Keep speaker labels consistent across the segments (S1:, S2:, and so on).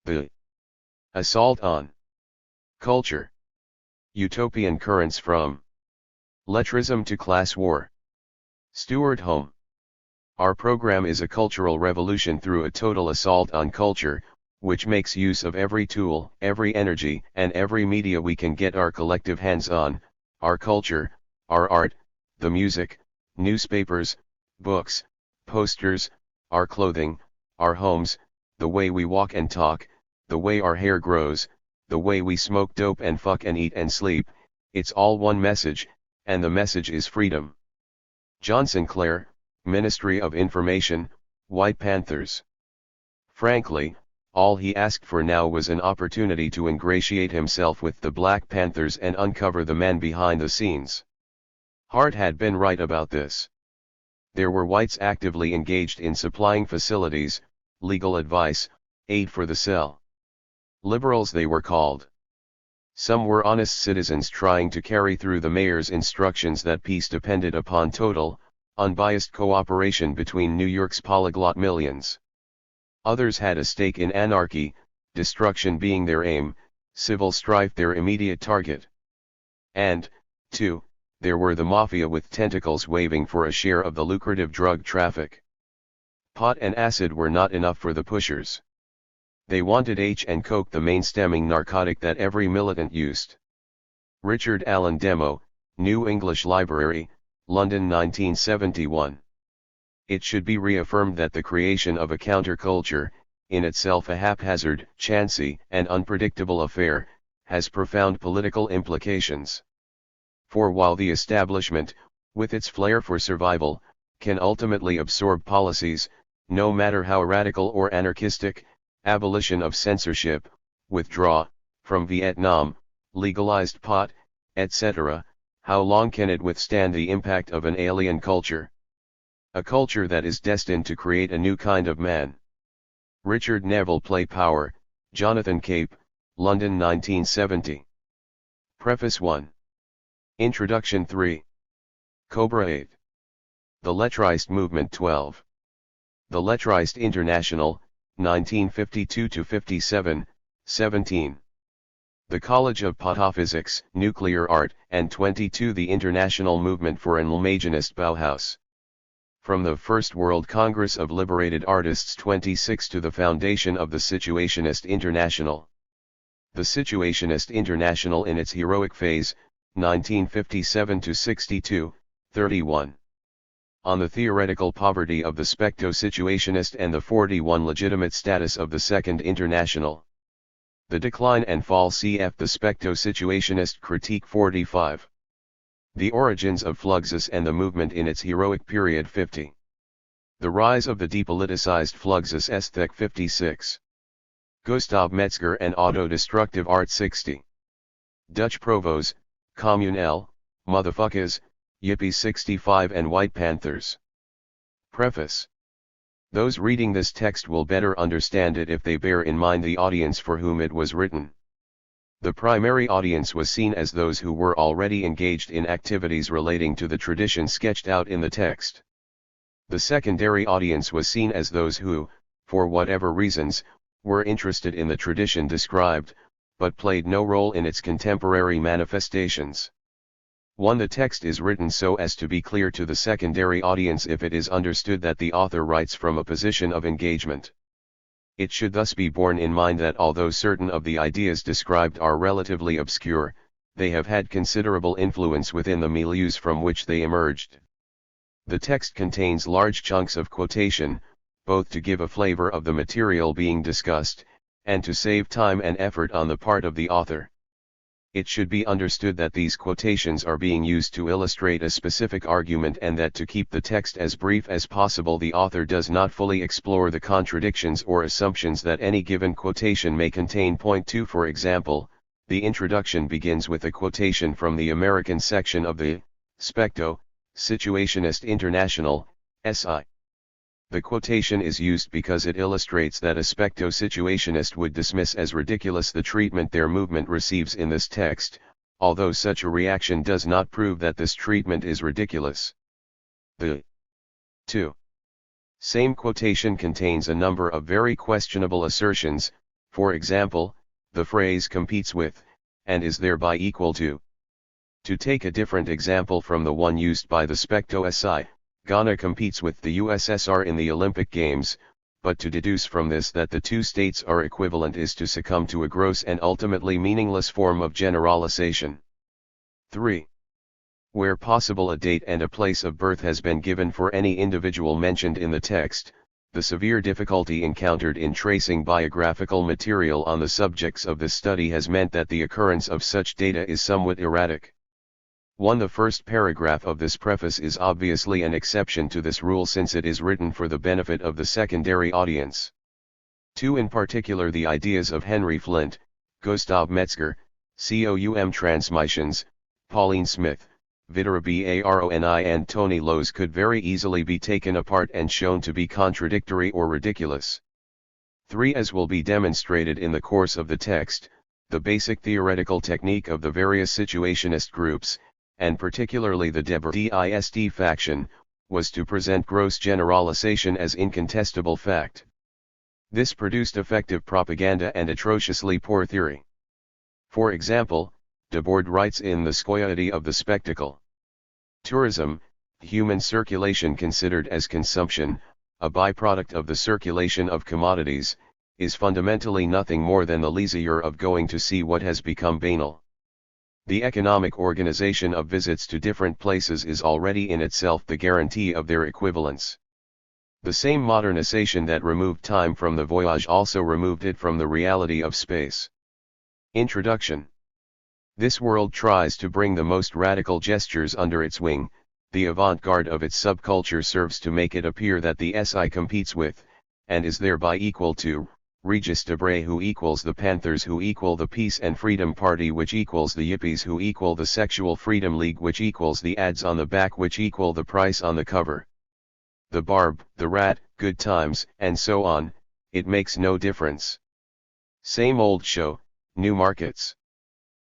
S1: The assault on culture. Utopian currents from lettrissme to class war. STEWART HOME. Our program is a cultural revolution through a total assault on culture, which makes use of every tool, every energy, and every media we can get our collective hands on, our culture, our art, the music, newspapers, books, posters, our clothing, our homes, the way we walk and talk, the way our hair grows, the way we smoke dope and fuck and eat and sleep. It's all one message, and the message is freedom. John Sinclair, Ministry of Information, White Panthers. Frankly, all he asked for now was an opportunity to ingratiate himself with the Black Panthers and uncover the man behind the scenes. Hart had been right about this. There were whites actively engaged in supplying facilities, legal advice, aid for the cell. Liberals they were called. Some were honest citizens trying to carry through the mayor's instructions that peace depended upon total, unbiased cooperation between New York's polyglot millions. Others had a stake in anarchy, destruction being their aim, civil strife their immediate target. And, too, there were the mafia with tentacles waving for a share of the lucrative drug traffic. Pot and acid were not enough for the pushers. They wanted H and coke, the mainstreaming narcotic that every militant used. Richard Allen Demo, New English Library, London 1971. It should be reaffirmed that the creation of a counterculture, in itself a haphazard, chancy, and unpredictable affair, has profound political implications. For while the establishment, with its flair for survival, can ultimately absorb policies, no matter how radical or anarchistic, abolition of censorship, withdraw from Vietnam, legalized pot, etc., how long can it withstand the impact of an alien culture? A culture that is destined to create a new kind of man. Richard Neville Play Power, Jonathan Cape, London 1970. Preface 1. Introduction 3. Cobra 8. The Lettrist Movement 12. The Lettrist International, 1952-57, 17. The College of Pataphysics, Nuclear Art, and 22. The International Movement for an Imaginist Bauhaus. From the First World Congress of Liberated Artists 26 to the foundation of the Situationist International. The Situationist International in its heroic phase, 1957-62, 31. On the theoretical poverty of the specto-situationist and the 41 legitimate status of the Second International. The decline and fall cf. The specto-situationist critique 45. The origins of Fluxus and the movement in its heroic period 50. The rise of the depoliticized Fluxus aesthetic 56. Gustav Metzger and Auto-Destructive Art 60. Dutch Provos, Communel, Motherfuckers, Yippie 65 and White Panthers. Preface. Those reading this text will better understand it if they bear in mind the audience for whom it was written. The primary audience was seen as those who were already engaged in activities relating to the tradition sketched out in the text. The secondary audience was seen as those who, for whatever reasons, were interested in the tradition described, but played no role in its contemporary manifestations. 1. The text is written so as to be clear to the secondary audience if it is understood that the author writes from a position of engagement. It should thus be borne in mind that although certain of the ideas described are relatively obscure, they have had considerable influence within the milieus from which they emerged. The text contains large chunks of quotation, both to give a flavor of the material being discussed, and to save time and effort on the part of the author. It should be understood that these quotations are being used to illustrate a specific argument and that to keep the text as brief as possible the author does not fully explore the contradictions or assumptions that any given quotation may contain. Point 2. For example, the introduction begins with a quotation from the American section of the Specto, Situationist International, SI. The quotation is used because it illustrates that a specto-situationist would dismiss as ridiculous the treatment their movement receives in this text, although such a reaction does not prove that this treatment is ridiculous. The 2. Same quotation contains a number of very questionable assertions, For example, the phrase competes with, and is thereby equal to. To take a different example from the one used by the Specto SI, Ghana competes with the USSR in the Olympic Games, but to deduce from this that the two states are equivalent is to succumb to a gross and ultimately meaningless form of generalization. 3. Where possible, a date and a place of birth has been given for any individual mentioned in the text. The severe difficulty encountered in tracing biographical material on the subjects of this study has meant that the occurrence of such data is somewhat erratic. 1. The first paragraph of this preface is obviously an exception to this rule since it is written for the benefit of the secondary audience. 2. In particular, the ideas of Henry Flint, Gustav Metzger, COUM Transmissions, Pauline Smith, Vittorio Baroni and Tony Lowes could very easily be taken apart and shown to be contradictory or ridiculous. 3. As will be demonstrated in the course of the text, the basic theoretical technique of the various situationist groups, and particularly the Debordist faction, was to present gross generalization as incontestable fact. This produced effective propaganda and atrociously poor theory. For example, Debord writes in The Scoia'ity of the Spectacle. Tourism, human circulation considered as consumption, a byproduct of the circulation of commodities, is fundamentally nothing more than the leisure of going to see what has become banal. The economic organization of visits to different places is already in itself the guarantee of their equivalence. The same modernization that removed time from the voyage also removed it from the reality of space. Introduction. This world tries to bring the most radical gestures under its wing. The avant-garde of its subculture serves to make it appear that the SI competes with, and is thereby equal to, Regis Debray who equals the Panthers who equal the Peace and Freedom Party which equals the Yippies who equal the Sexual Freedom League which equals the ads on the back which equal the price on the cover. The Barb, the Rat, Good Times, and so on, it makes no difference. Same old show, new markets.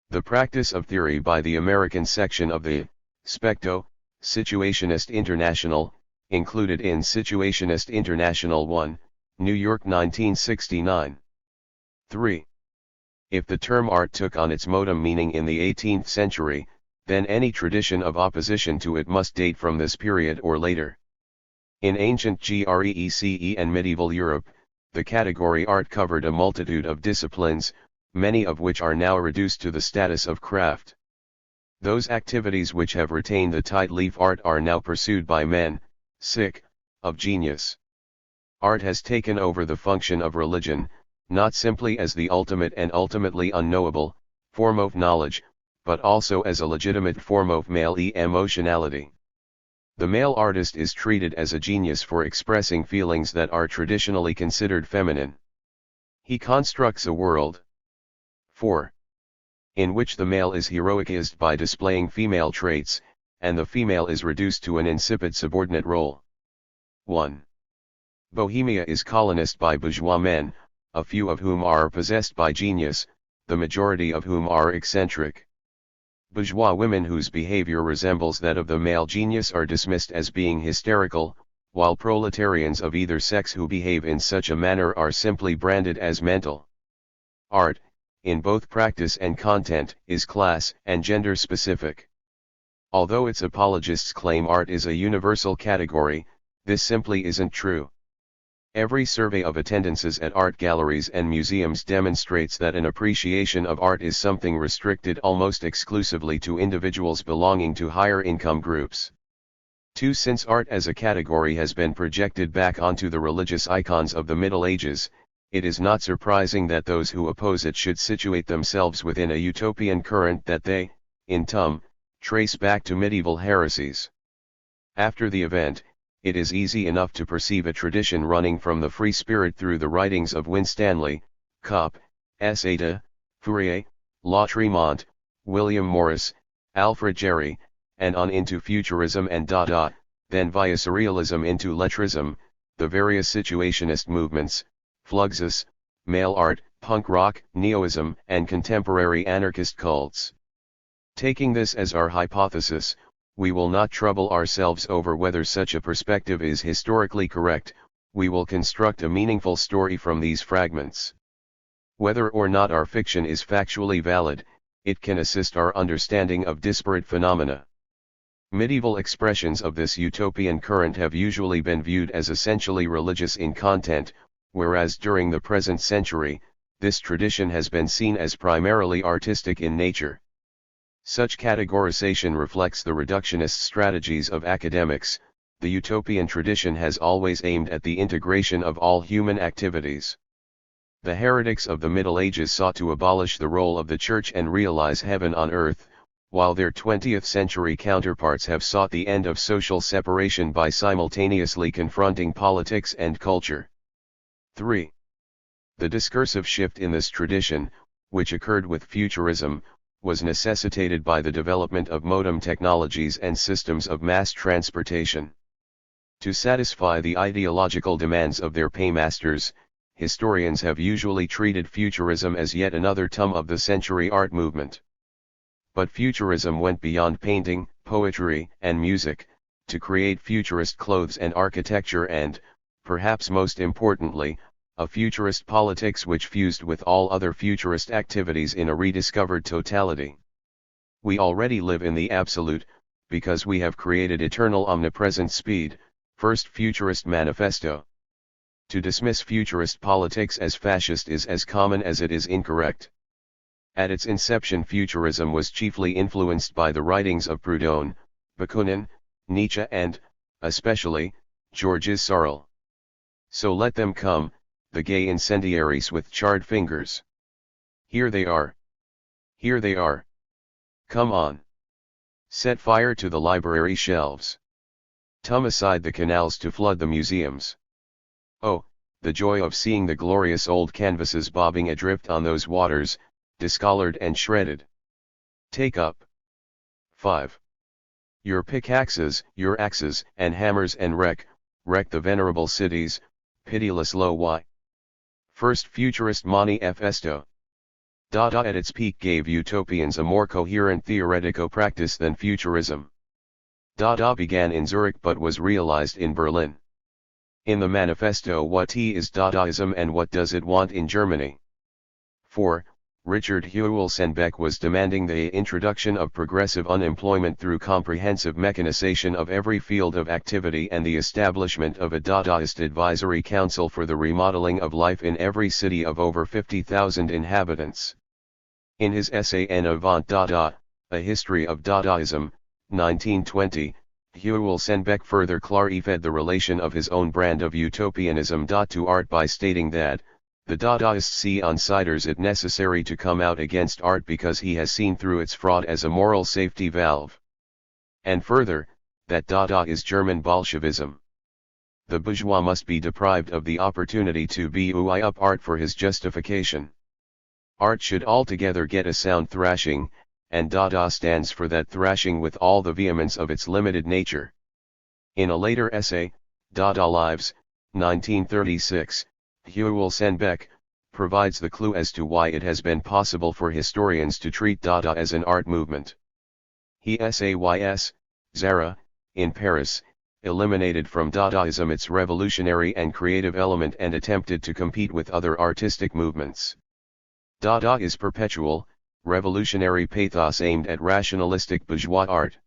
S1: The practice of theory by the American section of the Specto, Situationist International, included in Situationist International 1, New York 1969. 3. If the term art took on its modem meaning in the 18th century, then any tradition of opposition to it must date from this period or later. In ancient Greece and medieval Europe, the category art covered a multitude of disciplines, many of which are now reduced to the status of craft. Those activities which have retained the title of art are now pursued by men, sick of genius. Art has taken over the function of religion, not simply as the ultimate and ultimately unknowable form of knowledge, but also as a legitimate form of male emotionality. The male artist is treated as a genius for expressing feelings that are traditionally considered feminine. He constructs a world. 4. In which the male is heroicized by displaying female traits, and the female is reduced to an insipid subordinate role. 1. Bohemia is colonized by bourgeois men, a few of whom are possessed by genius, the majority of whom are eccentric. Bourgeois women whose behavior resembles that of the male genius are dismissed as being hysterical, while proletarians of either sex who behave in such a manner are simply branded as mental. Art, in both practice and content, is class and gender specific. Although its apologists claim art is a universal category, this simply isn't true. Every survey of attendances at art galleries and museums demonstrates that an appreciation of art is something restricted almost exclusively to individuals belonging to higher income groups. 2. Since art as a category has been projected back onto the religious icons of the Middle Ages, it is not surprising that those who oppose it should situate themselves within a utopian current that they, in turn, trace back to medieval heresies. After the event, it is easy enough to perceive a tradition running from the free spirit through the writings of Winstanley, Cope, Ada, Fourier, Lautréamont, William Morris, Alfred Jarry, and on into Futurism and Dada, then via Surrealism into Lettrism, the various situationist movements, Fluxus, male art, punk rock, neoism, and contemporary anarchist cults. Taking this as our hypothesis, we will not trouble ourselves over whether such a perspective is historically correct, we will construct a meaningful story from these fragments. Whether or not our fiction is factually valid, it can assist our understanding of disparate phenomena. Medieval expressions of this utopian current have usually been viewed as essentially religious in content, whereas during the present century, this tradition has been seen as primarily artistic in nature. Such categorization reflects the reductionist strategies of academics. The utopian tradition has always aimed at the integration of all human activities. The heretics of the Middle Ages sought to abolish the role of the Church and realize heaven on earth, while their 20th century counterparts have sought the end of social separation by simultaneously confronting politics and culture. 3. The discursive shift in this tradition, which occurred with futurism, was necessitated by the development of modern technologies and systems of mass transportation. To satisfy the ideological demands of their paymasters, historians have usually treated futurism as yet another turn of the century art movement. But futurism went beyond painting, poetry, and music, to create futurist clothes and architecture and, perhaps most importantly, a futurist politics which fused with all other futurist activities in a rediscovered totality. We already live in the absolute, because we have created eternal omnipresent speed, First Futurist Manifesto. To dismiss futurist politics as fascist is as common as it is incorrect. At its inception, futurism was chiefly influenced by the writings of Proudhon, Bakunin, Nietzsche and, especially, Georges Sorel. So let them come, the gay incendiaries with charred fingers. Here they are. Here they are. Come on. Set fire to the library shelves. Tum aside the canals to flood the museums. Oh, the joy of seeing the glorious old canvases bobbing adrift on those waters, discolored and shredded. Take up. 5. Your pickaxes, your axes, and hammers and wreck the venerable cities, pitiless lo why. First Futurist Manifesto. Dada at its peak gave utopians a more coherent theoretico-practice than futurism. Dada began in Zurich but was realized in Berlin. In the manifesto, what is Dadaism and what does it want in Germany? 4. Richard Heuel-Senbeck was demanding the introduction of progressive unemployment through comprehensive mechanization of every field of activity and the establishment of a Dadaist advisory council for the remodeling of life in every city of over 50,000 inhabitants. In his essay En avant Dada, A History of Dadaism, 1920, Heuel-Senbeck further clarified the relation of his own brand of utopianism to art by stating that, the Dadaists see outsiders it necessary to come out against art because he has seen through its fraud as a moral safety valve. And further, that Dada is German Bolshevism. The bourgeois must be deprived of the opportunity to buoy up art for his justification. Art should altogether get a sound thrashing, and Dada stands for that thrashing with all the vehemence of its limited nature. In a later essay, Dada Lives, 1936, Heuel-Senbeck provides the clue as to why it has been possible for historians to treat Dada as an art movement. He says, Zara, in Paris, eliminated from Dadaism its revolutionary and creative element and attempted to compete with other artistic movements. Dada is perpetual, revolutionary pathos aimed at rationalistic bourgeois art.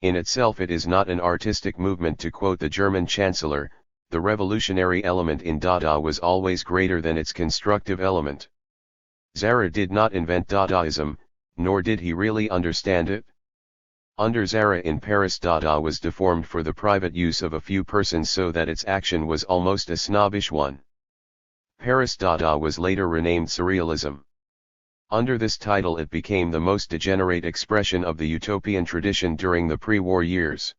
S1: In itself it is not an artistic movement. To quote the German Chancellor, the revolutionary element in Dada was always greater than its constructive element. Zara did not invent Dadaism, nor did he really understand it. Under Zara in Paris, Dada was deformed for the private use of a few persons so that its action was almost a snobbish one. Paris Dada was later renamed Surrealism. Under this title it became the most degenerate expression of the utopian tradition during the pre-war years.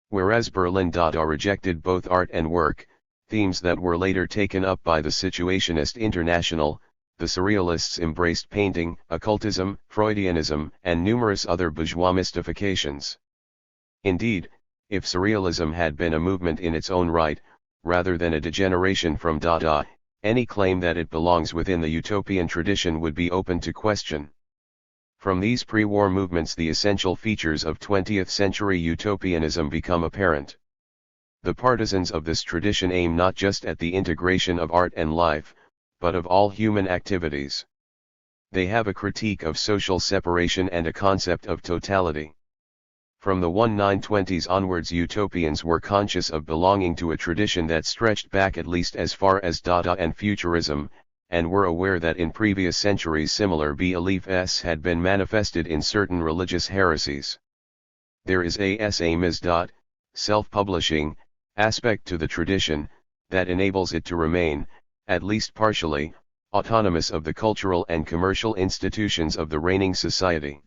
S1: Whereas Berlin Dada rejected both art and work, themes that were later taken up by the Situationist International, the Surrealists embraced painting, occultism, Freudianism, and numerous other bourgeois mystifications. Indeed, if Surrealism had been a movement in its own right, rather than a degeneration from Dada, any claim that it belongs within the utopian tradition would be open to question. From these pre-war movements the essential features of 20th century utopianism become apparent. The partisans of this tradition aim not just at the integration of art and life, but of all human activities. They have a critique of social separation and a concept of totality. From the 1920s onwards, utopians were conscious of belonging to a tradition that stretched back at least as far as Dada and Futurism, and were aware that in previous centuries similar beliefs had been manifested in certain religious heresies. There is a self-publishing aspect to the tradition, that enables it to remain, at least partially, autonomous of the cultural and commercial institutions of the reigning society.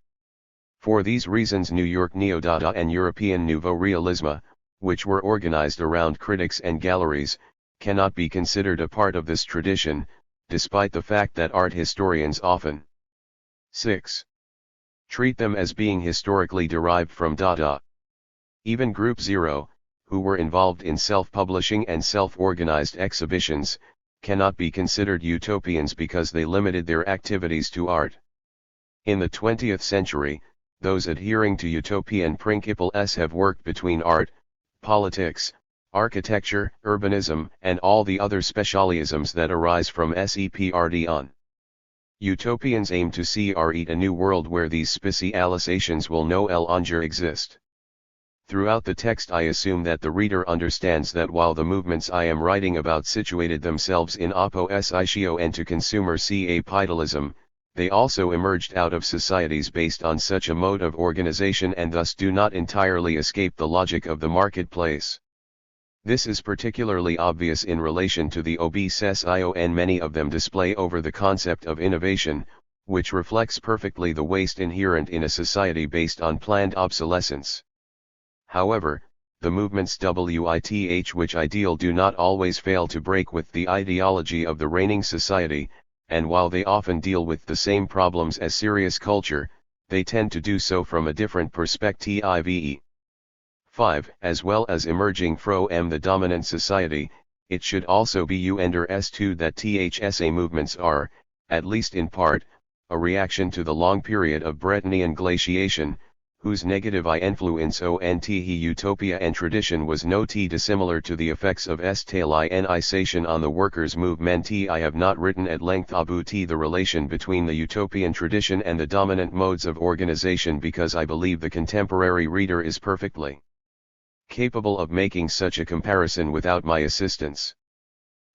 S1: For these reasons, New York Neo-Dada and European Nouveau Realisme, which were organized around critics and galleries, cannot be considered a part of this tradition, despite the fact that art historians often 6. Treat them as being historically derived from Dada. Even Group Zero, who were involved in self-publishing and self-organized exhibitions, cannot be considered utopians because they limited their activities to art. In the 20th century, those adhering to utopian principles have worked between art, politics, architecture, urbanism, and all the other specialisms that arise from SEPRD on. Utopians aim to see a new world where these specializations will no longer exist. Throughout the text I assume that the reader understands that while the movements I am writing about situated themselves in opposition and to consumer capitalism, they also emerged out of societies based on such a mode of organization and thus do not entirely escape the logic of the marketplace. This is particularly obvious in relation to the obsession many of them display over the concept of innovation, which reflects perfectly the waste inherent in a society based on planned obsolescence. However, the movements which ideal do not always fail to break with the ideology of the reigning society, and while they often deal with the same problems as serious culture, they tend to do so from a different perspective. 5. As well as emerging from the dominant society, it should also be understood that THSA movements are, at least in part, a reaction to the long period of Bretonian glaciation, whose negative influence on utopia and tradition was not dissimilar to the effects of Stalinization on the workers' movement. I have not written at length about the relation between the utopian tradition and the dominant modes of organization because I believe the contemporary reader is perfectly capable of making such a comparison without my assistance.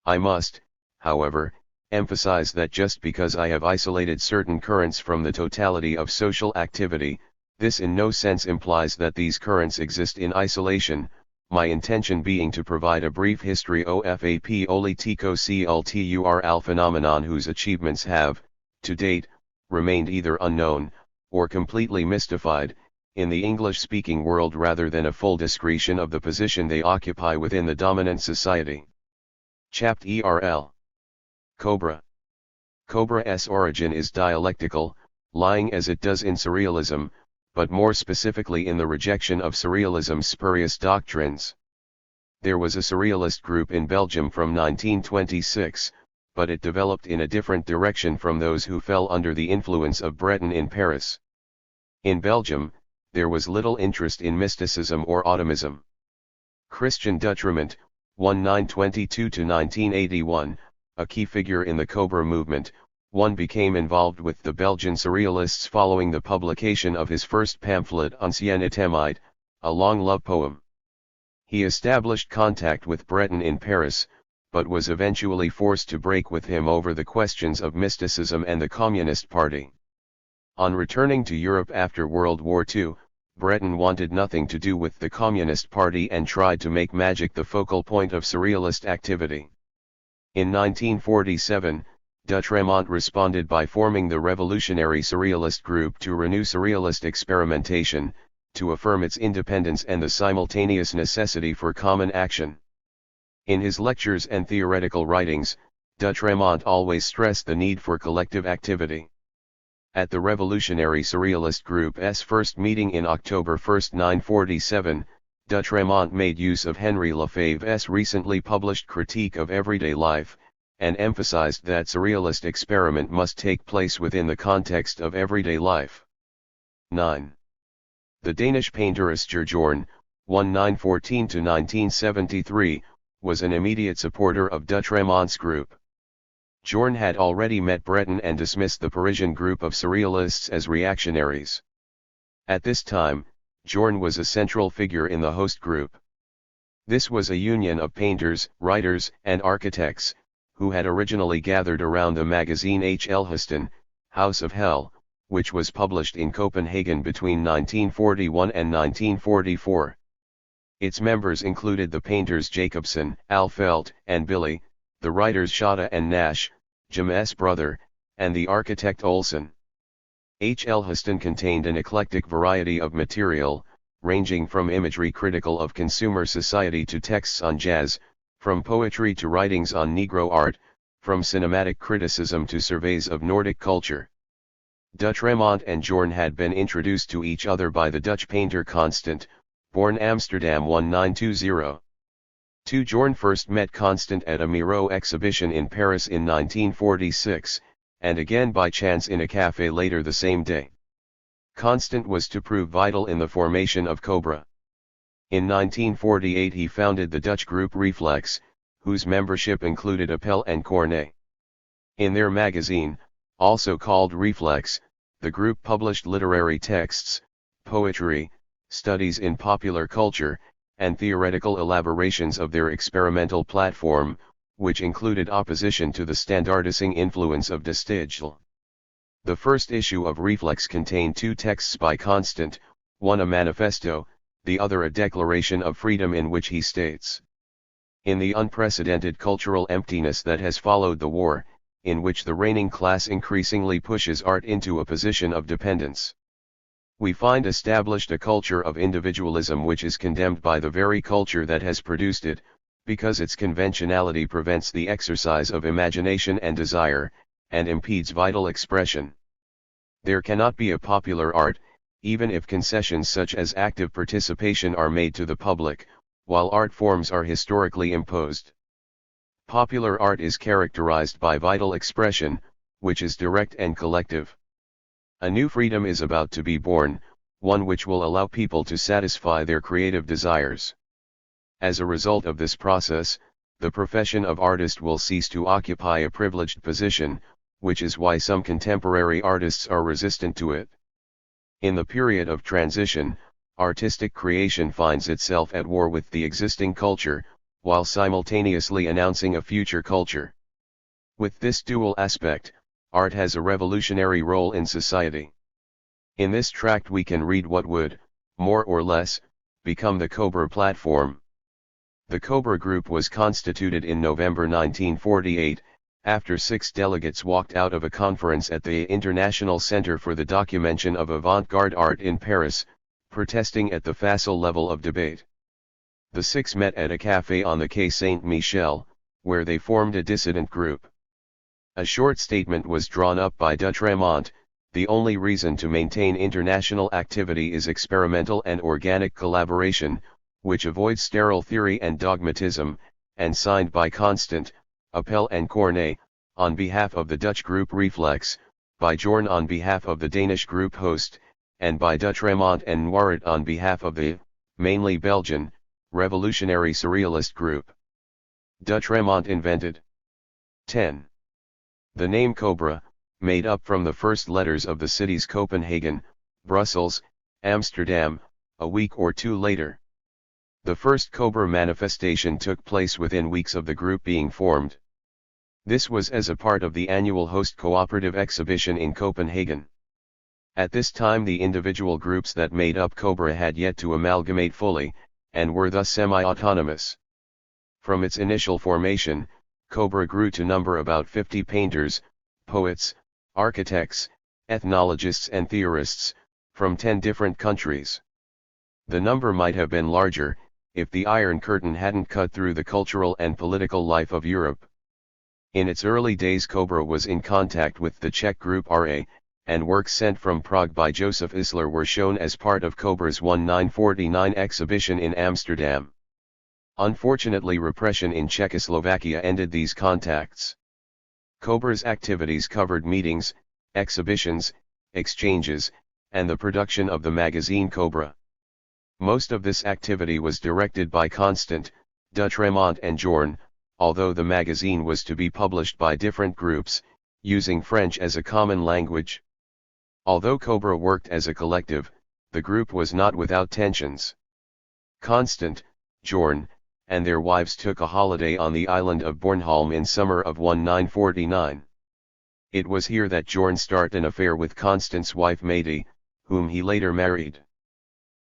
S1: I must, however, emphasize that just because I have isolated certain currents from the totality of social activity, this in no sense implies that these currents exist in isolation, my intention being to provide a brief history of a politico cultural phenomenon whose achievements have, to date, remained either unknown, or completely mystified, in the English-speaking world rather than a full description of the position they occupy within the dominant society. Chapter Cobra. Cobra's origin is dialectical, lying as it does in surrealism, but more specifically in the rejection of surrealism's spurious doctrines. There was a surrealist group in Belgium from 1926, but it developed in a different direction from those who fell under the influence of Breton in Paris. In Belgium, there was little interest in mysticism or automism. Christian Dutremont, 1922–1981, a key figure in the Cobra movement, became involved with the Belgian surrealists following the publication of his first pamphlet Ancien Etemide, a long love poem. He established contact with Breton in Paris, but was eventually forced to break with him over the questions of mysticism and the Communist Party. On returning to Europe after World War II, Breton wanted nothing to do with the Communist Party and tried to make magic the focal point of surrealist activity. In 1947, Dutremont responded by forming the Revolutionary Surrealist Group to renew surrealist experimentation, to affirm its independence and the simultaneous necessity for common action. In his lectures and theoretical writings, Dutremont always stressed the need for collective activity. At the Revolutionary Surrealist Group's first meeting in October 1, 1947, Dutremont made use of Henri Lefebvre's recently published Critique of Everyday Life, and emphasized that surrealist experiment must take place within the context of everyday life. 9. The Danish painter Asger 1914–1973, was an immediate supporter of Dutremont's group. Jorn had already met Breton and dismissed the Parisian group of surrealists as reactionaries. At this time, Jorn was a central figure in the host group. This was a union of painters, writers, and architects, who had originally gathered around the magazine H. Elhiston, House of Hell, which was published in Copenhagen between 1941 and 1944. Its members included the painters Jacobsen, Alfelt, and Billy, the writers Schotte and Nash, James' brother, and the architect Olsen. H. Elhiston contained an eclectic variety of material, ranging from imagery critical of consumer society to texts on jazz, from poetry to writings on Negro art, from cinematic criticism to surveys of Nordic culture. Doutremont and Jorn had been introduced to each other by the Dutch painter Constant, born Amsterdam 1920. Jorn first met Constant at a Miro exhibition in Paris in 1946, and again by chance in a café later the same day. Constant was to prove vital in the formation of Cobra. In 1948 he founded the Dutch group Reflex, whose membership included Appel and Cornet. In their magazine, also called Reflex, the group published literary texts, poetry, studies in popular culture, and theoretical elaborations of their experimental platform, which included opposition to the standardizing influence of de Stijl. The first issue of Reflex contained two texts by Constant, one a manifesto, the other a declaration of freedom in which he states: "In the unprecedented cultural emptiness that has followed the war, in which the reigning class increasingly pushes art into a position of dependence, we find established a culture of individualism which is condemned by the very culture that has produced it, because its conventionality prevents the exercise of imagination and desire, and impedes vital expression. There cannot be a popular art, even if concessions such as active participation are made to the public, while art forms are historically imposed. Popular art is characterized by vital expression, which is direct and collective. A new freedom is about to be born, one which will allow people to satisfy their creative desires. As a result of this process, the profession of artist will cease to occupy a privileged position, which is why some contemporary artists are resistant to it. In the period of transition, artistic creation finds itself at war with the existing culture, while simultaneously announcing a future culture. With this dual aspect, art has a revolutionary role in society. In this tract we can read what would, more or less, become the Cobra platform. The Cobra group was constituted in November 1948, after 6 delegates walked out of a conference at the International Center for the Documentation of Avant-Garde Art in Paris, protesting at the facile level of debate. The 6 met at a café on the Quai Saint-Michel, where they formed a dissident group. A short statement was drawn up by Doutremont: "The only reason to maintain international activity is experimental and organic collaboration, which avoids sterile theory and dogmatism," and signed by Constant, Appel and Cornet, on behalf of the Dutch group Reflex, by Jorn on behalf of the Danish group Host, and by Doutremont and Noiret on behalf of the, mainly Belgian, revolutionary surrealist group. Doutremont invented 10. The name Cobra, made up from the first letters of the cities Copenhagen, Brussels, Amsterdam, a week or two later. The first Cobra manifestation took place within weeks of the group being formed. This was as a part of the annual Host Cooperative exhibition in Copenhagen. At this time the individual groups that made up Cobra had yet to amalgamate fully, and were thus semi-autonomous. From its initial formation, Cobra grew to number about 50 painters, poets, architects, ethnologists and theorists, from 10 different countries. The number might have been larger, if the Iron Curtain hadn't cut through the cultural and political life of Europe. In its early days Cobra was in contact with the Czech group RA, and works sent from Prague by Josef Isler were shown as part of Cobra's 1949 exhibition in Amsterdam. Unfortunately, repression in Czechoslovakia ended these contacts. Cobra's activities covered meetings, exhibitions, exchanges, and the production of the magazine Cobra. Most of this activity was directed by Constant, Doutremont and Jorn, although the magazine was to be published by different groups, using French as a common language. Although Cobra worked as a collective, the group was not without tensions. Constant, Jorn, and their wives took a holiday on the island of Bornholm in summer of 1949. It was here that Jorn started an affair with Constant's wife Mette, whom he later married.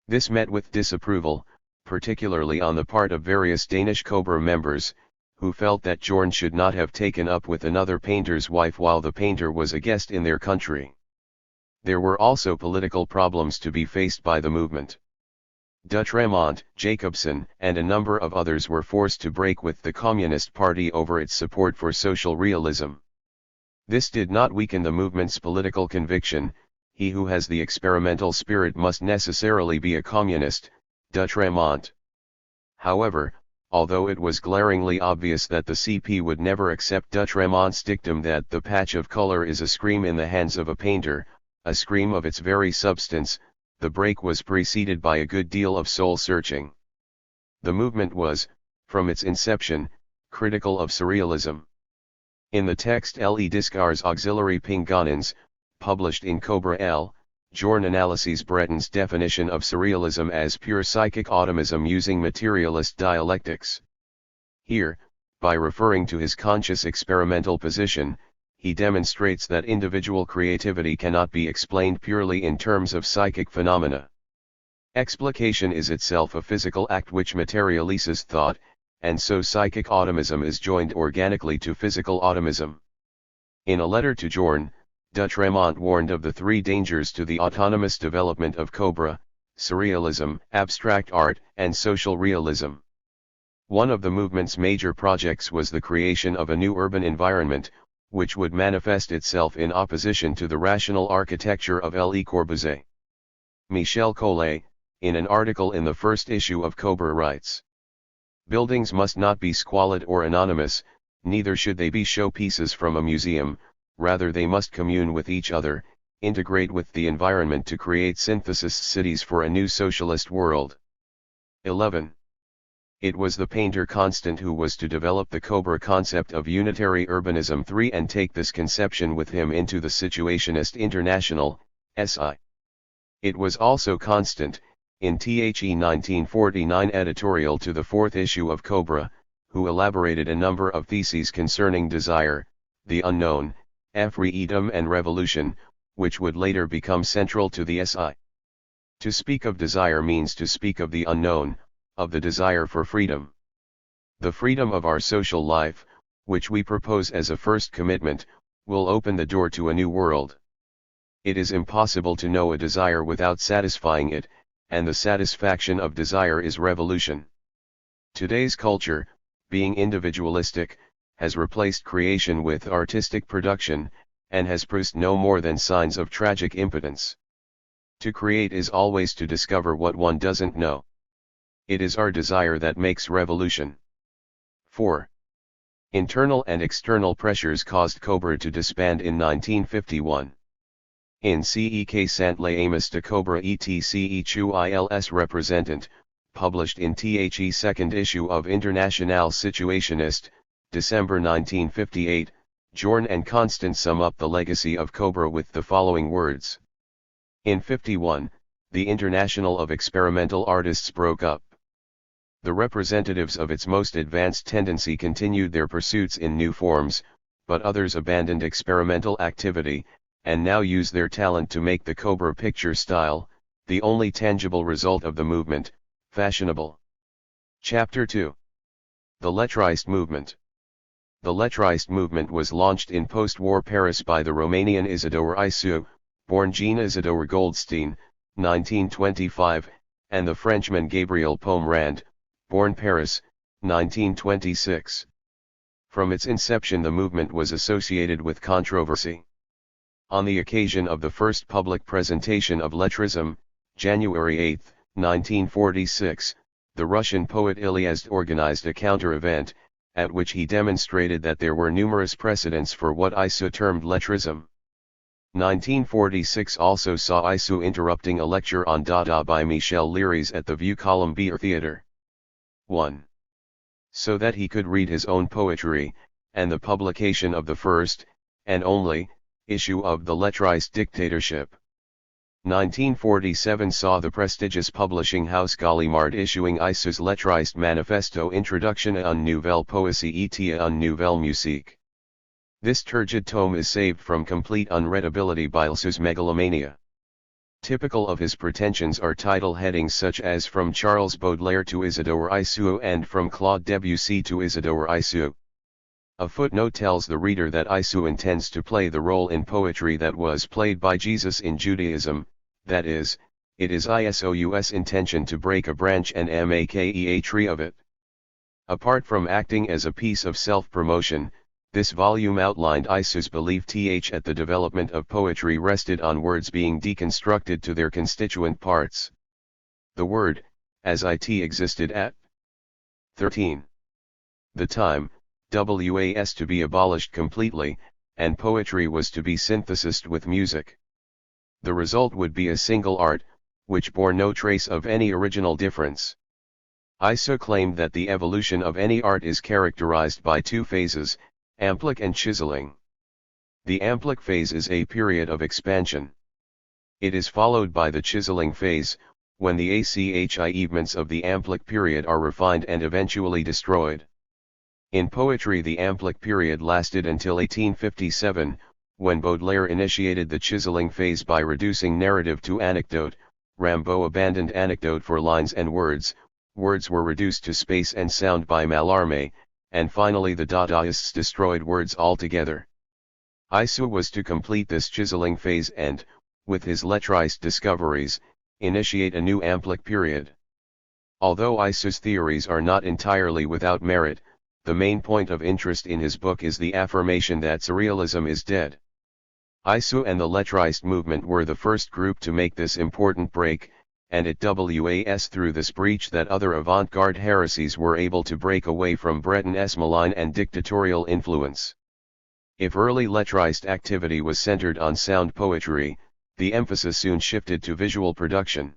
S1: This met with disapproval, particularly on the part of various Danish Cobra members, who felt that Jorn should not have taken up with another painter's wife while the painter was a guest in their country. There were also political problems to be faced by the movement. Dutremont, Jacobsen, and a number of others were forced to break with the Communist Party over its support for social realism. This did not weaken the movement's political conviction. He who has the experimental spirit must necessarily be a communist, Dutremont. However, although it was glaringly obvious that the CP would never accept Dutremont's dictum that the patch of color is a scream in the hands of a painter, a scream of its very substance, the break was preceded by a good deal of soul-searching. The movement was, from its inception, critical of surrealism. In the text Le Discours Auxiliary Pingonins, published in Cobra L, Jorn analyses Breton's definition of surrealism as pure psychic automism using materialist dialectics. Here, by referring to his conscious experimental position, he demonstrates that individual creativity cannot be explained purely in terms of psychic phenomena. Explication is itself a physical act which materializes thought, and so psychic automism is joined organically to physical automism. In a letter to Jorn, Dutremont warned of the three dangers to the autonomous development of Cobra: surrealism, abstract art, and social realism. One of the movement's major projects was the creation of a new urban environment, which would manifest itself in opposition to the rational architecture of Le Corbusier. Michel Collet, in an article in the first issue of Cobra, writes, "Buildings must not be squalid or anonymous, neither should they be showpieces from a museum, rather they must commune with each other, integrate with the environment to create synthesis cities for a new socialist world." 11. It was the painter Constant who was to develop the Cobra concept of unitary urbanism 3 and take this conception with him into the Situationist International, SI. It was also Constant, in The 1949 editorial to the fourth issue of Cobra, who elaborated a number of theses concerning desire, the unknown, freedom and revolution, which would later become central to the SI. To speak of desire means to speak of the unknown, of the desire for freedom. The freedom of our social life, which we propose as a first commitment, will open the door to a new world. It is impossible to know a desire without satisfying it, and the satisfaction of desire is revolution. Today's culture, being individualistic, has replaced creation with artistic production, and has produced no more than signs of tragic impotence. To create is always to discover what one doesn't know. It is our desire that makes revolution. 4. Internal and external pressures caused Cobra to disband in 1951. In Cek Sant Le Amos de Cobra etc Chu Ils Representant, published in The second issue of Internationale Situationist, December 1958, Jorn and Constant sum up the legacy of Cobra with the following words. In 51, the International of Experimental Artists broke up. The representatives of its most advanced tendency continued their pursuits in new forms, but others abandoned experimental activity, and now use their talent to make the Cobra picture style, the only tangible result of the movement, fashionable. Chapter 2. The Lettriste Movement. The Lettriste movement was launched in post-war Paris by the Romanian Isidore Isu, born Jean Isidore Goldstein, 1925, and the Frenchman Gabriel Pomerand, born Paris, 1926. From its inception the movement was associated with controversy. On the occasion of the first public presentation of Lettrisme, January 8, 1946, the Russian poet Ilyazd organized a counter-event, at which he demonstrated that there were numerous precedents for what Isu termed Lettrisme. 1946 also saw Isu interrupting a lecture on Dada by Michel Léris at the Vieux Colombier Theatre. 1. so that he could read his own poetry, and the publication of the first, and only, issue of the Lettrist dictatorship. 1947 saw the prestigious publishing house Gallimard issuing Issoud's Lettrist Manifesto Introduction à une nouvelle poésie et à une nouvelle musique. This turgid tome is saved from complete unreadability by Issoud's megalomania. Typical of his pretensions are title headings such as From Charles Baudelaire to Isidore Issoud and From Claude Debussy to Isidore Issoud. A footnote tells the reader that Issoud intends to play the role in poetry that was played by Jesus in Judaism, that is, it is Issoud's intention to break a branch and make a tree of it. Apart from acting as a piece of self-promotion, this volume outlined Issoud's belief that the development of poetry rested on words being deconstructed to their constituent parts. The word, as it existed at 13. The time, was to be abolished completely, and poetry was to be synthesized with music. The result would be a single art, which bore no trace of any original difference. Issoud claimed that the evolution of any art is characterized by two phases, amplic and chiseling. The amplic phase is a period of expansion. It is followed by the chiseling phase, when the achievements of the amplic period are refined and eventually destroyed. In poetry, the amplic period lasted until 1857, when Baudelaire initiated the chiseling phase by reducing narrative to anecdote. Rimbaud abandoned anecdote for lines and words were reduced to space and sound by Mallarmé, and finally the Dadaists destroyed words altogether. Issoud was to complete this chiseling phase and, with his Lettrist discoveries, initiate a new amplic period. Although Issoud's theories are not entirely without merit, the main point of interest in his book is the affirmation that surrealism is dead. Issoud and the Lettrist movement were the first group to make this important break, and it was through this breach that other avant-garde heresies were able to break away from Breton's malign and dictatorial influence. If early Lettrist activity was centered on sound poetry, the emphasis soon shifted to visual production.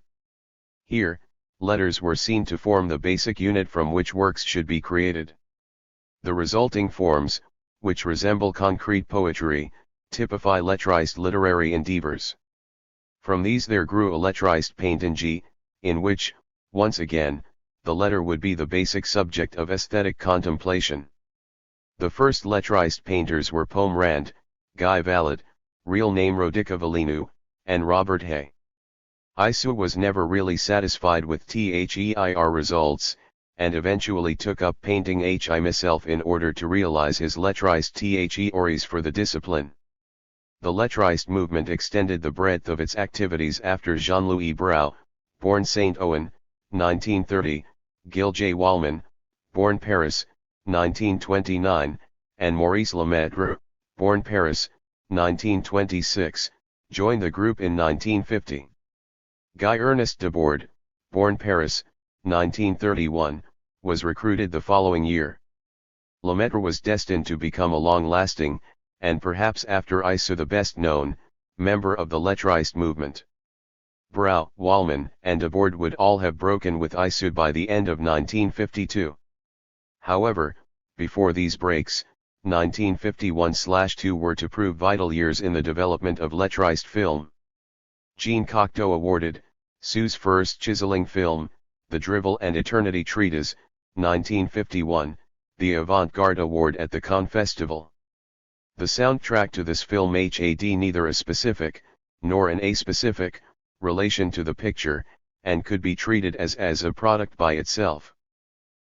S1: Here, letters were seen to form the basic unit from which works should be created. The resulting forms, which resemble concrete poetry, typify Lettrist literary endeavors. From these there grew a Lettrist painting, in which, once again, the letter would be the basic subject of aesthetic contemplation. The first Lettrist painters were Pomerand, Guy Vallet, real name Rodica Valinu, and Robert Hay. Issoud was never really satisfied with their results, and eventually took up painting himself in order to realize his Lettrist theories for the discipline. The Lettrist movement extended the breadth of its activities after Jean-Louis Brault, born Saint-Ouen, 1930, Gil J. Wallman, born Paris, 1929, and Maurice Lemaitre, born Paris, 1926, joined the group in 1950. Guy Ernest Debord, born Paris, 1931, was recruited the following year. Lemaitre was destined to become a long-lasting, and perhaps after Issoud the best-known, member of the Lettrist movement. Brault, Wallman, and Debord would all have broken with Issoud by the end of 1952. However, before these breaks, 1951/2 were to prove vital years in the development of Lettrist film. Jean Cocteau awarded Seux's first chiseling film, The Drivel and Eternity Treatise, 1951, the Avant-Garde Award at the Cannes Festival. The soundtrack to this film had neither a specific, nor an aspecific, relation to the picture, and could be treated as a product by itself.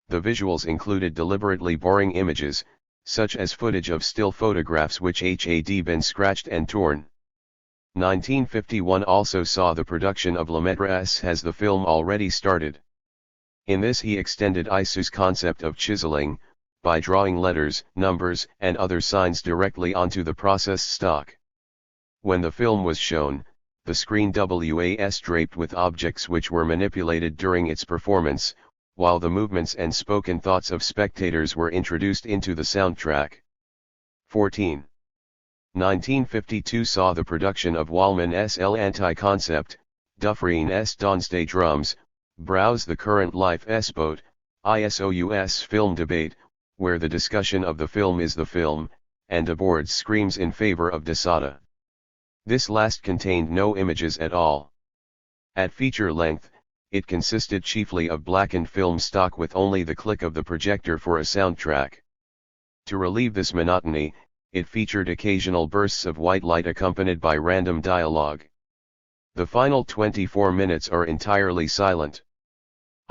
S1: The visuals included deliberately boring images, such as footage of still photographs which had been scratched and torn. 1951 also saw the production of Lemaitre's Has the Film Already Started? In this he extended Issoud's concept of chiseling, by drawing letters, numbers, and other signs directly onto the processed stock. When the film was shown, the screen was draped with objects which were manipulated during its performance, while the movements and spoken thoughts of spectators were introduced into the soundtrack. 14. 1952 saw the production of Wallman's L'Anti-Concept, Dufresne's Dans des Drums, Brault's The Current Life Boat, ISOUS film debate, where the discussion of the film is the film, and aboard screams in favor of Desada. This last contained no images at all. At feature length, it consisted chiefly of blackened film stock with only the click of the projector for a soundtrack. To relieve this monotony, it featured occasional bursts of white light accompanied by random dialogue. The final 24 minutes are entirely silent.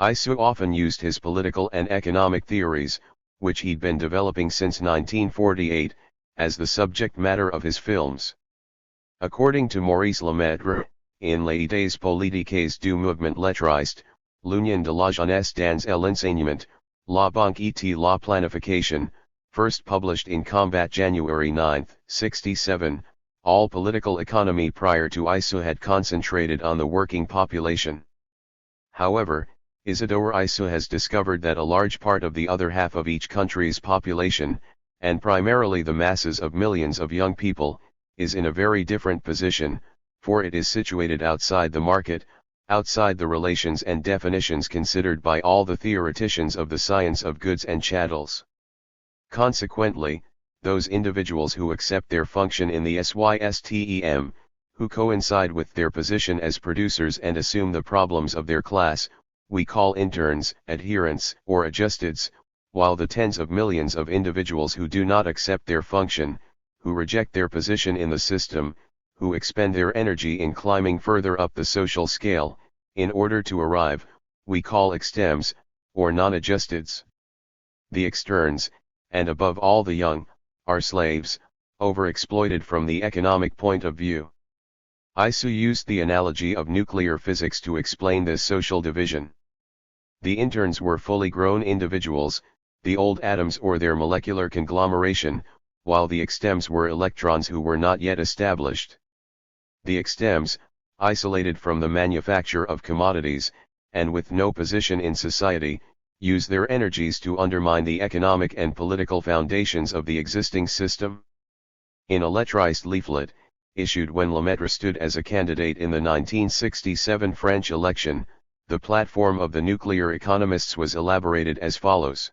S1: Isu often used his political and economic theories, which he'd been developing since 1948, as the subject matter of his films. According to Maurice Lemaitre, in Les idées politiques du mouvement lettriste, l'union de la jeunesse dans l'enseignement, la banque et la planification, first published in Combat January 9, 67, all political economy prior to Isu had concentrated on the working population. However, Isidore Isu has discovered that a large part of the other half of each country's population, and primarily the masses of millions of young people, is in a very different position, for it is situated outside the market, outside the relations and definitions considered by all the theoreticians of the science of goods and chattels. Consequently, those individuals who accept their function in the SYSTEM, who coincide with their position as producers and assume the problems of their class, we call interns, adherents, or adjusteds, while the tens of millions of individuals who do not accept their function, who reject their position in the system, who expend their energy in climbing further up the social scale, in order to arrive, we call extems, or non-adjusteds. The externs, and above all the young, are slaves, overexploited from the economic point of view. Isu used the analogy of nuclear physics to explain this social division. The interns were fully grown individuals, the old atoms or their molecular conglomeration, while the extems were electrons who were not yet established. The extems, isolated from the manufacture of commodities, and with no position in society, use their energies to undermine the economic and political foundations of the existing system. In a lettriste leaflet, issued when Lemaitre stood as a candidate in the 1967 French election, the platform of the nuclear economists was elaborated as follows.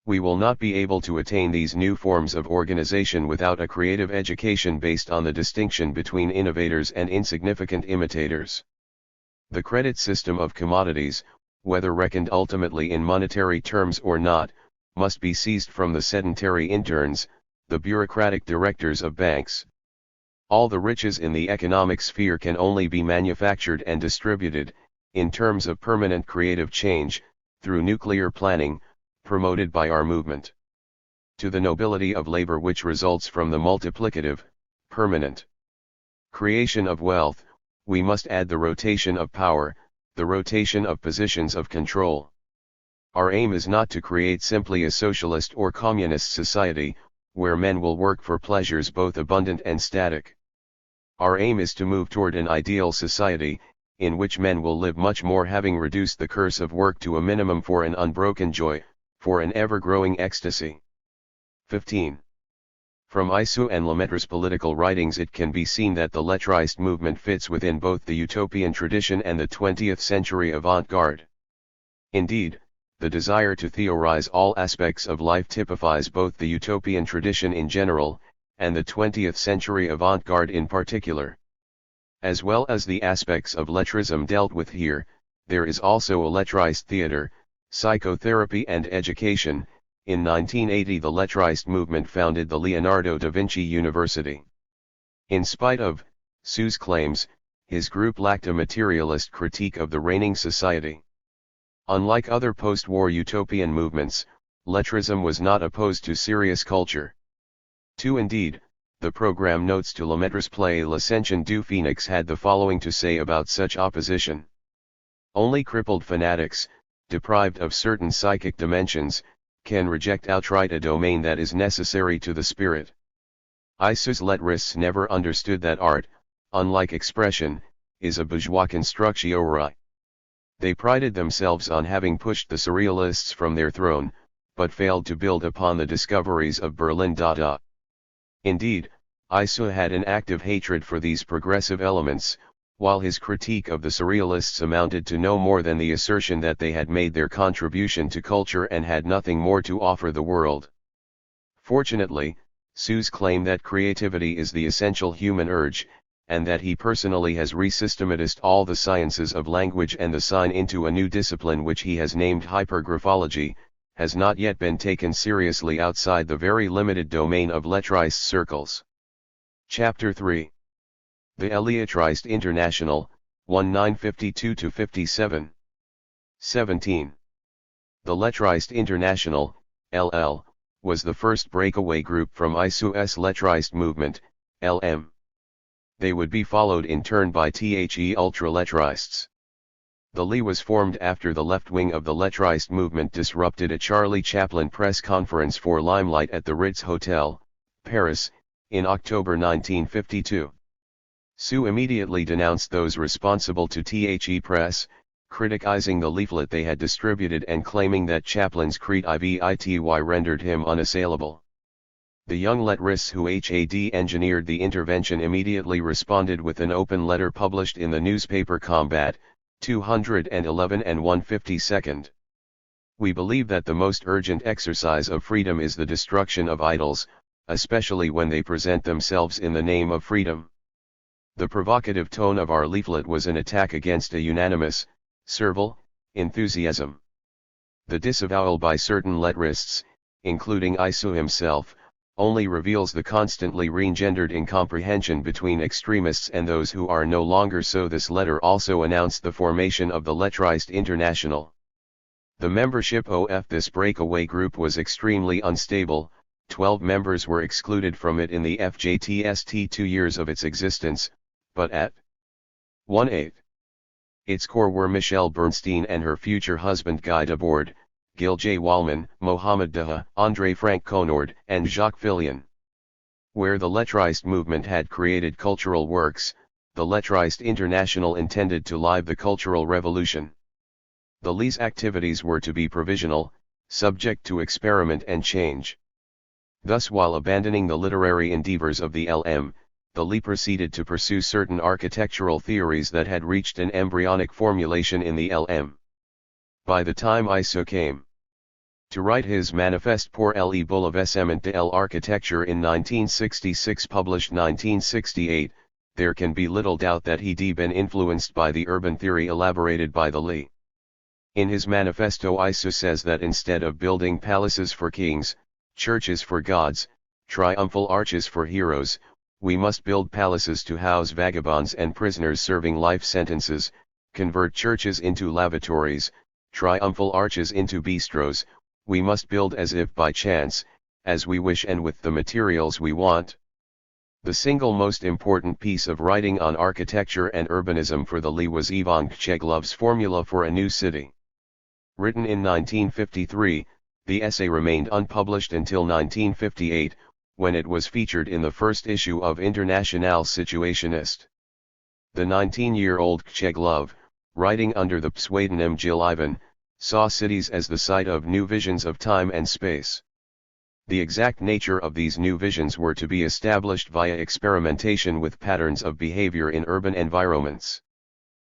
S1: We will not be able to attain these new forms of organization without a creative education based on the distinction between innovators and insignificant imitators. The credit system of commodities, whether reckoned ultimately in monetary terms or not, must be seized from the sedentary interns, the bureaucratic directors of banks. All the riches in the economic sphere can only be manufactured and distributed, in terms of permanent creative change, through nuclear planning, promoted by our movement. To the nobility of labor which results from the multiplicative, permanent creation of wealth, we must add the rotation of power, the rotation of positions of control. Our aim is not to create simply a socialist or communist society, where men will work for pleasures both abundant and static. Our aim is to move toward an ideal society, in which men will live much more, having reduced the curse of work to a minimum for an unbroken joy, for an ever-growing ecstasy. 15. From Isu and Lemaitre's political writings it can be seen that the lettriste movement fits within both the utopian tradition and the 20th century avant-garde. Indeed, the desire to theorize all aspects of life typifies both the utopian tradition in general, and the 20th century avant-garde in particular. As well as the aspects of lettrism dealt with here, there is also a lettriste theater, psychotherapy and education. In 1980 the lettriste movement founded the Leonardo da Vinci University. In spite of Sue's claims, his group lacked a materialist critique of the reigning society. Unlike other post-war utopian movements, lettrism was not opposed to serious culture. Indeed, the program notes to Lemaitre's play L'Ascension du Phénix had the following to say about such opposition. Only crippled fanatics, deprived of certain psychic dimensions, can reject outright a domain that is necessary to the spirit. Isu's lettrists never understood that art, unlike expression, is a bourgeois constructione. They prided themselves on having pushed the surrealists from their throne, but failed to build upon the discoveries of Berlin Dada. Indeed, Isu had an active hatred for these progressive elements, while his critique of the surrealists amounted to no more than the assertion that they had made their contribution to culture and had nothing more to offer the world. Fortunately, Sue's claim that creativity is the essential human urge, and that he personally has resystematized all the sciences of language and the sign into a new discipline which he has named hypergraphology, has not yet been taken seriously outside the very limited domain of lettrist circles. Chapter 3. The Lettrist International, 1952-57. 17. The Lettrist International, LL, was the first breakaway group from ISU's Lettrist movement, LM. They would be followed in turn by The Ultra-Lettrists. The LE was formed after the left wing of the Lettrist movement disrupted a Charlie Chaplin press conference for Limelight at the Ritz Hotel, Paris, in October 1952. Sue immediately denounced those responsible to The Press, criticizing the leaflet they had distributed and claiming that Chaplin's creed ivity rendered him unassailable. The young lettrists who had engineered the intervention immediately responded with an open letter published in the newspaper Combat, 211 and 152nd. We believe that the most urgent exercise of freedom is the destruction of idols, especially when they present themselves in the name of freedom. The provocative tone of our leaflet was an attack against a unanimous, servile, enthusiasm. The disavowal by certain lettrists, including Isu himself, only reveals the constantly re-engendered incomprehension between extremists and those who are no longer so. This letter also announced the formation of the Lettrist International. The membership of this breakaway group was extremely unstable. 12 members were excluded from it in the FJTST 2 years of its existence, but at 1/8. Its core were Michelle Bernstein and her future husband Guy Debord, Gil J. Wallman, Mohamed Daha, André Frank Conord, and Jacques Fillion. Where the Lettrist movement had created cultural works, the Lettrist International intended to live the cultural revolution. The LE's activities were to be provisional, subject to experiment and change. Thus, while abandoning the literary endeavors of the LM, the LE proceeded to pursue certain architectural theories that had reached an embryonic formulation in the LM. By the time Isu came to write his Manifeste pour le bouleversement de l'architecture in 1966, published 1968, there can be little doubt that he'd been influenced by the urban theory elaborated by the LE. In his manifesto, Isu says that instead of building palaces for kings, churches for gods, triumphal arches for heroes, we must build palaces to house vagabonds and prisoners serving life sentences, convert churches into lavatories, triumphal arches into bistros. We must build as if by chance, as we wish and with the materials we want. The single most important piece of writing on architecture and urbanism for the LE was Ivan Kcheglov's Formula for a New City. Written in 1953, the essay remained unpublished until 1958, when it was featured in the first issue of International Situationist. The 19-year-old Kcheglov, writing under the pseudonym Gil Ivan, saw cities as the site of new visions of time and space. The exact nature of these new visions were to be established via experimentation with patterns of behavior in urban environments.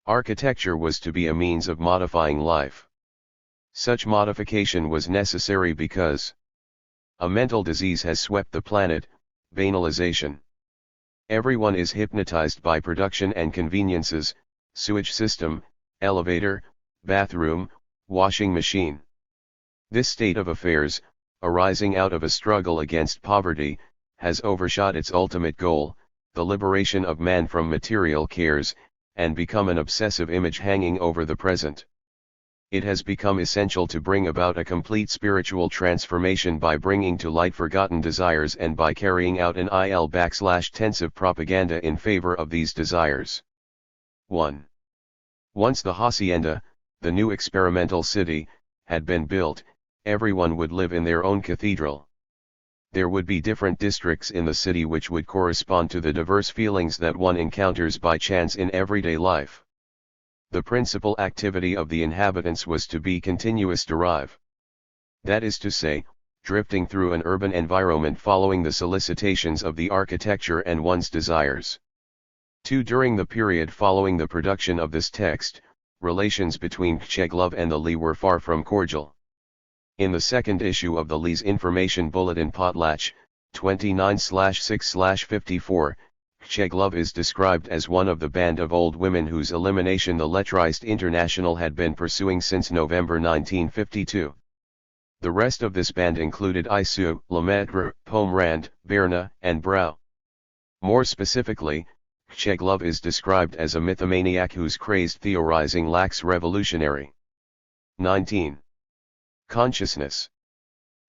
S1: Architecture was to be a means of modifying life. Such modification was necessary because a mental disease has swept the planet: banalization. Everyone is hypnotized by production and conveniences: sewage system, elevator, bathroom, washing machine. This state of affairs, arising out of a struggle against poverty, has overshot its ultimate goal, the liberation of man from material cares, and become an obsessive image hanging over the present. It has become essential to bring about a complete spiritual transformation by bringing to light forgotten desires and by carrying out an intensive propaganda in favor of these desires. 1. Once the hacienda, the new experimental city, had been built, everyone would live in their own cathedral. There would be different districts in the city which would correspond to the diverse feelings that one encounters by chance in everyday life. The principal activity of the inhabitants was to be continuous drive. That is to say, drifting through an urban environment following the solicitations of the architecture and one's desires. 2. During the period following the production of this text, relations between Kcheglov and the Li were far from cordial. In the second issue of the Li's Information Bulletin Potlatch, 29/6/54, Kcheglov is described as one of the band of old women whose elimination the Lettriste International had been pursuing since November 1952. The rest of this band included Isu, Lemaitre, Pomerand, Berna, and Brau. More specifically, Kcheglov is described as a mythomaniac whose crazed theorizing lacks revolutionary. 19. Consciousness.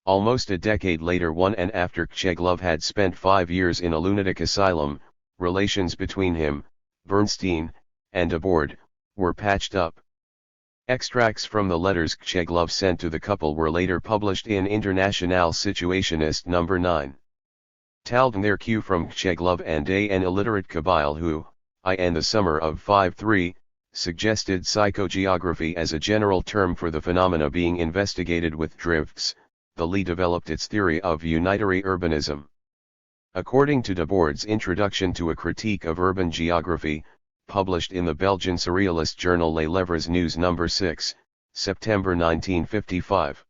S1: Almost a decade later, one and after Kcheglov had spent 5 years in a lunatic asylum, relations between him, Bernstein, and Debord, were patched up. Extracts from the letters Kcheglov sent to the couple were later published in International Situationist No. 9. Talden their cue from Kcheglov and an illiterate Kabyle who, in the summer of 5-3, suggested psychogeography as a general term for the phenomena being investigated with drifts. The Li developed its theory of unitary urbanism. According to Debord's Introduction to a Critique of Urban Geography, published in the Belgian surrealist journal Les Livres News No. 6, September 1955.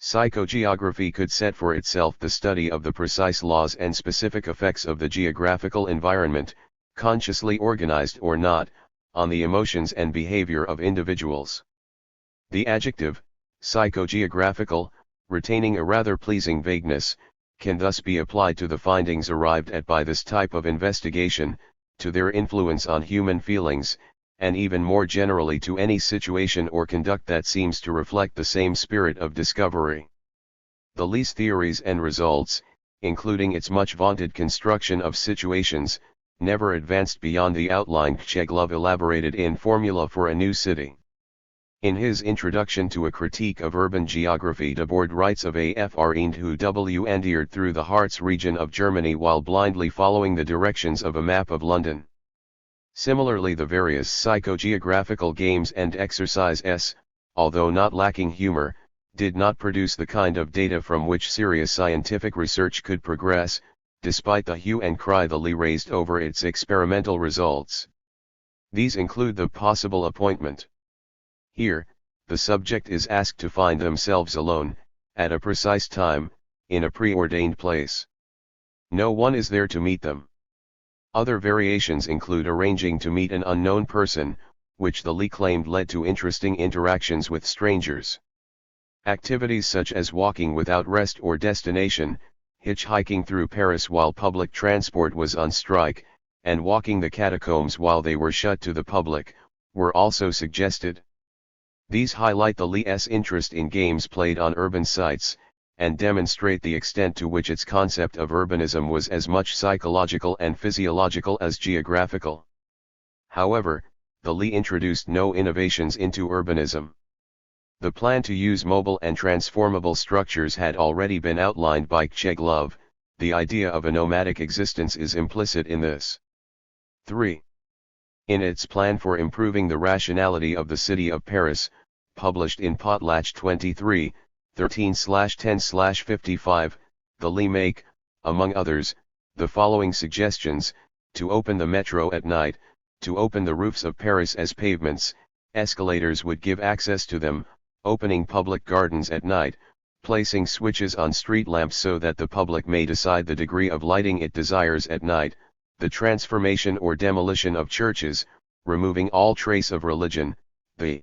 S1: Psychogeography could set for itself the study of the precise laws and specific effects of the geographical environment, consciously organized or not, on the emotions and behavior of individuals. The adjective, psychogeographical, retaining a rather pleasing vagueness, can thus be applied to the findings arrived at by this type of investigation, to their influence on human feelings, and even more generally to any situation or conduct that seems to reflect the same spirit of discovery. The Li's theories and results, including its much vaunted construction of situations, never advanced beyond the outline Kcheglov elaborated in Formula for a New City. In his Introduction to a Critique of Urban Geography, Debord writes of a friend who wandered through the Harz region of Germany while blindly following the directions of a map of London. Similarly, the various psychogeographical games and exercises, although not lacking humor, did not produce the kind of data from which serious scientific research could progress, despite the hue and cry the Li raised over its experimental results. These include the possible appointment. Here, the subject is asked to find themselves alone, at a precise time, in a preordained place. No one is there to meet them. Other variations include arranging to meet an unknown person, which the Li claimed led to interesting interactions with strangers. Activities such as walking without rest or destination, hitchhiking through Paris while public transport was on strike, and walking the catacombs while they were shut to the public, were also suggested. These highlight the Li's interest in games played on urban sites, and demonstrate the extent to which its concept of urbanism was as much psychological and physiological as geographical. However, the Li introduced no innovations into urbanism. The plan to use mobile and transformable structures had already been outlined by Kcheglov. The idea of a nomadic existence is implicit in this. 3. In its plan for improving the rationality of the city of Paris, published in Potlatch 23, 13/10/55, the Li make, among others, the following suggestions: to open the metro at night, to open the roofs of Paris as pavements, escalators would give access to them, opening public gardens at night, placing switches on street lamps so that the public may decide the degree of lighting it desires at night, the transformation or demolition of churches, removing all trace of religion, the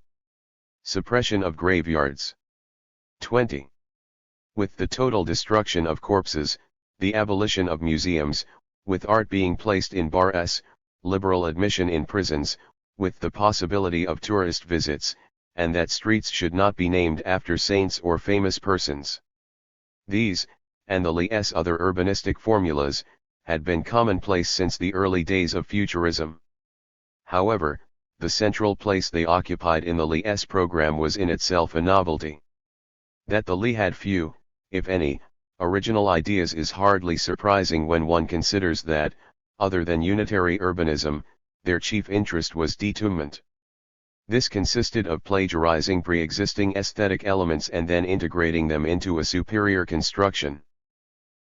S1: suppression of graveyards. 20. With the total destruction of corpses, the abolition of museums, with art being placed in bars, liberal admission in prisons, with the possibility of tourist visits, and that streets should not be named after saints or famous persons. These, and the Li's other urbanistic formulas, had been commonplace since the early days of futurism. However, the central place they occupied in the Li's program was in itself a novelty. That the Li had few, if any, original ideas is hardly surprising when one considers that, other than unitary urbanism, their chief interest was détournement. This consisted of plagiarizing pre-existing aesthetic elements and then integrating them into a superior construction.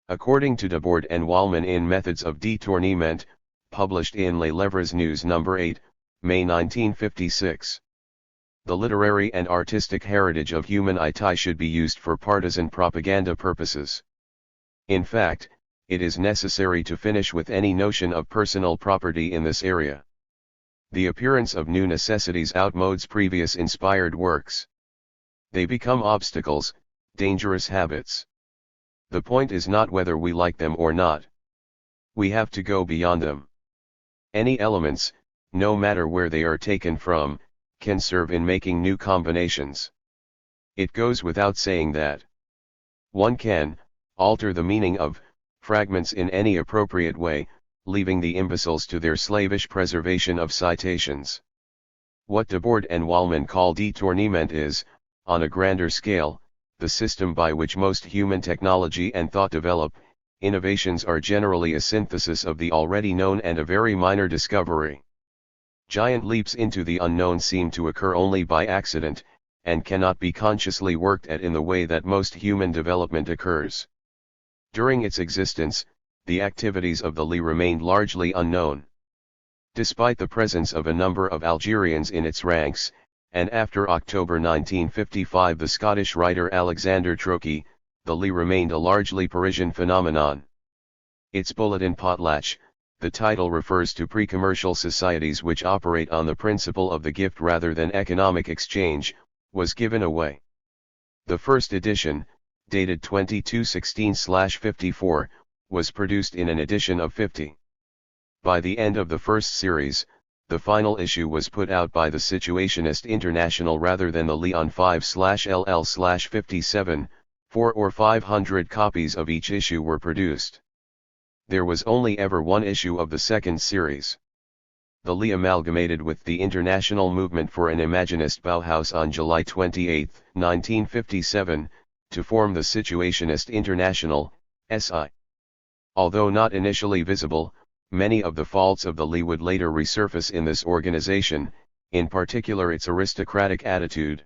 S1: According to Debord and Wallman in Methods of Détournement, published in Les Livres News No. 8, May 1956. The literary and artistic heritage of human IT should be used for partisan propaganda purposes. In fact, it is necessary to finish with any notion of personal property in this area. The appearance of new necessities outmodes previous inspired works. They become obstacles, dangerous habits. The point is not whether we like them or not. We have to go beyond them. Any elements, no matter where they are taken from, can serve in making new combinations. It goes without saying that one can alter the meaning of fragments in any appropriate way, leaving the imbeciles to their slavish preservation of citations. What Debord and Wallman call détournement is, on a grander scale, the system by which most human technology and thought develop. Innovations are generally a synthesis of the already known and a very minor discovery. Giant leaps into the unknown seem to occur only by accident, and cannot be consciously worked at in the way that most human development occurs. During its existence, the activities of the Li remained largely unknown. Despite the presence of a number of Algerians in its ranks, and after October 1955 the Scottish writer Alexander Trocky, the Li remained a largely Parisian phenomenon. Its bulletin potlatch, the title refers to pre-commercial societies which operate on the principle of the gift rather than economic exchange, was given away. The first edition, dated 2216/54, was produced in an edition of 50. By the end of the first series, the final issue was put out by the Situationist International rather than the Li on 5/LL/57, 400 or 500 copies of each issue were produced. There was only ever one issue of the second series. The Li amalgamated with the International Movement for an Imaginist Bauhaus on July 28, 1957, to form the Situationist International, SI. Although not initially visible, many of the faults of the Li would later resurface in this organization, in particular its aristocratic attitude.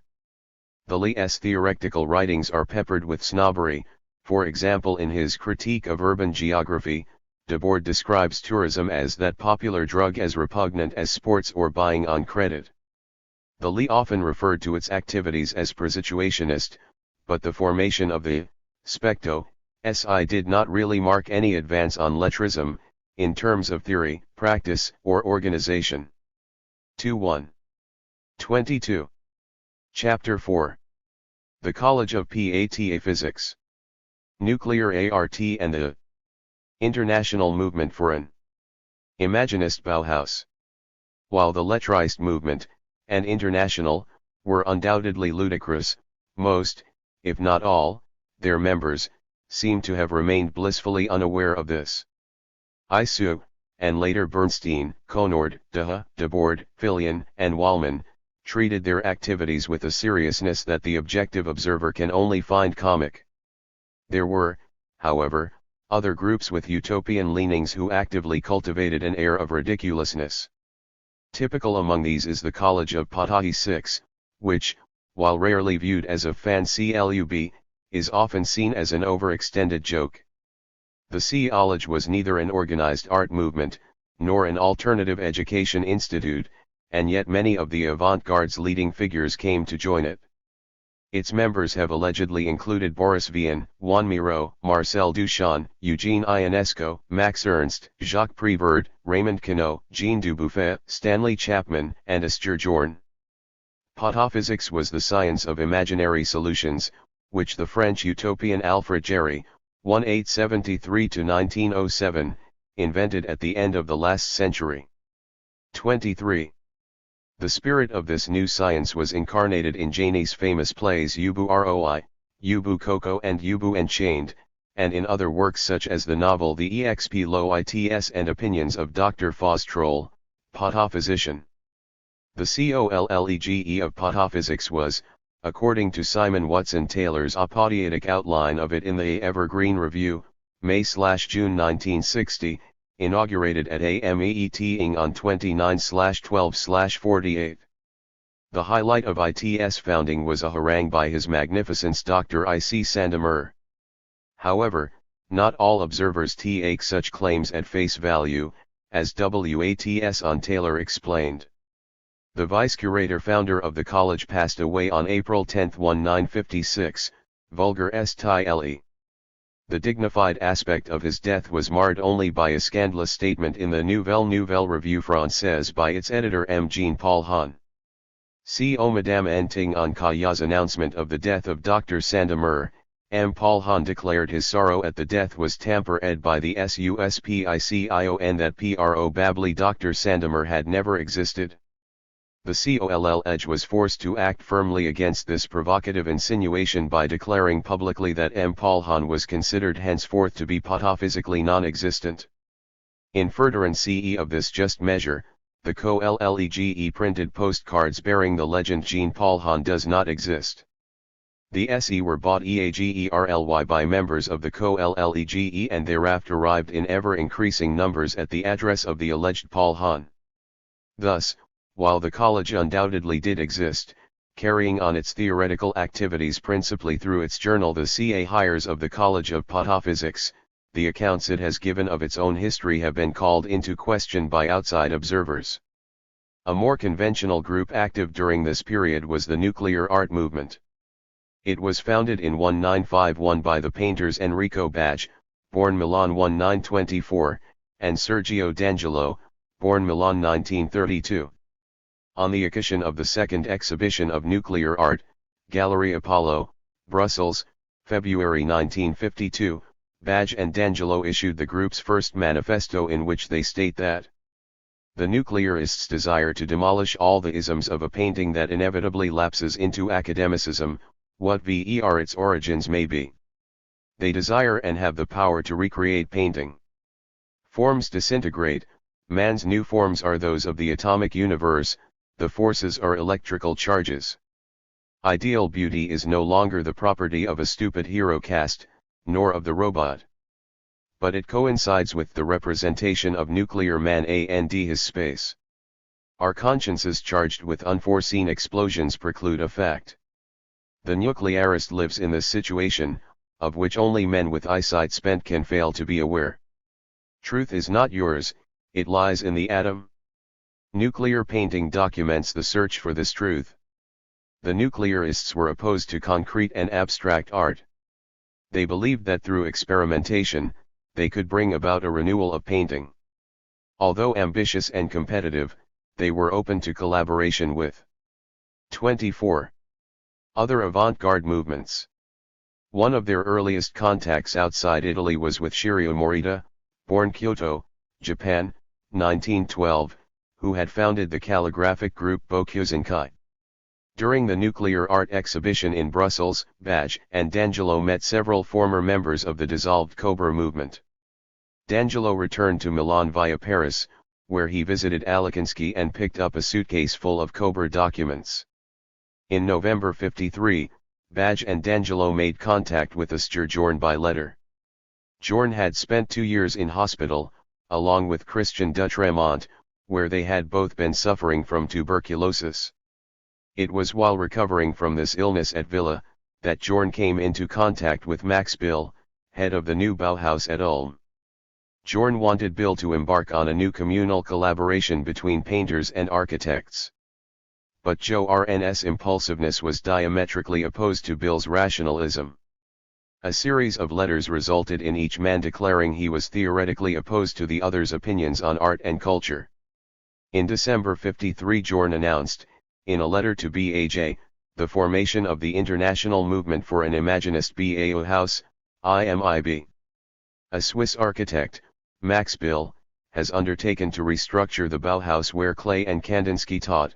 S1: The Li's theoretical writings are peppered with snobbery. For example, in his Critique of Urban Geography, Debord describes tourism as that popular drug as repugnant as sports or buying on credit. The Li often referred to its activities as prosituationist, but the formation of the Specto SI did not really mark any advance on lettrissme, in terms of theory, practice, or organization. 2.1. 22. Chapter 4. The College of PATA Physics. Nuclear ART and the International Movement for an Imaginist Bauhaus. While the lettrist movement, and international, were undoubtedly ludicrous, most, if not all, their members, seem to have remained blissfully unaware of this. Isou, and later Bernstein, Conord, Deha, Debord, Fillion, and Wallman, treated their activities with a seriousness that the objective observer can only find comic. There were, however, other groups with utopian leanings who actively cultivated an air of ridiculousness. Typical among these is the College of PATA 6, which, while rarely viewed as a fancy club, is often seen as an overextended joke. The college was neither an organized art movement, nor an alternative education institute, and yet many of the avant-garde's leading figures came to join it. Its members have allegedly included Boris Vian, Juan Miro, Marcel Duchamp, Eugene Ionesco, Max Ernst, Jacques Prévert, Raymond Queneau, Jean Dubuffet, Stanley Chapman, and Esther Jorn. Pataphysics was the science of imaginary solutions, which the French utopian Alfred Jarry, 1873–1907, invented at the end of the last century. 23. The spirit of this new science was incarnated in Janie's famous plays Ubu Roi, Ubu Coco and Ubu Enchained, and in other works such as the novel The Exp Loits and Opinions of Dr. Faustrol, Pataphysician. The COLLEGE of Pataphysics was, according to Simon Watson Taylor's apodiatic outline of it in the Evergreen Review, May/June 1960, inaugurated at AMEETing on 29/12/48. The highlight of IT's founding was a harangue by His Magnificence Dr. I.C. Sandemer. However, not all observers take such claims at face value, as Wats on Taylor explained. The vice-curator founder of the college passed away on April 10, 1956, vulgar style. The dignified aspect of his death was marred only by a scandalous statement in the Nouvelle Revue Française by its editor M. Jean-Paul Hahn. Co Madame Enting on Kaya's announcement of the death of Dr. Sandamer, M. Paul Hahn declared his sorrow at the death was tampered by the suspicion that probably Dr. Sandamer had never existed. The College was forced to act firmly against this provocative insinuation by declaring publicly that M. Paul Hahn was considered henceforth to be pataphysically non-existent. In furtherance of this just measure, the College printed postcards bearing the legend Jean-Paul Hahn does not exist. The SE were bought eagerly by members of the College and thereafter arrived in ever-increasing numbers at the address of the alleged Paul Hahn. Thus, while the college undoubtedly did exist, carrying on its theoretical activities principally through its journal the Ca Hires of the College of Pataphysics, the accounts it has given of its own history have been called into question by outside observers. A more conventional group active during this period was the nuclear art movement. It was founded in 1951 by the painters Enrico Bage, born Milan 1924, and Sergio D'Angelo, born Milan 1932. On the occasion of the second exhibition of nuclear art, Gallery Apollo, Brussels, February 1952, Bage and D'Angelo issued the group's first manifesto in which they state that the nuclearists desire to demolish all the isms of a painting that inevitably lapses into academicism, whatever its origins may be. They desire and have the power to recreate painting. Forms disintegrate, man's new forms are those of the atomic universe, the forces are electrical charges. Ideal beauty is no longer the property of a stupid hero caste, nor of the robot. But it coincides with the representation of nuclear man and his space. Our consciences charged with unforeseen explosions preclude effect. The nuclearist lives in this situation, of which only men with eyesight spent can fail to be aware. Truth is not yours, it lies in the atom. Nuclear painting documents the search for this truth. The nuclearists were opposed to concrete and abstract art. They believed that through experimentation, they could bring about a renewal of painting. Although ambitious and competitive, they were open to collaboration with 24 other avant-garde movements. One of their earliest contacts outside Italy was with Shirio Morita, born Kyoto, Japan, 1912, who had founded the calligraphic group Bokusenkai. During the nuclear art exhibition in Brussels, Bage and D'Angelo met several former members of the dissolved Cobra movement. D'Angelo returned to Milan via Paris, where he visited Alikinsky and picked up a suitcase full of Cobra documents. In November 1953, Bage and D'Angelo made contact with Jorn by letter. Jorn had spent 2 years in hospital, along with Christian Dutremont, where they had both been suffering from tuberculosis. It was while recovering from this illness at Villa, that Jorn came into contact with Max Bill, head of the new Bauhaus at Ulm. Jorn wanted Bill to embark on a new communal collaboration between painters and architects. But Jorn's impulsiveness was diametrically opposed to Bill's rationalism. A series of letters resulted in each man declaring he was theoretically opposed to the other's opinions on art and culture. In December 1953, Jorn announced, in a letter to Baj, the formation of the International Movement for an Imaginist Bauhaus, IMIB. A Swiss architect, Max Bill, has undertaken to restructure the Bauhaus where Klee and Kandinsky taught.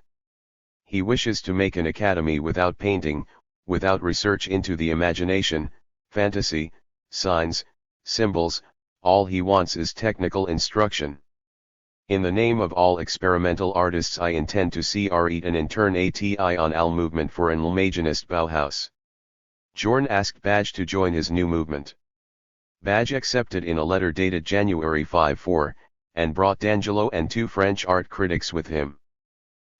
S1: He wishes to make an academy without painting, without research into the imagination, fantasy, signs, symbols, all he wants is technical instruction. In the name of all experimental artists, I intend to create an international movement for an Imaginist Bauhaus. Jorn asked Bage to join his new movement. Bage accepted in a letter dated January 1954, and brought D'Angelo and 2 French art critics with him.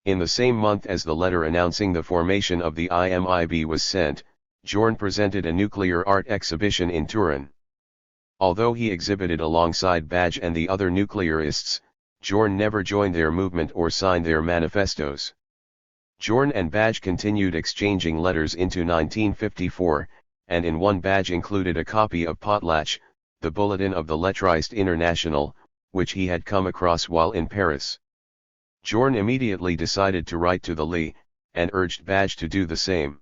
S1: In the same month as the letter announcing the formation of the IMIB was sent, Jorn presented a nuclear art exhibition in Turin. Although he exhibited alongside Bage and the other nuclearists, Jorn never joined their movement or signed their manifestos. Jorn and Badge continued exchanging letters into 1954, and in one Badge included a copy of Potlatch, the bulletin of the Lettriste International, which he had come across while in Paris. Jorn immediately decided to write to the Lee, and urged Badge to do the same.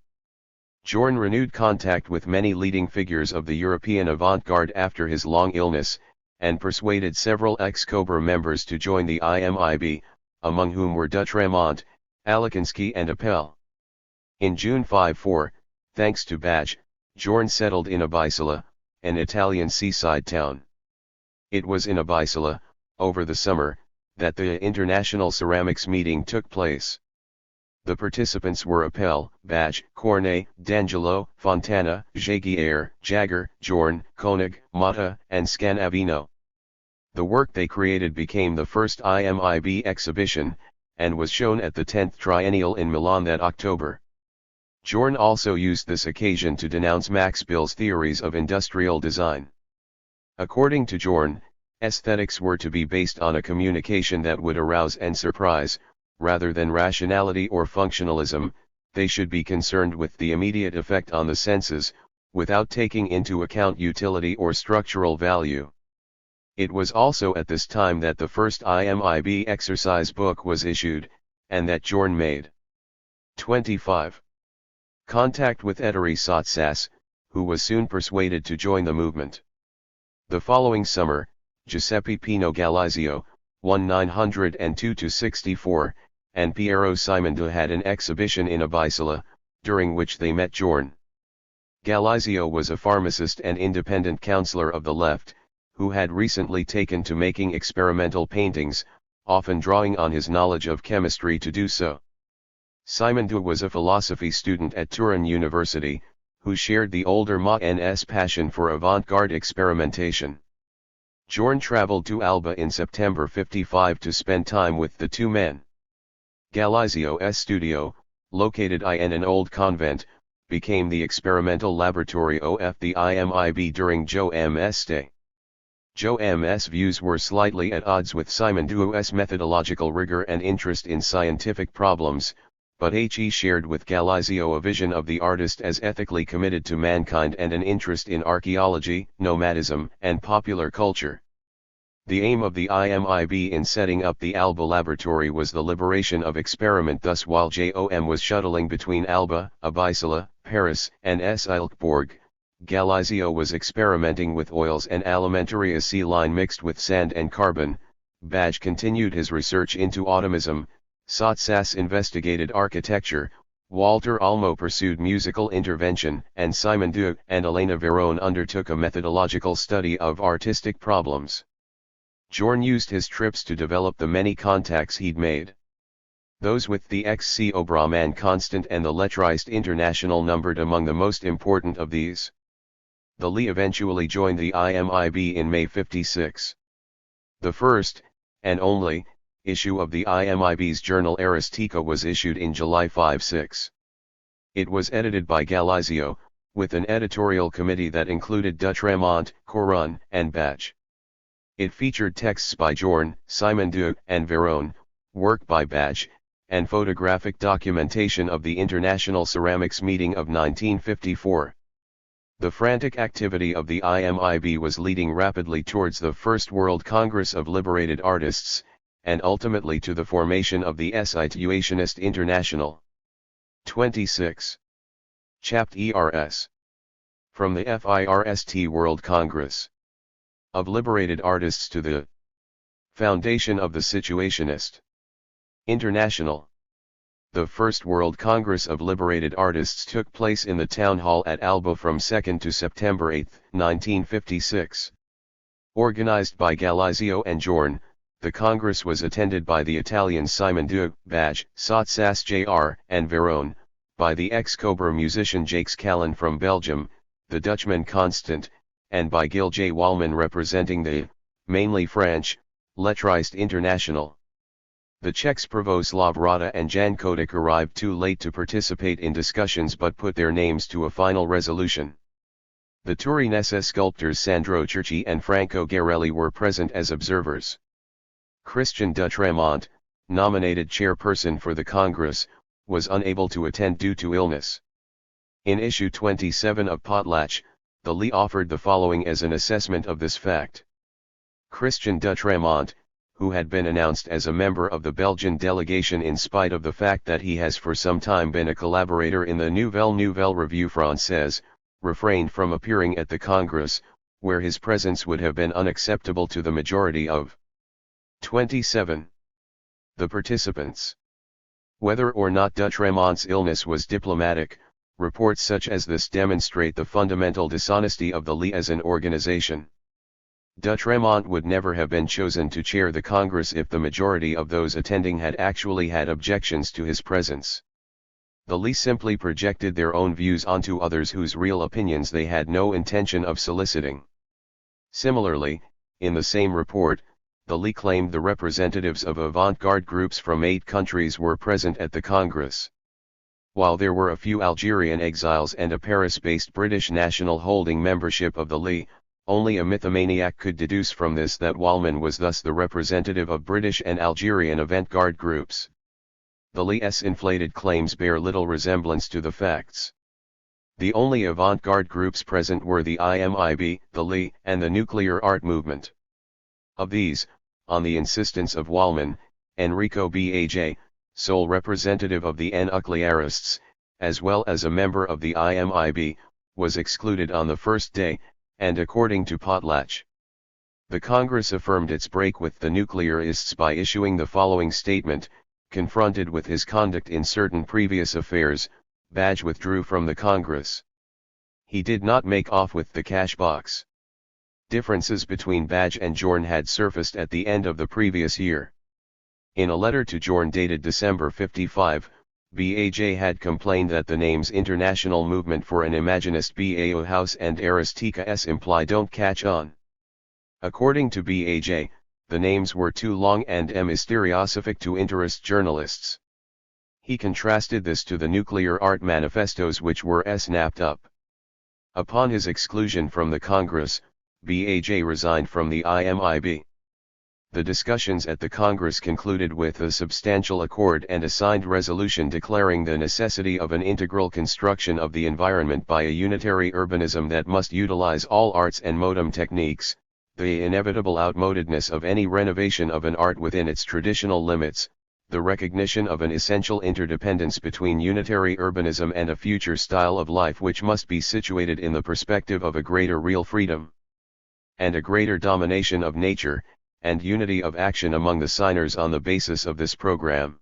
S1: Jorn renewed contact with many leading figures of the European avant-garde after his long illness, and persuaded several ex-Cobra members to join the IMIB, among whom were Doutremont, Alekinski and Appel. In June 54, thanks to Badge, Jorn settled in Ibisola, an Italian seaside town. It was in Ibisola, over the summer, that the International Ceramics meeting took place. The participants were Appel, Badge, Cornet, D'Angelo, Fontana, Jaguier, Jagger, Jorn, Koenig, Motta, and Scanavino. The work they created became the first IMIB exhibition, and was shown at the 10th Triennial in Milan that October. Jorn also used this occasion to denounce Max Bill's theories of industrial design. According to Jorn, aesthetics were to be based on a communication that would arouse and surprise, rather than rationality or functionalism. They should be concerned with the immediate effect on the senses, without taking into account utility or structural value. It was also at this time that the first IMIB exercise book was issued, and that Jorn made 25. Contact with Ettore Sottsass, who was soon persuaded to join the movement. The following summer, Giuseppe Pino Galizio, 1902-64, and Piero Simondu had an exhibition in Ibisola, during which they met Jorn. Galizio was a pharmacist and independent counselor of the left, who had recently taken to making experimental paintings, often drawing on his knowledge of chemistry to do so. Simondu was a philosophy student at Turin University, who shared the older Ma's passion for avant-garde experimentation. Jorn traveled to Alba in September 55 to spend time with the two men. Galizio's studio, located in an old convent, became the experimental laboratory of the IMIB during Joe M.'s stay. Joe M.'s views were slightly at odds with Simondu's methodological rigor and interest in scientific problems, but he shared with Galizio a vision of the artist as ethically committed to mankind and an interest in archaeology, nomadism, and popular culture. The aim of the IMIB in setting up the Alba laboratory was the liberation of experiment. Thus, while JOM was shuttling between Alba, Ibisola, Paris, and Silkeborg, Galizio was experimenting with oils and alimentary acetylene mixed with sand and carbon. Badge continued his research into automism, Sottsass investigated architecture, Walter Almo pursued musical intervention, and Simondu and Elena Verone undertook a methodological study of artistic problems. Jorn used his trips to develop the many contacts he'd made. Those with the ex-CO Brahman Constant and the Lettriste International numbered among the most important of these. The Lee eventually joined the IMIB in May 56. The first, and only, issue of the IMIB's journal Aristica was issued in July 56. It was edited by Galizio, with an editorial committee that included Doutremont, Corun, and Badge. It featured texts by Jorn, Simondu, and Verone, work by Badge, and photographic documentation of the International Ceramics meeting of 1954. The frantic activity of the IMIB was leading rapidly towards the First World Congress of Liberated Artists, and ultimately to the formation of the Situationist International. 26. Chapt ERS. From the FIRST World Congress of Liberated Artists to the Foundation of the Situationist International. The First World Congress of Liberated Artists took place in the Town Hall at Alba from 2nd to September 8, 1956. Organized by Galizio and Jorn, the Congress was attended by the Italian Simondu, Badge, Sottsass Jr., and Verone, by the ex-Cobra musician Jacques Callan from Belgium, the Dutchman Constant, and by Gil J. Wallman representing mainly French, Lettriste International. The Czechs Pravoslav Rada and Jan Kodik arrived too late to participate in discussions but put their names to a final resolution. The Turinese sculptors Sandro Cerci and Franco Garelli were present as observers. Christian Dutremont, nominated chairperson for the Congress, was unable to attend due to illness. In issue 27 of Potlatch, the Lee offered the following as an assessment of this fact. Christian Dutremont, who had been announced as a member of the Belgian delegation in spite of the fact that he has for some time been a collaborator in the Nouvelle Revue Française, refrained from appearing at the Congress, where his presence would have been unacceptable to the majority of 27. The participants. Whether or not Dutremont's illness was diplomatic, reports such as this demonstrate the fundamental dishonesty of the Lee as an organization. Dutremont would never have been chosen to chair the Congress if the majority of those attending had actually had objections to his presence. The Lee simply projected their own views onto others whose real opinions they had no intention of soliciting. Similarly, in the same report, the Lee claimed the representatives of avant-garde groups from 8 countries were present at the Congress. While there were a few Algerian exiles and a Paris-based British national holding membership of the Lee, only a mythomaniac could deduce from this that Wallman was thus the representative of British and Algerian avant-garde groups. The Lee's inflated claims bear little resemblance to the facts. The only avant-garde groups present were the IMIB, the Lee, and the nuclear art movement. Of these, on the insistence of Wallman, Enrico Baj, sole representative of the nuclearists, as well as a member of the IMIB, was excluded on the first day, and according to Potlatch, the Congress affirmed its break with the nuclearists by issuing the following statement: confronted with his conduct in certain previous affairs, Baj withdrew from the Congress. He did not make off with the cash box. Differences between Baj and Jorn had surfaced at the end of the previous year. In a letter to Jorn dated December 55, Baj had complained that the names International Movement for an Imaginist Bauhaus and Aristika S imply don't catch on. According to Baj, the names were too long and mysteriosific to interest journalists. He contrasted this to the nuclear art manifestos which were snapped up. Upon his exclusion from the Congress, Baj resigned from the IMIB. The discussions at the Congress concluded with a substantial accord and a signed resolution declaring the necessity of an integral construction of the environment by a unitary urbanism that must utilize all arts and modern techniques, the inevitable outmodedness of any renovation of an art within its traditional limits, the recognition of an essential interdependence between unitary urbanism and a future style of life which must be situated in the perspective of a greater real freedom and a greater domination of nature, and unity of action among the signers on the basis of this program.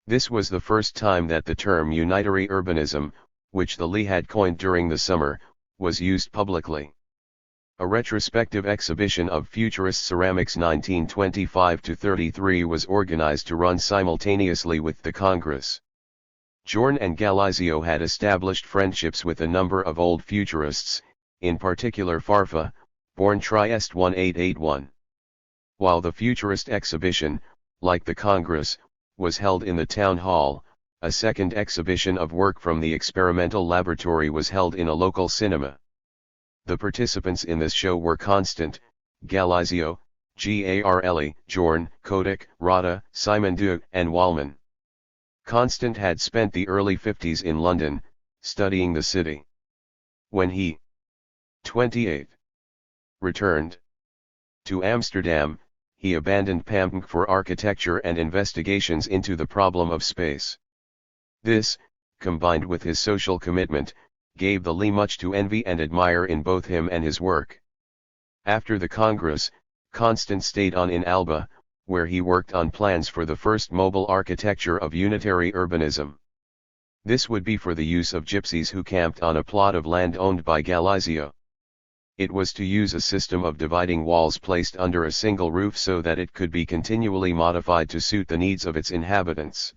S1: This was the first time that the term unitary urbanism, which the Lee had coined during the summer, was used publicly. A retrospective exhibition of Futurist ceramics 1925-33 was organized to run simultaneously with the Congress. Jorn and Galizio had established friendships with a number of old Futurists, in particular Farfa, born Trieste 1881. While the Futurist exhibition, like the Congress, was held in the town hall, a second exhibition of work from the experimental laboratory was held in a local cinema. The participants in this show were Constant, Galizio, Garle, Jorn, Kodak, Rada, Simon Due, and Wallman. Constant had spent the early 50s in London, studying the city. When he, 28, returned to Amsterdam, he abandoned Pampung for architecture and investigations into the problem of space. This, combined with his social commitment, gave the Lee much to envy and admire in both him and his work. After the Congress, Constant stayed on in Alba, where he worked on plans for the first mobile architecture of unitary urbanism. This would be for the use of gypsies who camped on a plot of land owned by Galizio. It was to use a system of dividing walls placed under a single roof so that it could be continually modified to suit the needs of its inhabitants.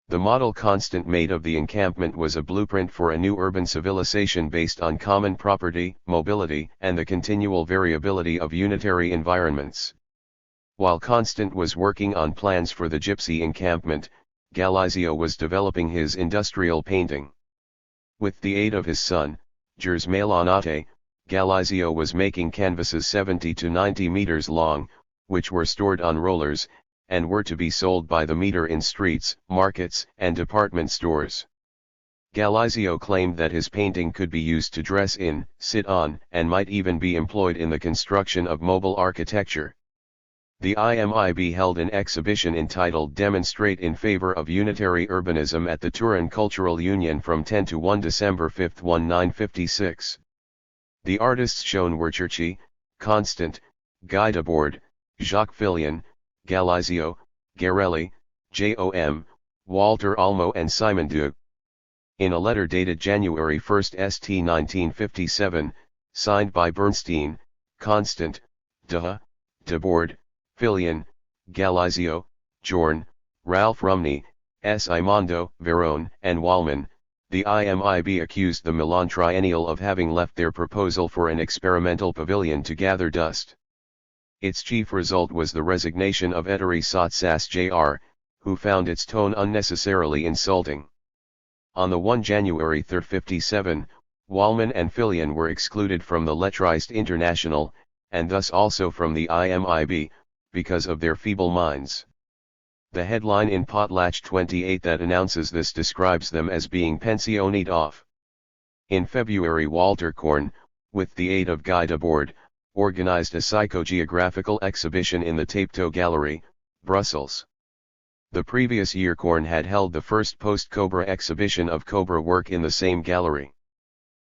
S1: The model Constant made of the encampment was a blueprint for a new urban civilization based on common property, mobility, and the continual variability of unitary environments. While Constant was working on plans for the gypsy encampment, Galizio was developing his industrial painting. With the aid of his son, Gers Malonate, Galizio was making canvases 70 to 90 meters long, which were stored on rollers, and were to be sold by the meter in streets, markets, and department stores. Galizio claimed that his painting could be used to dress in, sit on, and might even be employed in the construction of mobile architecture. The IMIB held an exhibition entitled Demonstrate in Favor of Unitary Urbanism at the Turin Cultural Union from 10 to 1 December 5, 1956. The artists shown were Cerci, Constant, Guy Debord, Jacques Fillion, Galizio, Garelli, J.O.M., Walter Almo and Simon Dug. In a letter dated January 1, St. 1957, signed by Bernstein, Constant, Debord, Fillion, Galizio, Jorn, Ralph Rumney, S. Imondo, Verone, and Wallman, the IMIB accused the Milan Triennial of having left their proposal for an experimental pavilion to gather dust. Its chief result was the resignation of Ettore Sotsas Jr., who found its tone unnecessarily insulting. On the 1 January 1957, Wallman and Fillion were excluded from the Lettriste International, and thus also from the IMIB, because of their feeble minds. The headline in Potlatch 28 that announces this describes them as being pensioned off. In February, Walter Korn, with the aid of Guy Debord, organized a psychogeographical exhibition in the Tapto Gallery, Brussels. The previous year Korn had held the first post-Cobra exhibition of Cobra work in the same gallery.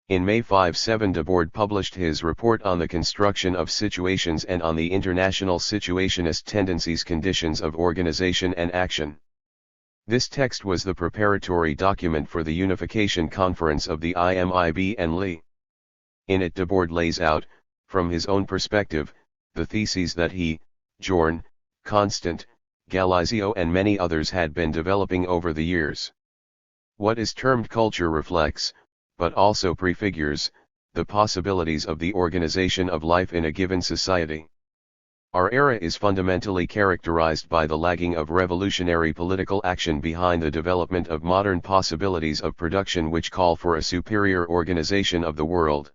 S1: In May 1957 Debord published his report on the construction of situations and on the international situationist tendencies conditions of organization and action. This text was the preparatory document for the Unification Conference of the IMIB and Lee. In it Debord lays out, from his own perspective, the theses that he, Jorn, Constant, Galizio and many others had been developing over the years. What is termed culture reflects, but also prefigures, the possibilities of the organization of life in a given society. Our era is fundamentally characterized by the lagging of revolutionary political action behind the development of modern possibilities of production which call for a superior organization of the world.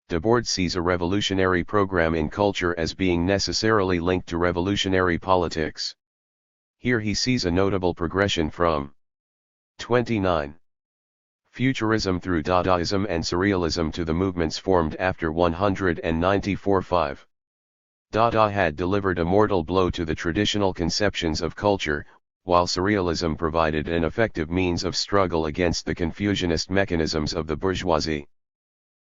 S1: Debord sees a revolutionary program in culture as being necessarily linked to revolutionary politics. Here he sees a notable progression from 29. Futurism through Dadaism and Surrealism to the movements formed after 194-5. Dada had delivered a mortal blow to the traditional conceptions of culture, while Surrealism provided an effective means of struggle against the confusionist mechanisms of the bourgeoisie.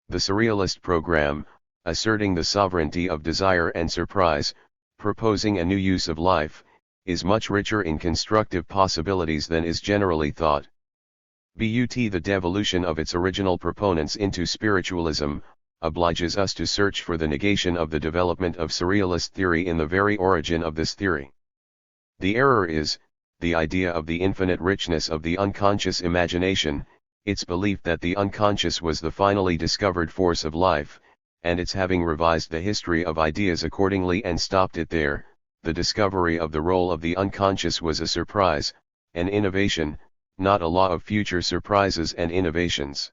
S1: The Surrealist program, asserting the sovereignty of desire and surprise, proposing a new use of life, is much richer in constructive possibilities than is generally thought. But the devolution of its original proponents into spiritualism, obliges us to search for the negation of the development of Surrealist theory in the very origin of this theory. The error is, the idea of the infinite richness of the unconscious imagination, its belief that the unconscious was the finally discovered force of life, and its having revised the history of ideas accordingly and stopped it there. The discovery of the role of the unconscious was a surprise, an innovation, not a law of future surprises and innovations.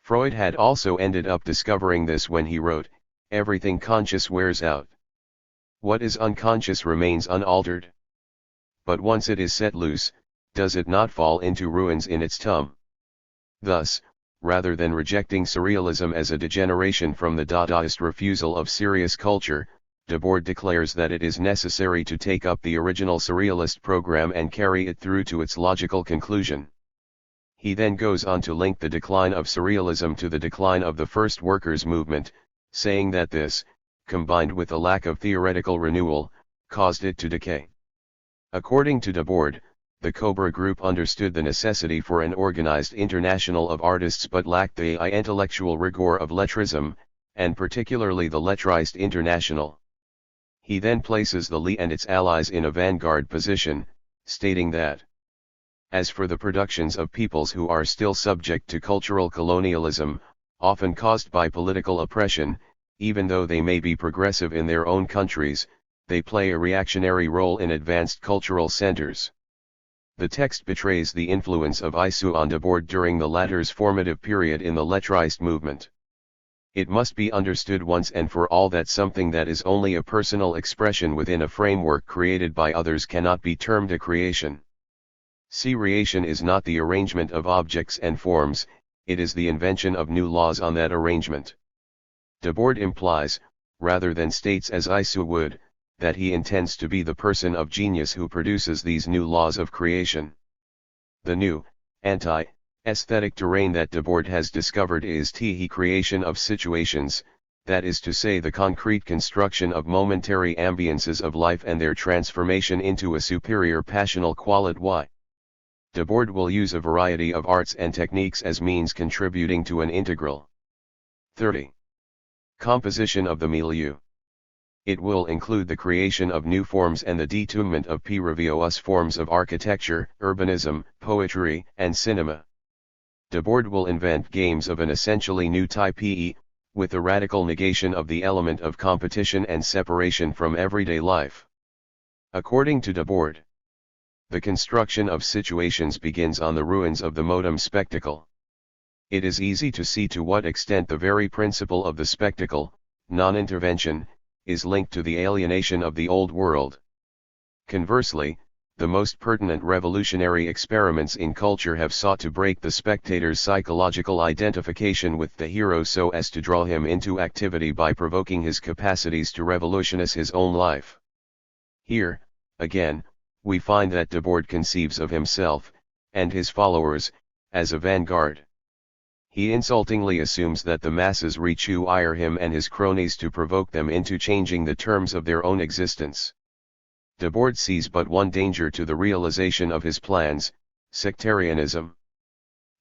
S1: Freud had also ended up discovering this when he wrote, "Everything conscious wears out. What is unconscious remains unaltered. But once it is set loose, does it not fall into ruins in its tomb?" Thus, rather than rejecting Surrealism as a degeneration from the Dadaist refusal of serious culture, Debord declares that it is necessary to take up the original Surrealist program and carry it through to its logical conclusion. He then goes on to link the decline of Surrealism to the decline of the first workers' movement, saying that this, combined with a lack of theoretical renewal, caused it to decay. According to Debord, the Cobra group understood the necessity for an organized international of artists but lacked the intellectual rigor of lettrism, and particularly the Lettriste International. He then places the Lee and its allies in a vanguard position, stating that, as for the productions of peoples who are still subject to cultural colonialism, often caused by political oppression, even though they may be progressive in their own countries, they play a reactionary role in advanced cultural centers. The text betrays the influence of Isu on Debord during the latter's formative period in the Lettriste movement. It must be understood once and for all that something that is only a personal expression within a framework created by others cannot be termed a creation. Creation is not the arrangement of objects and forms, it is the invention of new laws on that arrangement. Debord implies, rather than states as Isu would, that he intends to be the person of genius who produces these new laws of creation. The new, anti-aesthetic terrain that Debord has discovered is the creation of situations, that is to say the concrete construction of momentary ambiances of life and their transformation into a superior passional quality. Debord will use a variety of arts and techniques as means contributing to an integral. 30. Composition of the milieu. It will include the creation of new forms and the détournement of previous forms of architecture, urbanism, poetry, and cinema. Debord will invent games of an essentially new type, with a radical negation of the element of competition and separation from everyday life. According to Debord, the construction of situations begins on the ruins of the modem spectacle. It is easy to see to what extent the very principle of the spectacle, non-intervention, is linked to the alienation of the old world. Conversely, the most pertinent revolutionary experiments in culture have sought to break the spectator's psychological identification with the hero so as to draw him into activity by provoking his capacities to revolutionize his own life. Here, again, we find that Debord conceives of himself, and his followers, as a vanguard. He insultingly assumes that the masses require him and his cronies to provoke them into changing the terms of their own existence. Debord sees but one danger to the realization of his plans: sectarianism.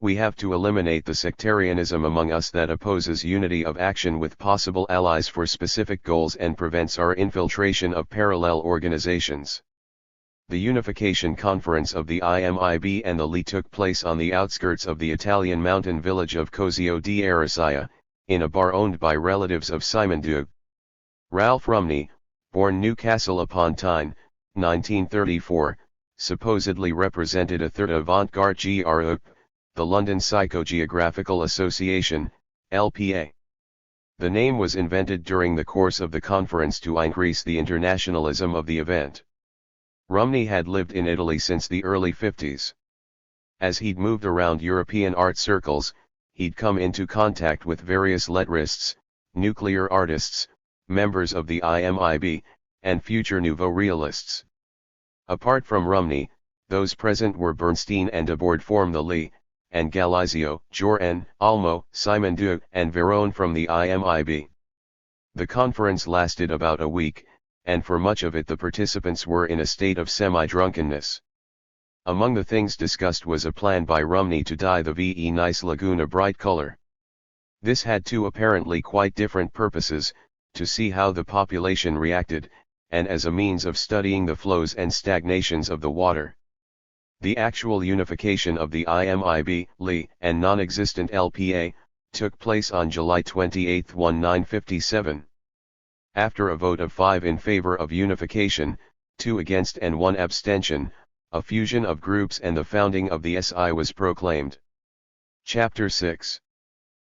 S1: We have to eliminate the sectarianism among us that opposes unity of action with possible allies for specific goals and prevents our infiltration of parallel organizations. The Unification Conference of the IMIB and the LI took place on the outskirts of the Italian mountain village of Cosio di Ariccia, in a bar owned by relatives of Simon Dug. Ralph Rumney, born Newcastle upon Tyne, 1934, supposedly represented a third avant-garde group, the London Psychogeographical Association, LPA. The name was invented during the course of the conference to increase the internationalism of the event. Rumney had lived in Italy since the early 50s. As he'd moved around European art circles, he'd come into contact with various lettrists, nuclear artists, members of the IMIB, and future nouveau realists. Apart from Rumney, those present were Bernstein and Debord form the LI, and Galizio, Joren, Almo, Simon Dug, and Verone from the IMIB. The conference lasted about a week, and for much of it the participants were in a state of semi-drunkenness. Among the things discussed was a plan by Rumney to dye the Venice lagoon a bright color. This had two apparently quite different purposes: to see how the population reacted, and as a means of studying the flows and stagnations of the water. The actual unification of the IMIB, LI, and non-existent LPA, took place on July 28, 1957. After a vote of 5 in favor of unification, 2 against and 1 abstention, a fusion of groups and the founding of the SI was proclaimed. Chapter 6.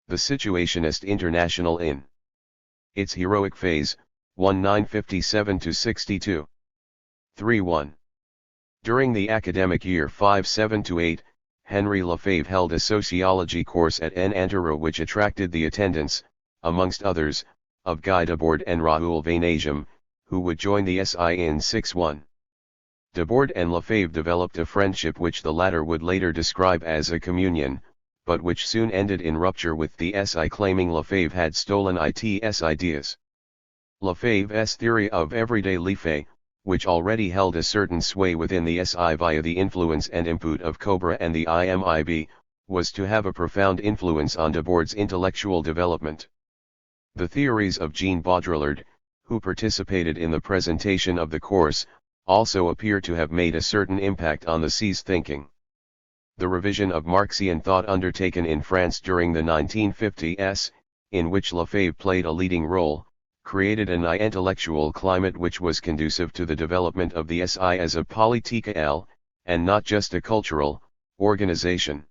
S1: The Situationist International in its heroic phase, 1957-62. 3.1. During the academic year 57-8, Henry Lefebvre held a sociology course at Nanterre which attracted the attendance, amongst others, of Guy Debord and Raoul Vaneigem, who would join the SI in 6.1. Debord and Lefebvre developed a friendship which the latter would later describe as a communion, but which soon ended in rupture with the SI claiming Lefebvre had stolen its ideas. Lefebvre's theory of everyday life, which already held a certain sway within the SI via the influence and input of Cobra and the IMIB, was to have a profound influence on Debord's intellectual development. The theories of Jean Baudrillard, who participated in the presentation of the course, also appear to have made a certain impact on the C's thinking. The revision of Marxian thought undertaken in France during the 1950s, in which Lefebvre played a leading role, created an intellectual climate which was conducive to the development of the SI as a political, and not just a cultural, organization.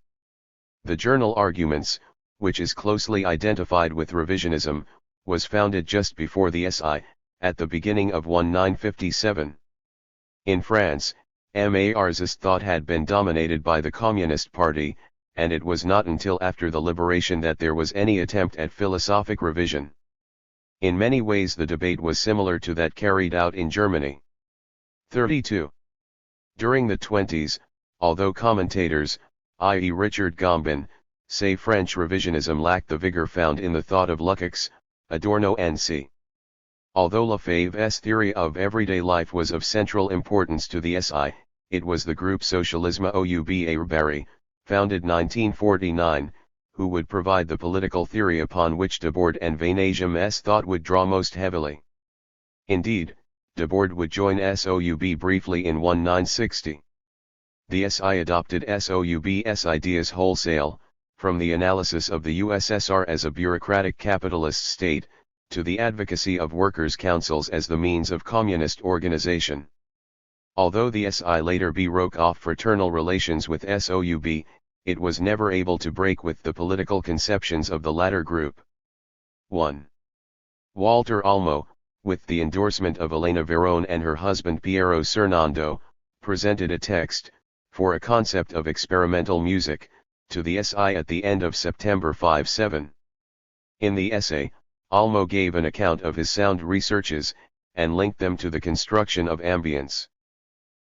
S1: The journal Arguments, which is closely identified with revisionism, was founded just before the SI, at the beginning of 1957. In France, Marxist thought had been dominated by the Communist Party, and it was not until after the liberation that there was any attempt at philosophic revision. In many ways the debate was similar to that carried out in Germany. 32. During the 20s, although commentators, i.e. Richard Gambon, say French revisionism lacked the vigor found in the thought of Lukács, Adorno and c. Although Lefebvre's theory of everyday life was of central importance to the SI, it was the group Socialisme Oubli, founded 1949, who would provide the political theory upon which Debord and Vanagim's thought would draw most heavily. Indeed, Debord would join SOUB briefly in 1960. The SI adopted SOUB's ideas wholesale, from the analysis of the USSR as a bureaucratic capitalist state, to the advocacy of workers' councils as the means of communist organization. Although the SI later broke off fraternal relations with SOUB, it was never able to break with the political conceptions of the latter group. 1. Walter Almo, with the endorsement of Elena Verone and her husband Piero Cernando, presented a text, for a concept of experimental music, to the SI at the end of September 57. In the essay, Almo gave an account of his sound researches, and linked them to the construction of ambience.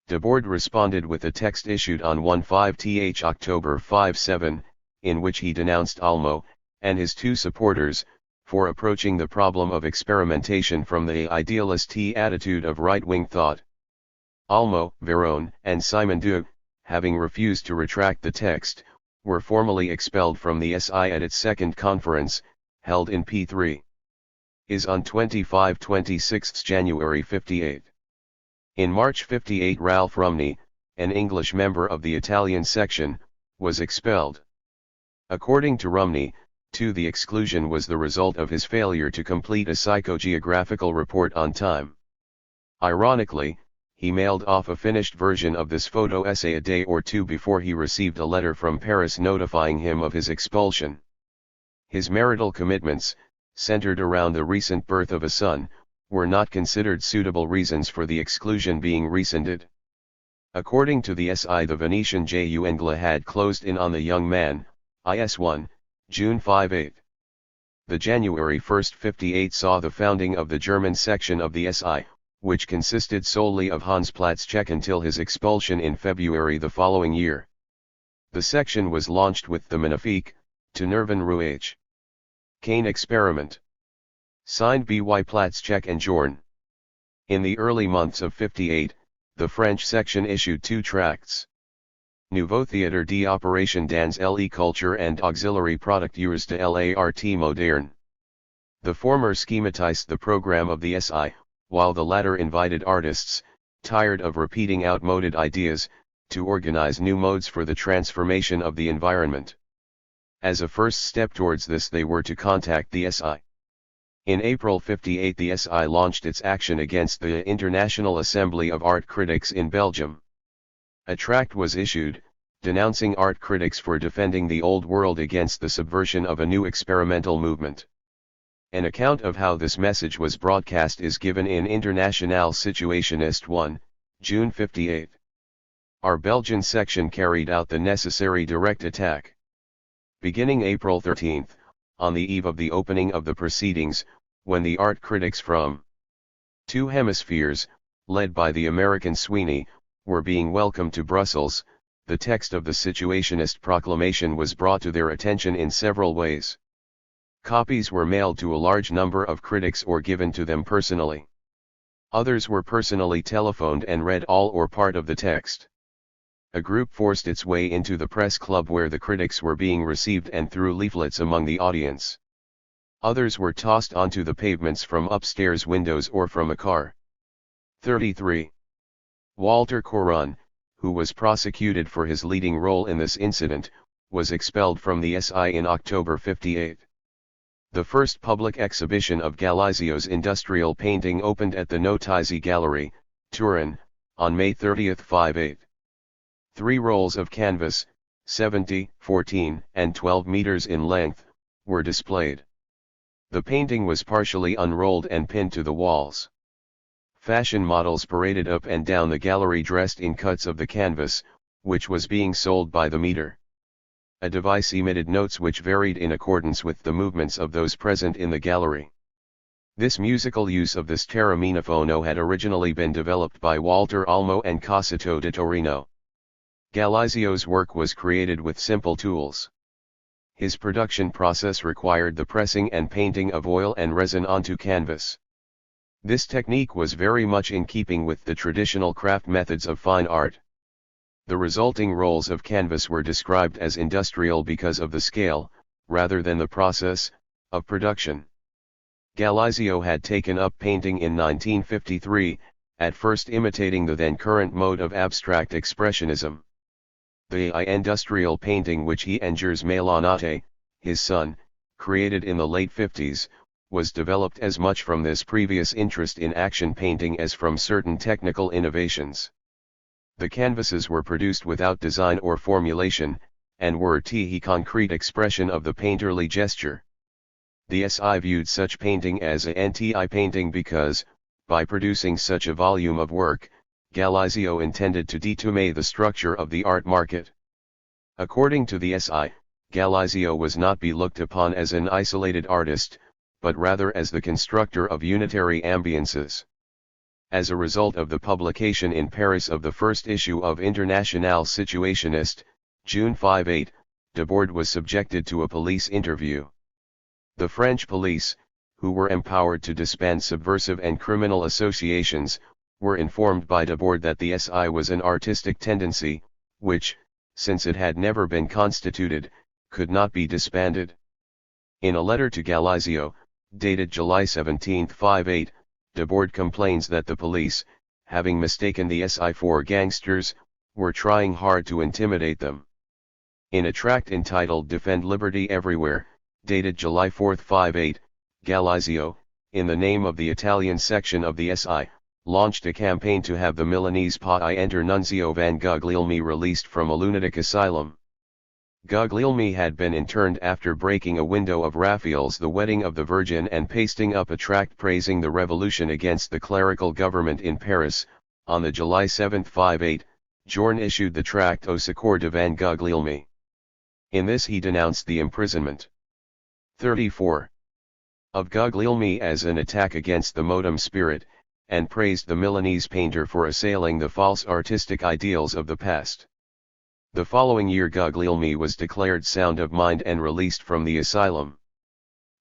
S1: Debord responded with a text issued on 15th October 57, in which he denounced Almo, and his two supporters, for approaching the problem of experimentation from the idealist attitude of right-wing thought. Almo, Verone, and Simon Doug, having refused to retract the text, were formally expelled from the SI at its second conference, held in P3. Is on 25-26 January 58. In March 58 Ralph Rumney, an English member of the Italian section, was expelled. According to Rumney, the exclusion was the result of his failure to complete a psychogeographical report on time. Ironically, he mailed off a finished version of this photo essay a day or two before he received a letter from Paris notifying him of his expulsion. His marital commitments, centered around the recent birth of a son, were not considered suitable reasons for the exclusion being rescinded. According to the SI, the Venetian Jungle had closed in on the young man, IS1, June 58. The January 1, 58 saw the founding of the German section of the SI, which consisted solely of Hans Platzek until his expulsion in February the following year. The section was launched with the Magnifique, to Nerven Rouge. Kane experiment. Signed by Platzek and Jorn. In the early months of 58, the French section issued two tracts. Nouveau Théâtre d'Opération dans les Culture and Auxiliary Producteurs de l'Art Moderne. The former schematized the program of the SI, while the latter invited artists, tired of repeating outmoded ideas, to organize new modes for the transformation of the environment. As a first step towards this, they were to contact the SI. In April 58 the SI launched its action against the International Assembly of Art Critics in Belgium. A tract was issued, denouncing art critics for defending the old world against the subversion of a new experimental movement. An account of how this message was broadcast is given in Internationale Situationist 1, June 58. Our Belgian section carried out the necessary direct attack. Beginning April 13, on the eve of the opening of the proceedings, when the art critics from two hemispheres, led by the American Sweeney, were being welcomed to Brussels, the text of the Situationist proclamation was brought to their attention in several ways. Copies were mailed to a large number of critics or given to them personally. Others were personally telephoned and read all or part of the text. A group forced its way into the press club where the critics were being received and threw leaflets among the audience. Others were tossed onto the pavements from upstairs windows or from a car. 33. Walter Coron, who was prosecuted for his leading role in this incident, was expelled from the SI in October 58. The first public exhibition of Galizio's industrial painting opened at the Notisi Gallery, Turin, on May 30, 58. 3 rolls of canvas, 70, 14, and 12 meters in length, were displayed. The painting was partially unrolled and pinned to the walls. Fashion models paraded up and down the gallery dressed in cuts of the canvas, which was being sold by the meter. A device emitted notes which varied in accordance with the movements of those present in the gallery. This musical use of the stereomenofono had originally been developed by Walter Almo and Cossito de Torino. Galizio's work was created with simple tools. His production process required the pressing and painting of oil and resin onto canvas. This technique was very much in keeping with the traditional craft methods of fine art. The resulting rolls of canvas were described as industrial because of the scale, rather than the process, of production. Galizio had taken up painting in 1953, at first imitating the then current mode of abstract expressionism. The industrial painting which he and Gers Melanate, his son, created in the late 50s, was developed as much from this previous interest in action painting as from certain technical innovations. The canvases were produced without design or formulation, and were the concrete expression of the painterly gesture. The SI viewed such painting as a NTI painting because, by producing such a volume of work, Galizio intended to determine the structure of the art market. According to the SI, Galizio was not be looked upon as an isolated artist, but rather as the constructor of unitary ambiances. As a result of the publication in Paris of the first issue of International Situationist, June 5-8, Debord was subjected to a police interview. The French police, who were empowered to disband subversive and criminal associations, were informed by Debord that the SI was an artistic tendency, which, since it had never been constituted, could not be disbanded. In a letter to Galizio, dated July 17, 5-8, Debord complains that the police, having mistaken the SI for gangsters, were trying hard to intimidate them. In a tract entitled Defend Liberty Everywhere, dated July 4, 5-8, Galizio, in the name of the Italian section of the SI, launched a campaign to have the Milanese Painter Nunzio van Guglielmi released from a lunatic asylum. Guglielmi had been interned after breaking a window of Raphael's The Wedding of the Virgin and pasting up a tract praising the revolution against the clerical government in Paris. On the July 7, 5-8, Jorn issued the tract Au Secours de van Guglielmi. In this he denounced the imprisonment 34 of Guglielmi as an attack against the modem spirit, and praised the Milanese painter for assailing the false artistic ideals of the past. The following year Guglielmi was declared sound of mind and released from the asylum.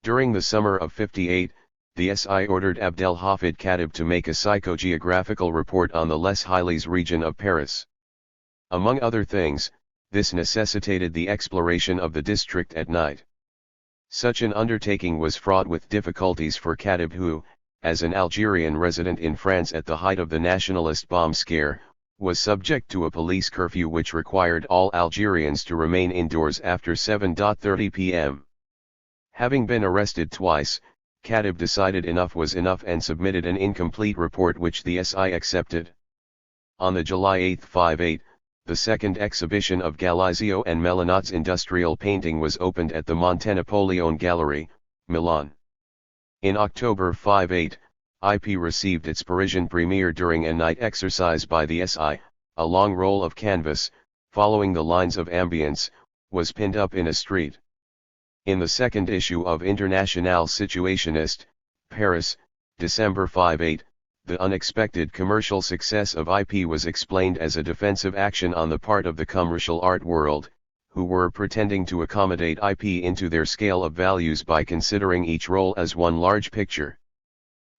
S1: During the summer of 58, the SI ordered Abdelhafid Khatib to make a psychogeographical report on the Les Highlies region of Paris. Among other things, this necessitated the exploration of the district at night. Such an undertaking was fraught with difficulties for Khatib who, as an Algerian resident in France at the height of the nationalist bomb scare, was subject to a police curfew which required all Algerians to remain indoors after 7:30 p.m. Having been arrested twice, Khatib decided enough was enough and submitted an incomplete report which the SI accepted. On the July 8, 5-8, the second exhibition of Galizio and Melanot's industrial painting was opened at the Montenapoleone Gallery, Milan. In October 5-8, IP received its Parisian premiere during a night exercise by the SI. A long roll of canvas, following the lines of ambience, was pinned up in a street. In the second issue of International Situationist, Paris, December 5-8, the unexpected commercial success of IP was explained as a defensive action on the part of the commercial art world, who were pretending to accommodate IP into their scale of values by considering each roll as one large picture.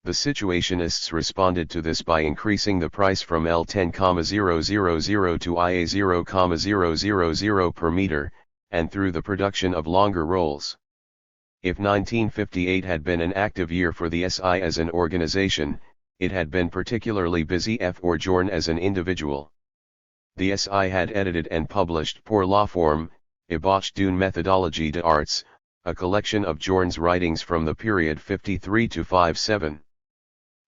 S1: The situationists responded to this by increasing the price from L10,000 to IA0,000 per meter, and through the production of longer rolls. If 1958 had been an active year for the SI as an organization, it had been particularly busy for Jorn as an individual. The SI had edited and published Pour la forme, Ébauche d'une méthodologie des arts, a collection of Jorn's writings from the period 53 to 57.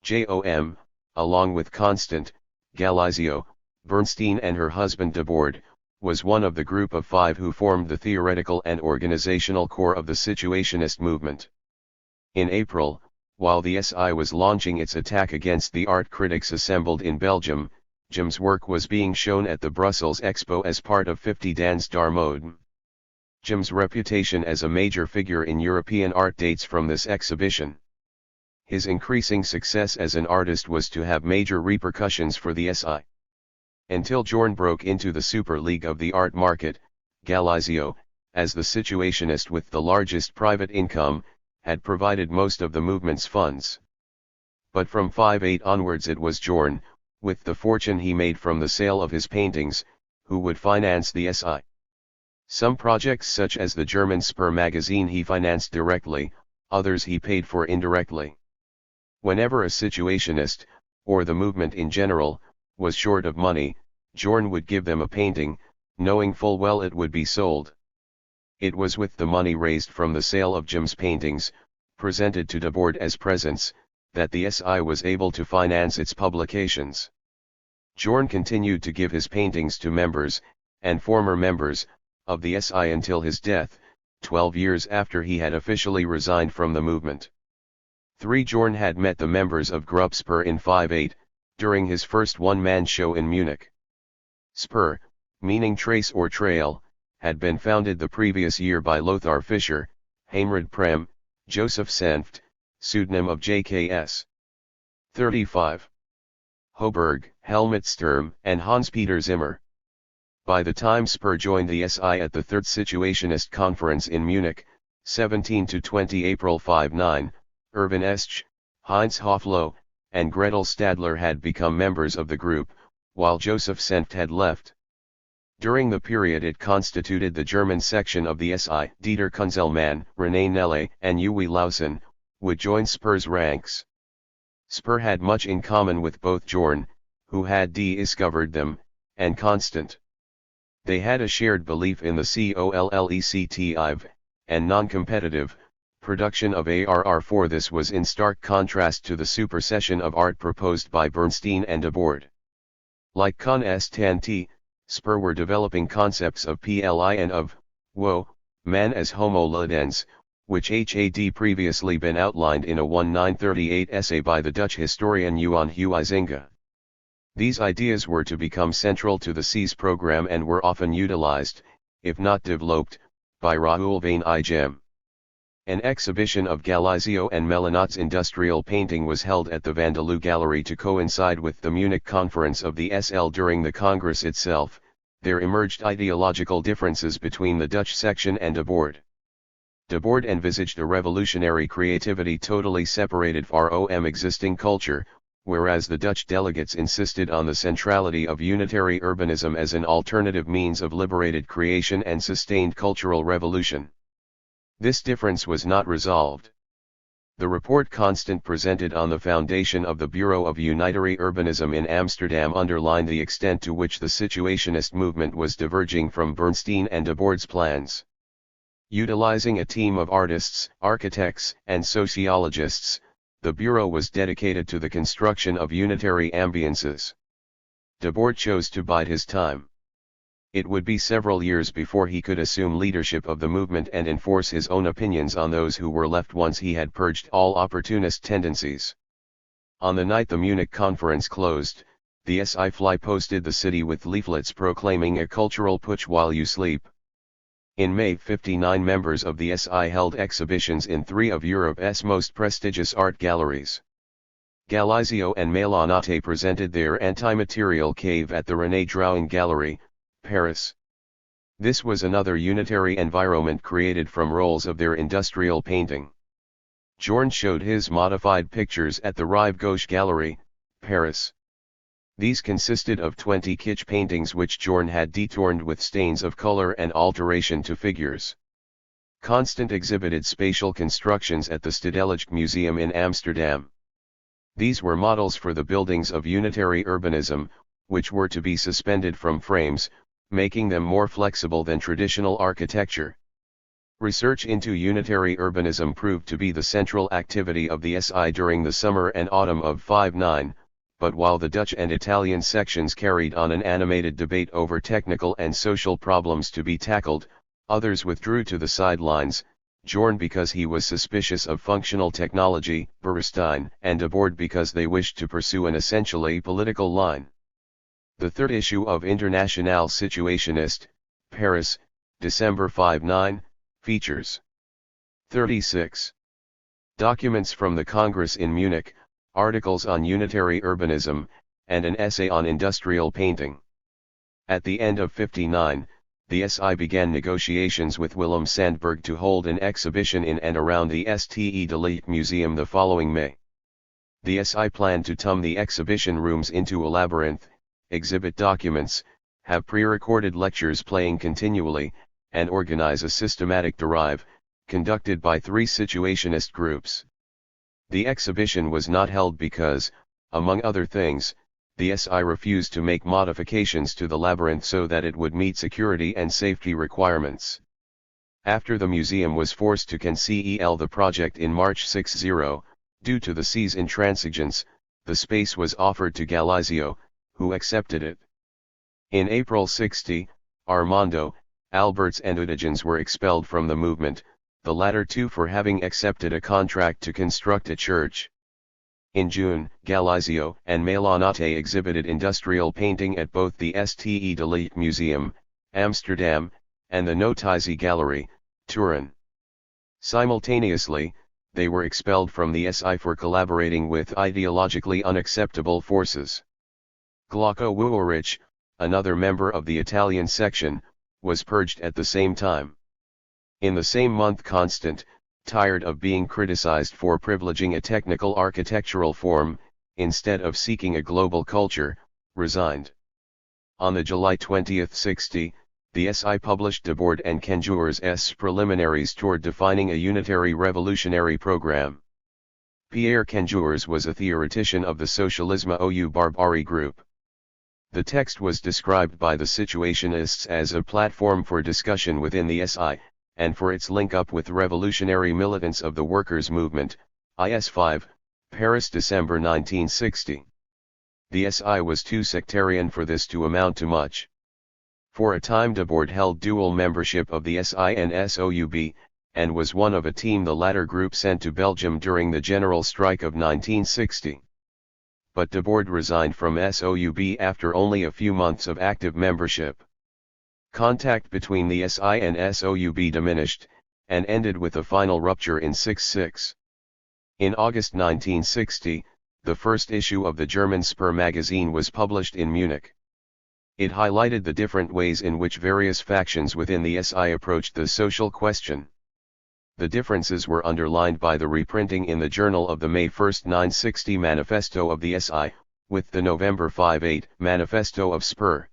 S1: JOM, along with Constant, Galizio, Bernstein and her husband Debord, was one of the group of 5 who formed the theoretical and organizational core of the Situationist movement. In April, while the SI was launching its attack against the art critics assembled in Belgium, Jim's work was being shown at the Brussels Expo as part of 50 Dans der Mode. Jim's reputation as a major figure in European art dates from this exhibition. His increasing success as an artist was to have major repercussions for the SI. Until Jorn broke into the Super League of the art market, Galizio, as the Situationist with the largest private income, had provided most of the movement's funds. But from 5/8 onwards it was Jorn, with the fortune he made from the sale of his paintings, who would finance the SI. Some projects such as the German Spur magazine he financed directly, others he paid for indirectly. Whenever a Situationist, or the movement in general, was short of money, Jorn would give them a painting, knowing full well it would be sold. It was with the money raised from the sale of Jim's paintings, presented to Debord as presents, that the SI was able to finance its publications. Jorn continued to give his paintings to members, and former members, of the SI until his death, 12 years after he had officially resigned from the movement. 3 Jorn had met the members of Gruppe Spur in 5/8, during his first one-man show in Munich. Spur, meaning trace or trail, had been founded the previous year by Lothar Fischer, Heimrad Prem, Joseph Senft, pseudonym of J.K.S. 35. Hoberg, Helmut Sturm, and Hans-Peter Zimmer. By the time Spur joined the SI at the Third Situationist Conference in Munich, 17–20 April 5/9, Erwin Esch, Heinz Hofloh, and Gretel Stadler had become members of the group, while Joseph Senft had left. During the period it constituted the German section of the SI. Dieter Kunzelmann, René Nelle, and Uwe Lausen would join Spur's ranks. Spur had much in common with both Jorn, who had discovered them, and Constant. They had a shared belief in the collective, and non-competitive, production of ARR4. This was in stark contrast to the supersession of art proposed by Bernstein and Debord. Like Constant, Spur were developing concepts of PLI and of man as homo ludens, which had previously been outlined in a 1938 essay by the Dutch historian Johan Huizinga. These ideas were to become central to the SI's program and were often utilized, if not developed, by Raoul van Igem. An exhibition of Galizio and Melanot's industrial painting was held at the Vandeloo Gallery to coincide with the Munich conference of the SL. During the Congress itself, there emerged ideological differences between the Dutch section and Debord. Debord envisaged a revolutionary creativity totally separated from existing culture, whereas the Dutch delegates insisted on the centrality of unitary urbanism as an alternative means of liberated creation and sustained cultural revolution. This difference was not resolved. The report Constant presented on the foundation of the Bureau of Unitary Urbanism in Amsterdam underlined the extent to which the Situationist movement was diverging from Bernstein and Debord's plans. Utilizing a team of artists, architects, and sociologists, the Bureau was dedicated to the construction of unitary ambiances. Debord chose to bide his time. It would be several years before he could assume leadership of the movement and enforce his own opinions on those who were left once he had purged all opportunist tendencies. On the night the Munich conference closed, the SI fly posted the city with leaflets proclaiming a cultural putsch while you sleep. In May, 59 members of the SI held exhibitions in 3 of Europe's most prestigious art galleries. Galizio and Melanot presented their anti-material cave at the René Drouin Gallery, Paris. This was another unitary environment created from rolls of their industrial painting. Jorn showed his modified pictures at the Rive Gauche Gallery, Paris. These consisted of 20 kitsch paintings which Jorn had detourned with stains of color and alteration to figures. Constant exhibited spatial constructions at the Stedelijk Museum in Amsterdam. These were models for the buildings of unitary urbanism, which were to be suspended from frames, making them more flexible than traditional architecture. Research into unitary urbanism proved to be the central activity of the SI during the summer and autumn of 59, but while the Dutch and Italian sections carried on an animated debate over technical and social problems to be tackled, others withdrew to the sidelines, Jorn because he was suspicious of functional technology, Beresteyn and De Boord because they wished to pursue an essentially political line. The third issue of Internationale Situationist, Paris, December 5-9, features 36. Documents from the Congress in Munich, articles on unitary urbanism, and an essay on industrial painting. At the end of 59, the SI began negotiations with Willem Sandberg to hold an exhibition in and around the Stedelijk Museum the following May. The SI planned to turn the exhibition rooms into a labyrinth, exhibit documents, have pre-recorded lectures playing continually, and organize a systematic drive, conducted by 3 situationist groups. The exhibition was not held because, among other things, the SI refused to make modifications to the labyrinth so that it would meet security and safety requirements. After the museum was forced to cancel the project in March 60, due to the sea's intransigence, the space was offered to Galizio, who accepted it. In April 60, Armando, Alberts and Udigens were expelled from the movement, the latter two for having accepted a contract to construct a church. In June, Galizio and Melanate exhibited industrial painting at both the Stedelijk Museum, Amsterdam, and the Notizie Gallery, Turin. Simultaneously, they were expelled from the SI for collaborating with ideologically unacceptable forces. Glauco Wuorich, another member of the Italian section, was purged at the same time. In the same month Constant, tired of being criticized for privileging a technical architectural form, instead of seeking a global culture, resigned. On the July 20, 60, the SI published De Boord and Canjuers's preliminaries toward defining a unitary revolutionary program. Pierre Canjuers was a theoretician of the Socialisme ou Barbarie group. The text was described by the Situationists as a platform for discussion within the SI, and for its link-up with revolutionary militants of the workers' movement, IS5, Paris December 1960. The SI was too sectarian for this to amount to much. For a time De Boord held dual membership of the SI and SOUB, and was one of a team the latter group sent to Belgium during the general strike of 1960. But De Boord resigned from SOUB after only a few months of active membership. Contact between the SI and SOUB diminished, and ended with a final rupture in 66. In August 1960, the first issue of the German Spur magazine was published in Munich. It highlighted the different ways in which various factions within the SI approached the social question. The differences were underlined by the reprinting in the journal of the May 1, 1960 manifesto of the SI, with the November 5-8 manifesto of Spur.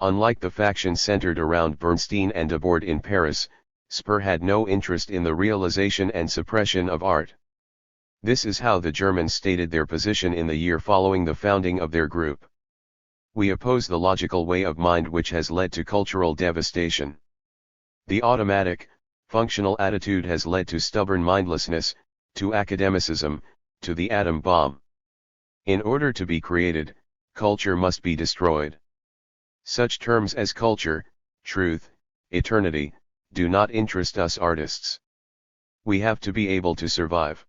S1: Unlike the faction centered around Bernstein and De Boord in Paris, Spur had no interest in the realization and suppression of art. This is how the Germans stated their position in the year following the founding of their group. We oppose the logical way of mind which has led to cultural devastation. The automatic, functional attitude has led to stubborn mindlessness, to academicism, to the atom bomb. In order to be created, culture must be destroyed. Such terms as culture, truth, eternity, do not interest us artists. We have to be able to survive.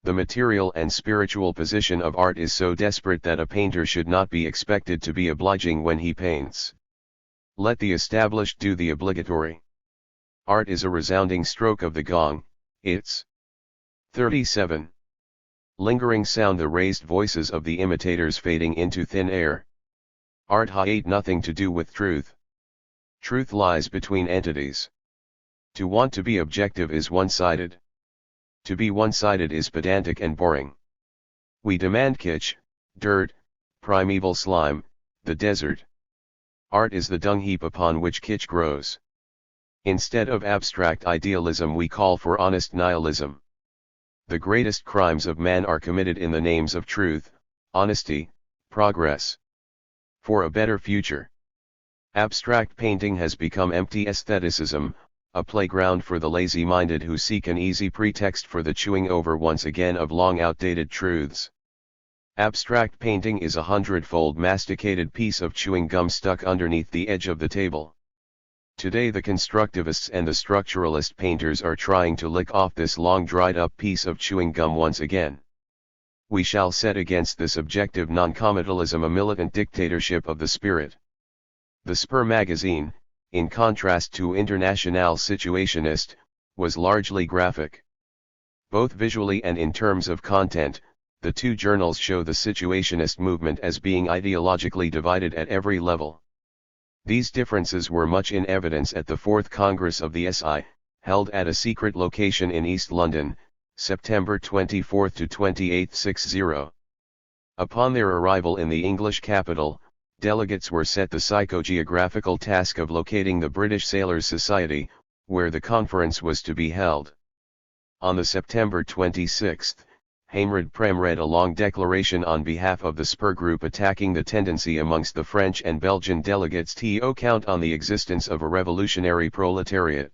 S1: The material and spiritual position of art is so desperate that a painter should not be expected to be obliging when he paints. Let the established do the obligatory. Art is a resounding stroke of the gong, it's 37. Lingering sound the raised voices of the imitators fading into thin air. Art has nothing to do with truth. Truth lies between entities. To want to be objective is one-sided. To be one-sided is pedantic and boring. We demand kitsch, dirt, primeval slime, the desert. Art is the dung heap upon which kitsch grows. Instead of abstract idealism we call for honest nihilism. The greatest crimes of man are committed in the names of truth, honesty, progress. For a better future. Abstract painting has become empty aestheticism, a playground for the lazy-minded who seek an easy pretext for the chewing over once again of long outdated truths. Abstract painting is a 100-fold masticated piece of chewing gum stuck underneath the edge of the table. Today the constructivists and the structuralist painters are trying to lick off this long dried up piece of chewing gum once again. We shall set against this objective non-commercialism a militant dictatorship of the spirit. The Spur magazine, in contrast to International Situationist, was largely graphic. Both visually and in terms of content, the two journals show the Situationist movement as being ideologically divided at every level. These differences were much in evidence at the 4th Congress of the SI, held at a secret location in East London, September 24 to 28, 60. Upon their arrival in the English capital, delegates were set the psychogeographical task of locating the British Sailors' Society, where the conference was to be held. On the September 26, Haimred Prem read a long declaration on behalf of the Spur Group attacking the tendency amongst the French and Belgian delegates to count on the existence of a revolutionary proletariat.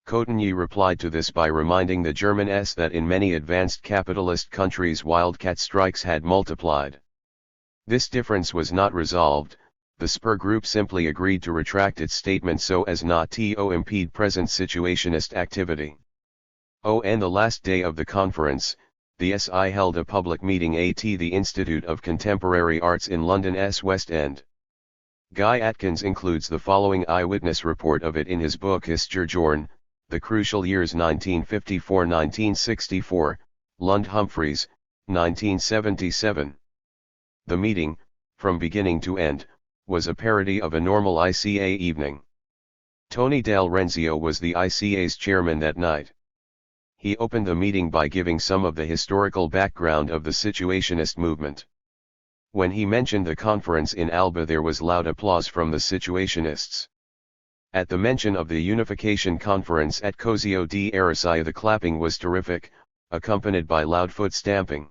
S1: Cotigny replied to this by reminding the Germans that in many advanced capitalist countries wildcat strikes had multiplied. This difference was not resolved, the Spur Group simply agreed to retract its statement so as not to impede present situationist activity. On the last day of the conference, the SI held a public meeting at the Institute of Contemporary Arts in London's West End. Guy Atkins includes the following eyewitness report of it in his book Historien, The Crucial Years 1954-1964, Lund Humphreys, 1977. The meeting, from beginning to end, was a parody of a normal ICA evening. Tony Del Renzio was the ICA's chairman that night. He opened the meeting by giving some of the historical background of the Situationist movement. When he mentioned the conference in Alba, there was loud applause from the Situationists. At the mention of the Unification Conference at Cosio di Arasaya, the clapping was terrific, accompanied by loud foot stamping.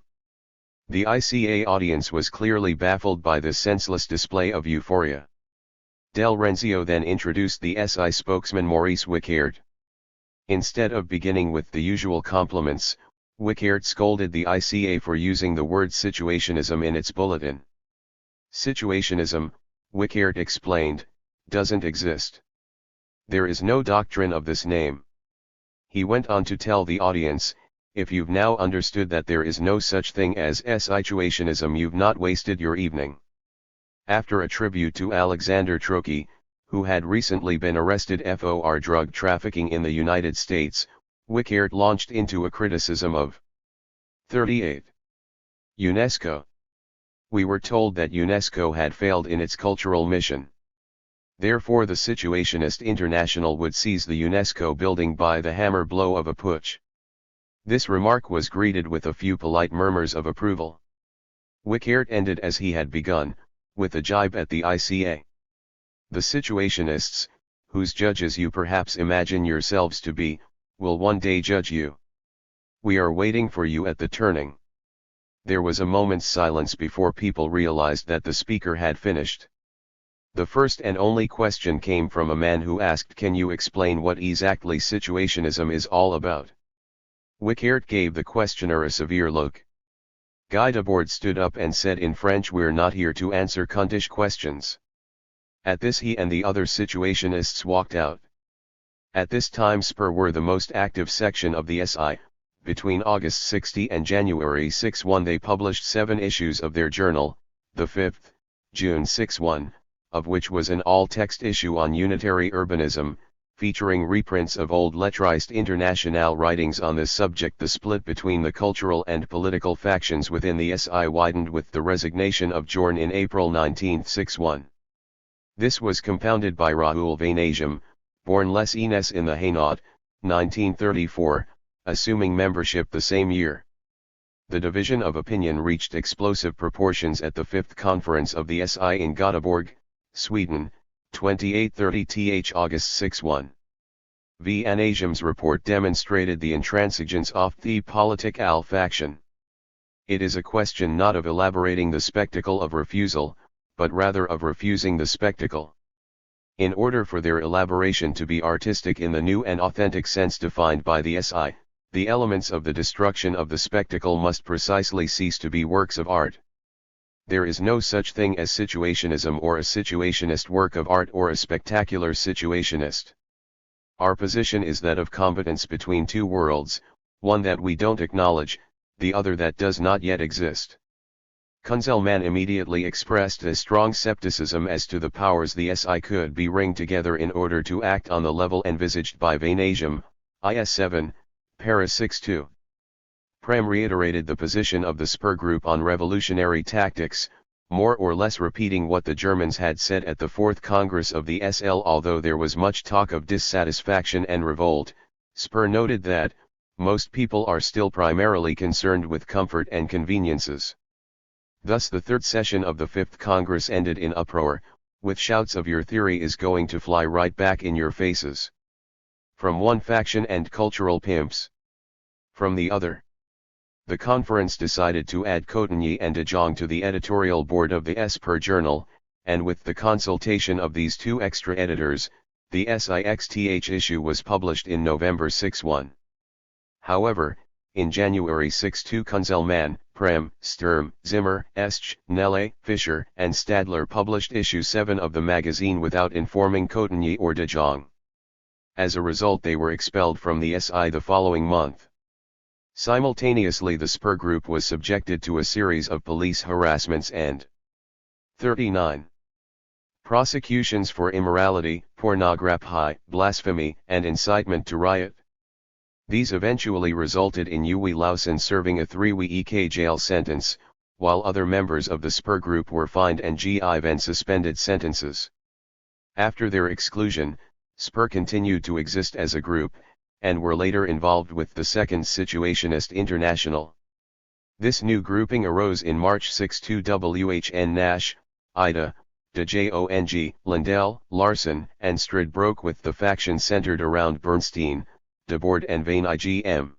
S1: The ICA audience was clearly baffled by this senseless display of euphoria. Del Renzio then introduced the SI spokesman Maurice Wickert. Instead of beginning with the usual compliments, Wickert scolded the ICA for using the word situationism in its bulletin. Situationism, Wickert explained, doesn't exist. There is no doctrine of this name. He went on to tell the audience, if you've now understood that there is no such thing as situationism, you've not wasted your evening. After a tribute to Alexander Trotsky, who had recently been arrested for drug trafficking in the United States, Wickert launched into a criticism of 38. UNESCO. We were told that UNESCO had failed in its cultural mission. Therefore the Situationist International would seize the UNESCO building by the hammer blow of a putsch. This remark was greeted with a few polite murmurs of approval. Wickert ended as he had begun, with a jibe at the ICA. The Situationists, whose judges you perhaps imagine yourselves to be, will one day judge you. We are waiting for you at the turning. There was a moment's silence before people realized that the speaker had finished. The first and only question came from a man who asked, "Can you explain what exactly situationism is all about?" Wickert gave the questioner a severe look. Guy Debord stood up and said in French, "We're not here to answer cuntish questions." At this he and the other situationists walked out. At this time Spur were the most active section of the SI. Between August 60 and January 61 they published 7 issues of their journal, the 5th, June 61, of which was an all-text issue on unitary urbanism, featuring reprints of old lettrissme international writings on this subject. The split between the cultural and political factions within the SI widened with the resignation of Jorn in April 1961. This was compounded by Raoul Vaneigem, born Les Ines in the Hainaut, 1934, assuming membership the same year. The division of opinion reached explosive proportions at the 5th Conference of the SI in Göteborg, Sweden, 28-30 August 61. Vaneigem's report demonstrated the intransigence of the political faction. It is a question not of elaborating the spectacle of refusal, but rather of refusing the spectacle. In order for their elaboration to be artistic in the new and authentic sense defined by the SI, the elements of the destruction of the spectacle must precisely cease to be works of art. There is no such thing as situationism or a situationist work of art or a spectacular situationist. Our position is that of combatants between two worlds, one that we don't acknowledge, the other that does not yet exist. Kunzelmann immediately expressed a strong skepticism as to the powers the SI could be ring together in order to act on the level envisaged by Vanasium, IS 7, Paris 6-2. Prem reiterated the position of the Spur Group on revolutionary tactics, more or less repeating what the Germans had said at the Fourth Congress of the SL. Although there was much talk of dissatisfaction and revolt, Spur noted that, most people are still primarily concerned with comfort and conveniences. Thus the third session of the Fifth Congress ended in uproar, with shouts of "Your theory is going to fly right back in your faces," from one faction and cultural pimps from the other. The conference decided to add Cotigny and de Jong to the editorial board of the Spur journal, and with the consultation of these two extra editors, the SIXTH issue was published in November 6-1. However, in January 6-2 Kunzelmann, Prem, Sturm, Zimmer, Esch, Nelle, Fischer, and Stadler published issue 7 of the magazine without informing Cotigny or de Jong. As a result, they were expelled from the SI the following month. Simultaneously, the Spur Group was subjected to a series of police harassments and 39 prosecutions for immorality, pornography, blasphemy, and incitement to riot. These eventually resulted in Uwe Lausen serving a 3-week jail sentence, while other members of the Spur Group were fined and given suspended sentences. After their exclusion, Spur continued to exist as a group, and were later involved with the Second Situationist International. This new grouping arose in March 6-2 WHN Nash, Ida, de Jong, Lindell, Larsen, and Stryd broke with the faction centered around Bernstein, Debord and Vane IgM.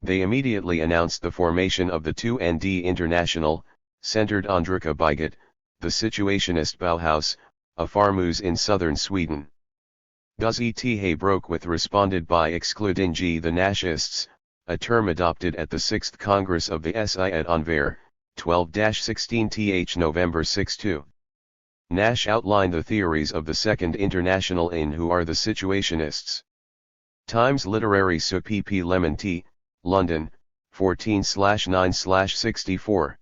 S1: They immediately announced the formation of the 2ND International, centered on Dricka Bigot, the Situationist Bauhaus, a farmhouse in southern Sweden. Das ETA broke with responded by excluding the Nashists, a term adopted at the 6th Congress of the SI at Anvers, 12-16th November 6-2. Nash outlined the theories of the Second International in Who Are the Situationists? Times Literary Sir P. P. Lemon T., London, 14/9/64.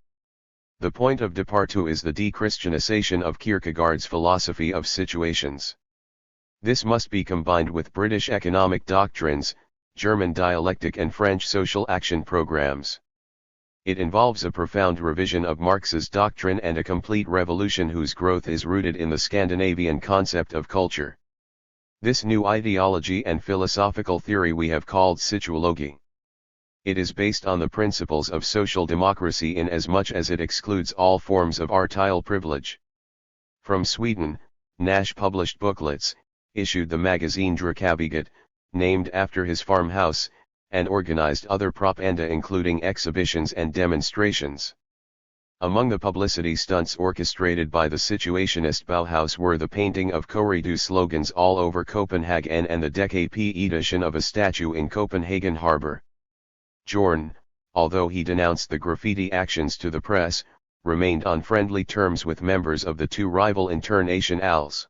S1: The point of departure is the de-Christianization of Kierkegaard's philosophy of situations. This must be combined with British economic doctrines, German dialectic and French social action programs. It involves a profound revision of Marx's doctrine and a complete revolution whose growth is rooted in the Scandinavian concept of culture. This new ideology and philosophical theory we have called situology. It is based on the principles of social democracy in as much as it excludes all forms of artile privilege. From Sweden, Nash published booklets, issued the magazine Drickabiget, named after his farmhouse, and organized other propaganda including exhibitions and demonstrations. Among the publicity stunts orchestrated by the Situationist Bauhaus were the painting of corridor slogans all over Copenhagen and the DKP edition of a statue in Copenhagen Harbour. Jorn, although he denounced the graffiti actions to the press, remained on friendly terms with members of the two rival internationals.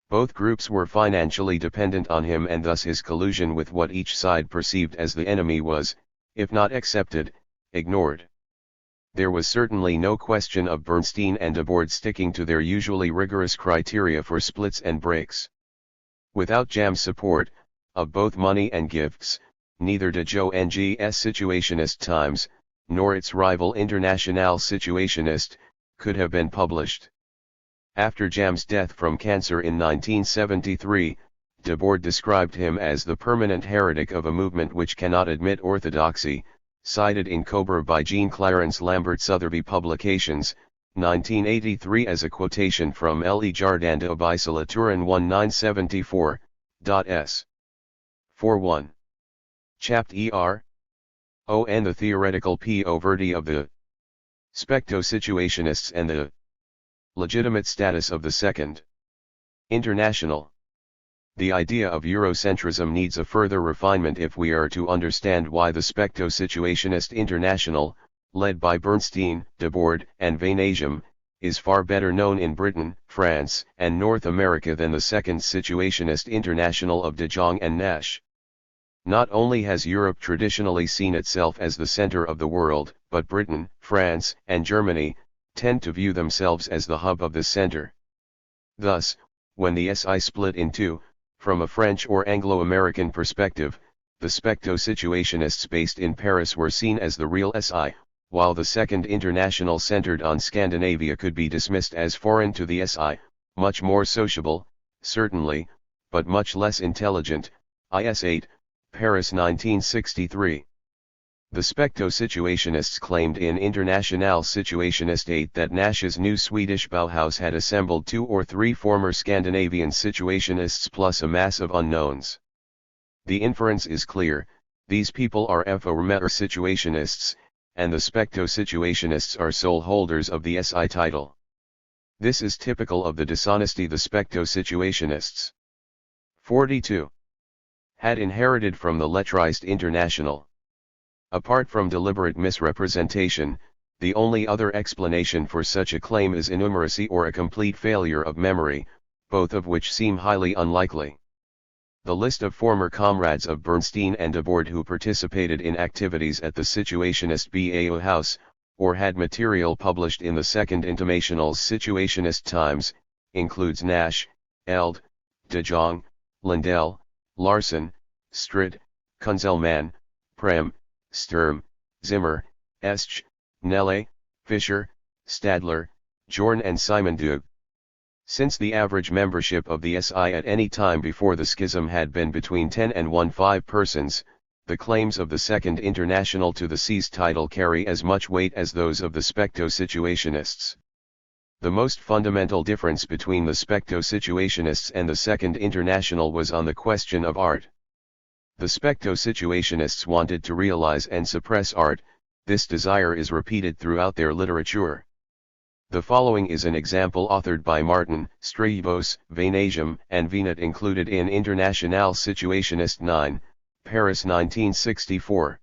S1: Both groups were financially dependent on him, and thus his collusion with what each side perceived as the enemy was, if not accepted, ignored. There was certainly no question of Bernstein and Debord sticking to their usually rigorous criteria for splits and breaks. Without Jam's support, of both money and gifts, neither de Jong's Situationist Times, nor its rival Internationale Situationist, could have been published. After Jam's death from cancer in 1973, Debord described him as the permanent heretic of a movement which cannot admit orthodoxy, cited in Cobra by Jean Clarence Lambert Sotheby Publications, 1983 as a quotation from Le Jardin de Bisolaturin 1974, s. 41. Chapt. Er. O. and the theoretical poverty of the specto-situationists and the legitimate status of the Second International. The idea of Eurocentrism needs a further refinement if we are to understand why the Specto-Situationist International, led by Bernstein, Debord, and Vanagem, is far better known in Britain, France, and North America than the Second Situationist International of De Jong and Nash. Not only has Europe traditionally seen itself as the center of the world, but Britain, France, and Germany tend to view themselves as the hub of the center. Thus, when the SI split in two, from a French or Anglo-American perspective, the Specto-Situationists based in Paris were seen as the real SI, while the Second International centered on Scandinavia could be dismissed as foreign to the SI, much more sociable, certainly, but much less intelligent. IS 8, Paris 1963. The Specto-Situationists claimed in Internationale Situationist 8 that Nash's new Swedish Bauhaus had assembled 2 or 3 former Scandinavian Situationists plus a mass of unknowns. The inference is clear: these people are former Situationists, and the Specto-Situationists are sole holders of the SI title. This is typical of the dishonesty the Specto-Situationists 42 had inherited from the Lettriste International. Apart from deliberate misrepresentation, the only other explanation for such a claim is innumeracy or a complete failure of memory, both of which seem highly unlikely. The list of former comrades of Bernstein and Debord who participated in activities at the Situationist Bauhaus, or had material published in the Second International's Situationist Times, includes Nash, Eld, De Jong, Lindell, Larsen, Strid, Kunzelman, Prem, Sturm, Zimmer, Esch, Nelle, Fischer, Stadler, Jorn and Simon Dug. Since the average membership of the SI at any time before the schism had been between 10 and 15 persons, the claims of the Second International to the SI's title carry as much weight as those of the Specto-Situationists. The most fundamental difference between the Specto-Situationists and the Second International was on the question of art. The Specto-Situationists wanted to realize and suppress art. This desire is repeated throughout their literature. The following is an example authored by Martin, Stribos, Vanagem, and Venat, included in Internationale Situationist 9, Paris 1964.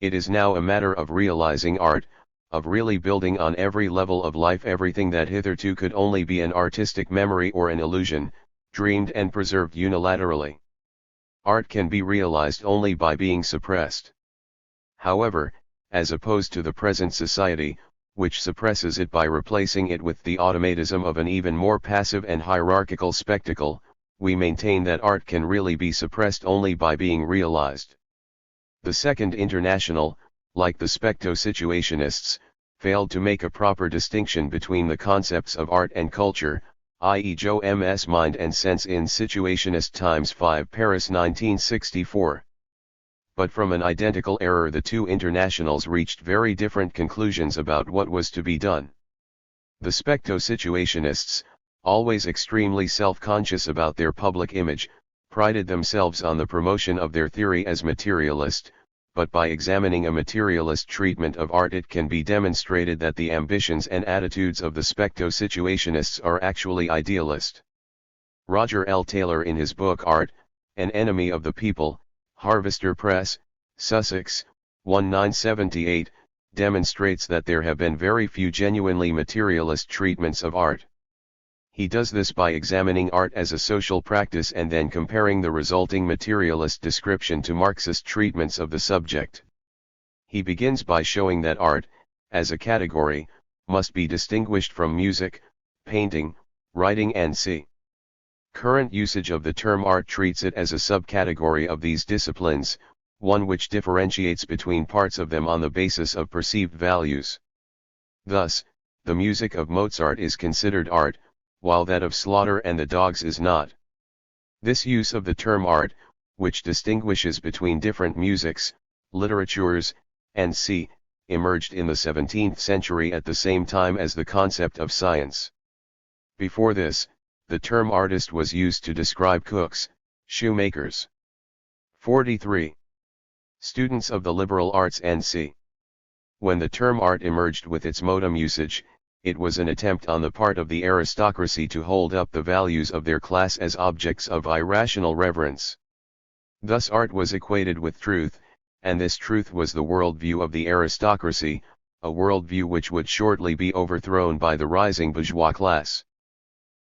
S1: It is now a matter of realizing art, of really building on every level of life everything that hitherto could only be an artistic memory or an illusion, dreamed and preserved unilaterally. Art can be realized only by being suppressed. However, as opposed to the present society, which suppresses it by replacing it with the automatism of an even more passive and hierarchical spectacle, we maintain that art can really be suppressed only by being realized. The Second International, like the Specto-Situationists, failed to make a proper distinction between the concepts of art and culture, i.e. Joe M.'s Mind and Sense in Situationist Times 5, Paris 1964. But from an identical error the two internationals reached very different conclusions about what was to be done. The Specto-Situationists, always extremely self-conscious about their public image, prided themselves on the promotion of their theory as materialist, but by examining a materialist treatment of art it can be demonstrated that the ambitions and attitudes of the Specto-Situationists are actually idealist. Roger L. Taylor, in his book Art, An Enemy of the People, Harvester Press, Sussex, 1978, demonstrates that there have been very few genuinely materialist treatments of art. He does this by examining art as a social practice and then comparing the resulting materialist description to Marxist treatments of the subject. He begins by showing that art, as a category, must be distinguished from music, painting, writing and current usage of the term art treats it as a subcategory of these disciplines, one which differentiates between parts of them on the basis of perceived values. Thus, the music of Mozart is considered art, while that of Slaughter and the Dogs is not. This use of the term art, which distinguishes between different musics, literatures, and emerged in the 17th century at the same time as the concept of science. Before this, the term artist was used to describe cooks, shoemakers. 43. Students of the liberal arts and When the term art emerged with its modem usage, it was an attempt on the part of the aristocracy to hold up the values of their class as objects of irrational reverence. Thus art was equated with truth, and this truth was the worldview of the aristocracy, a worldview which would shortly be overthrown by the rising bourgeois class.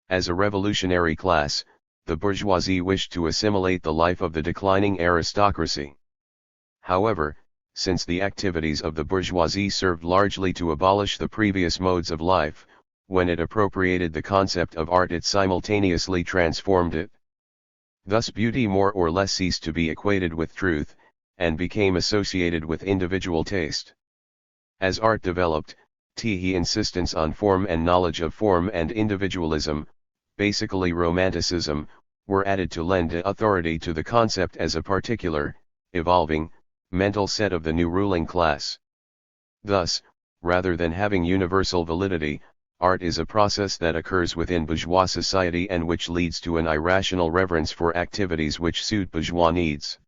S1: As a revolutionary class, the bourgeoisie wished to assimilate the life of the declining aristocracy. However, since the activities of the bourgeoisie served largely to abolish the previous modes of life, when it appropriated the concept of art it simultaneously transformed it. Thus beauty more or less ceased to be equated with truth, and became associated with individual taste. As art developed, the insistence on form and knowledge of form and individualism, basically romanticism, were added to lend authority to the concept as a particular, evolving, mental set of the new ruling class. Thus, rather than having universal validity, art is a process that occurs within bourgeois society and which leads to an irrational reverence for activities which suit bourgeois needs.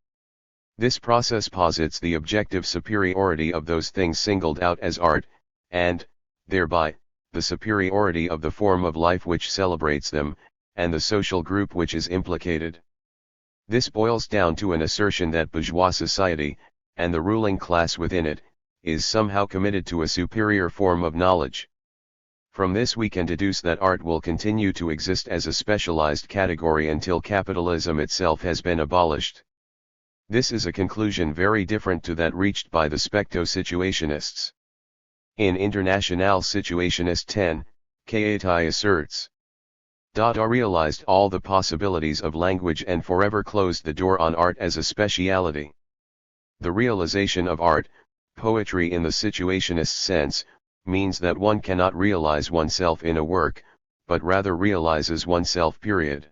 S1: This process posits the objective superiority of those things singled out as art, and, thereby, the superiority of the form of life which celebrates them, and the social group which is implicated. This boils down to an assertion that bourgeois society, and the ruling class within it, is somehow committed to a superior form of knowledge. From this we can deduce that art will continue to exist as a specialized category until capitalism itself has been abolished. This is a conclusion very different to that reached by the specto-situationists. In International Situationist 10, Kaitai asserts, "I realized all the possibilities of language and forever closed the door on art as a speciality." The realization of art, poetry in the situationist sense, means that one cannot realize oneself in a work, but rather realizes oneself period.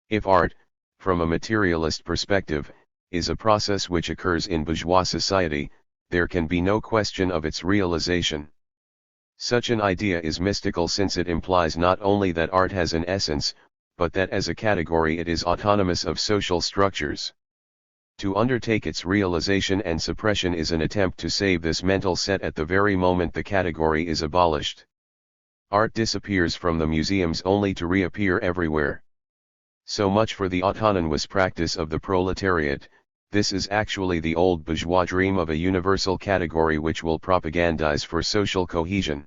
S1: If art, from a materialist perspective, is a process which occurs in bourgeois society, there can be no question of its realization. Such an idea is mystical since it implies not only that art has an essence, but that as a category it is autonomous of social structures. To undertake its realization and suppression is an attempt to save this mental set at the very moment the category is abolished. Art disappears from the museums only to reappear everywhere. So much for the autonomous practice of the proletariat. This is actually the old bourgeois dream of a universal category which will propagandize for social cohesion.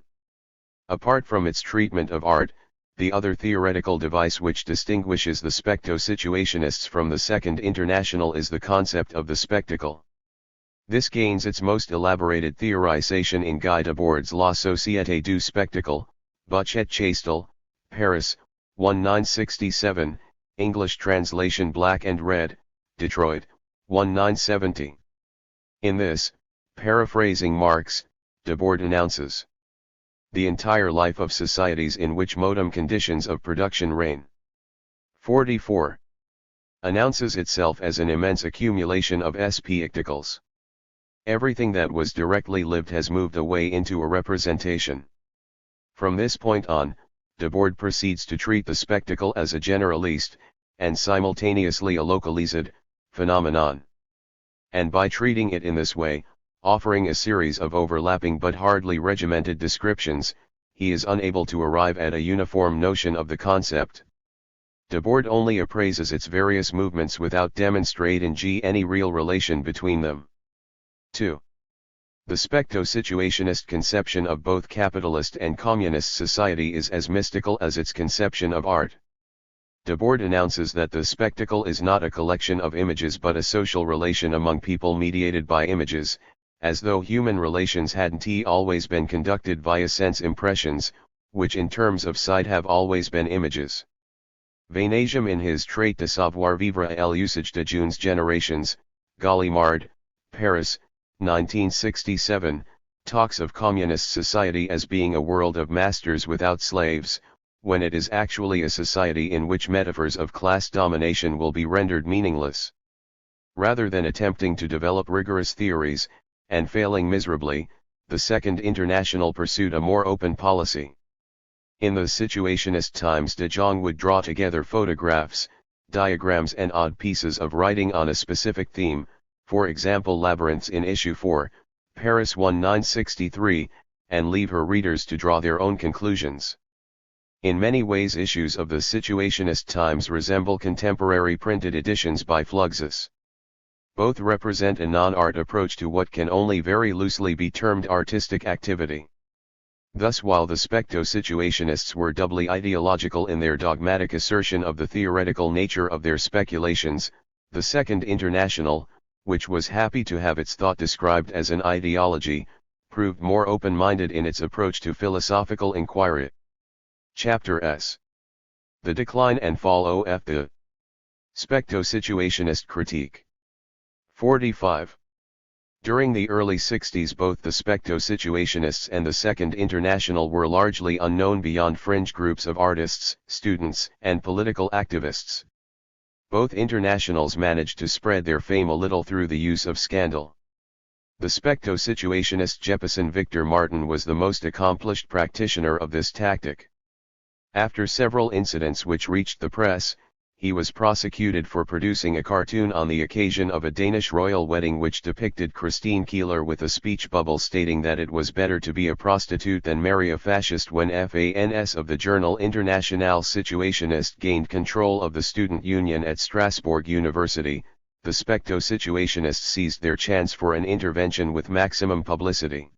S1: Apart from its treatment of art, the other theoretical device which distinguishes the specto-situationists from the Second International is the concept of the spectacle. This gains its most elaborated theorization in Guy Debord's La Société du Spectacle, Buch et Chastel, Paris, 1967, English translation Black and Red, Detroit, 1970. In this, paraphrasing Marx, Debord announces the entire life of societies in which modem conditions of production reign. 44. Announces itself as an immense accumulation of spectacles. Everything that was directly lived has moved away into a representation. From this point on, Debord proceeds to treat the spectacle as a generalist, and simultaneously a localized, phenomenon. And by treating it in this way, offering a series of overlapping but hardly regimented descriptions, he is unable to arrive at a uniform notion of the concept. Debord only appraises its various movements without demonstrating any real relation between them. 2. The specto-situationist conception of both capitalist and communist society is as mystical as its conception of art. Debord announces that the spectacle is not a collection of images but a social relation among people mediated by images, as though human relations hadn't always been conducted via sense impressions, which in terms of sight have always been images. Vainagem in his Trait de savoir-vivre et l'usage de jeunes générations, Gallimard, Paris, 1967, talks of communist society as being a world of masters without slaves, when it is actually a society in which metaphors of class domination will be rendered meaningless. Rather than attempting to develop rigorous theories, and failing miserably, the Second International pursued a more open policy. In the situationist times De Jong would draw together photographs, diagrams and odd pieces of writing on a specific theme, for example labyrinths in issue 4, Paris 1963, and leave her readers to draw their own conclusions. In many ways issues of the Situationist Times resemble contemporary printed editions by Fluxus. Both represent a non-art approach to what can only very loosely be termed artistic activity. Thus, while the specto-situationists were doubly ideological in their dogmatic assertion of the theoretical nature of their speculations, the Second International, which was happy to have its thought described as an ideology, proved more open-minded in its approach to philosophical inquiry. Chapter S. The Decline and Fall of the Specto-Situationist Critique. 45. During the early 60s both the specto-situationists and the Second International were largely unknown beyond fringe groups of artists, students, and political activists. Both internationals managed to spread their fame a little through the use of scandal. The specto-situationist Jefferson Victor Martin was the most accomplished practitioner of this tactic. After several incidents which reached the press, he was prosecuted for producing a cartoon on the occasion of a Danish royal wedding which depicted Christine Keeler with a speech bubble stating that it was better to be a prostitute than marry a fascist. When fans of the journal Internationale Situationist gained control of the student union at Strasbourg University, the specto-situationists seized their chance for an intervention with maximum publicity.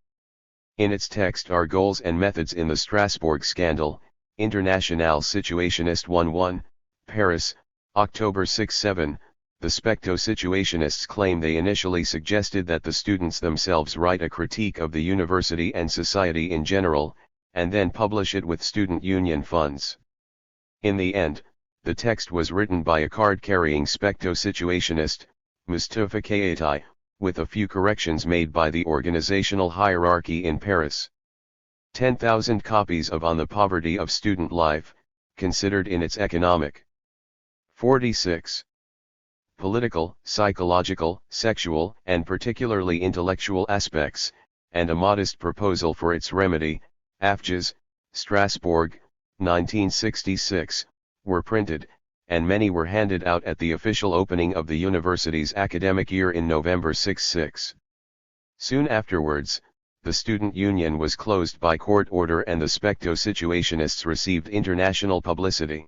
S1: In its text are goals and methods in the Strasbourg scandal, Internationale Situationist 1-1, Paris, October 6-7, the specto-situationists claim they initially suggested that the students themselves write a critique of the university and society in general, and then publish it with student union funds. In the end, the text was written by a card-carrying specto-situationist, Mustafa Kayatay, with a few corrections made by the organizational hierarchy in Paris. 10,000 copies of On the Poverty of Student Life, considered in its economic. 46. Political, psychological, sexual, and particularly intellectual aspects, and a modest proposal for its remedy, Afges, Strasbourg, 1966, were printed, and many were handed out at the official opening of the university's academic year in November 66. Soon afterwards, the student union was closed by court order and the specto-situationists received international publicity.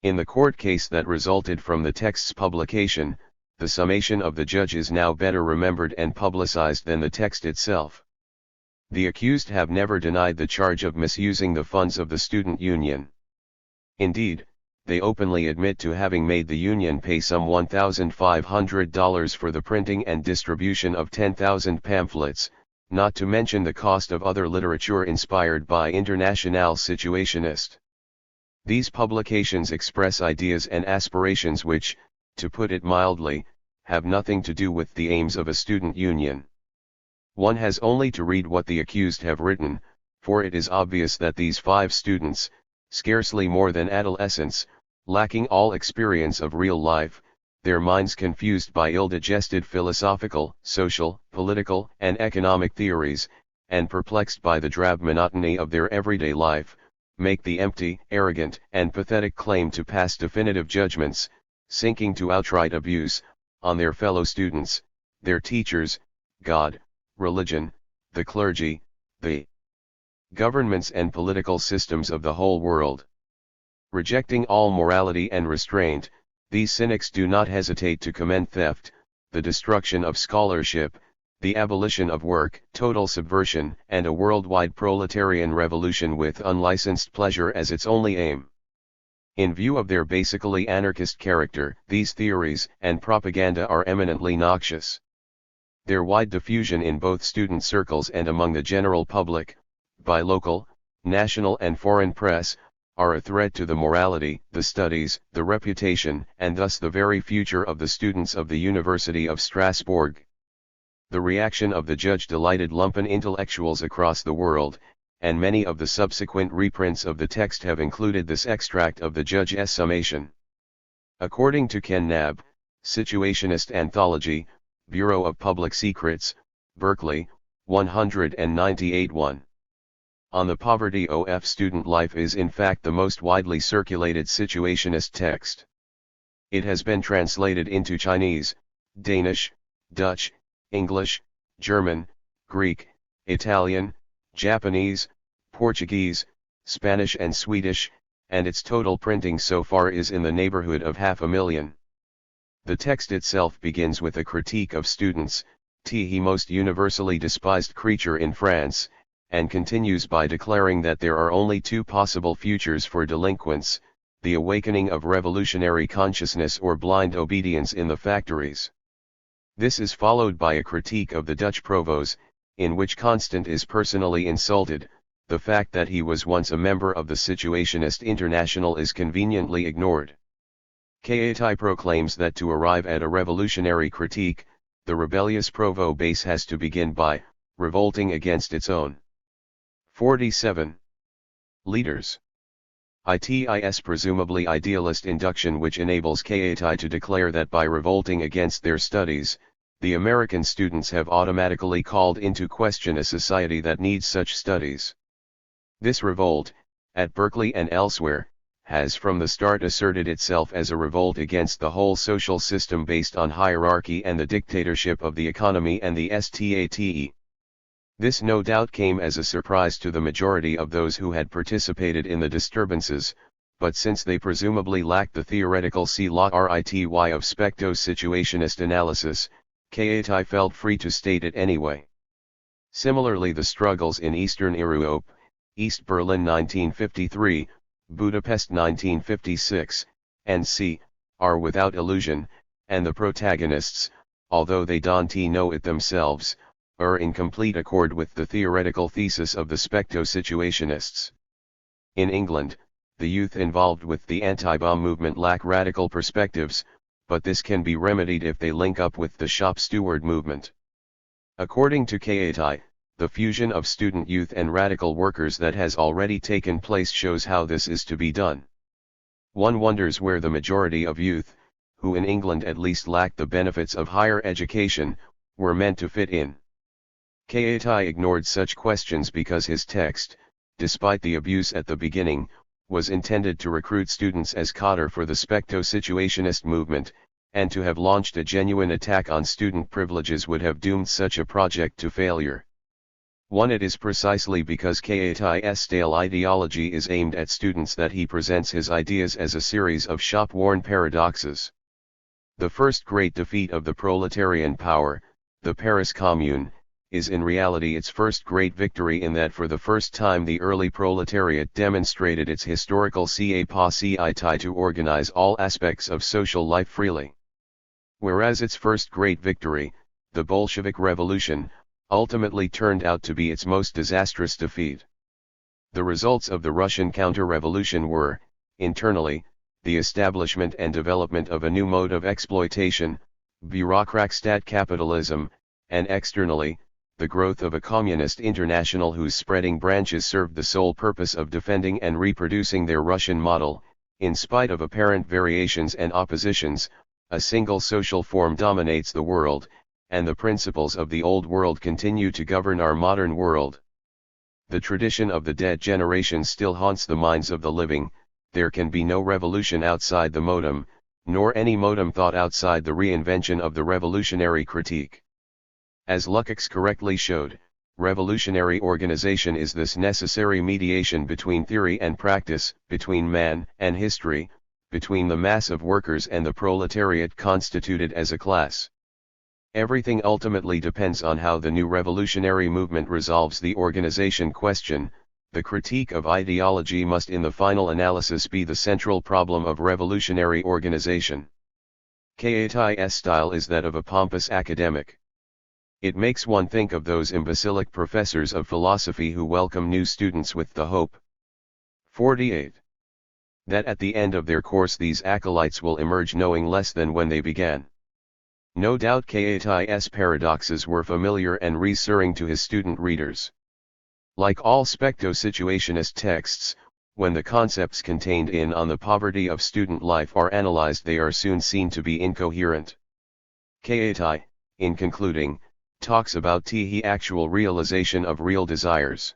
S1: In the court case that resulted from the text's publication, the summation of the judge is now better remembered and publicized than the text itself. The accused have never denied the charge of misusing the funds of the student union. Indeed, they openly admit to having made the union pay some $1,500 for the printing and distribution of 10,000 pamphlets, not to mention the cost of other literature inspired by Internationale Situationist. These publications express ideas and aspirations which, to put it mildly, have nothing to do with the aims of a student union. One has only to read what the accused have written, for it is obvious that these 5 students, scarcely more than adolescents, lacking all experience of real life, their minds confused by ill-digested philosophical, social, political, and economic theories, and perplexed by the drab monotony of their everyday life, make the empty, arrogant, and pathetic claim to pass definitive judgments, sinking to outright abuse, on their fellow students, their teachers, God, religion, the clergy, the governments and political systems of the whole world. Rejecting all morality and restraint, these cynics do not hesitate to commend theft, the destruction of scholarship, the abolition of work, total subversion, and a worldwide proletarian revolution with unlicensed pleasure as its only aim. In view of their basically anarchist character, these theories and propaganda are eminently noxious. Their wide diffusion in both student circles and among the general public, by local, national and foreign press, are a threat to the morality, the studies, the reputation, and thus the very future of the students of the University of Strasbourg. The reaction of the judge delighted lumpen intellectuals across the world, and many of the subsequent reprints of the text have included this extract of the judge's summation. According to Ken Knabb, Situationist Anthology, Bureau of Public Secrets, Berkeley, 198-1. On the Poverty of Student Life is in fact the most widely circulated situationist text. It has been translated into Chinese, Danish, Dutch, English, German, Greek, Italian, Japanese, Portuguese, Spanish and Swedish, and its total printing so far is in the neighborhood of 500,000. The text itself begins with a critique of students, the most universally despised creature in France, and continues by declaring that there are only two possible futures for delinquents: the awakening of revolutionary consciousness or blind obedience in the factories. This is followed by a critique of the Dutch provost, in which Constant is personally insulted. The fact that he was once a member of the Situationist International is conveniently ignored. Kaitai proclaims that to arrive at a revolutionary critique, the rebellious provo base has to begin by revolting against its own. 47. Leaders. Its presumably idealist induction, which enables Kaitai to declare that by revolting against their studies, the American students have automatically called into question a society that needs such studies. This revolt, at Berkeley and elsewhere, has from the start asserted itself as a revolt against the whole social system based on hierarchy and the dictatorship of the economy and the state. This no doubt came as a surprise to the majority of those who had participated in the disturbances, but since they presumably lacked the theoretical rity of Specto's situationist analysis, Kaitai felt free to state it anyway. Similarly, the struggles in Eastern Europe, East Berlin 1953, Budapest 1956, and c. are without illusion, and the protagonists, although they don't know it themselves, are in complete accord with the theoretical thesis of the Specto-situationists. In England, the youth involved with the anti-bomb movement lack radical perspectives, but this can be remedied if they link up with the shop steward movement. According to Kaitai, the fusion of student youth and radical workers that has already taken place shows how this is to be done. One wonders where the majority of youth, who in England at least lacked the benefits of higher education, were meant to fit in. Kaitai ignored such questions because his text, despite the abuse at the beginning, was intended to recruit students as cadre for the Specto-situationist movement, and to have launched a genuine attack on student privileges would have doomed such a project to failure. It is precisely because Kaitai's stale ideology is aimed at students that he presents his ideas as a series of shop-worn paradoxes. The first great defeat of the proletarian power, the Paris Commune, is in reality its first great victory, in that for the first time the early proletariat demonstrated its historical capacity to organize all aspects of social life freely. Whereas its first great victory, the Bolshevik Revolution, ultimately turned out to be its most disastrous defeat. The results of the Russian counter-revolution were, internally, the establishment and development of a new mode of exploitation, bureaucratstat capitalism, and externally, the growth of a communist international whose spreading branches served the sole purpose of defending and reproducing their Russian model. In spite of apparent variations and oppositions, a single social form dominates the world, and the principles of the old world continue to govern our modern world. The tradition of the dead generation still haunts the minds of the living. There can be no revolution outside the modem, nor any modem thought outside the reinvention of the revolutionary critique. As Lukács correctly showed, revolutionary organization is this necessary mediation between theory and practice, between man and history, between the mass of workers and the proletariat constituted as a class. Everything ultimately depends on how the new revolutionary movement resolves the organization question. The critique of ideology must in the final analysis be the central problem of revolutionary organization. Kaitai's style is that of a pompous academic. It makes one think of those imbecilic professors of philosophy who welcome new students with the hope 48. That at the end of their course these acolytes will emerge knowing less than when they began. No doubt Kaitai's paradoxes were familiar and reassuring to his student readers. Like all specto-situationist texts, when the concepts contained in On the Poverty of Student Life are analyzed, they are soon seen to be incoherent. Kaitai, in concluding, talks about the actual realization of real desires.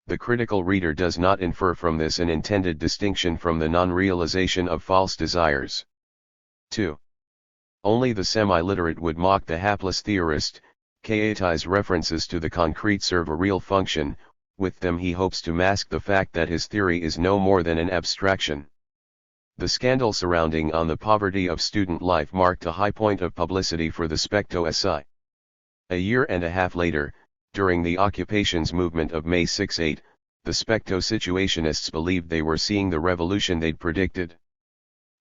S1: The critical reader does not infer from this an intended distinction from the non-realization of false desires. 2. Only the semi-literate would mock the hapless theorist. Kaitai's references to the concrete serve a real function. With them he hopes to mask the fact that his theory is no more than an abstraction. The scandal surrounding on the poverty of student life marked a high point of publicity for the Specto-SI. A year and a half later, during the occupations movement of May 6-8, the Specto-situationists believed they were seeing the revolution they'd predicted.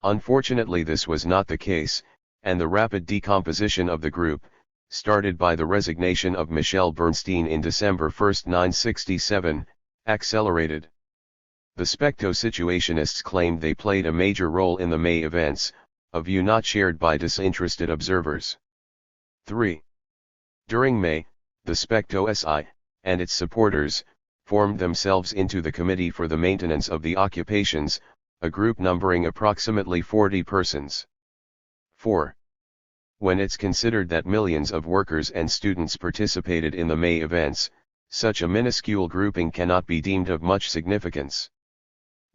S1: Unfortunately, this was not the case, and the rapid decomposition of the group, started by the resignation of Michel Bernstein in December 1, 1967, accelerated. The Specto-situationists claimed they played a major role in the May events, a view not shared by disinterested observers. 3. During May, the Specto-SI, and its supporters, formed themselves into the Committee for the Maintenance of the Occupations, a group numbering approximately 40 persons. 4. When it's considered that millions of workers and students participated in the May events, such a minuscule grouping cannot be deemed of much significance.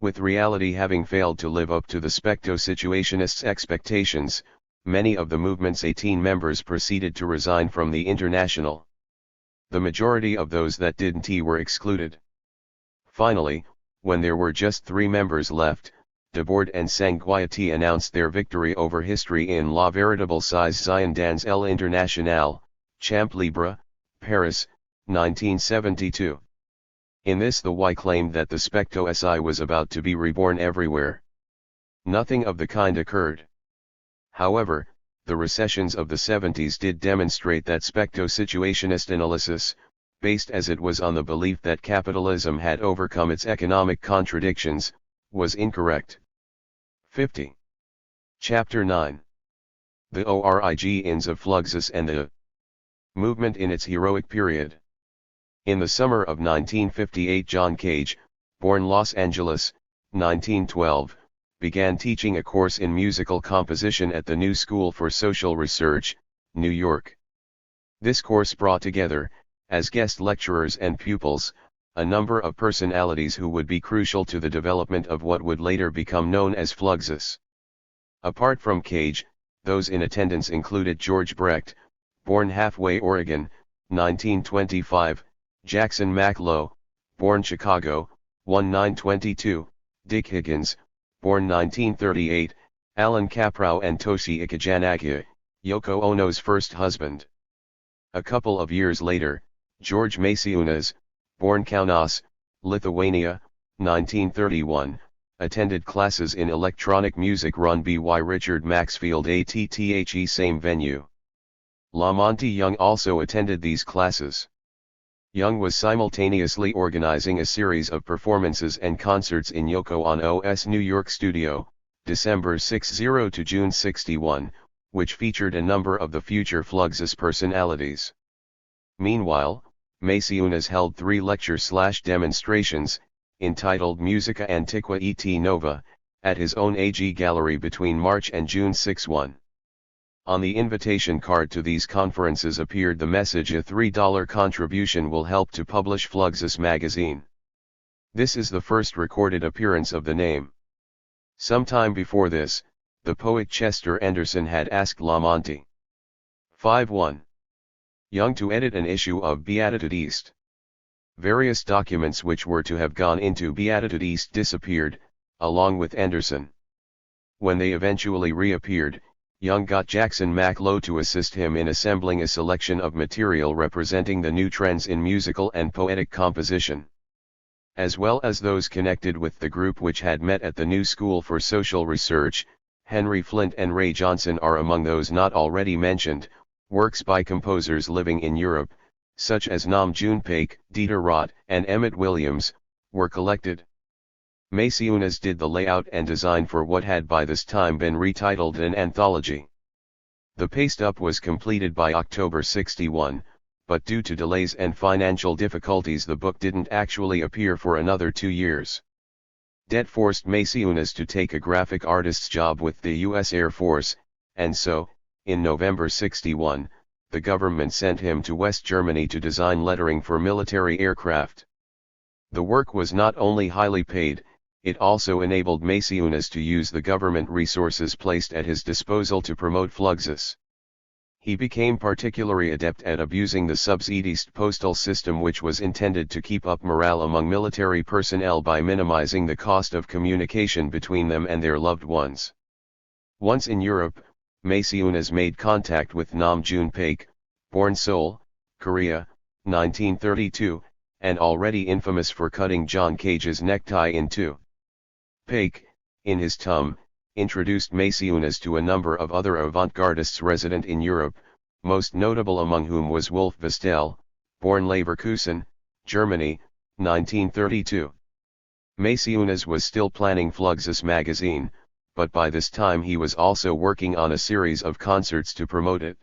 S1: With reality having failed to live up to the Specto-situationists' expectations, many of the movement's 18 members proceeded to resign from the International. The majority of those that didn't were excluded. Finally, when there were just 3 members left, Debord and Sanguiati announced their victory over history in La Véritable Sienne dans l'Internationale, Champ Libre, Paris, 1972. In this the Y claimed that the Specto-SI was about to be reborn everywhere. Nothing of the kind occurred. However, the recessions of the 70s did demonstrate that Specto-situationist analysis, based as it was on the belief that capitalism had overcome its economic contradictions, was incorrect. 50. Chapter 9. The origins of Fluxus and the movement in its heroic period. In the summer of 1958, John Cage, born Los Angeles, 1912, began teaching a course in musical composition at the New School for Social Research, New York. This course brought together, as guest lecturers and pupils, a number of personalities who would be crucial to the development of what would later become known as Fluxus. Apart from Cage, those in attendance included George Brecht, born Halfway, Oregon, 1925, Jackson Maclow, born Chicago, 1922, Dick Higgins, born 1938, Alan Kaprow and Toshi Ikajanagi, Yoko Ono's first husband. A couple of years later, George Maciunas, born Kaunas, Lithuania, 1931, attended classes in electronic music run by Richard Maxfield at the same venue. Lamonti Young also attended these classes. Young was simultaneously organizing a series of performances and concerts in Yoko Ono's New York studio, December 60 to June 61, which featured a number of the future Fluxus personalities. Meanwhile, Maciunas held 3 lecture/demonstrations, entitled Musica Antiqua et Nova, at his own AG Gallery between March and June 61. On the invitation card to these conferences appeared the message: a $3 contribution will help to publish Fluxus magazine. This is the first recorded appearance of the name. Sometime before this, the poet Chester Anderson had asked Lamonti 5-1. Young to edit an issue of Beatitude East. Various documents which were to have gone into Beatitude East disappeared, along with Anderson. When they eventually reappeared, Young got Jackson Maclow to assist him in assembling a selection of material representing the new trends in musical and poetic composition. As well as those connected with the group which had met at the New School for Social Research, Henry Flint and Ray Johnson are among those not already mentioned. Works by composers living in Europe, such as Nam June Paik, Dieter Roth, and Emmett Williams, were collected. Maciunas did the layout and design for what had by this time been retitled an anthology. The paste-up was completed by October 61, but due to delays and financial difficulties the book didn't actually appear for another 2 years. Debt forced Maciunas to take a graphic artist's job with the U.S. Air Force, and so, in November 61, the government sent him to West Germany to design lettering for military aircraft. The work was not only highly paid, it also enabled Maciunas to use the government resources placed at his disposal to promote Fluxus. He became particularly adept at abusing the subsidized postal system, which was intended to keep up morale among military personnel by minimizing the cost of communication between them and their loved ones. Once in Europe, Maciunas made contact with Nam June Paik, born Seoul, Korea, 1932, and already infamous for cutting John Cage's necktie in two. Paik, in his Tum, introduced Maciunas to a number of other avant-gardists resident in Europe, most notable among whom was Wolf Vastel, born Leverkusen, Germany, 1932. Maciunas was still planning Fluxus magazine, but by this time he was also working on a series of concerts to promote it.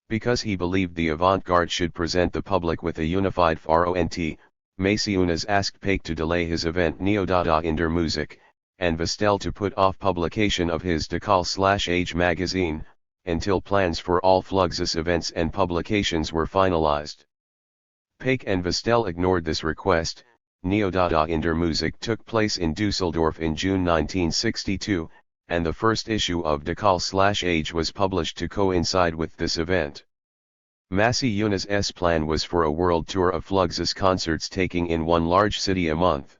S1: Because he believed the avant-garde should present the public with a unified front, Maciunas asked Paik to delay his event Neo-Dada in der Musik, and Vastel to put off publication of his Dekal/Age magazine, until plans for all Fluxus events and publications were finalized. Paik and Vastel ignored this request. Neo-Dada in der Musik took place in Dusseldorf in June 1962, and the first issue of Dekal/Age was published to coincide with this event. Maciunas' plan was for a world tour of Fluxus concerts taking in one large city a month.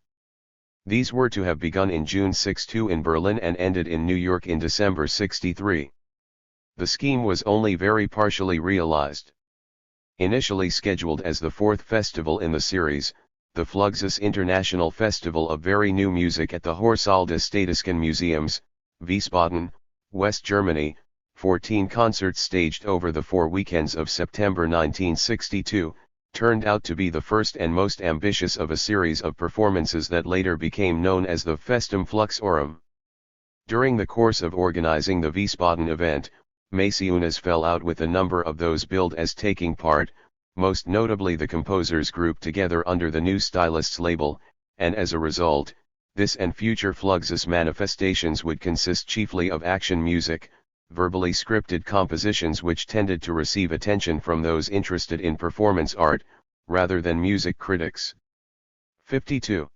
S1: These were to have begun in June 62 in Berlin and ended in New York in December 63. The scheme was only very partially realized. Initially scheduled as the fourth festival in the series, the Fluxus International Festival of Very New Music at the Hörsaal des Städtischen Museums, Wiesbaden, West Germany, 14 concerts staged over the 4 weekends of September 1962, turned out to be the first and most ambitious of a series of performances that later became known as the Festum Fluxorum. During the course of organizing the Wiesbaden event, Maciunas fell out with a number of those billed as taking part, most notably the composers grouped together under the New Stylists label, and as a result, this and future Fluxus manifestations would consist chiefly of action music, verbally scripted compositions which tended to receive attention from those interested in performance art, rather than music critics. 52.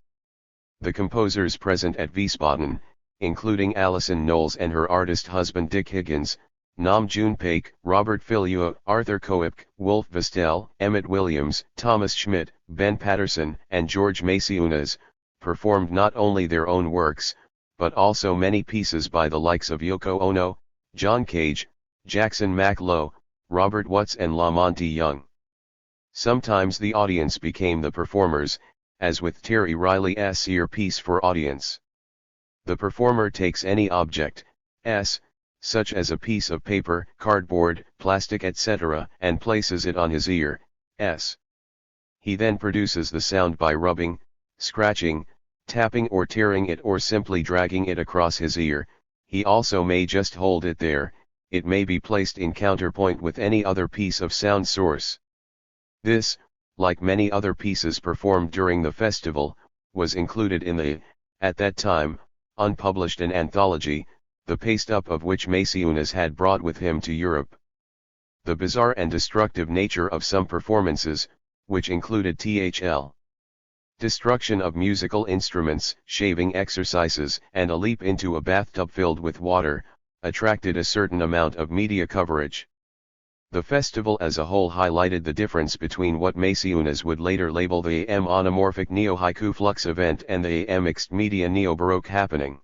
S1: The composers present at Wiesbaden, including Alison Knowles and her artist husband Dick Higgins, Nam June Paik, Robert Filua, Arthur Koepke, Wolf Vastel, Emmett Williams, Thomas Schmidt, Ben Patterson, and George Maciunas, performed not only their own works, but also many pieces by the likes of Yoko Ono, John Cage, Jackson Mac Low, Robert Watts and La Monte Young. Sometimes the audience became the performers, as with Terry Riley's earpiece for audience. The performer takes any object, such as a piece of paper, cardboard, plastic etc., and places it on his ear, He then produces the sound by rubbing, scratching, tapping or tearing it or simply dragging it across his ear. He also may just hold it there, it may be placed in counterpoint with any other piece of sound source. This, like many other pieces performed during the festival, was included in the, at that time, unpublished an anthology, the paste-up of which Maciunas had brought with him to Europe. The bizarre and destructive nature of some performances, which included destruction of musical instruments, shaving exercises, and a leap into a bathtub filled with water, attracted a certain amount of media coverage. The festival as a whole highlighted the difference between what Maciunas would later label the monomorphic neo-haiku flux event and the mixed media neo-baroque happening.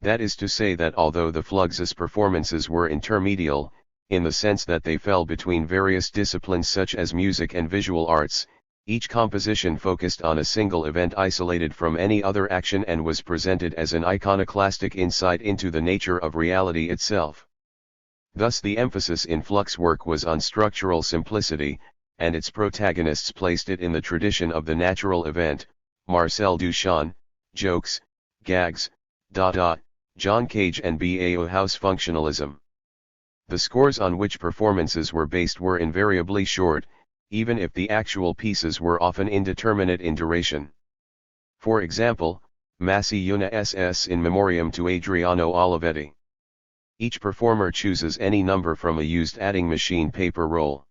S1: That is to say that although the Fluxus performances were intermedial, in the sense that they fell between various disciplines such as music and visual arts, each composition focused on a single event isolated from any other action and was presented as an iconoclastic insight into the nature of reality itself. Thus the emphasis in Flux work was on structural simplicity, and its protagonists placed it in the tradition of the natural event, Marcel Duchamp, jokes, gags, Dada, John Cage and Bauhaus functionalism. The scores on which performances were based were invariably short, even if the actual pieces were often indeterminate in duration. For example, Maciunas' In Memoriam to Adriano Olivetti. Each performer chooses any number from a used adding machine paper roll.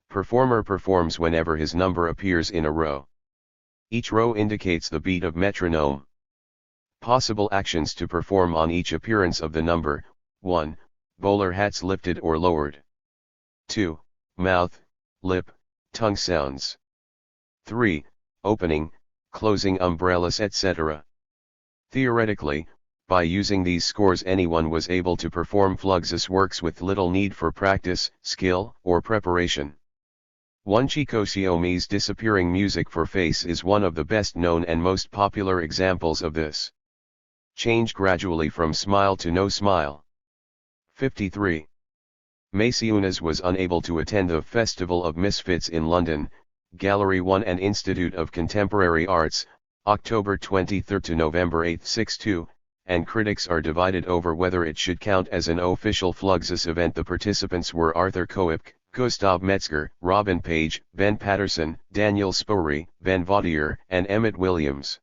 S1: Performer performs whenever his number appears in a row. Each row indicates the beat of metronome. Possible actions to perform on each appearance of the number: 1. Bowler hats lifted or lowered. 2. Mouth, lip, tongue sounds. 3. Opening, closing umbrellas etc. Theoretically, by using these scores anyone was able to perform Fluxus works with little need for practice, skill, or preparation. One Chikosiomi's disappearing music for face is one of the best known and most popular examples of this. Change gradually from smile to no smile. 53. Maciunas was unable to attend the Festival of Misfits in London, Gallery 1 and Institute of Contemporary Arts, October 23 to November 8, 62, and critics are divided over whether it should count as an official Fluxus event. The participants were Arthur Koepke, Gustav Metzger, Robin Page, Ben Patterson, Daniel Spory, Ben Vaudier, and Emmett Williams.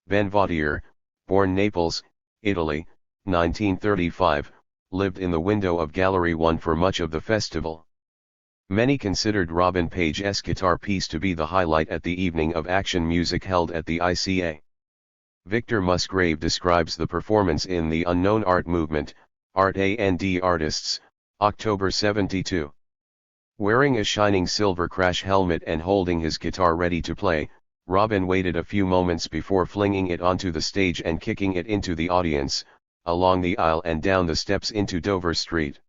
S1: Ben Vaudier, born Naples, Italy, 1935, lived in the window of Gallery 1 for much of the festival. Many considered Robin Page's guitar piece to be the highlight at the evening of action music held at the ICA. Victor Musgrave describes the performance in The Unknown Art Movement, Art and Artists, October 72. Wearing a shining silver crash helmet and holding his guitar ready to play, Robin waited a few moments before flinging it onto the stage and kicking it into the audience, along the aisle and down the steps into Dover Street.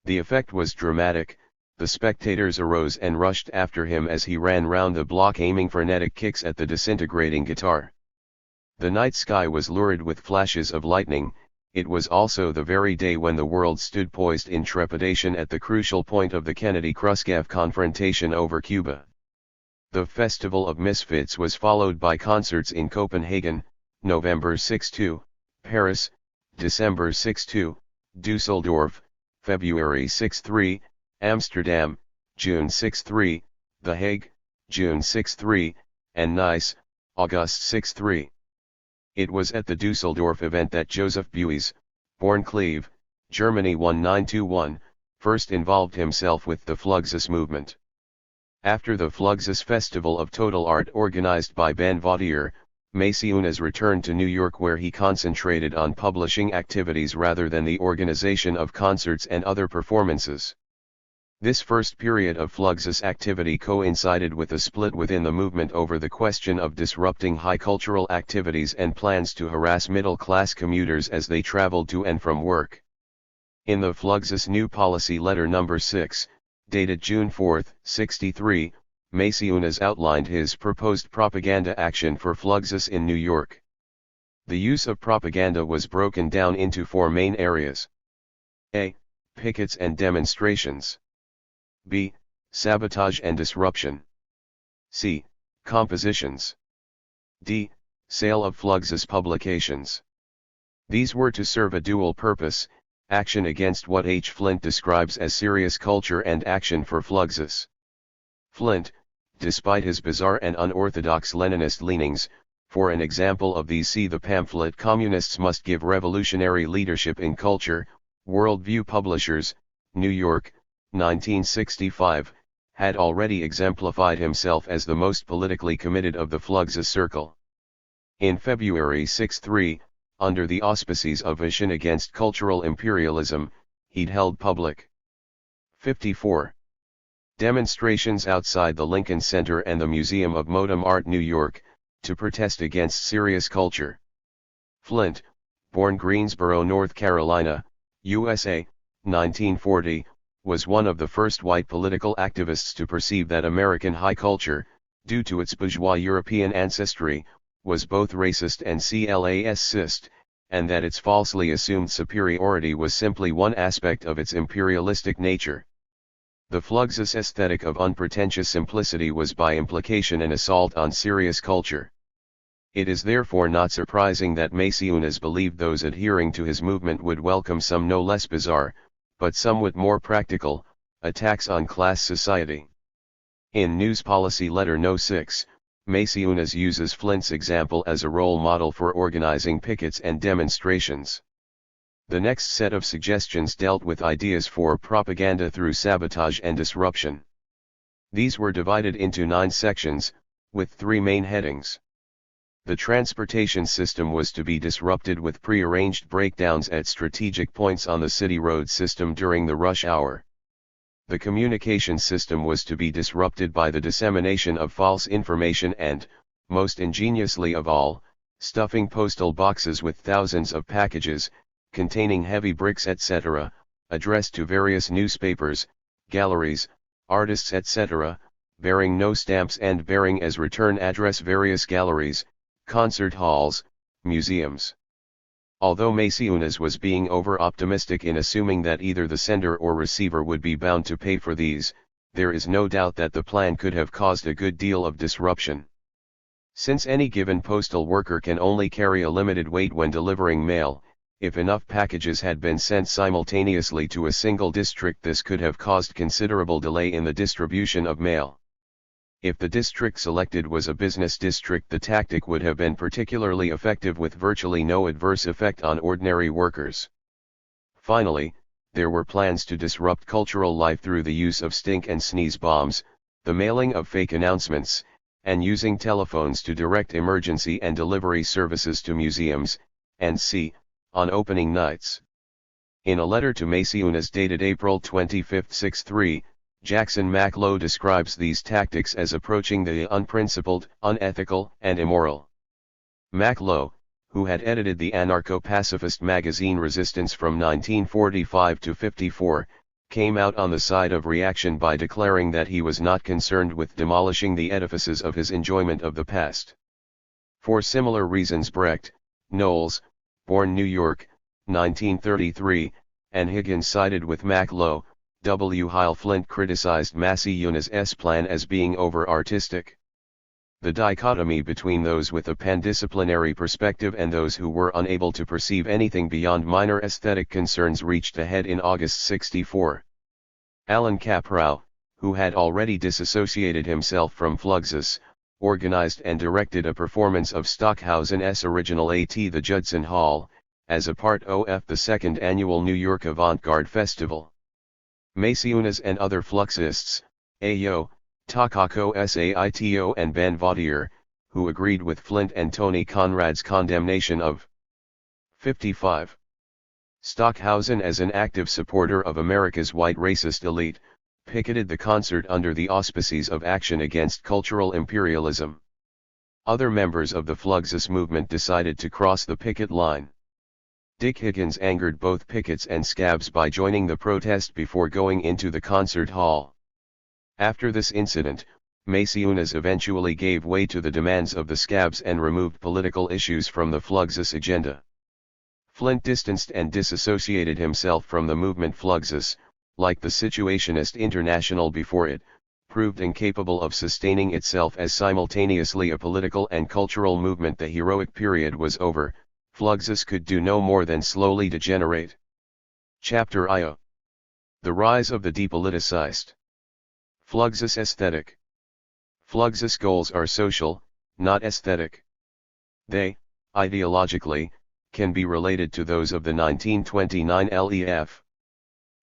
S1: The effect was dramatic. The spectators arose and rushed after him as he ran round the block aiming frenetic kicks at the disintegrating guitar. The night sky was lurid with flashes of lightning. It was also the very day when the world stood poised in trepidation at the crucial point of the Kennedy-Khrushchev confrontation over Cuba. The Festival of Misfits was followed by concerts in Copenhagen, November 6-2, Paris, December 6-2, Dusseldorf, February 6-3, Amsterdam, June 6-3, The Hague, June 6-3, and Nice, August 6-3. It was at the Dusseldorf event that Joseph Beuys, born Cleve, Germany 1921, first involved himself with the Fluxus movement. After the Fluxus Festival of Total Art organized by Ben Vaudier, Maciunas returned to New York where he concentrated on publishing activities rather than the organization of concerts and other performances. This first period of Fluxus activity coincided with a split within the movement over the question of disrupting high cultural activities and plans to harass middle-class commuters as they traveled to and from work. In the Fluxus New Policy Letter No. 6, dated June 4, 63, Maciunas outlined his proposed propaganda action for Fluxus in New York. The use of propaganda was broken down into four main areas. A. Pickets and demonstrations. B. Sabotage and disruption. C. Compositions. D. Sale of Fluxus publications. These were to serve a dual purpose: action against what H. Flint describes as serious culture and action for Fluxus. Flint, despite his bizarre and unorthodox Leninist leanings, for an example of these see the pamphlet Communists Must Give Revolutionary Leadership in Culture, Worldview Publishers, New York, 1965, had already exemplified himself as the most politically committed of the Fluxus circle. In February 63, under the auspices of Action Against Cultural Imperialism, he'd held public 54 demonstrations outside the Lincoln Center and the Museum of Modern Art, New York, to protest against serious culture. Flint, born Greensboro, North Carolina, USA, 1940, was one of the first white political activists to perceive that American high culture, due to its bourgeois European ancestry, was both racist and classist, and that its falsely assumed superiority was simply one aspect of its imperialistic nature. The Fluxus aesthetic of unpretentious simplicity was by implication an assault on serious culture. It is therefore not surprising that Maciunas believed those adhering to his movement would welcome some no less bizarre, but somewhat more practical, attacks on class society. In News Policy Letter No. 6, Maciunas uses Flint's example as a role model for organizing pickets and demonstrations. The next set of suggestions dealt with ideas for propaganda through sabotage and disruption. These were divided into 9 sections, with 3 main headings. The transportation system was to be disrupted with prearranged breakdowns at strategic points on the city road system during the rush hour. The communication system was to be disrupted by the dissemination of false information and, most ingeniously of all, stuffing postal boxes with thousands of packages, containing heavy bricks etc., addressed to various newspapers, galleries, artists etc., bearing no stamps and bearing as return address various galleries, concert halls, museums. Although Maciunas was being over-optimistic in assuming that either the sender or receiver would be bound to pay for these, there is no doubt that the plan could have caused a good deal of disruption. Since any given postal worker can only carry a limited weight when delivering mail, if enough packages had been sent simultaneously to a single district, this could have caused considerable delay in the distribution of mail. If the district selected was a business district, the tactic would have been particularly effective with virtually no adverse effect on ordinary workers. Finally, there were plans to disrupt cultural life through the use of stink and sneeze bombs, the mailing of fake announcements, and using telephones to direct emergency and delivery services to museums, and on opening nights. In a letter to Maciunas dated April 25, 6-3, Jackson Maclow describes these tactics as approaching the unprincipled, unethical, and immoral. Maclow, who had edited the anarcho-pacifist magazine Resistance from 1945 to 54, came out on the side of reaction by declaring that he was not concerned with demolishing the edifices of his enjoyment of the past. For similar reasons Brecht, Knowles, born New York, 1933, and Higgins sided with Maclow. W. Heil Flint criticized Maciunas' plan as being over-artistic. The dichotomy between those with a pandisciplinary perspective and those who were unable to perceive anything beyond minor aesthetic concerns reached a head in August 64. Alan Caprow, who had already disassociated himself from Fluxus, organized and directed a performance of Stockhausen's original At the Judson Hall, as a part of the second annual New York Avant-Garde Festival. Maciunas and other Fluxists, A.O., Takako Saito and Ben Vaudier, who agreed with Flint and Tony Conrad's condemnation of 55. Stockhausen, as an active supporter of America's white racist elite, picketed the concert under the auspices of Action Against Cultural Imperialism. Other members of the Fluxus movement decided to cross the picket line. Dick Higgins angered both pickets and scabs by joining the protest before going into the concert hall. After this incident, Maciunas eventually gave way to the demands of the scabs and removed political issues from the Fluxus agenda. Flint distanced and disassociated himself from the movement. Fluxus, like the Situationist International before it, proved incapable of sustaining itself as simultaneously a political and cultural movement. The heroic period was over. Fluxus could do no more than slowly degenerate. Chapter I. The rise of the depoliticized Fluxus aesthetic. Fluxus goals are social, not aesthetic. They, ideologically, can be related to those of the 1929 LEF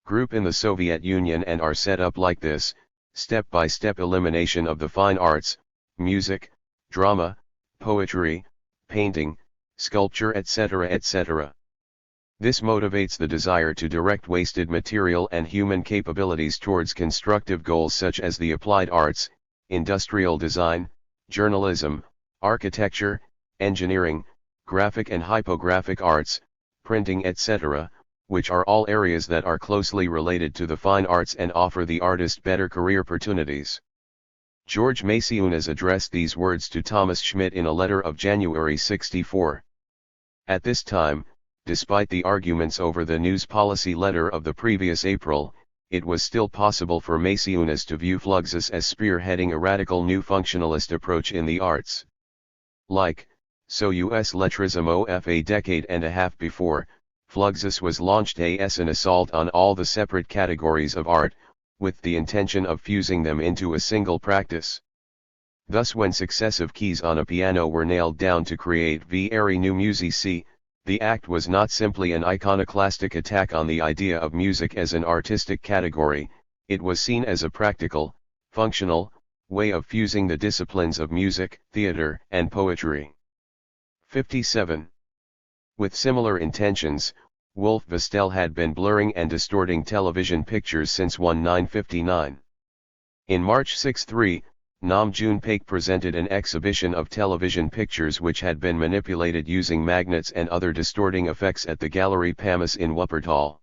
S1: group in the Soviet Union and are set up like this: step-by-step elimination of the fine arts, music, drama, poetry, painting, sculpture etc. etc. This motivates the desire to direct wasted material and human capabilities towards constructive goals such as the applied arts, industrial design, journalism, architecture, engineering, graphic and hypographic arts, printing etc., which are all areas that are closely related to the fine arts and offer the artist better career opportunities. George Maciunas addressed these words to Thomas Schmidt in a letter of January 64. At this time, despite the arguments over the news policy letter of the previous April, it was still possible for Maciunas to view Fluxus as spearheading a radical new functionalist approach in the arts. Like, so US lettrissme of a decade and a half before, Fluxus was launched as an assault on all the separate categories of art, with the intention of fusing them into a single practice. Thus, when successive keys on a piano were nailed down to create Veri new musici, the act was not simply an iconoclastic attack on the idea of music as an artistic category, it was seen as a practical, functional, way of fusing the disciplines of music, theater, and poetry. 57. With similar intentions, Wolf Vastel had been blurring and distorting television pictures since 1959. In March 63, Nam June Paik presented an exhibition of television pictures which had been manipulated using magnets and other distorting effects at the Gallery Pamis in Wuppertal.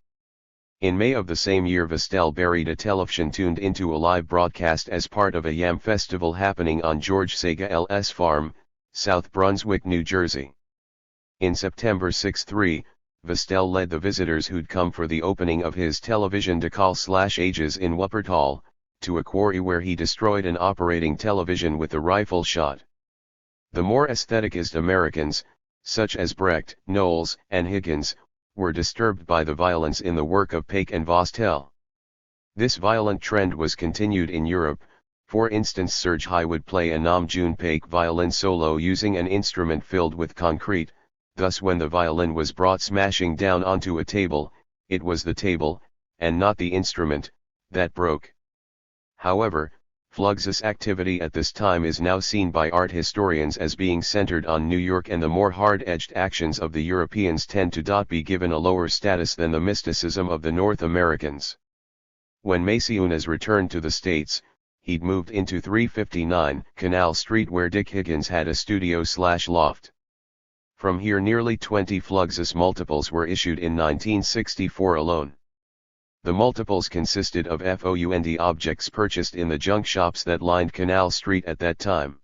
S1: In May of the same year, Vastel buried a television tuned into a live broadcast as part of a yam festival happening on George Segal's farm, South Brunswick, New Jersey. In September 63, Vastel led the visitors who'd come for the opening of his television Decals/Ages in Wuppertal, to a quarry where he destroyed an operating television with a rifle shot. The more aestheticist Americans, such as Brecht, Knowles, and Higgins, were disturbed by the violence in the work of Paik and Vastel. This violent trend was continued in Europe. For instance, Serge High would play a Nam June Paik violin solo using an instrument filled with concrete. Thus when the violin was brought smashing down onto a table, it was the table, and not the instrument, that broke. However, Fluxus activity at this time is now seen by art historians as being centered on New York, and the more hard-edged actions of the Europeans tend to be given a lower status than the mysticism of the North Americans. When Maciunas returned to the States, he'd moved into 359 Canal Street, where Dick Higgins had a studio/loft. From here nearly 20 Fluxus multiples were issued in 1964 alone. The multiples consisted of found objects purchased in the junk shops that lined Canal Street at that time.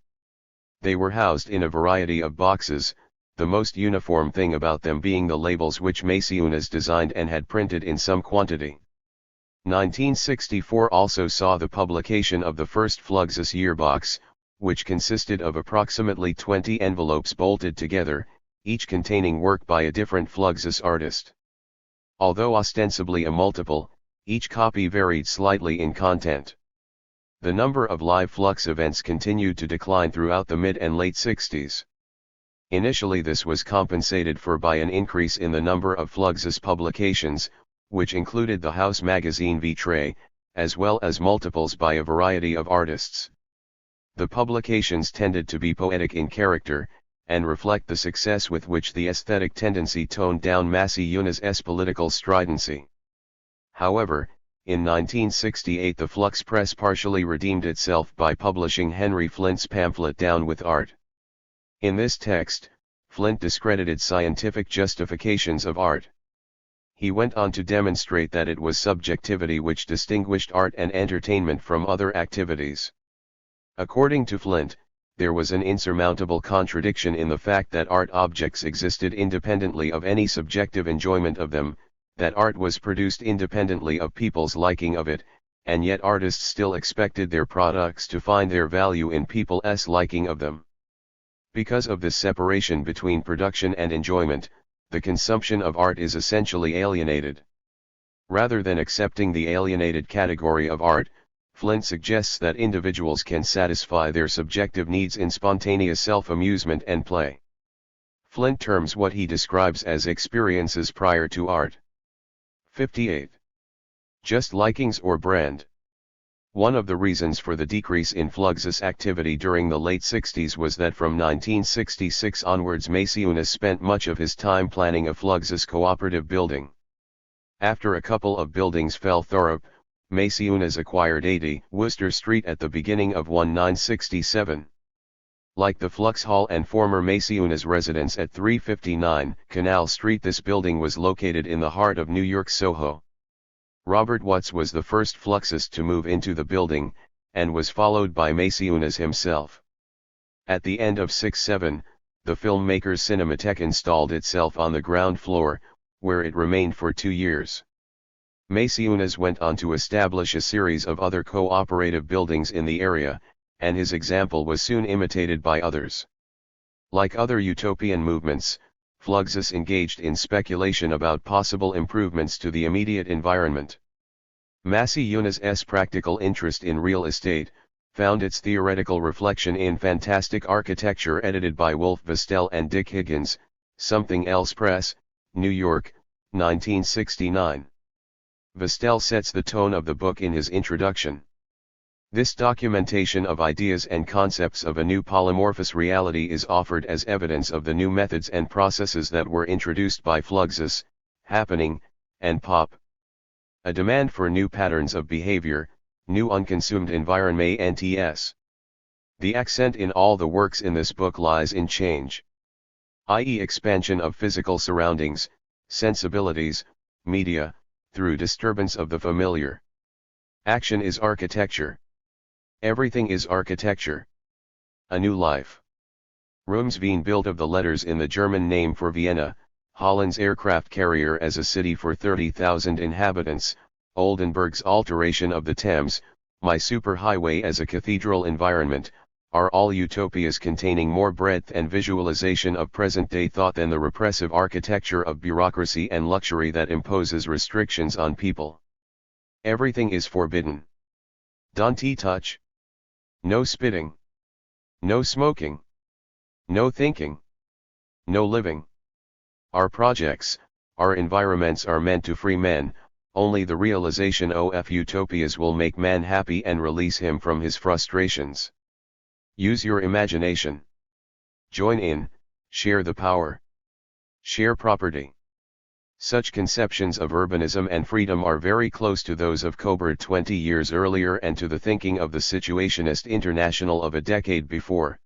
S1: They were housed in a variety of boxes, the most uniform thing about them being the labels which Maciunas designed and had printed in some quantity. 1964 also saw the publication of the first Fluxus yearbox, which consisted of approximately 20 envelopes bolted together, each containing work by a different Fluxus artist. Although ostensibly a multiple, each copy varied slightly in content. The number of live Flux events continued to decline throughout the mid and late 60s. Initially this was compensated for by an increase in the number of Fluxus publications, which included the house magazine Vitre, as well as multiples by a variety of artists. The publications tended to be poetic in character, and reflect the success with which the aesthetic tendency toned down Maciunas's political stridency. However, in 1968 the Flux Press partially redeemed itself by publishing Henry Flint's pamphlet Down with Art. In this text, Flint discredited scientific justifications of art. He went on to demonstrate that it was subjectivity which distinguished art and entertainment from other activities. According to Flint, there was an insurmountable contradiction in the fact that art objects existed independently of any subjective enjoyment of them, that art was produced independently of people's liking of it, and yet artists still expected their products to find their value in people's liking of them. Because of this separation between production and enjoyment, the consumption of art is essentially alienated. Rather than accepting the alienated category of art, Flint suggests that individuals can satisfy their subjective needs in spontaneous self-amusement and play. Flint terms what he describes as experiences prior to art. 58. Just likings or brand. One of the reasons for the decrease in Fluxus activity during the late 60s was that from 1966 onwards Maciunas spent much of his time planning a Fluxus cooperative building. After a couple of buildings fell through, Maciunas acquired 80 Worcester Street at the beginning of 1967. Like the Flux Hall and former Maciunas residence at 359 Canal Street, this building was located in the heart of New York's Soho. Robert Watts was the first Fluxus to move into the building, and was followed by Maciunas himself. At the end of 67, the filmmaker's Cinematheque installed itself on the ground floor, where it remained for 2 years. Maciunas went on to establish a series of other cooperative buildings in the area, and his example was soon imitated by others. Like other utopian movements, Fluxus engaged in speculation about possible improvements to the immediate environment. Maciunas's practical interest in real estate found its theoretical reflection in Fantastic Architecture, edited by Wolf Vastel and Dick Higgins, Something Else Press, New York, 1969. Vastel sets the tone of the book in his introduction. This documentation of ideas and concepts of a new polymorphous reality is offered as evidence of the new methods and processes that were introduced by Fluxus, happening, and pop. A demand for new patterns of behavior, new unconsumed environments. The accent in all the works in this book lies in change, i.e. expansion of physical surroundings, sensibilities, media, through disturbance of the familiar. Action is architecture. Everything is architecture. A new life. Rooms being built of the letters in the German name for Vienna, Holland's aircraft carrier as a city for 30,000 inhabitants, Oldenburg's alteration of the Thames, my superhighway as a cathedral environment, are all utopias containing more breadth and visualization of present-day thought than the repressive architecture of bureaucracy and luxury that imposes restrictions on people. Everything is forbidden. Don't touch. No spitting. No smoking. No thinking. No living. Our projects, our environments are meant to free men, only the realization of utopias will make man happy and release him from his frustrations. Use your imagination. Join in, share the power. Share property. Such conceptions of urbanism and freedom are very close to those of Coburn 20 years earlier and to the thinking of the Situationist International of a decade before.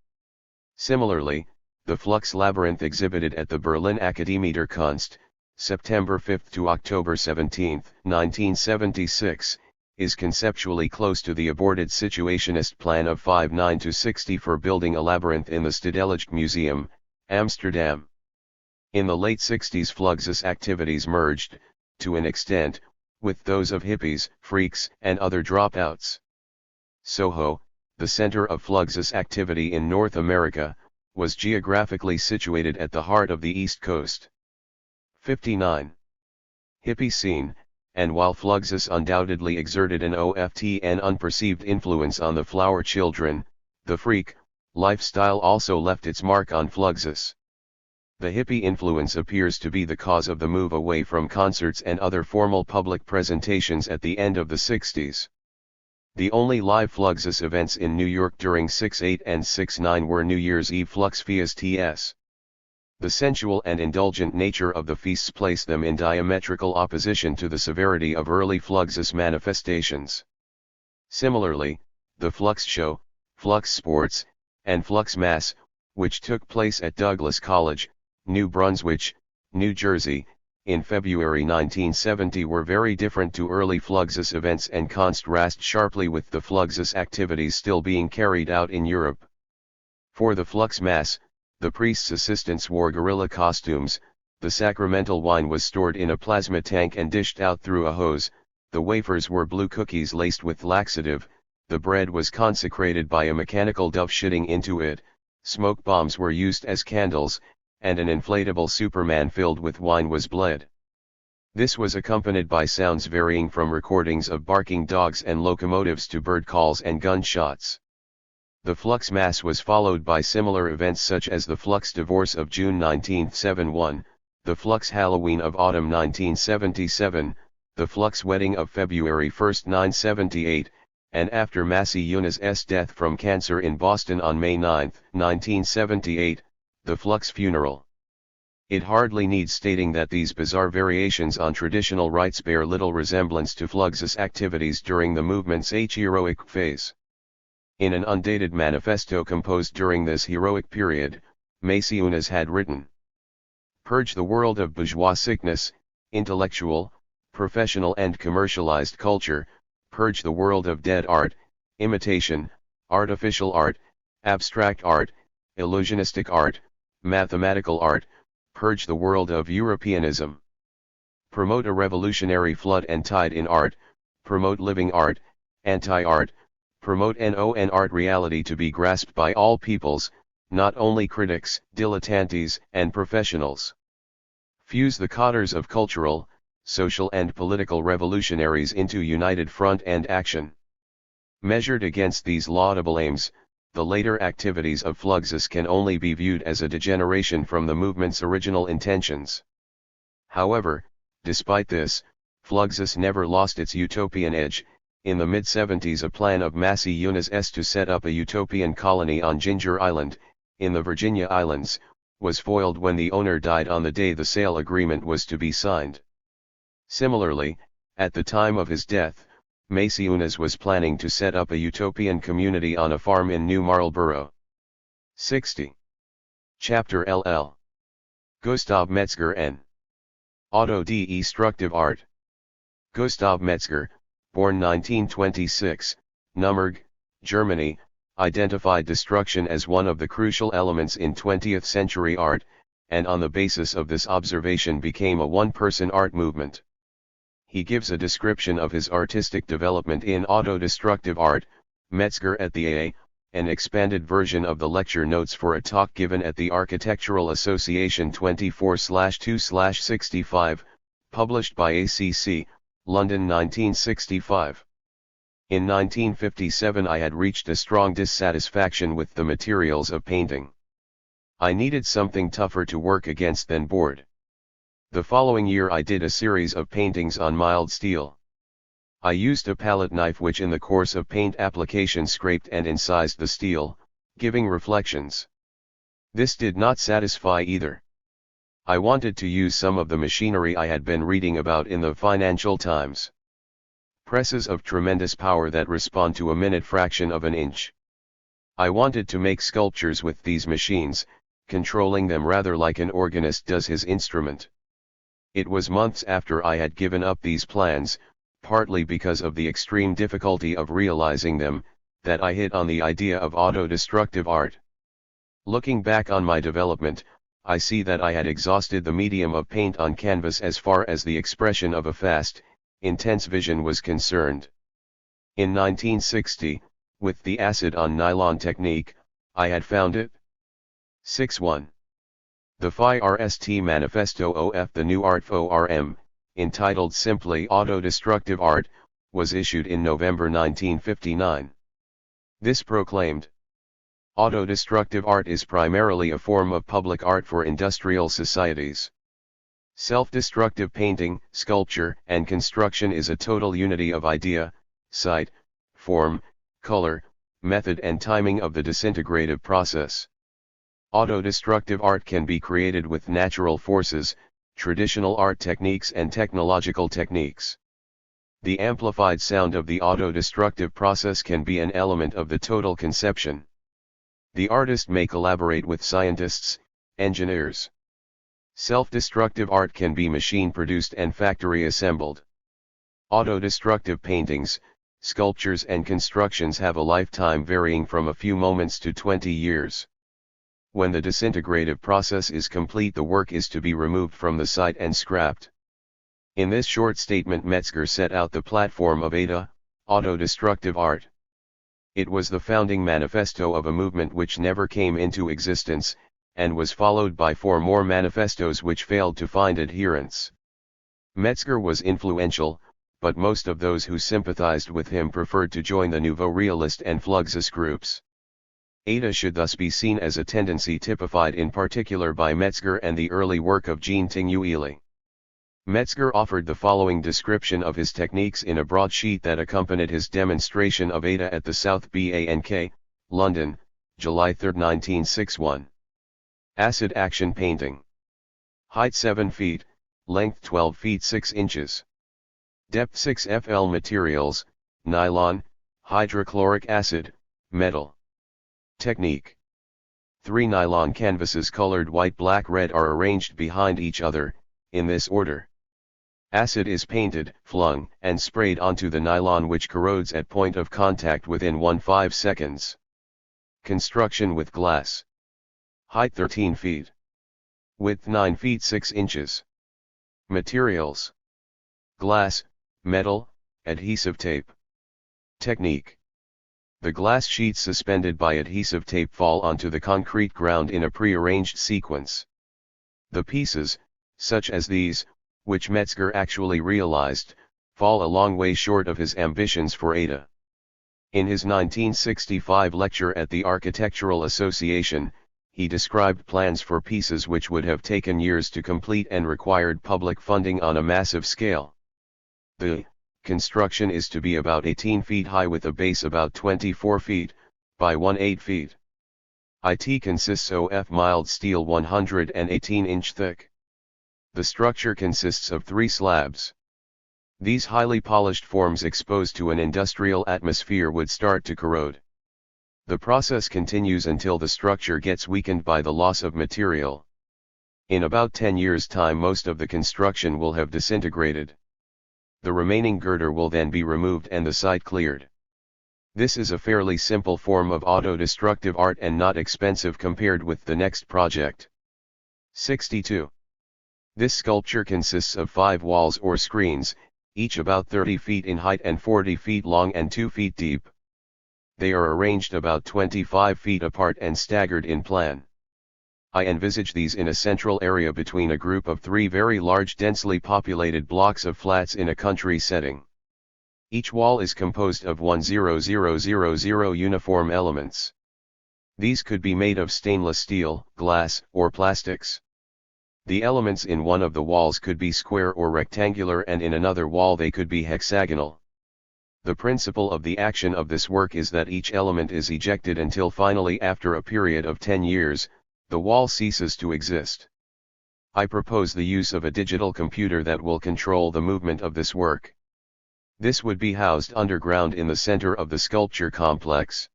S1: Similarly, the Flux Labyrinth exhibited at the Berlin Akademie der Kunst, September 5 to October 17, 1976, is conceptually close to the aborted Situationist plan of 59-60 for building a labyrinth in the Stedelijk Museum, Amsterdam. In the late 60s Fluxus activities merged, to an extent, with those of hippies, freaks, and other dropouts. Soho, the center of Fluxus activity in North America, was geographically situated at the heart of the East Coast. 59. Hippie scene, and while Fluxus undoubtedly exerted an unperceived influence on the flower children, the freak lifestyle also left its mark on Fluxus. The hippie influence appears to be the cause of the move away from concerts and other formal public presentations at the end of the 60s. The only live Fluxus events in New York during 6/8 and 6/9 were New Year's Eve Flux Fiestas. The sensual and indulgent nature of the feasts placed them in diametrical opposition to the severity of early Fluxus manifestations. Similarly, the Flux Show, Flux Sports, and Flux Mass, which took place at Douglas College, New Brunswick, New Jersey, in February 1970 were very different to early Fluxus events and contrast sharply with the Fluxus activities still being carried out in Europe. For the Flux Mass, the priest's assistants wore gorilla costumes, the sacramental wine was stored in a plasma tank and dished out through a hose, the wafers were blue cookies laced with laxative, the bread was consecrated by a mechanical dove shitting into it, smoke bombs were used as candles, and an inflatable Superman filled with wine was bled. This was accompanied by sounds varying from recordings of barking dogs and locomotives to bird calls and gunshots. The Flux Mass was followed by similar events such as the Flux Divorce of June 1971, the Flux Halloween of autumn 1977, the Flux Wedding of February 1, 1978, and after Massey Yunis's death from cancer in Boston on May 9, 1978, the Flux Funeral. It hardly needs stating that these bizarre variations on traditional rites bear little resemblance to Fluxus activities during the movement's heroic phase. In an undated manifesto composed during this heroic period, Massey Yunis had written, "Purge the world of bourgeois sickness, intellectual, professional and commercialized culture, purge the world of dead art, imitation, artificial art, abstract art, illusionistic art, mathematical art, purge the world of Europeanism. Promote a revolutionary flood and tide in art, promote living art, anti-art, promote an art reality to be grasped by all peoples, not only critics, dilettantes, and professionals. Fuse the cadres of cultural, social and political revolutionaries into united front and action. Measured against these laudable aims, the later activities of Fluxus can only be viewed as a degeneration from the movement's original intentions. However, despite this, Fluxus never lost its utopian edge. In the mid-70s a plan of Massey Yunis to set up a utopian colony on Ginger Island, in the Virginia Islands, was foiled when the owner died on the day the sale agreement was to be signed. Similarly, at the time of his death, Maciunas was planning to set up a utopian community on a farm in New Marlborough. 60. Chapter LL. Gustav Metzger N. Auto-destructive art. Gustav Metzger, born 1926, Nummerg, Germany, identified destruction as one of the crucial elements in 20th century art, and on the basis of this observation became a one-person art movement. He gives a description of his artistic development in Auto-Destructive Art, Metzger at the AA, an expanded version of the lecture notes for a talk given at the Architectural Association 24/2/65, published by ACC, London 1965. In 1957 I had reached a strong dissatisfaction with the materials of painting. I needed something tougher to work against than board. The following year I did a series of paintings on mild steel. I used a palette knife which in the course of paint application scraped and incised the steel, giving reflections. This did not satisfy either. I wanted to use some of the machinery I had been reading about in the Financial Times. Presses of tremendous power that respond to a minute fraction of an inch. I wanted to make sculptures with these machines, controlling them rather like an organist does his instrument. It was months after I had given up these plans, partly because of the extreme difficulty of realizing them, that I hit on the idea of auto-destructive art. Looking back on my development, I see that I had exhausted the medium of paint on canvas as far as the expression of a fast, intense vision was concerned. In 1960, with the acid on nylon technique, I had found it. 6.1. The FIRST Manifesto of the New Art FORM, entitled simply Auto-Destructive Art, was issued in November 1959. This proclaimed, auto-destructive art is primarily a form of public art for industrial societies. Self-destructive painting, sculpture, and construction is a total unity of idea, site, form, color, method and timing of the disintegrative process. Auto-destructive art can be created with natural forces, traditional art techniques and technological techniques. The amplified sound of the auto-destructive process can be an element of the total conception. The artist may collaborate with scientists, engineers. Self-destructive art can be machine-produced and factory-assembled. Auto-destructive paintings, sculptures and constructions have a lifetime varying from a few moments to 20 years. When the disintegrative process is complete, the work is to be removed from the site and scrapped. In this short statement Metzger set out the platform of ADA, auto-destructive art. It was the founding manifesto of a movement which never came into existence, and was followed by 4 more manifestos which failed to find adherents. Metzger was influential, but most of those who sympathized with him preferred to join the Nouveau Realist and Fluxus groups. ADA should thus be seen as a tendency typified in particular by Metzger and the early work of Jean Tinguely. Metzger offered the following description of his techniques in a broadsheet that accompanied his demonstration of ADA at the South Bank, London, July 3, 1961. Acid action painting. Height 7 feet, length 12 feet 6 inches. Depth 6 FL. Materials, nylon, hydrochloric acid, metal. Technique. 3 nylon canvases colored white, black, red are arranged behind each other, in this order. Acid is painted, flung, and sprayed onto the nylon which corrodes at point of contact within 1/5 seconds. Construction with glass. Height 13 feet. Width 9 feet 6 inches. Materials. Glass, metal, adhesive tape. Technique. The glass sheets suspended by adhesive tape fall onto the concrete ground in a pre-arranged sequence. The pieces, such as these, which Metzger actually realized, fall a long way short of his ambitions for ADA. In his 1965 lecture at the Architectural Association, he described plans for pieces which would have taken years to complete and required public funding on a massive scale. The construction is to be about 18 feet high with a base about 24 feet, by 18 feet. It consists of mild steel 118-inch thick. The structure consists of 3 slabs. These highly polished forms exposed to an industrial atmosphere would start to corrode. The process continues until the structure gets weakened by the loss of material. In about 10 years' time most of the construction will have disintegrated. The remaining girder will then be removed and the site cleared. This is a fairly simple form of auto-destructive art and not expensive compared with the next project. 62. This sculpture consists of 5 walls or screens, each about 30 feet in height and 40 feet long and 2 feet deep. They are arranged about 25 feet apart and staggered in plan. I envisage these in a central area between a group of 3 very large densely populated blocks of flats in a country setting. Each wall is composed of 10000 uniform elements. These could be made of stainless steel, glass, or plastics. The elements in one of the walls could be square or rectangular and in another wall they could be hexagonal. The principle of the action of this work is that each element is ejected until finally after a period of 10 years, the wall ceases to exist. I propose the use of a digital computer that will control the movement of this work. This would be housed underground in the center of the sculpture complex.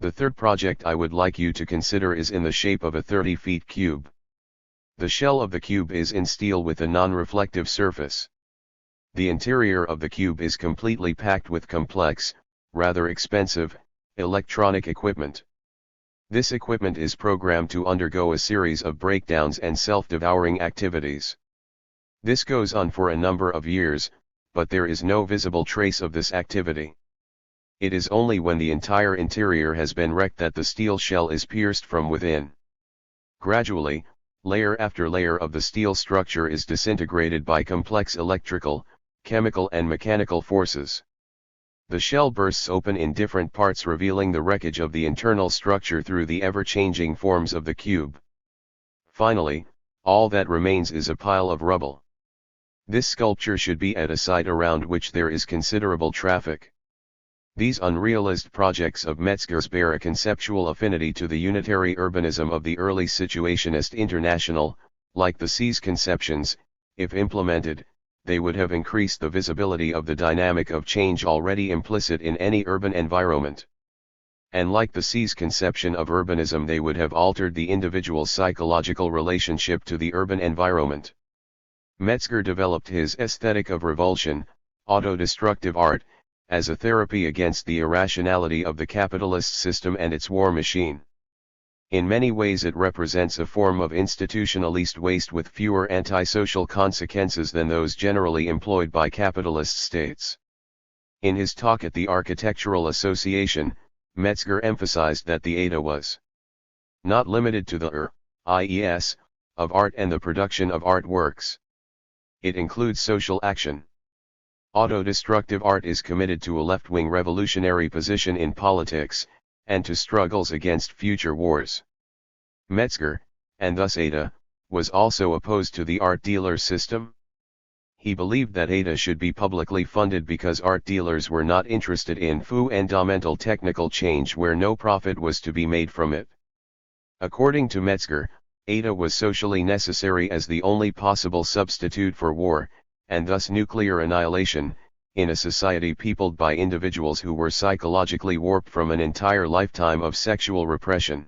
S1: The third project I would like you to consider is in the shape of a 30-foot cube. The shell of the cube is in steel with a non-reflective surface. The interior of the cube is completely packed with complex, rather expensive, electronic equipment. This equipment is programmed to undergo a series of breakdowns and self-devouring activities. This goes on for a number of years, but there is no visible trace of this activity. It is only when the entire interior has been wrecked that the steel shell is pierced from within. Gradually, layer after layer of the steel structure is disintegrated by complex electrical, chemical and mechanical forces. The shell bursts open in different parts revealing the wreckage of the internal structure through the ever-changing forms of the cube. Finally, all that remains is a pile of rubble. This sculpture should be at a site around which there is considerable traffic. These unrealist projects of Metzger's bear a conceptual affinity to the unitary urbanism of the early Situationist International. Like the C's conceptions, if implemented, they would have increased the visibility of the dynamic of change already implicit in any urban environment. And like the C's conception of urbanism, they would have altered the individual's psychological relationship to the urban environment. Metzger developed his aesthetic of revulsion, auto-destructive art, as a therapy against the irrationality of the capitalist system and its war machine. In many ways it represents a form of institutionalist waste with fewer antisocial consequences than those generally employed by capitalist states. In his talk at the Architectural Association, Metzger emphasized that the ADA was not limited to the IES of art and the production of artworks. It includes social action. Auto-destructive art is committed to a left-wing revolutionary position in politics, and to struggles against future wars. Metzger, and thus ADA, was also opposed to the art dealer system. He believed that ADA should be publicly funded because art dealers were not interested in fundamental technical change where no profit was to be made from it. According to Metzger, ADA was socially necessary as the only possible substitute for war, and thus nuclear annihilation, in a society peopled by individuals who were psychologically warped from an entire lifetime of sexual repression.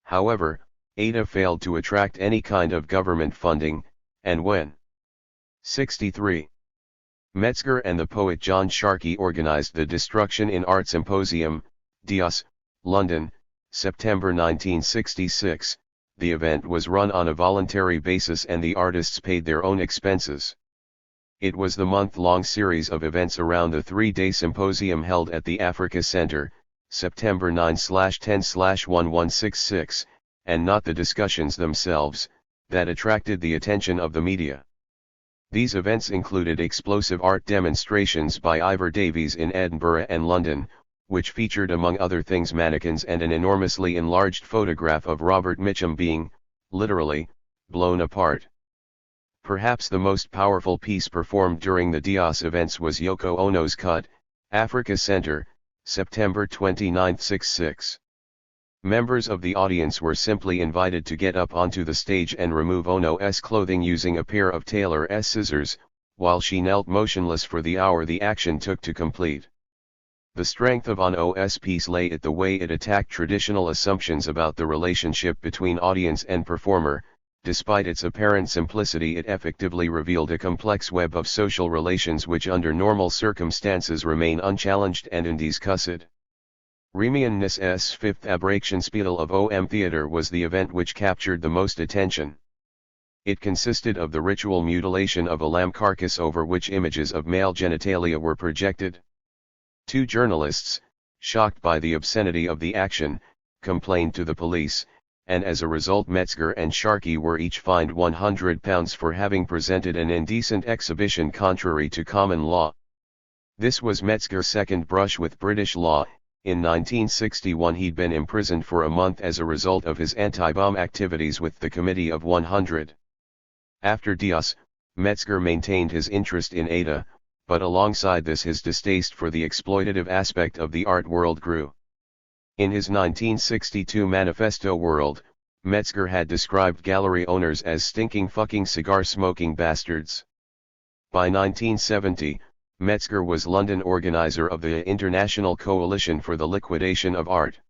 S1: However, ADA failed to attract any kind of government funding, and when 63. Metzger and the poet John Sharkey organized the Destruction in Art Symposium, Dios, London, September 1966, the event was run on a voluntary basis and the artists paid their own expenses. It was the month-long series of events around the 3-day symposium held at the Africa Center, September 9/10/1166, and not the discussions themselves, that attracted the attention of the media. These events included explosive art demonstrations by Ivor Davies in Edinburgh and London, which featured among other things mannequins and an enormously enlarged photograph of Robert Mitchum being, literally, blown apart. Perhaps the most powerful piece performed during the Dios events was Yoko Ono's Cut, Africa Center, September 29, 66. Members of the audience were simply invited to get up onto the stage and remove Ono's clothing using a pair of Taylor's scissors, while she knelt motionless for the hour the action took to complete. The strength of ON's piece lay at the way it attacked traditional assumptions about the relationship between audience and performer. Despite its apparent simplicity, it effectively revealed a complex web of social relations which under normal circumstances remain unchallenged and undiscussed. Riemann-Nis's fifth Abrachenspiel of OM theater was the event which captured the most attention. It consisted of the ritual mutilation of a lamb carcass over which images of male genitalia were projected. Two journalists, shocked by the obscenity of the action, complained to the police, and as a result Metzger and Sharkey were each fined £100 for having presented an indecent exhibition contrary to common law. This was Metzger's second brush with British law. In 1961 he'd been imprisoned for a month as a result of his anti-bomb activities with the Committee of 100. After Dios, Metzger maintained his interest in Ada, but alongside this his distaste for the exploitative aspect of the art world grew. In his 1962 manifesto World, Metzger had described gallery owners as stinking fucking cigar-smoking bastards. By 1970, Metzger was London organizer of the International Coalition for the Liquidation of Art.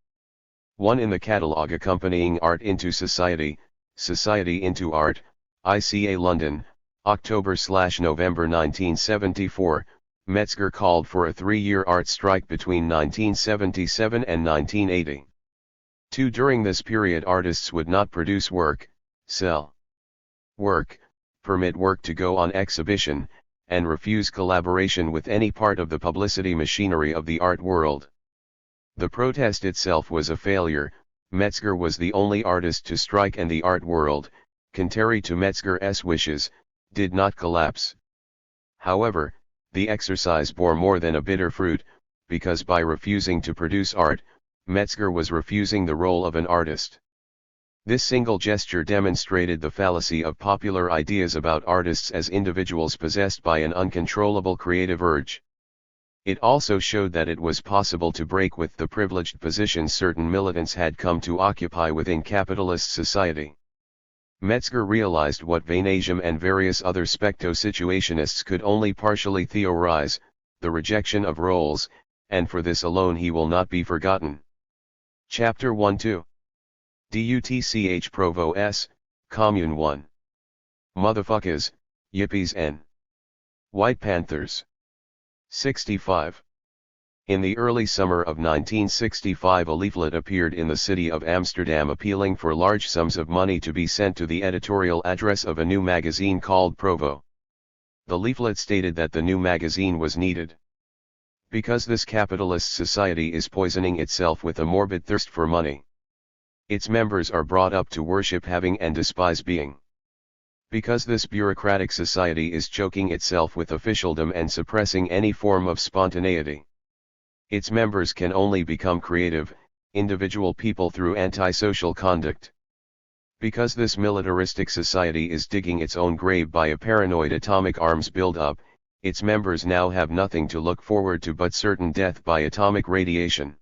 S1: 1 in the catalogue accompanying Art into Society, Society into Art, ICA London, October/November 1974, Metzger called for a 3-year art strike between 1977 and 1980. 2 During this period artists would not produce work, sell work, permit work to go on exhibition, and refuse collaboration with any part of the publicity machinery of the art world. The protest itself was a failure. Metzger was the only artist to strike and the art world, contrary to Metzger's wishes, did not collapse. However, the exercise bore more than a bitter fruit, because by refusing to produce art, Metzger was refusing the role of an artist. This single gesture demonstrated the fallacy of popular ideas about artists as individuals possessed by an uncontrollable creative urge. It also showed that it was possible to break with the privileged positions certain militants had come to occupy within capitalist society. Metzger realized what Vainasium and various other specto-situationists could only partially theorize, the rejection of roles, and for this alone he will not be forgotten. Chapter 1-2 DUTCH Provo S, Commune 1. Motherfuckers, Yippies and White Panthers. 65. In the early summer of 1965 a leaflet appeared in the city of Amsterdam appealing for large sums of money to be sent to the editorial address of a new magazine called Provo. The leaflet stated that the new magazine was needed because this capitalist society is poisoning itself with a morbid thirst for money. Its members are brought up to worship having and despise being. Because this bureaucratic society is choking itself with officialdom and suppressing any form of spontaneity. Its members can only become creative, individual people through antisocial conduct. Because this militaristic society is digging its own grave by a paranoid atomic arms build-up, its members now have nothing to look forward to but certain death by atomic radiation.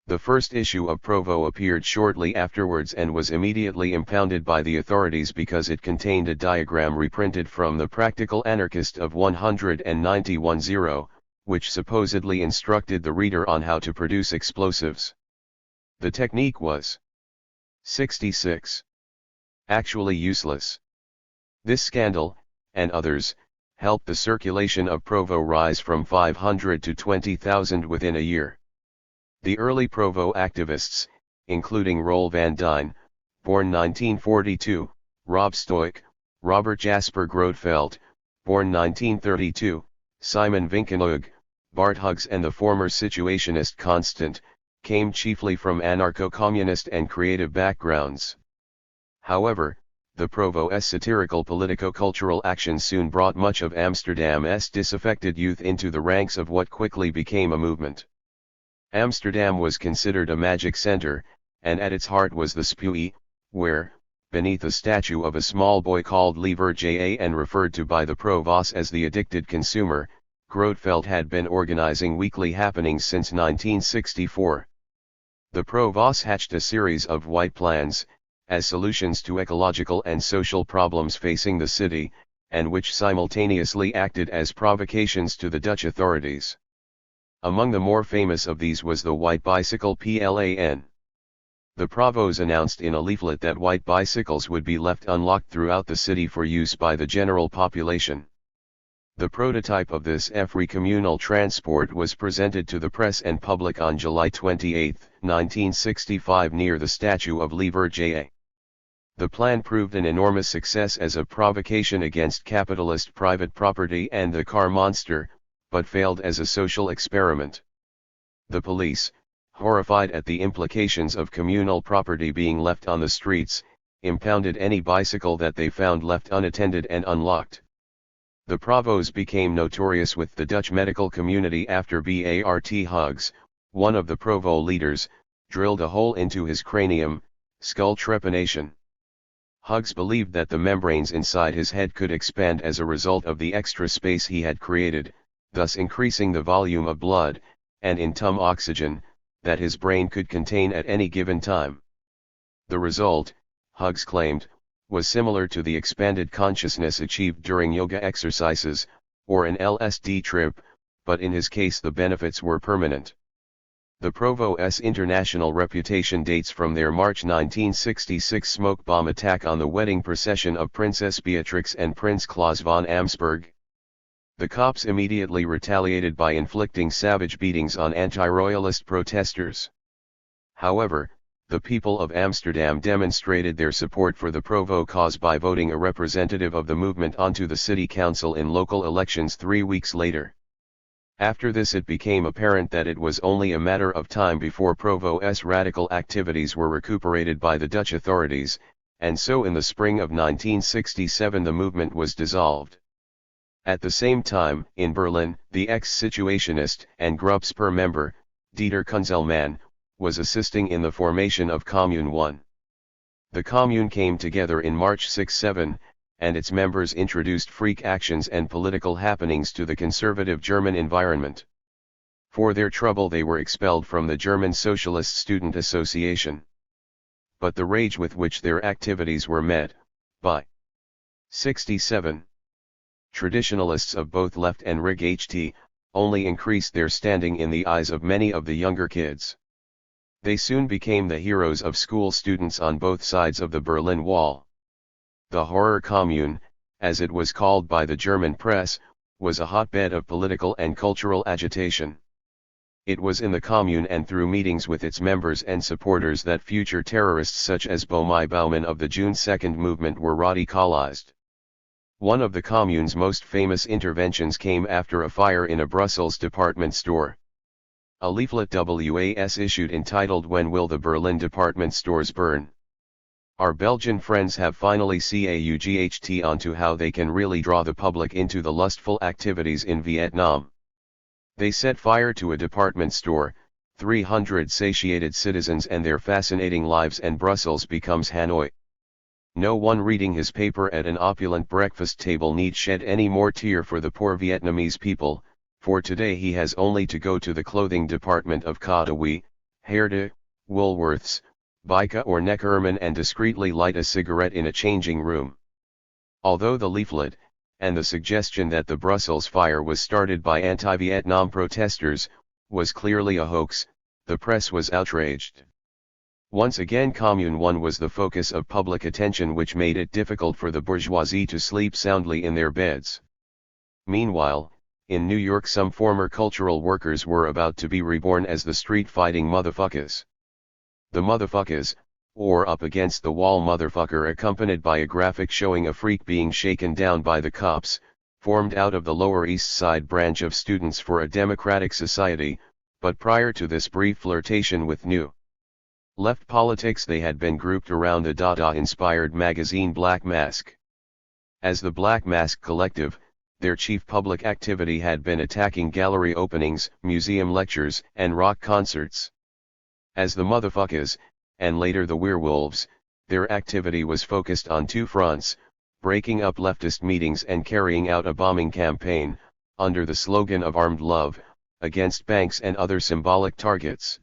S1: The first issue of Provo appeared shortly afterwards and was immediately impounded by the authorities because it contained a diagram reprinted from the Practical Anarchist of 191-0, which supposedly instructed the reader on how to produce explosives. The technique was 66. Actually useless. This scandal, and others, helped the circulation of Provo rise from 500 to 20,000 within a year. The early Provo activists, including Roel van Dijn, born 1942, Rob Stoik, Robert Jasper Grooteveld, born 1932, Simon Vinkenhoog, Bart Hughes and the former situationist Constant, came chiefly from anarcho-communist and creative backgrounds. However, the Provo's satirical politico-cultural action soon brought much of Amsterdam's disaffected youth into the ranks of what quickly became a movement. Amsterdam was considered a magic center, and at its heart was the Spui, where, beneath a statue of a small boy called Lever J.A. and referred to by the Provost as the addicted consumer, Grooteveld had been organizing weekly happenings since 1964. The Provost hatched a series of white plans, as solutions to ecological and social problems facing the city, and which simultaneously acted as provocations to the Dutch authorities. Among the more famous of these was the white bicycle plan. The Provos announced in a leaflet that white bicycles would be left unlocked throughout the city for use by the general population. The prototype of this free communal transport was presented to the press and public on July 28, 1965 near the statue of Le Verger. The plan proved an enormous success as a provocation against capitalist private property and the car monster, but failed as a social experiment. The police, horrified at the implications of communal property being left on the streets, impounded any bicycle that they found left unattended and unlocked. The Provos became notorious with the Dutch medical community after Bart Hughes, one of the Provo leaders, drilled a hole into his cranium, skull trepanation. Hughes believed that the membranes inside his head could expand as a result of the extra space he had created, thus increasing the volume of blood, and in-tum oxygen, that his brain could contain at any given time. The result, Hughes claimed, was similar to the expanded consciousness achieved during yoga exercises, or an LSD trip, but in his case the benefits were permanent. The Provo's international reputation dates from their March 1966 smoke bomb attack on the wedding procession of Princess Beatrix and Prince Claus von Amsberg. The cops immediately retaliated by inflicting savage beatings on anti-royalist protesters. However, the people of Amsterdam demonstrated their support for the Provo cause by voting a representative of the movement onto the city council in local elections 3 weeks later. After this it became apparent that it was only a matter of time before Provo's radical activities were recuperated by the Dutch authorities, and so in the spring of 1967 the movement was dissolved. At the same time, in Berlin, the ex-situationist and Groupsper member, Dieter Kunzelman, was assisting in the formation of Commune 1. The Commune came together in March 67, and its members introduced freak actions and political happenings to the conservative German environment. For their trouble they were expelled from the German Socialist Student Association. But the rage with which their activities were met, by 67. Traditionalists of both left and Recht, only increased their standing in the eyes of many of the younger kids. They soon became the heroes of school students on both sides of the Berlin Wall. The Horror Commune, as it was called by the German press, was a hotbed of political and cultural agitation. It was in the Commune and through meetings with its members and supporters that future terrorists such as Bomi Bouwman of the June 2 movement were radicalized. One of the Commune's most famous interventions came after a fire in a Brussels department store. A leaflet was issued entitled "When Will the Berlin Department Stores Burn?" Our Belgian friends have finally cauged onto how they can really draw the public into the lustful activities in Vietnam. They set fire to a department store, 300 satiated citizens and their fascinating lives, and Brussels becomes Hanoi. No one reading his paper at an opulent breakfast table need shed any more tear for the poor Vietnamese people, for today he has only to go to the clothing department of Kadawi, Herde, Woolworths, Bika or Neckerman and discreetly light a cigarette in a changing room. Although the leaflet, and the suggestion that the Brussels fire was started by anti-Vietnam protesters, was clearly a hoax, the press was outraged. Once again Commune 1 was the focus of public attention, which made it difficult for the bourgeoisie to sleep soundly in their beds. Meanwhile, in New York some former cultural workers were about to be reborn as the street-fighting motherfuckers. The motherfuckers, or up against the wall motherfucker, accompanied by a graphic showing a freak being shaken down by the cops, formed out of the Lower East Side branch of Students for a Democratic Society, but prior to this brief flirtation with new left politics they had been grouped around the Dada-inspired magazine Black Mask. As the Black Mask Collective, their chief public activity had been attacking gallery openings, museum lectures, and rock concerts. As the motherfuckers, and later the werewolves, their activity was focused on two fronts: breaking up leftist meetings and carrying out a bombing campaign, under the slogan of Armed Love, against banks and other symbolic targets.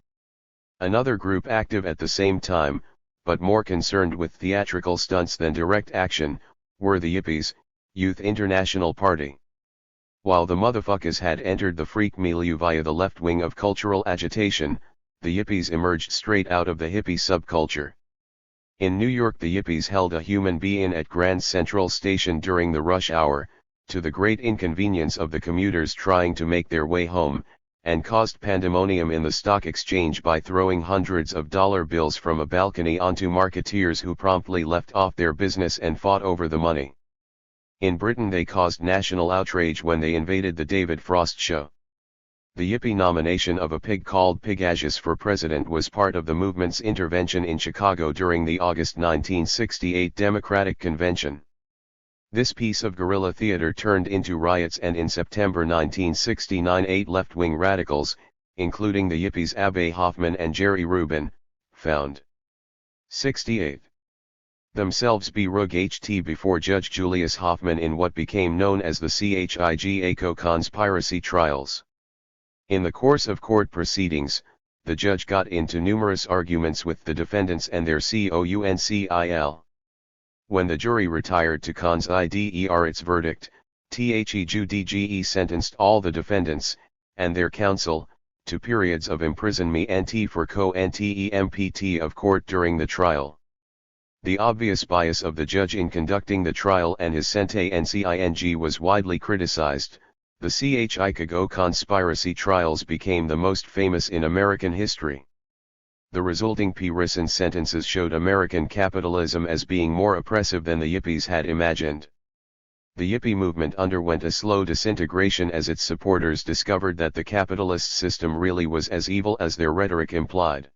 S1: Another group active at the same time, but more concerned with theatrical stunts than direct action, were the Yippies, Youth International Party. While the motherfuckers had entered the freak milieu via the left wing of cultural agitation, the yippies emerged straight out of the hippie subculture. In New York, the yippies held a human being at Grand Central Station during the rush hour, to the great inconvenience of the commuters trying to make their way home, and caused pandemonium in the stock exchange by throwing hundreds of dollar bills from a balcony onto marketeers who promptly left off their business and fought over the money. In Britain, they caused national outrage when they invaded the David Frost Show. The yippie nomination of a pig called Pigasus for president was part of the movement's intervention in Chicago during the August 1968 Democratic Convention. This piece of guerrilla theater turned into riots, and in September 1969 8 left-wing radicals, including the yippies Abe Hoffman and Jerry Rubin, found 68 themselves ht before Judge Julius Hoffman in what became known as the Chigago conspiracy trials. In the course of court proceedings, the judge got into numerous arguments with the defendants and their counsel. When the jury retired to cons idr its verdict, the sentenced all the defendants, and their counsel, to periods of imprisonment for co-tempt of court during the trial. The obvious bias of the judge in conducting the trial and his sentencing was widely criticized. The Chigago conspiracy trials became the most famous in American history. The resulting prison sentences showed American capitalism as being more oppressive than the yippies had imagined. The yippie movement underwent a slow disintegration as its supporters discovered that the capitalist system really was as evil as their rhetoric implied.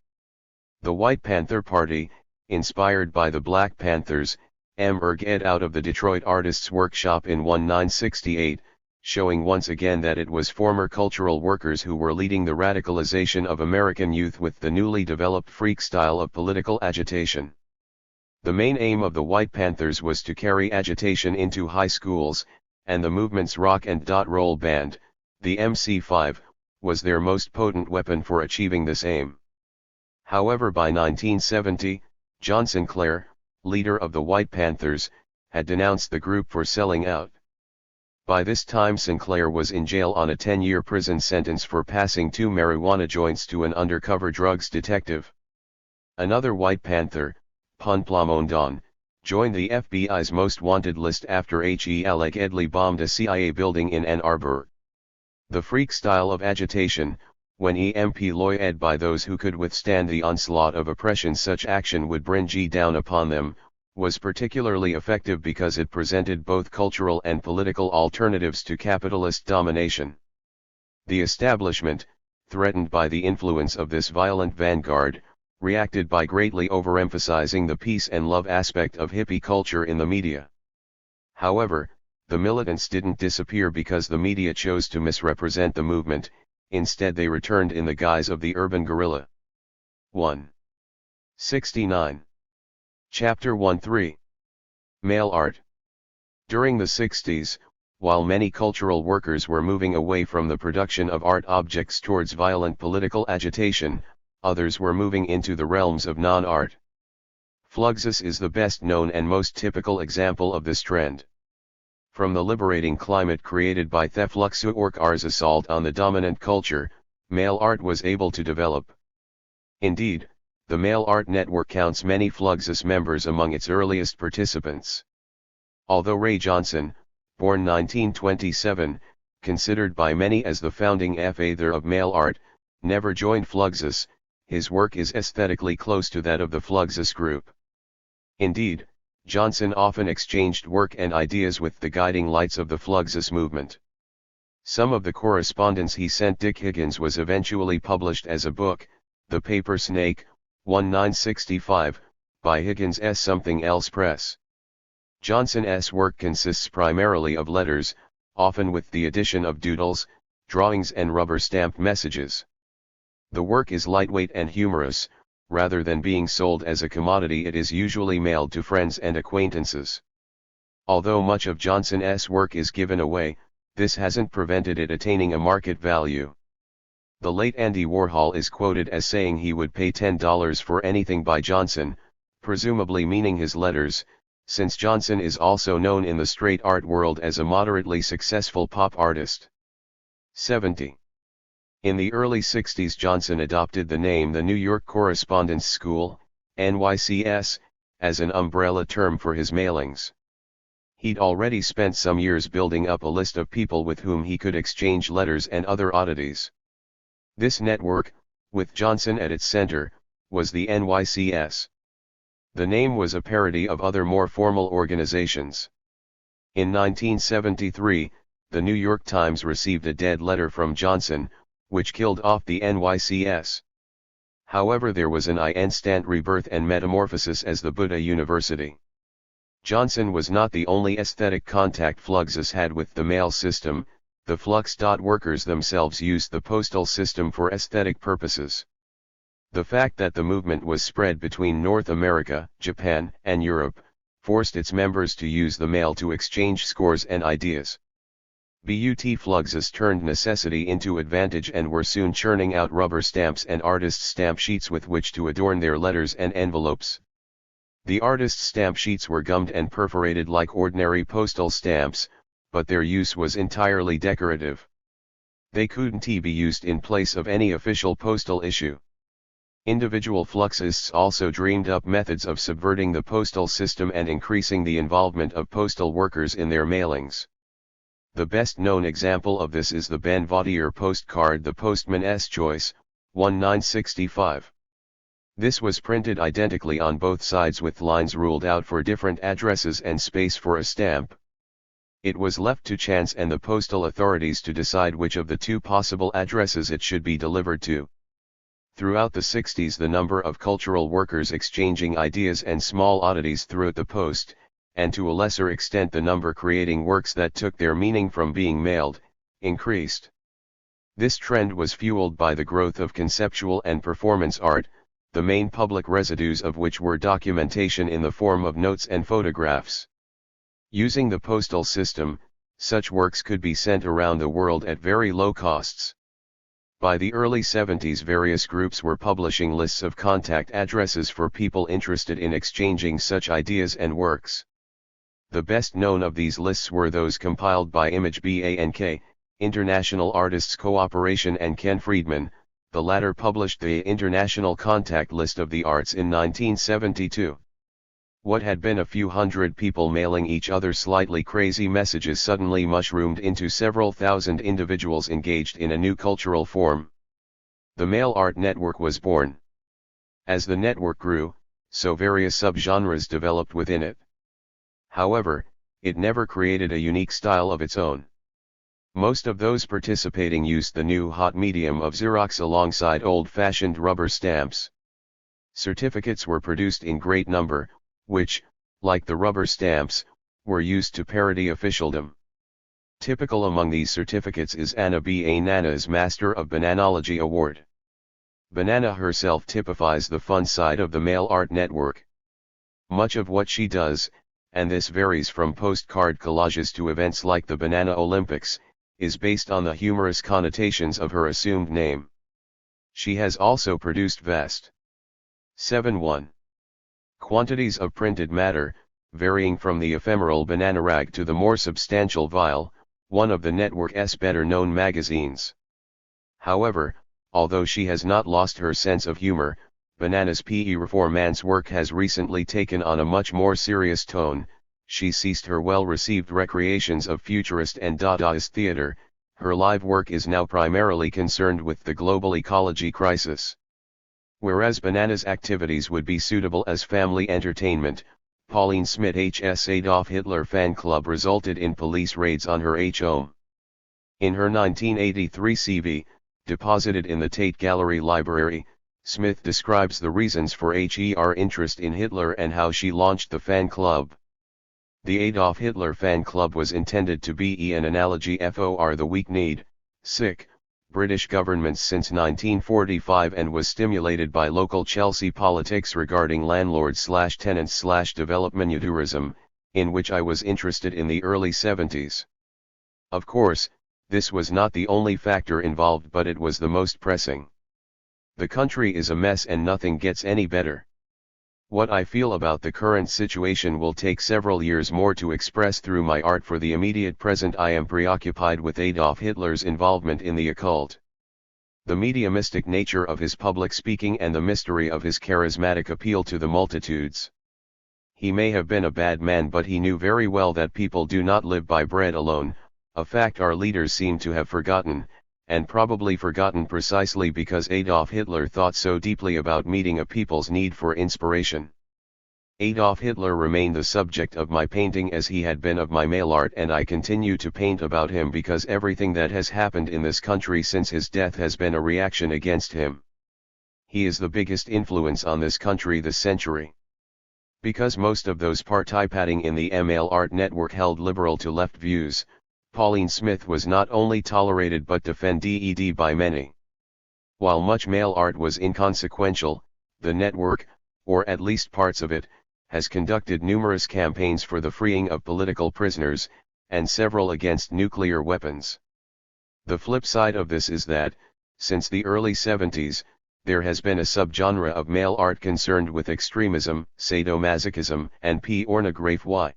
S1: The White Panther Party, inspired by the Black Panthers, emerged out of the Detroit Artists' Workshop in 1968, showing once again that it was former cultural workers who were leading the radicalization of American youth with the newly developed freak style of political agitation. The main aim of the White Panthers was to carry agitation into high schools, and the movement's rock and roll band, the MC5, was their most potent weapon for achieving this aim. However, by 1970, John Sinclair, leader of the White Panthers, had denounced the group for selling out. By this time Sinclair was in jail on a 10-year prison sentence for passing 2 marijuana joints to an undercover drugs detective. Another White Panther, Plamondon, joined the FBI's most wanted list after he allegedly bombed a CIA building in Ann Arbor. The freak style of agitation, when employed by those who could withstand the onslaught of oppression such action would bring down upon them, was particularly effective because it presented both cultural and political alternatives to capitalist domination. The establishment, threatened by the influence of this violent vanguard, reacted by greatly overemphasizing the peace and love aspect of hippie culture in the media. However, the militants didn't disappear because the media chose to misrepresent the movement, instead they returned in the guise of the urban guerrilla. 1. 69. Chapter 1-3. Mail art. During the 60s, while many cultural workers were moving away from the production of art objects towards violent political agitation, others were moving into the realms of non-art. Fluxus is the best known and most typical example of this trend. From the liberating climate created by the Fluxus assault on the dominant culture, mail art was able to develop. Indeed, the Mail Art Network counts many Fluxus members among its earliest participants. Although Ray Johnson, born 1927, considered by many as the founding father of mail art, never joined Fluxus, his work is aesthetically close to that of the Fluxus group. Indeed, Johnson often exchanged work and ideas with the guiding lights of the Fluxus movement. Some of the correspondence he sent Dick Higgins was eventually published as a book, The Paper Snake, 1965, by Higgins' Something Else Press. Johnson's work consists primarily of letters, often with the addition of doodles, drawings and rubber-stamped messages. The work is lightweight and humorous. Rather than being sold as a commodity, it is usually mailed to friends and acquaintances. Although much of Johnson's work is given away, this hasn't prevented it attaining a market value. The late Andy Warhol is quoted as saying he would pay $10 for anything by Johnson, presumably meaning his letters, since Johnson is also known in the straight art world as a moderately successful pop artist. 70. In the early 60s, Johnson adopted the name the New York Correspondence School, NYCS, as an umbrella term for his mailings. He'd already spent some years building up a list of people with whom he could exchange letters and other oddities. This network, with Johnson at its center, was the NYCS. The name was a parody of other more formal organizations. In 1973, the New York Times received a dead letter from Johnson, which killed off the NYCS. However, there was an instant rebirth and metamorphosis as the Buddha University. Johnson was not the only aesthetic contact Fluxus had with the mail system. The Flux. Workers themselves used the postal system for aesthetic purposes. The fact that the movement was spread between North America, Japan, and Europe, forced its members to use the mail to exchange scores and ideas. Fluxus turned necessity into advantage and were soon churning out rubber stamps and artist stamp sheets with which to adorn their letters and envelopes. The artist stamp sheets were gummed and perforated like ordinary postal stamps, but their use was entirely decorative. They couldn't be used in place of any official postal issue. Individual Fluxists also dreamed up methods of subverting the postal system and increasing the involvement of postal workers in their mailings. The best-known example of this is the Ben Vaudier postcard The Postman's Choice, 1965. This was printed identically on both sides with lines ruled out for different addresses and space for a stamp. It was left to chance and the postal authorities to decide which of the two possible addresses it should be delivered to. Throughout the 60s, the number of cultural workers exchanging ideas and small oddities throughout the post, and to a lesser extent the number creating works that took their meaning from being mailed, increased. This trend was fueled by the growth of conceptual and performance art, the main public residues of which were documentation in the form of notes and photographs. Using the postal system, such works could be sent around the world at very low costs. By the early 70s, various groups were publishing lists of contact addresses for people interested in exchanging such ideas and works. The best known of these lists were those compiled by Image Bank, International Artists Cooperation, and Ken Friedman. The latter published the International Contact List of the Arts in 1972. What had been a few hundred people mailing each other slightly crazy messages suddenly mushroomed into several thousand individuals engaged in a new cultural form. The Mail Art Network was born. As the network grew, so various subgenres developed within it. However, it never created a unique style of its own. Most of those participating used the new hot medium of Xerox alongside old-fashioned rubber stamps. Certificates were produced in great number, which, like the rubber stamps, were used to parody officialdom. Typical among these certificates is Anna B. Nana's Master of Bananology Award. Banana herself typifies the fun side of the Mail Art Network. Much of what she does, and this varies from postcard collages to events like the Banana Olympics, is based on the humorous connotations of her assumed name. She has also produced vast 7.1 quantities of printed matter, varying from the ephemeral banana rag to the more substantial vial, one of the network's better-known magazines. However, although she has not lost her sense of humor, Banana's performance work has recently taken on a much more serious tone. She ceased her well-received recreations of futurist and Dadaist theater. Her live work is now primarily concerned with the global ecology crisis. Whereas Banana's activities would be suitable as family entertainment, Pauline Smith-H's Adolf Hitler fan club resulted in police raids on her home. In her 1983 CV, deposited in the Tate Gallery Library, Smith describes the reasons for her interest in Hitler and how she launched the fan club. The Adolf Hitler fan club was intended to be an analogy for the weak-kneed, sick, British governments since 1945 and was stimulated by local Chelsea politics regarding landlord/tenant/development tourism, in which I was interested in the early 70s. Of course, this was not the only factor involved, but it was the most pressing. The country is a mess and nothing gets any better. What I feel about the current situation will take several years more to express through my art. For the immediate present, I am preoccupied with Adolf Hitler's involvement in the occult. The mediumistic nature of his public speaking and the mystery of his charismatic appeal to the multitudes. He may have been a bad man, but he knew very well that people do not live by bread alone, a fact our leaders seem to have forgotten, and probably forgotten precisely because Adolf Hitler thought so deeply about meeting a people's need for inspiration. Adolf Hitler remained the subject of my painting as he had been of my mail art, and I continue to paint about him because everything that has happened in this country since his death has been a reaction against him. He is the biggest influence on this country this century. Because most of those participating in the ML Art Network held liberal to left views, Pauline Smith was not only tolerated but defended by many. While much mail art was inconsequential, the network, or at least parts of it, has conducted numerous campaigns for the freeing of political prisoners, and several against nuclear weapons. The flip side of this is that, since the early 70s, there has been a subgenre of mail art concerned with extremism, sadomasochism, and pornography.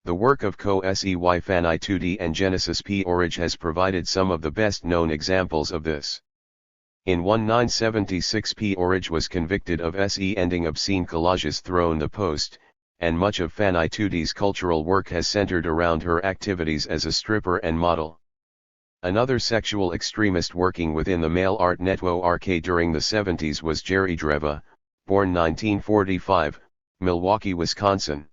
S1: The work of Co-Sey Fanitude and Genesis P. Orage has provided some of the best-known examples of this. In 1976 P. Orage was convicted of ending obscene collages thrown the post, and much of Fanitude's cultural work has centered around her activities as a stripper and model. Another sexual extremist working within the mail art network during the 70s was Jerry Dreva, born 1945, Milwaukee, Wisconsin.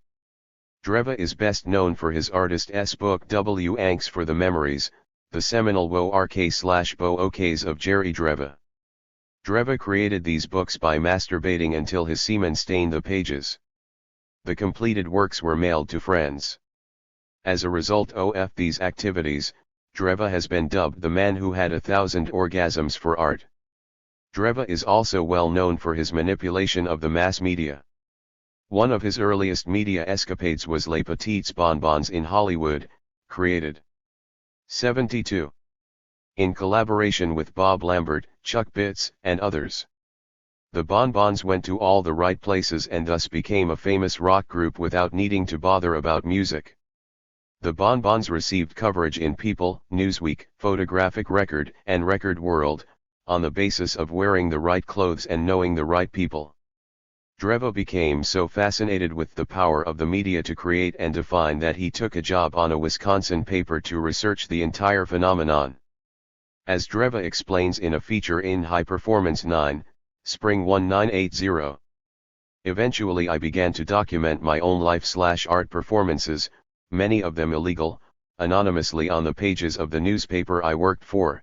S1: Dreva is best known for his artist's book W. Angst for the Memories, the seminal WORK/BOOKs of Jerry Dreva. Dreva created these books by masturbating until his semen stained the pages. The completed works were mailed to friends. As a result of these activities, Dreva has been dubbed the man who had 1,000 orgasms for art. Dreva is also well known for his manipulation of the mass media. One of his earliest media escapades was Les Petites Bonbons in Hollywood, created 72. In collaboration with Bob Lambert, Chuck Bitts, and others. The Bonbons went to all the right places and thus became a famous rock group without needing to bother about music. The Bonbons received coverage in People, Newsweek, Photographic Record, and Record World, on the basis of wearing the right clothes and knowing the right people. Dreva became so fascinated with the power of the media to create and define that he took a job on a Wisconsin paper to research the entire phenomenon. As Dreva explains in a feature in High Performance 9, Spring 1980. Eventually I began to document my own life/art performances, many of them illegal, anonymously on the pages of the newspaper I worked for.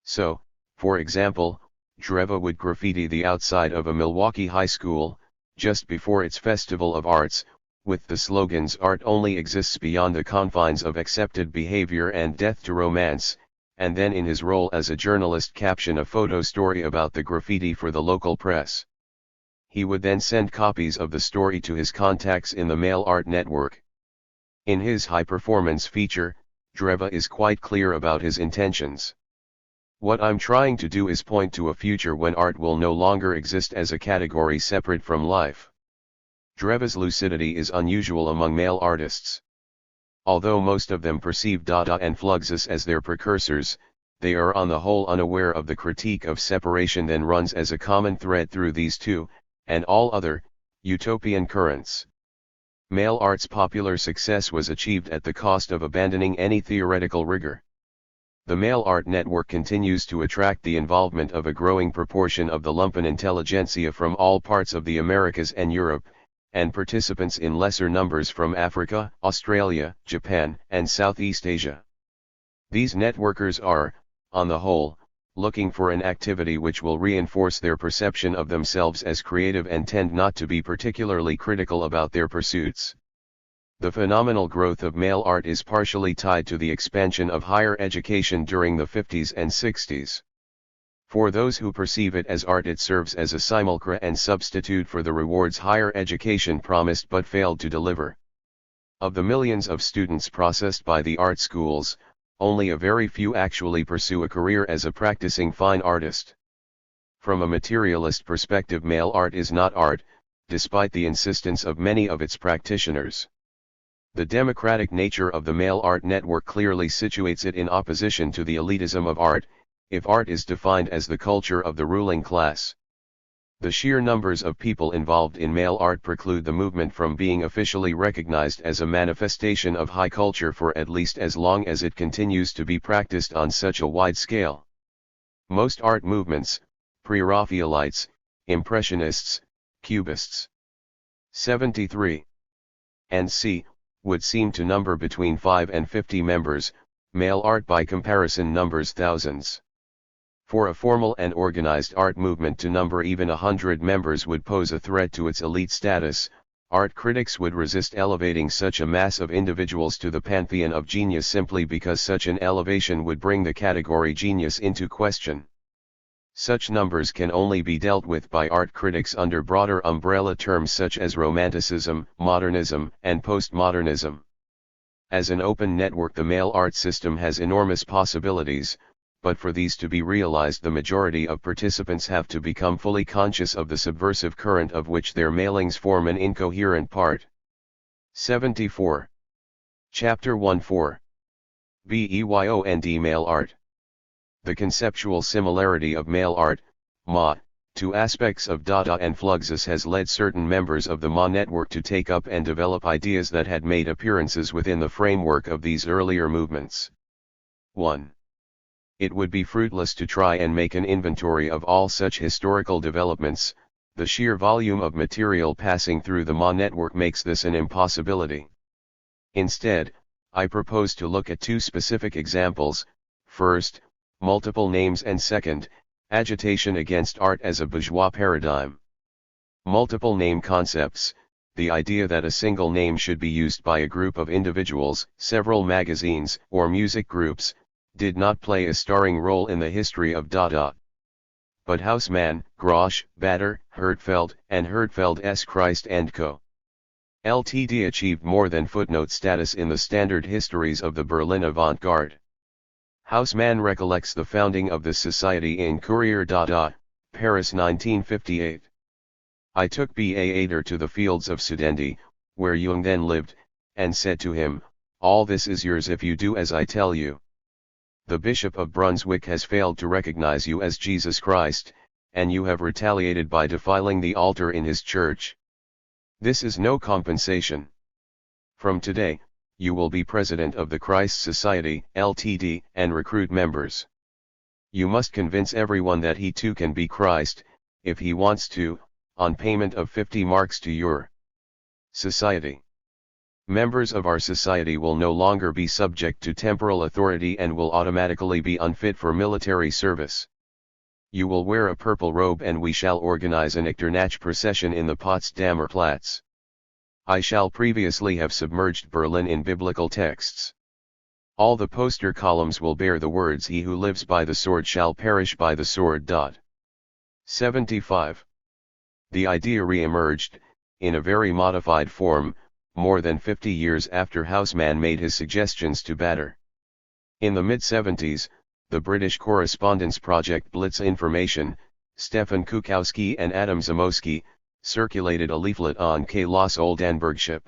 S1: So, for example, Dreva would graffiti the outside of a Milwaukee high school, just before its Festival of Arts, with the slogans "Art only exists beyond the confines of accepted behavior" and "Death to Romance," and then in his role as a journalist caption a photo story about the graffiti for the local press. He would then send copies of the story to his contacts in the mail art network. In his high-performance feature, Dreva is quite clear about his intentions. What I'm trying to do is point to a future when art will no longer exist as a category separate from life. Dreva's lucidity is unusual among male artists. Although most of them perceive Dada and Fluxus as their precursors, they are on the whole unaware of the critique of separation that runs as a common thread through these two, and all other, utopian currents. Male art's popular success was achieved at the cost of abandoning any theoretical rigor. The mail art network continues to attract the involvement of a growing proportion of the lumpen intelligentsia from all parts of the Americas and Europe, and participants in lesser numbers from Africa, Australia, Japan, and Southeast Asia. These networkers are, on the whole, looking for an activity which will reinforce their perception of themselves as creative and tend not to be particularly critical about their pursuits. The phenomenal growth of mail art is partially tied to the expansion of higher education during the 50s and 60s. For those who perceive it as art, it serves as a simulacra and substitute for the rewards higher education promised but failed to deliver. Of the millions of students processed by the art schools, only a very few actually pursue a career as a practicing fine artist. From a materialist perspective, mail art is not art, despite the insistence of many of its practitioners. The democratic nature of the male art network clearly situates it in opposition to the elitism of art, if art is defined as the culture of the ruling class. The sheer numbers of people involved in male art preclude the movement from being officially recognized as a manifestation of high culture for at least as long as it continues to be practiced on such a wide scale. Most art movements, Pre-Raphaelites, Impressionists, Cubists, 73 and c. would seem to number between 5 and 50 members. Male art by comparison numbers thousands. For a formal and organized art movement to number even 100 members would pose a threat to its elite status. Art critics would resist elevating such a mass of individuals to the pantheon of genius simply because such an elevation would bring the category genius into question. Such numbers can only be dealt with by art critics under broader umbrella terms such as Romanticism, Modernism, and Postmodernism. As an open network, the male art system has enormous possibilities, but for these to be realized, the majority of participants have to become fully conscious of the subversive current of which their mailings form an incoherent part. 74. Chapter 1-4. Beyond Male Art. The conceptual similarity of male art, Ma, to aspects of Dada and Fluxus has led certain members of the Ma network to take up and develop ideas that had made appearances within the framework of these earlier movements. 1. It would be fruitless to try and make an inventory of all such historical developments. The sheer volume of material passing through the Ma network makes this an impossibility. Instead, I propose to look at two specific examples. First, multiple names, and second, agitation against art as a bourgeois paradigm. Multiple name concepts, the idea that a single name should be used by a group of individuals, several magazines, or music groups, did not play a starring role in the history of Dada. But Haussmann, Grosch, Bader, Hertfeld, and Hertfeld's Christ & Co. Ltd. achieved more than footnote status in the standard histories of the Berlin avant-garde. Haussmann recollects the founding of the society in Courrier Dada, Paris 1958. I took Bader to the fields of Sudendi, where Jung then lived, and said to him, "All this is yours if you do as I tell you. The Bishop of Brunswick has failed to recognize you as Jesus Christ, and you have retaliated by defiling the altar in his church. This is no compensation. From today, you will be president of the Christ Society, Ltd., and recruit members. You must convince everyone that he too can be Christ, if he wants to, on payment of 50 marks to your society. Members of our society will no longer be subject to temporal authority and will automatically be unfit for military service. You will wear a purple robe and we shall organize an Echternach procession in the Potsdamer Platz. I shall previously have submerged Berlin in biblical texts. All the poster columns will bear the words, "He who lives by the sword shall perish by the sword." 75. The idea re-emerged, in a very modified form, more than 50 years after Haussmann made his suggestions to Bader. In the mid-70s, the British Correspondence Project Blitz Information, Stefan Kukowski and Adam Zamoski, circulated a leaflet on Klaus Oldenburgship.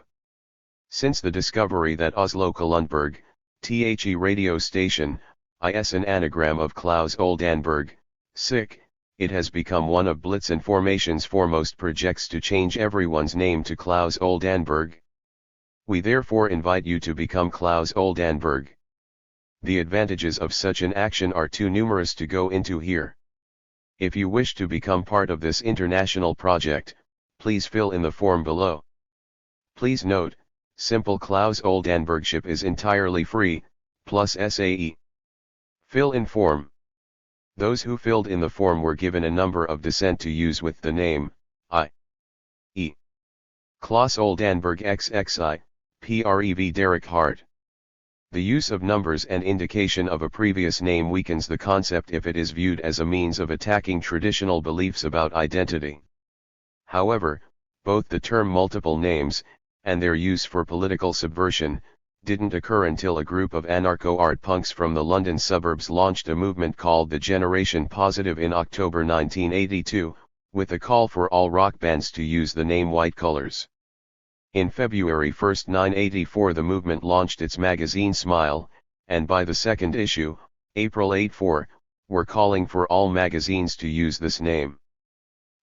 S1: Since the discovery that Oslo Kalundberg, the radio station, is an anagram of Klaus Oldenburg, sick, it has become one of Blitz Information's foremost projects to change everyone's name to Klaus Oldenburg. We therefore invite you to become Klaus Oldenburg. The advantages of such an action are too numerous to go into here. If you wish to become part of this international project, please fill in the form below. Please note, simple Klaus Oldenburgship is entirely free, plus SAE. Fill in form. Those who filled in the form were given a number of descent to use with the name, i.e. Klaus Oldenburg XXI, Prev Derek Hart. The use of numbers and indication of a previous name weakens the concept if it is viewed as a means of attacking traditional beliefs about identity. However, both the term multiple names, and their use for political subversion, didn't occur until a group of anarcho-art punks from the London suburbs launched a movement called the Generation Positive in October 1982, with a call for all rock bands to use the name White Colors. In February 1, 1984 the movement launched its magazine Smile, and by the second issue, April 84, were calling for all magazines to use this name.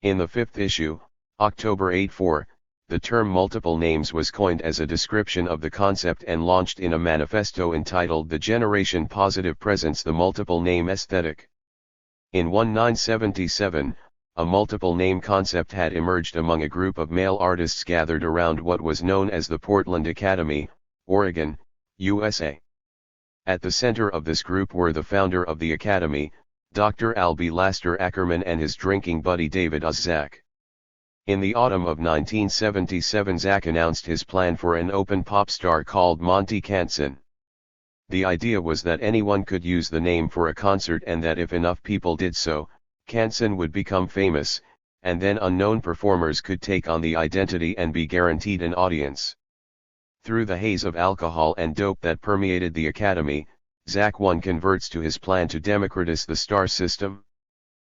S1: In the fifth issue, October 84, the term multiple names was coined as a description of the concept and launched in a manifesto entitled The Generation Positive Presents the Multiple Name Aesthetic. In 1977, a multiple name concept had emerged among a group of male artists gathered around what was known as the Portland Academy, Oregon, USA. At the center of this group were the founder of the Academy, Dr. Albie Laster Ackerman, and his drinking buddy David Zach. In the autumn of 1977 Zach announced his plan for an open pop star called Monty Canson. The idea was that anyone could use the name for a concert and that if enough people did so, Canson would become famous, and then unknown performers could take on the identity and be guaranteed an audience. Through the haze of alcohol and dope that permeated the Academy, Zach won converts to his plan to democratize the star system.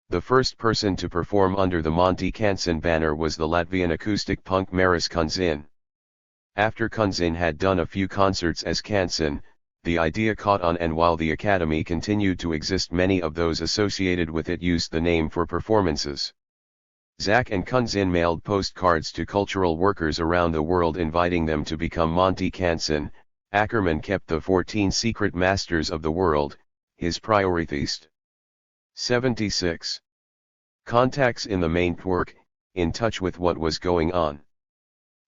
S1: The first person to perform under the Monty Canson banner was the Latvian acoustic punk Maris Kunzin. After Kunzin had done a few concerts as Canson, the idea caught on, and while the Academy continued to exist, many of those associated with it used the name for performances. Zach and Kunzin mailed postcards to cultural workers around the world inviting them to become Monty Canson. Ackerman kept the 14 secret masters of the world, his priorities. 76. Contacts in the main network, in touch with what was going on.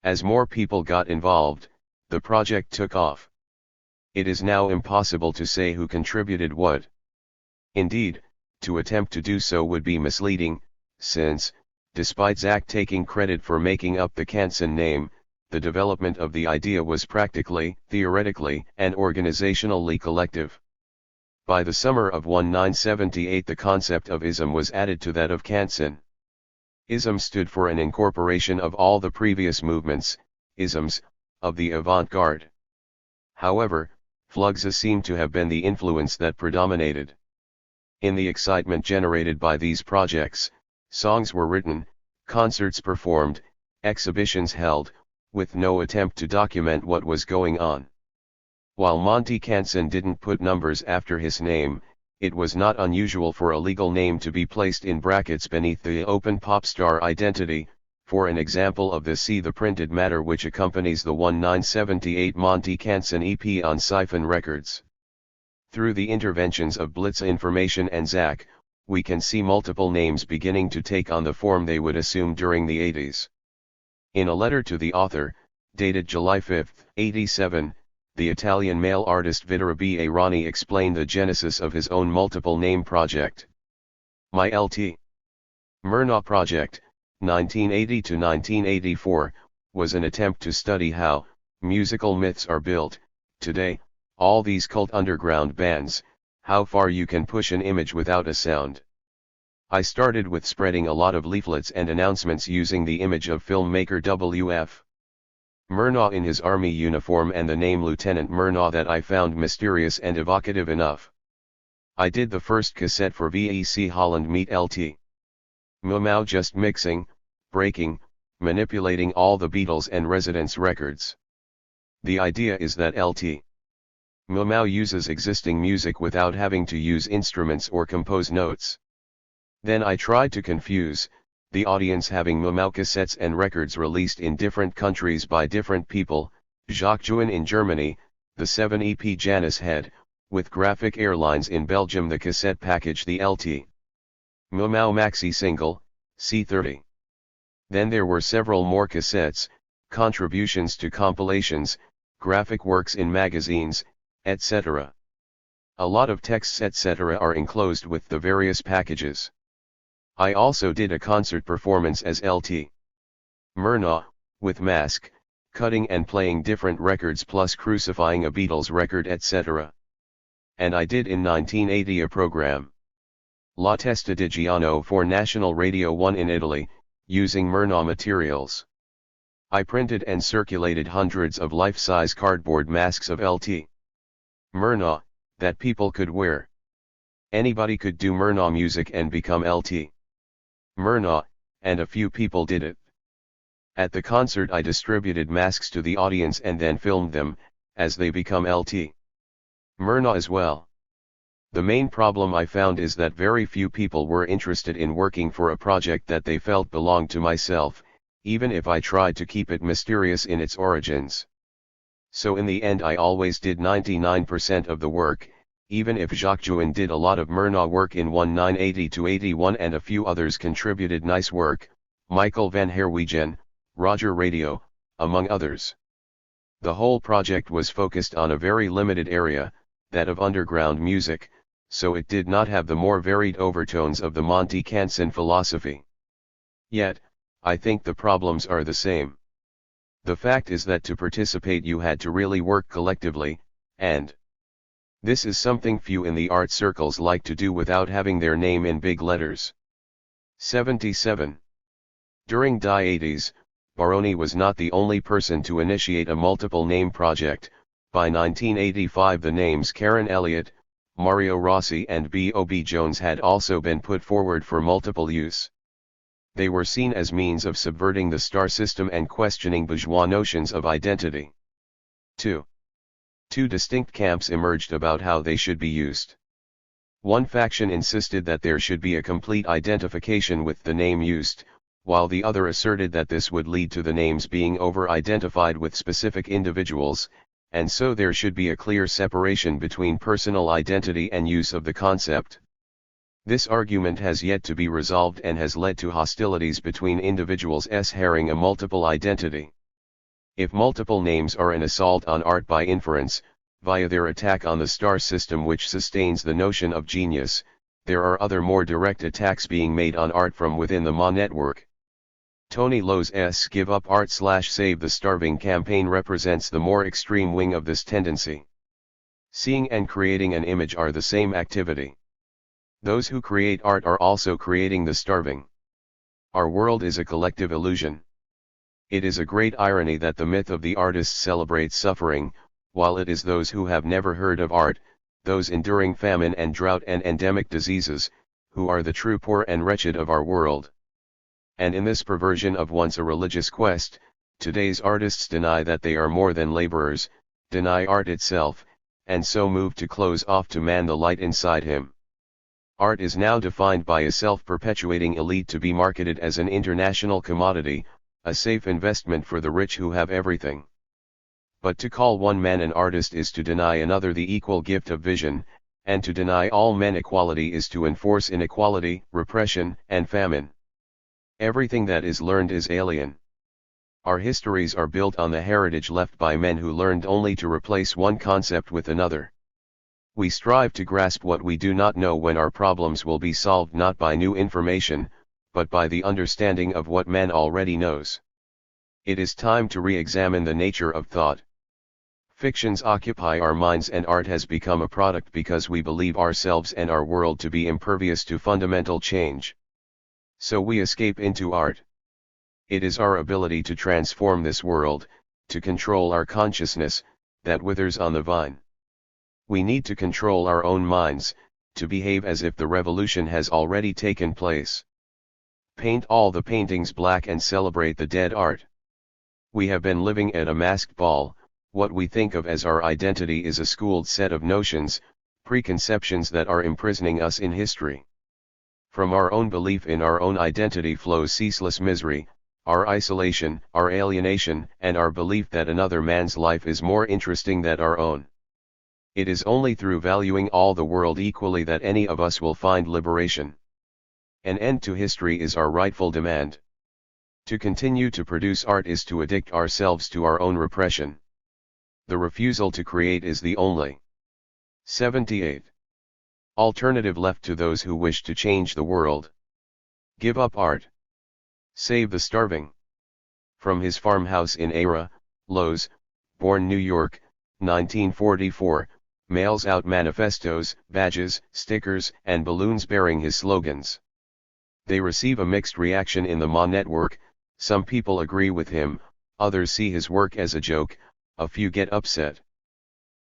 S1: As more people got involved, the project took off. It is now impossible to say who contributed what. Indeed, to attempt to do so would be misleading, since, despite Zach taking credit for making up the Canson name, the development of the idea was practically, theoretically, and organizationally collective. By the summer of 1978 the concept of ism was added to that of Canson. Ism stood for an incorporation of all the previous movements, isms, of the avant-garde. However, Flugza seemed to have been the influence that predominated. In the excitement generated by these projects, songs were written, concerts performed, exhibitions held, with no attempt to document what was going on. While Monty Canson didn't put numbers after his name, it was not unusual for a legal name to be placed in brackets beneath the open pop star identity. For an example of this, see the printed matter which accompanies the 1978 Monty Canson EP on Siphon Records. Through the interventions of Blitz Information and Zach, we can see multiple names beginning to take on the form they would assume during the 80s. In a letter to the author, dated July 5, 87, the Italian male artist Vittorio Rani explained the genesis of his own multiple name project. My L.T. Myrna project, 1980 to 1984, was an attempt to study how musical myths are built. Today, all these cult underground bands, how far you can push an image without a sound. I started with spreading a lot of leaflets and announcements using the image of filmmaker W.F. Murnau in his army uniform and the name Lieutenant Murnau that I found mysterious and evocative enough. I did the first cassette for VEC Holland Meet LT. Mumau just mixing, breaking, manipulating all the Beatles and Residents records. The idea is that LT. Mumau uses existing music without having to use instruments or compose notes. Then I tried to confuse the audience, having Mumau cassettes and records released in different countries by different people, Jacques Juin in Germany, the 7 EP Janus Head, with Graphic Airlines in Belgium, the cassette package the LT. Mumau Maxi Single, C30. Then there were several more cassettes, contributions to compilations, graphic works in magazines, etc. A lot of texts etc. are enclosed with the various packages. I also did a concert performance as LT. Murnau, with mask, cutting and playing different records plus crucifying a Beatles record etc. And I did in 1980 a program, La Testa di Giano, for National Radio 1 in Italy, using Murnau materials. I printed and circulated hundreds of life-size cardboard masks of LT. Murnau, that people could wear. Anybody could do Murnau music and become LT. Murnau, and a few people did it. At the concert I distributed masks to the audience and then filmed them, as they become LT. Myrna as well. The main problem I found is that very few people were interested in working for a project that they felt belonged to myself, even if I tried to keep it mysterious in its origins. So in the end I always did 99% of the work, even if Jacques Juin did a lot of Myrna work in 1980-81 and a few others contributed nice work, Michael van Herwegen, Roger Radio, among others. The whole project was focused on a very limited area, that of underground music, so it did not have the more varied overtones of the Monte Canson philosophy. Yet, I think the problems are the same. The fact is that to participate you had to really work collectively, and this is something few in the art circles like to do without having their name in big letters. 77. During die 80s, Baroni was not the only person to initiate a multiple name project. By 1985 the names Karen Elliott, Mario Rossi and B.O.B. Jones had also been put forward for multiple use. They were seen as means of subverting the star system and questioning bourgeois notions of identity. 2. Two distinct camps emerged about how they should be used. One faction insisted that there should be a complete identification with the name used, while the other asserted that this would lead to the names being over-identified with specific individuals, and so there should be a clear separation between personal identity and use of the concept. This argument has yet to be resolved and has led to hostilities between individuals having a multiple identity. If multiple names are an assault on art by inference, via their attack on the star system which sustains the notion of genius, there are other more direct attacks being made on art from within the Ma network. Tony Lowe's Give Up Art / Save the Starving campaign represents the more extreme wing of this tendency. Seeing and creating an image are the same activity. Those who create art are also creating the starving. Our world is a collective illusion. It is a great irony that the myth of the artist celebrates suffering, while it is those who have never heard of art, those enduring famine and drought and endemic diseases, who are the true poor and wretched of our world. And in this perversion of once a religious quest, today's artists deny that they are more than laborers, deny art itself, and so move to close off to man the light inside him. Art is now defined by a self-perpetuating elite to be marketed as an international commodity, a safe investment for the rich who have everything. But to call one man an artist is to deny another the equal gift of vision, and to deny all men equality is to enforce inequality, repression, and famine. Everything that is learned is alien. Our histories are built on the heritage left by men who learned only to replace one concept with another. We strive to grasp what we do not know when our problems will be solved not by new information, but by the understanding of what man already knows. It is time to re-examine the nature of thought. Fictions occupy our minds and art has become a product because we believe ourselves and our world to be impervious to fundamental change. So we escape into art. It is our ability to transform this world, to control our consciousness, that withers on the vine. We need to control our own minds, to behave as if the revolution has already taken place. Paint all the paintings black and celebrate the dead art. We have been living at a masked ball. What we think of as our identity is a schooled set of notions, preconceptions that are imprisoning us in history. From our own belief in our own identity flows ceaseless misery, our isolation, our alienation, and our belief that another man's life is more interesting than our own. It is only through valuing all the world equally that any of us will find liberation. An end to history is our rightful demand. To continue to produce art is to addict ourselves to our own repression. The refusal to create is the only 78. Alternative left to those who wish to change the world. Give up art. Save the starving. From his farmhouse in Ara, Lowe's, born New York, 1944, mails out manifestos, badges, stickers, and balloons bearing his slogans. They receive a mixed reaction in the Ma network. Some people agree with him, others see his work as a joke, a few get upset.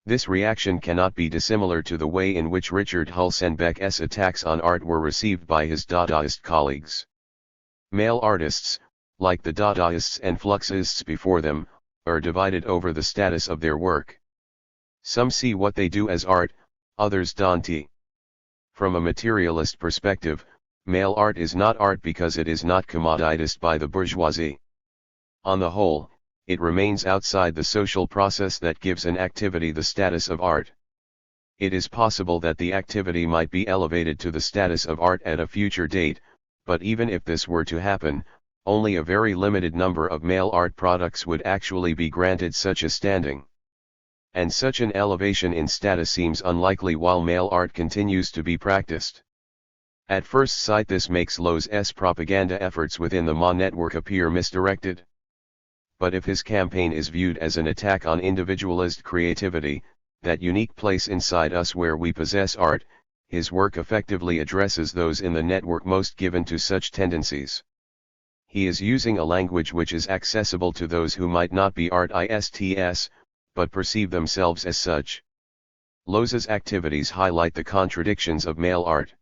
S1: This reaction cannot be dissimilar to the way in which Richard Hulsenbeck's attacks on art were received by his Dadaist colleagues. Male artists, like the Dadaists and Fluxists before them, are divided over the status of their work. Some see what they do as art, others don't. From a materialist perspective, male art is not art because it is not commoditized by the bourgeoisie. On the whole, it remains outside the social process that gives an activity the status of art. It is possible that the activity might be elevated to the status of art at a future date, but even if this were to happen, only a very limited number of male art products would actually be granted such a standing. And such an elevation in status seems unlikely while male art continues to be practiced. At first sight this makes Lowe's propaganda efforts within the Ma network appear misdirected. But if his campaign is viewed as an attack on individualist creativity, that unique place inside us where we possess art, his work effectively addresses those in the network most given to such tendencies. He is using a language which is accessible to those who might not be artists, but perceive themselves as such. Lowe's activities highlight the contradictions of male art.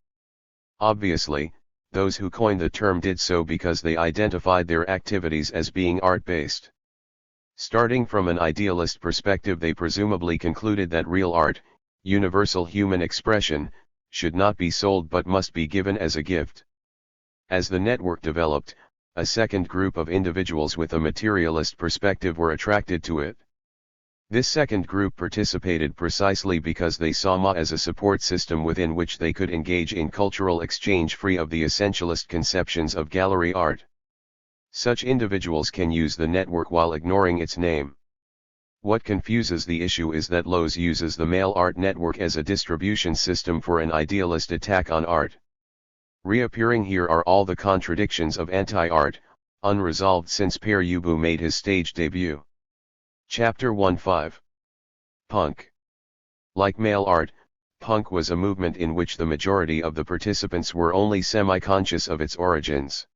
S1: Obviously, those who coined the term did so because they identified their activities as being art-based. Starting from an idealist perspective, they presumably concluded that real art, universal human expression, should not be sold but must be given as a gift. As the network developed, a second group of individuals with a materialist perspective were attracted to it. This second group participated precisely because they saw Ma as a support system within which they could engage in cultural exchange free of the essentialist conceptions of gallery art. Such individuals can use the network while ignoring its name. What confuses the issue is that Lowe's uses the male art network as a distribution system for an idealist attack on art. Reappearing here are all the contradictions of anti-art, unresolved since Pere Ubu made his stage debut. Chapter 1-5. Punk. Like male art, punk was a movement in which the majority of the participants were only semi-conscious of its origins.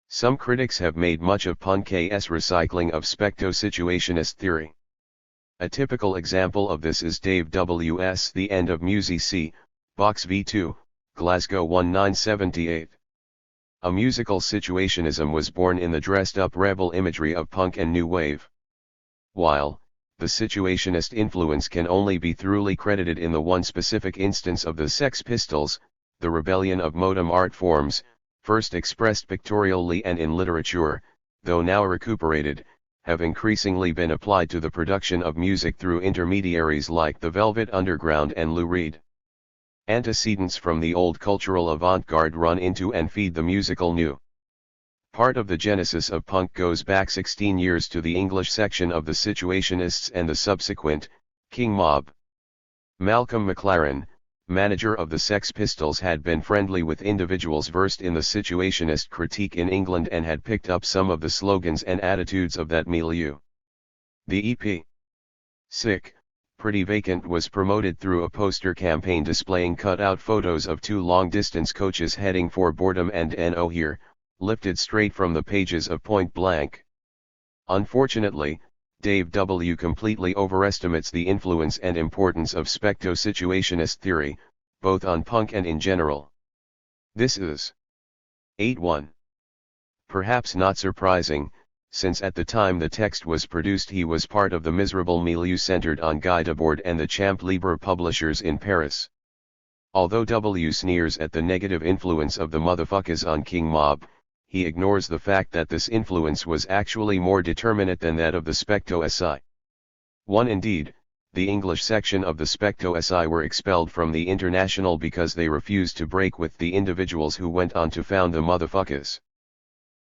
S1: Some critics have made much of punk's recycling of specto-situationist theory. A typical example of this is Dave W.'s The End of Music, Box V2, Glasgow 1978. A musical situationism was born in the dressed-up rebel imagery of punk and new wave. While the situationist influence can only be thoroughly credited in the one specific instance of the Sex Pistols, the rebellion of modern art forms, first expressed pictorially and in literature, though now recuperated, have increasingly been applied to the production of music through intermediaries like the Velvet Underground and Lou Reed. Antecedents from the old cultural avant-garde run into and feed the musical new. Part of the genesis of punk goes back 16 years to the English section of the Situationists and the subsequent King Mob. Malcolm McLaren, manager of the Sex Pistols, had been friendly with individuals versed in the situationist critique in England and had picked up some of the slogans and attitudes of that milieu. The EP Sick, Pretty Vacant was promoted through a poster campaign displaying cut-out photos of two long-distance coaches heading for boredom and NO here, lifted straight from the pages of Point Blank. Unfortunately, Dave W. completely overestimates the influence and importance of specto-situationist theory, both on punk and in general. This is 8-1. Perhaps not surprising, since at the time the text was produced he was part of the miserable milieu centered on Guy Debord and the Champ Libre publishers in Paris. Although W. sneers at the negative influence of the motherfuckers on King Mob, he ignores the fact that this influence was actually more determinate than that of the Specto-SI. One indeed, the English section of the Specto-SI were expelled from the International because they refused to break with the individuals who went on to found the motherfuckers.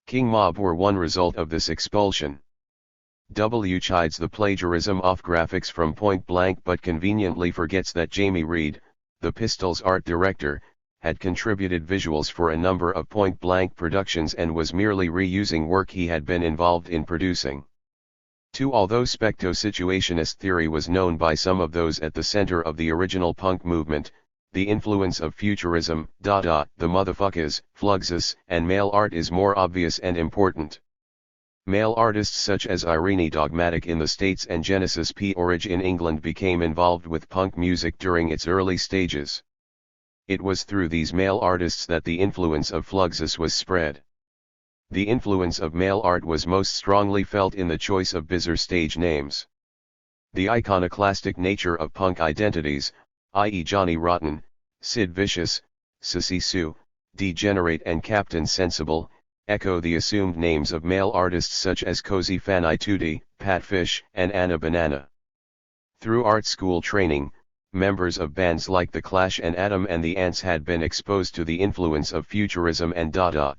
S1: King Mob were one result of this expulsion. W chides the plagiarism of graphics from Point Blank but conveniently forgets that Jamie Reed, the Pistols' art director, had contributed visuals for a number of Point Blank productions and was merely reusing work he had been involved in producing. 2. Although specto-situationist theory was known by some of those at the center of the original punk movement, the influence of futurism, Dada, the motherfuckers, Fluxus, and male art is more obvious and important. Male artists such as Irene Dogmatic in the States and Genesis P. Orridge in England became involved with punk music during its early stages. It was through these male artists that the influence of Fluxus was spread. The influence of male art was most strongly felt in the choice of bizarre stage names. The iconoclastic nature of punk identities, i.e. Johnny Rotten, Sid Vicious, Sissy Sue, Degenerate and Captain Sensible, echo the assumed names of male artists such as Cozy Fan Tutti, Pat Fish, and Anna Banana. Through art school training, members of bands like The Clash and Adam and the Ants had been exposed to the influence of Futurism and Dada.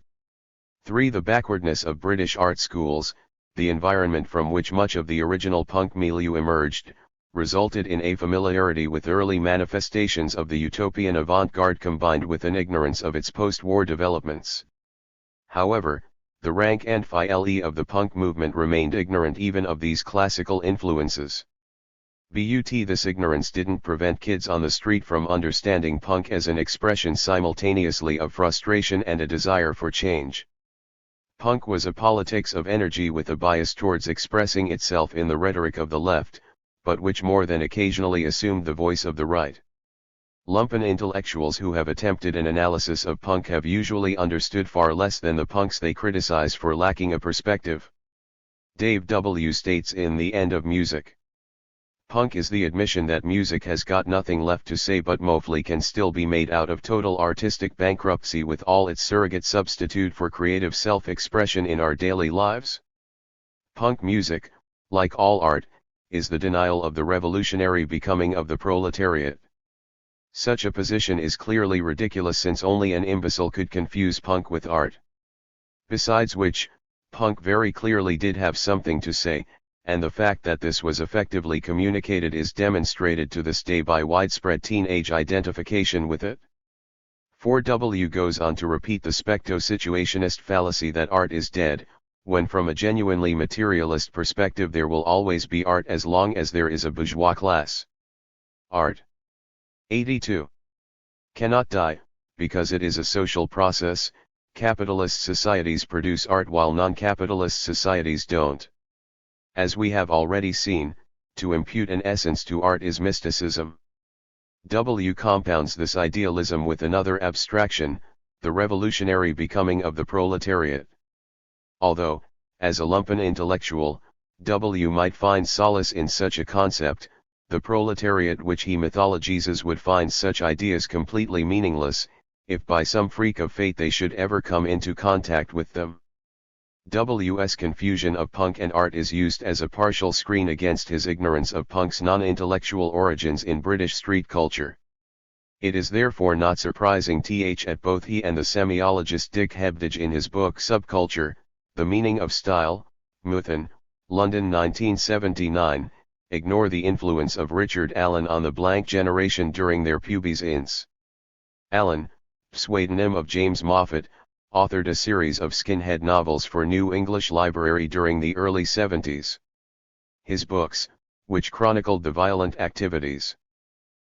S1: 3. The backwardness of British art schools, the environment from which much of the original punk milieu emerged, resulted in a familiarity with early manifestations of the utopian avant-garde combined with an ignorance of its post-war developments. However, the rank and file of the punk movement remained ignorant even of these classical influences. But this ignorance didn't prevent kids on the street from understanding punk as an expression simultaneously of frustration and a desire for change. Punk was a politics of energy with a bias towards expressing itself in the rhetoric of the left, but which more than occasionally assumed the voice of the right. Lumpen intellectuals who have attempted an analysis of punk have usually understood far less than the punks they criticize for lacking a perspective. Dave W. states in The End of Music. Punk is the admission that music has got nothing left to say but mostly can still be made out of total artistic bankruptcy with all its surrogate substitute for creative self-expression in our daily lives. Punk music, like all art, is the denial of the revolutionary becoming of the proletariat. Such a position is clearly ridiculous since only an imbecile could confuse punk with art. Besides which, punk very clearly did have something to say, and the fact that this was effectively communicated is demonstrated to this day by widespread teenage identification with it. 4W goes on to repeat the specto-situationist fallacy that art is dead, when from a genuinely materialist perspective there will always be art as long as there is a bourgeois class. Art. 82. Cannot die, because it is a social process. Capitalist societies produce art while non-capitalist societies don't. As we have already seen, to impute an essence to art is mysticism. W compounds this idealism with another abstraction, the revolutionary becoming of the proletariat. Although, as a lumpen intellectual, W might find solace in such a concept, the proletariat which he mythologizes would find such ideas completely meaningless, if by some freak of fate they should ever come into contact with them. W's confusion of punk and art is used as a partial screen against his ignorance of punk's non-intellectual origins in British street culture. It is therefore not surprising that both he and the semiologist Dick Hebdige in his book Subculture, The Meaning of Style, Muthen, London 1979, ignore the influence of Richard Allen on the blank generation during their pubescence. Allen, pseudonym of James Moffat, authored a series of skinhead novels for New English Library during the early 70s. His books, which chronicled the violent activities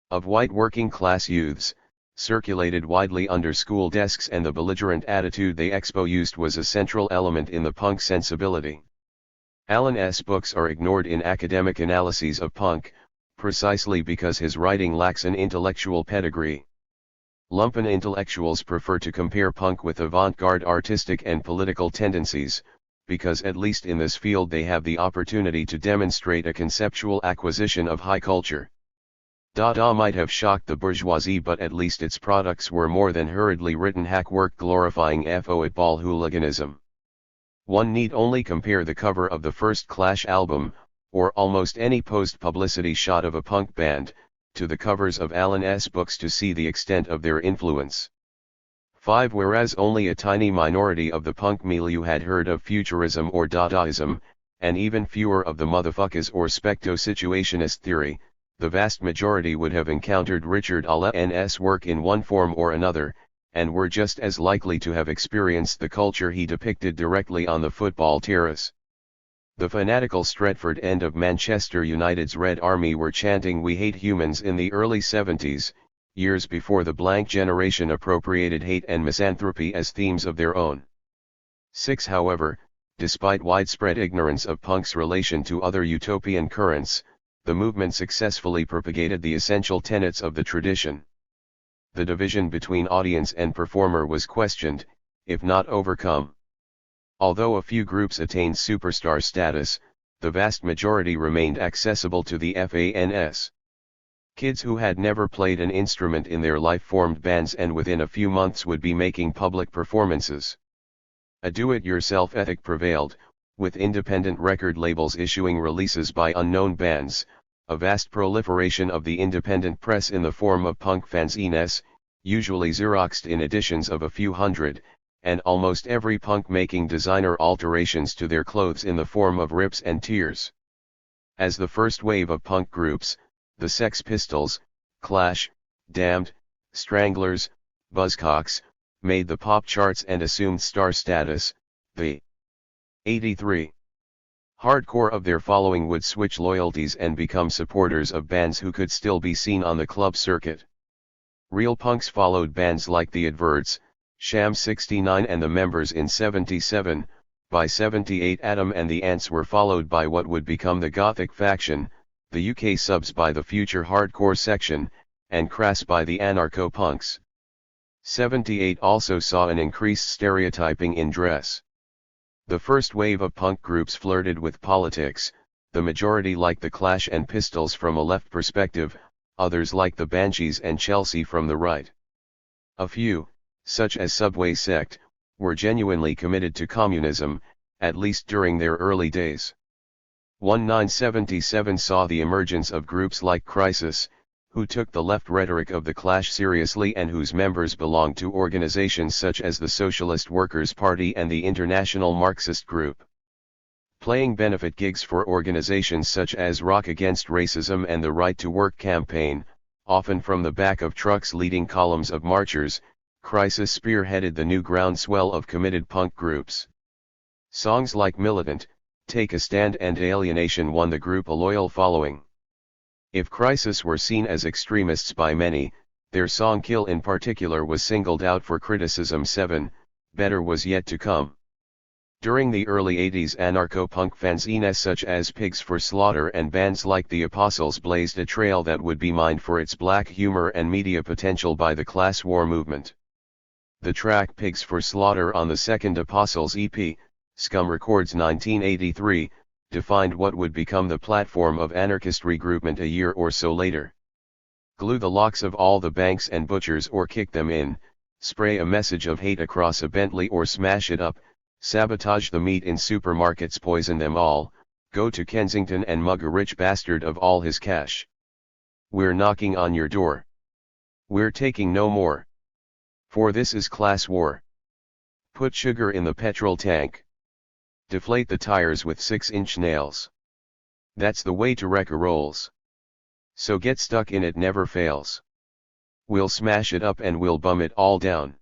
S1: of white working-class youths, circulated widely under school desks, and the belligerent attitude they exposed was a central element in the punk sensibility. Allen's books are ignored in academic analyses of punk, precisely because his writing lacks an intellectual pedigree. Lumpen intellectuals prefer to compare punk with avant-garde artistic and political tendencies, because at least in this field they have the opportunity to demonstrate a conceptual acquisition of high culture. Dada might have shocked the bourgeoisie, but at least its products were more than hurriedly written hack work glorifying football hooliganism. One need only compare the cover of the first Clash album, or almost any post-publicity shot of a punk band, to the covers of Allen's books to see the extent of their influence. 5. Whereas only a tiny minority of the punk milieu had heard of Futurism or Dadaism, and even fewer of the motherfuckers or specto-situationist theory, the vast majority would have encountered Richard Allen's work in one form or another, and were just as likely to have experienced the culture he depicted directly on the football terrace. The fanatical Stretford end of Manchester United's Red Army were chanting "We hate humans" in the early 70s, years before the blank generation appropriated hate and misanthropy as themes of their own. 6. However, despite widespread ignorance of punk's relation to other utopian currents, the movement successfully propagated the essential tenets of the tradition. The division between audience and performer was questioned, if not overcome. Although a few groups attained superstar status, the vast majority remained accessible to the fans. Kids who had never played an instrument in their life formed bands and within a few months would be making public performances. A do-it-yourself ethic prevailed, with independent record labels issuing releases by unknown bands, a vast proliferation of the independent press in the form of punk fanzines, usually Xeroxed in editions of a few hundred, and almost every punk making designer alterations to their clothes in the form of rips and tears. As the first wave of punk groups, the Sex Pistols, Clash, Damned, Stranglers, Buzzcocks, made the pop charts and assumed star status, the 83. Hardcore of their following would switch loyalties and become supporters of bands who could still be seen on the club circuit. Real punks followed bands like The Adverts, Sham 69 and the Members in 77, by 78 Adam and the Ants were followed by what would become the Gothic faction, the UK Subs by the Future Hardcore section, and Crass by the Anarcho-Punks. 78 also saw an increased stereotyping in dress. The first wave of punk groups flirted with politics, the majority like the Clash and Pistols from a left perspective, others like the Banshees and Chelsea from the right. A few, such as Subway Sect, were genuinely committed to communism, at least during their early days. 1977 saw the emergence of groups like Crisis, who took the left rhetoric of the Clash seriously and whose members belonged to organizations such as the Socialist Workers' Party and the International Marxist Group. Playing benefit gigs for organizations such as Rock Against Racism and the Right to Work campaign, often from the back of trucks leading columns of marchers, Crisis spearheaded the new groundswell of committed punk groups. Songs like Militant, Take a Stand and Alienation won the group a loyal following. If Crisis were seen as extremists by many, their song Kill in particular was singled out for criticism. 7, Better was yet to come. During the early 80s anarcho-punk fanzines such as Pigs for Slaughter and bands like The Apostles blazed a trail that would be mined for its black humor and media potential by the class war movement. The track Pigs for Slaughter on the second Apostles EP, Scum Records 1983, defined what would become the platform of anarchist regroupment a year or so later. Glue the locks of all the banks and butchers or kick them in, spray a message of hate across a Bentley or smash it up, sabotage the meat in supermarkets, poison them all, go to Kensington and mug a rich bastard of all his cash. We're knocking on your door. We're taking no more. For this is class war. Put sugar in the petrol tank. Deflate the tires with 6-inch nails. That's the way to wreck a rolls. So get stuck in, it never fails. We'll smash it up and we'll bum it all down.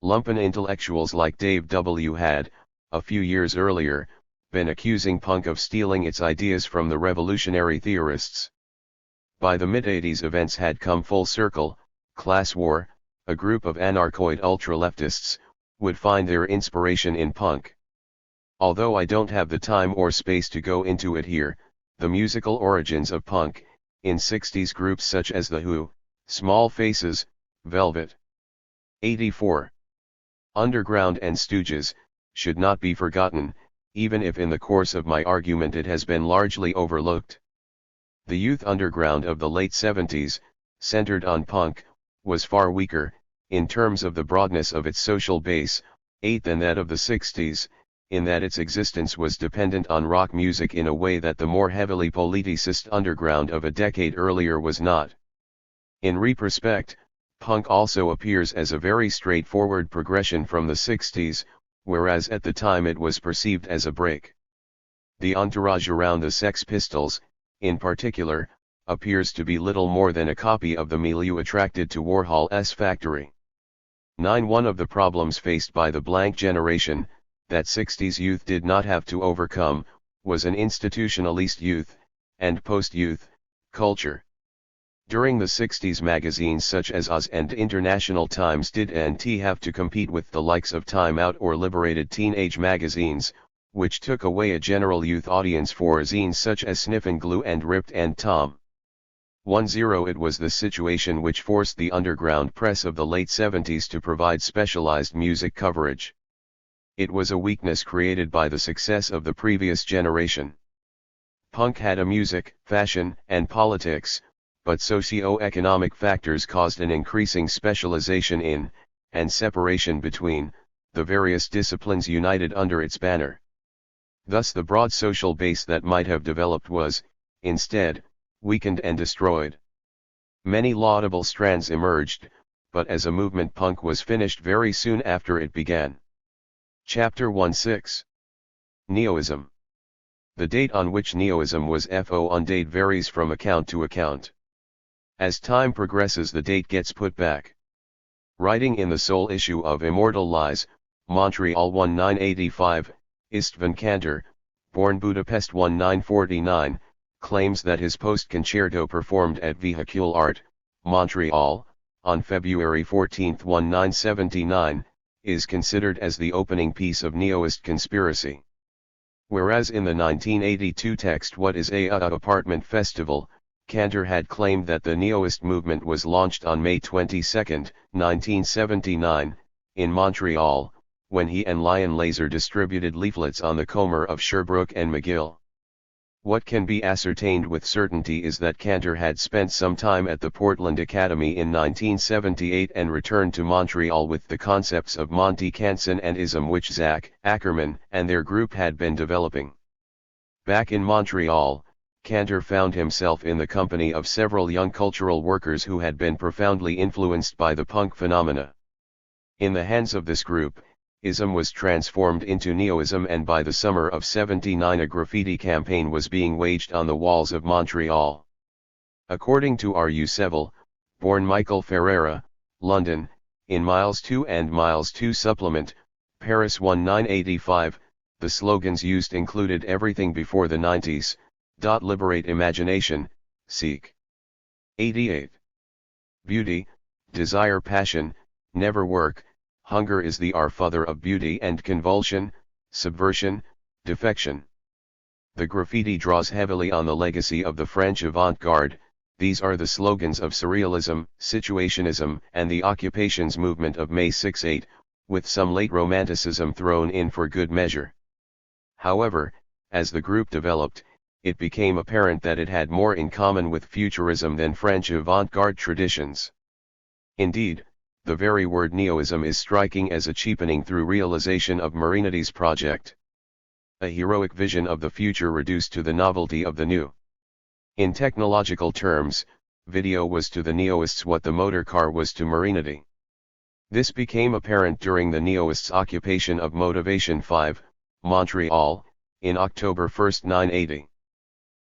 S1: Lumpen intellectuals like Dave W. had, a few years earlier, been accusing punk of stealing its ideas from the revolutionary theorists. By the mid-80s events had come full circle. Class war, a group of anarchoid ultra-leftists, would find their inspiration in punk. Although I don't have the time or space to go into it here, the musical origins of punk, in 60s groups such as The Who, Small Faces, Velvet. 84. Underground and Stooges, should not be forgotten, even if in the course of my argument it has been largely overlooked. The youth underground of the late 70s, centered on punk, was far weaker, in terms of the broadness of its social base, than that of the 60s, in that its existence was dependent on rock music in a way that the more heavily politicist underground of a decade earlier was not. In retrospect, punk also appears as a very straightforward progression from the 60s, whereas at the time it was perceived as a break. The entourage around the Sex Pistols, in particular, appears to be little more than a copy of the milieu attracted to Warhol's Factory. 9. One of the problems faced by the blank generation, that 60s youth did not have to overcome, was an institutionalist youth, and post-youth, culture. During the 60s magazines such as Oz and International Times did and have to compete with the likes of Time Out or Liberated Teenage magazines, which took away a general youth audience for zines such as Sniffin' Glue and Ripped and Tom. 10. It was the situation which forced the underground press of the late 70s to provide specialized music coverage. It was a weakness created by the success of the previous generation. Punk had a music, fashion, and politics, but socio-economic factors caused an increasing specialization in, and separation between, the various disciplines united under its banner. Thus the broad social base that might have developed was, instead, weakened and destroyed. Many laudable strands emerged, but as a movement punk was finished very soon after it began. Chapter 16. Neoism. The date on which Neoism was founded varies from account to account. As time progresses, the date gets put back. Writing in the sole issue of Immortal Lies, Montreal 1985, Istvan Kantor, born Budapest 1949, claims that his post-concerto performed at Vehicule Art, Montreal, on February 14, 1979, is considered as the opening piece of Neoist conspiracy. Whereas in the 1982 text What is a Apartment Festival, Kantor had claimed that the Neoist movement was launched on May 22, 1979, in Montreal, when he and Lion Laser distributed leaflets on the corner of Sherbrooke and McGill. What can be ascertained with certainty is that Kantor had spent some time at the Portland Academy in 1978 and returned to Montreal with the concepts of Monty Canson and ism which Zach Ackerman and their group had been developing. Back in Montreal, Kantor found himself in the company of several young cultural workers who had been profoundly influenced by the punk phenomena. In the hands of this group, ism was transformed into neoism, and by the summer of '79 a graffiti campaign was being waged on the walls of Montreal. According to R.U. Seville, born Michael Ferreira, London, in Miles 2 and Miles 2 Supplement, Paris 1985, the slogans used included everything before the 90s, liberate imagination, seek. 88. Beauty, desire, passion, never work, hunger is the father of beauty, and convulsion, subversion, defection. The graffiti draws heavily on the legacy of the French avant-garde. These are the slogans of Surrealism, Situationism, and the Occupations movement of May 68, with some late Romanticism thrown in for good measure. However, as the group developed, it became apparent that it had more in common with Futurism than French avant-garde traditions. Indeed, the very word neoism is striking as a cheapening through realization of Marinity's project. A heroic vision of the future reduced to the novelty of the new. In technological terms, video was to the neoists what the motor car was to Marinity. This became apparent during the neoists' occupation of Motivation 5, Montreal, in October 1, 1980.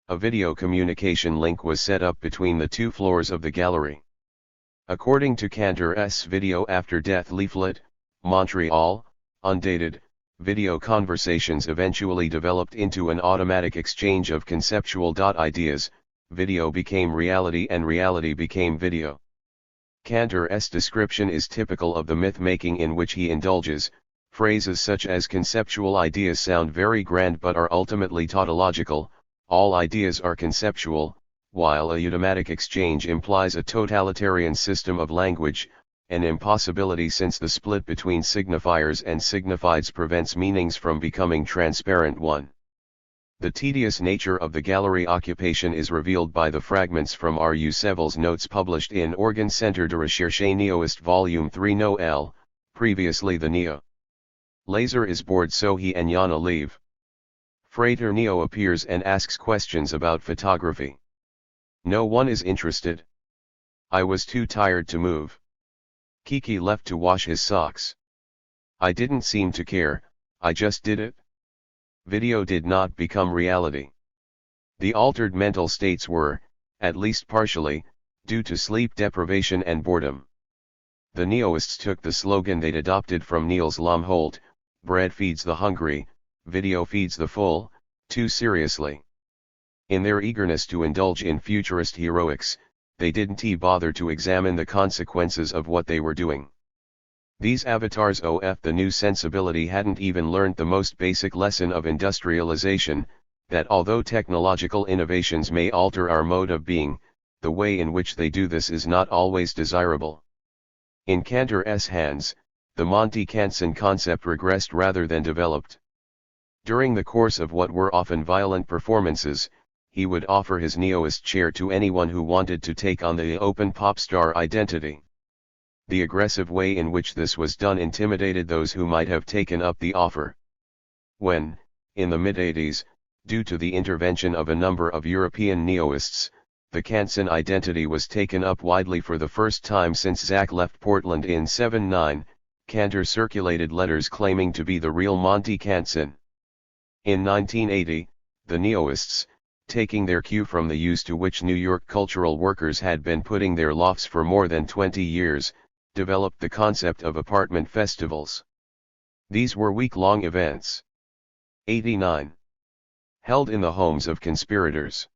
S1: A video communication link was set up between the two floors of the gallery. According to Kantor's Video After Death leaflet, Montreal, undated, video conversations eventually developed into an automatic exchange of conceptual ideas, video became reality and reality became video. Kantor's description is typical of the myth-making in which he indulges. Phrases such as conceptual ideas sound very grand but are ultimately tautological, all ideas are conceptual, while a automatic exchange implies a totalitarian system of language, an impossibility since the split between signifiers and signifieds prevents meanings from becoming transparent. 1. The tedious nature of the gallery occupation is revealed by the fragments from R.U. Seville's notes published in Organ Centre de Recherche Neoist Volume 3 Noël, previously the Neo. Laser is bored so he and Yana leave. Frater Neo appears and asks questions about photography. No one is interested. I was too tired to move. Kiki left to wash his socks. I didn't seem to care, I just did it. Video did not become reality. The altered mental states were, at least partially, due to sleep deprivation and boredom. The neoists took the slogan they'd adopted from Niels Lomholt, bread feeds the hungry, video feeds the full, too seriously. In their eagerness to indulge in futurist heroics, they didn't bother to examine the consequences of what they were doing. These avatars of the new sensibility hadn't even learned the most basic lesson of industrialization, that although technological innovations may alter our mode of being, the way in which they do this is not always desirable. In Kantor's hands, the Monty Canson concept regressed rather than developed. During the course of what were often violent performances, he would offer his neoist chair to anyone who wanted to take on the open pop star identity. The aggressive way in which this was done intimidated those who might have taken up the offer. When, in the mid-80s, due to the intervention of a number of European neoists, the Canson identity was taken up widely for the first time since Zach left Portland in '79, Cantor circulated letters claiming to be the real Monty Canson. In 1980, the neoists, taking their cue from the use to which New York cultural workers had been putting their lofts for more than 20 years, developed the concept of apartment festivals. These were week-long events. 89. Held in the homes of conspirators.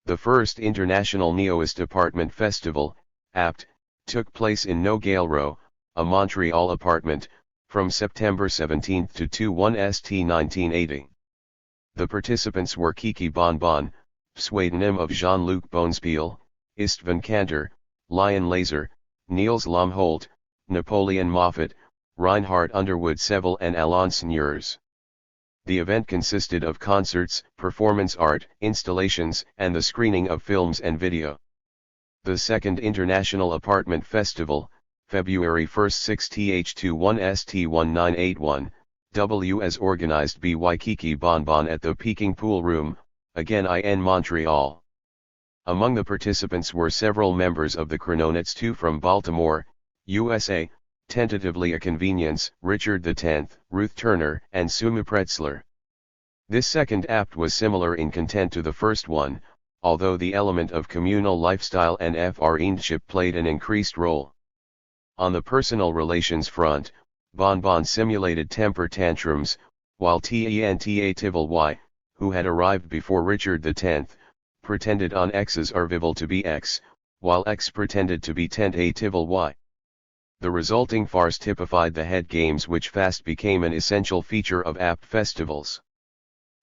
S1: The first International Neoist Apartment Festival, APT, took place in Nogale Row, a Montreal apartment, from September 17 to 21 St. 1980. The participants were Kiki Bonbon, pseudonym of Jean-Luc Bonespil, Istvan Cantor, Lion Laser, Niels Lomholt, Napoleon Moffat, Reinhard Underwood Seville and Alonce Neurs. The event consisted of concerts, performance art, installations, and the screening of films and video. The Second International Apartment Festival, February 1, 6th St. 1981, W as organized by Kiki Bonbon at the Peking Pool Room, again in Montreal. Among the participants were several members of the Chrononauts, two from Baltimore, USA, tentatively a convenience, Richard X, Ruth Turner, and Sumu Pretzler. This second apt was similar in content to the first one, although the element of communal lifestyle and friendship played an increased role. On the personal relations front, Bonbon simulated temper tantrums, while Tenta Tivil, who had arrived before Richard X, pretended on X's Arvival to be X, while X pretended to be Tenta Tivil Y. The resulting farce typified the head games which fast became an essential feature of apt festivals.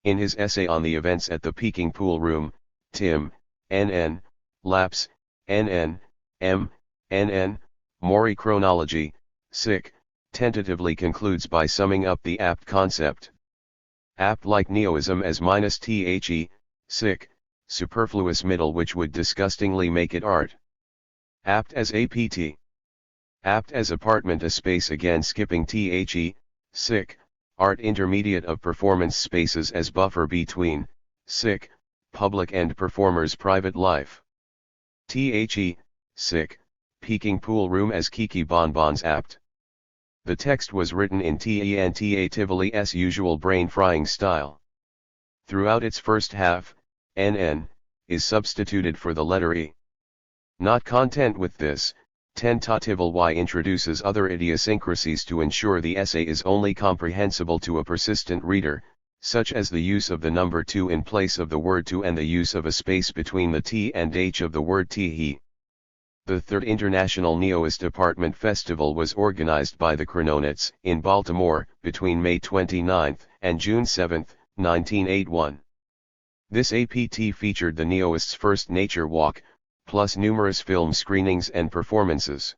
S1: In his essay on the events at the Peking Pool Room, Tim, N.N., Lapse, N.N., M, N.N., Mori Chronology, Sick, tentatively concludes by summing up the apt concept. Apt like neoism as -the, sick, superfluous middle which would disgustingly make it art. Apt as apt. Apt as apartment a space again skipping the, sick, art intermediate of performance spaces as buffer between, sick, public and performer's private life. The, sick, Peking Pool Room as Kiki Bonbon's apt. The text was written in Tenta Tivoli's usual brain-frying style. Throughout its first half, NN, is substituted for the letter E. Not content with this, Tentatively Y introduces other idiosyncrasies to ensure the essay is only comprehensible to a persistent reader, such as the use of the number 2 in place of the word to and the use of a space between the T and H of the word T. The Third International Neoist Apartment Festival was organized by the Chrononauts in Baltimore between May 29 and June 7, 1981. This APT featured the Neoists' first nature walk, plus numerous film screenings and performances.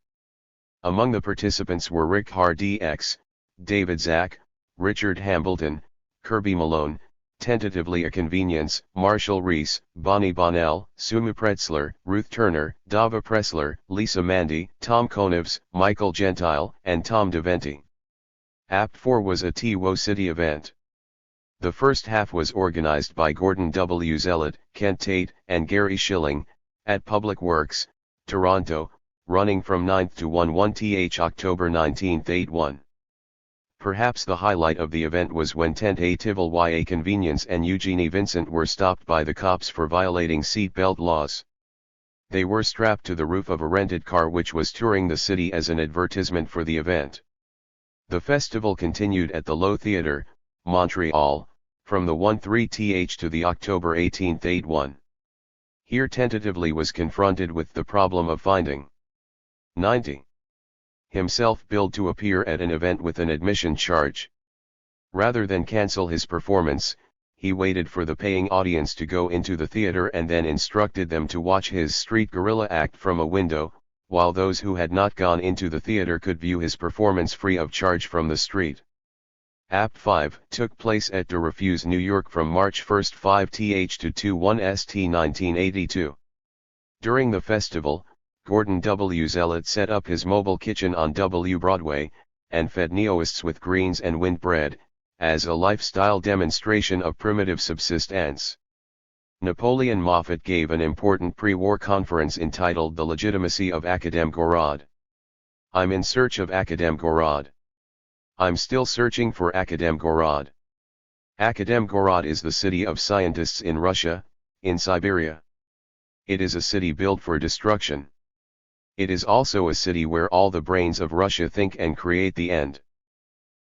S1: Among the participants were Rick Hardy X, David Zach, Richard Hambleton, Kirby Malone, Tentatively a Convenience, Marshall Reese, Bonnie Bonnell, Sumu Pretzler, Ruth Turner, Dava Pressler, Lisa Mandy, Tom Konevs, Michael Gentile, and Tom DeVenti. Apt 4 was a TWO City event. The first half was organized by Gordon W. Zellett, Kent Tate, and Gary Schilling, at Public Works, Toronto, running from 9th to 1 October 1981. Perhaps the highlight of the event was when Tentatively a Convenience and Eugenie Vincent were stopped by the cops for violating seatbelt laws. They were strapped to the roof of a rented car which was touring the city as an advertisement for the event. The festival continued at the Low Theatre, Montreal, from the 13th to the October 18, 81. Here Tentatively was confronted with the problem of finding 90. Himself billed to appear at an event with an admission charge. Rather than cancel his performance, he waited for the paying audience to go into the theater and then instructed them to watch his street guerrilla act from a window, while those who had not gone into the theater could view his performance free of charge from the street. Act 5 took place at De Refuse, New York from March 1, 5th to 21 St. 1982. During the festival, Gordon W. Zealot set up his mobile kitchen on W Broadway, and fed neoists with greens and wind bread, as a lifestyle demonstration of primitive subsistence. Napoleon Moffat gave an important pre-war conference entitled The Legitimacy of Academgorod. I'm in search of Academgorod. I'm still searching for Academgorod. Academgorod is the city of scientists in Russia, in Siberia. It is a city built for destruction. It is also a city where all the brains of Russia think and create the end.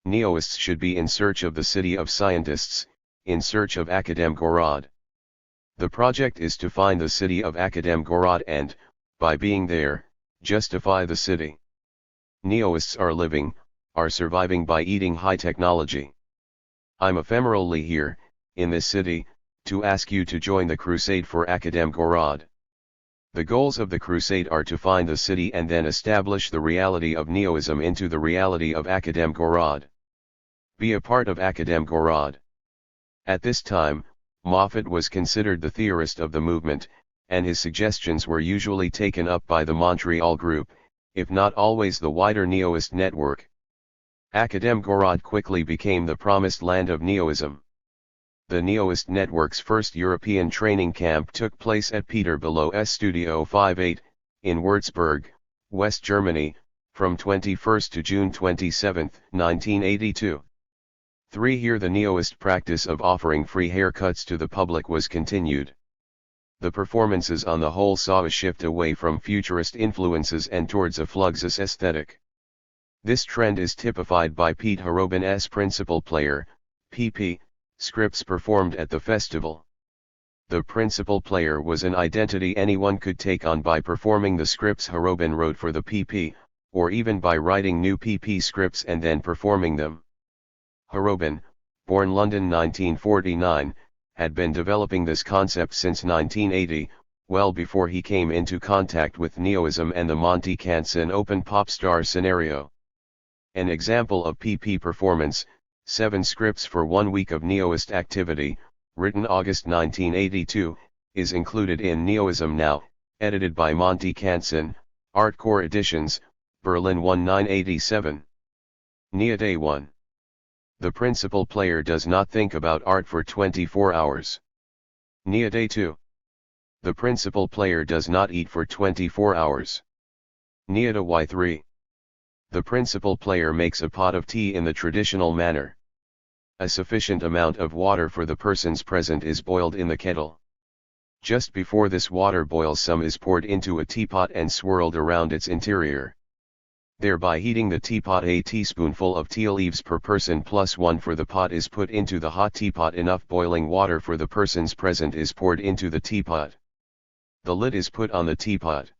S1: Neoists should be in search of the city of scientists, in search of Academgorod. The project is to find the city of Academgorod and, by being there, justify the city. Neoists are surviving by eating high technology. I'm ephemerally here, in this city, to ask you to join the crusade for Academgorod. The goals of the crusade are to find the city and then establish the reality of neoism into the reality of Academgorod. Be a part of Academgorod. At this time, Moffat was considered the theorist of the movement, and his suggestions were usually taken up by the Montreal group, if not always the wider neoist network. Academgorod quickly became the promised land of neoism. The neoist network's first European training camp took place at Peter Below's Studio 58, in Würzburg, West Germany, from 21 to June 27, 1982. Here the neoist practice of offering free haircuts to the public was continued. The performances on the whole saw a shift away from futurist influences and towards a Fluxus aesthetic. This trend is typified by Pete Harobin's Principal Player, PP, scripts performed at the festival. The Principal Player was an identity anyone could take on by performing the scripts Harobin wrote for the PP, or even by writing new PP scripts and then performing them. Harobin, born London 1949, had been developing this concept since 1980, well before he came into contact with neoism and the Monty Canson open pop star scenario. An example of PP performance, 7 scripts for 1 week of neoist activity, written August 1982, is included in Neoism Now, edited by Monty Canson, Artcore Editions, Berlin 1987. Nia Day 1. The Principal Player does not think about art for 24 hours. Nia Day 2. The Principal Player does not eat for 24 hours. Nia Day Y3. The Principal Player makes a pot of tea in the traditional manner. A sufficient amount of water for the persons present is boiled in the kettle. Just before this water boils, some is poured into a teapot and swirled around its interior, thereby heating the teapot. A teaspoonful of tea leaves per person plus 1 for the pot is put into the hot teapot. Enough boiling water for the persons present is poured into the teapot. The lid is put on the teapot.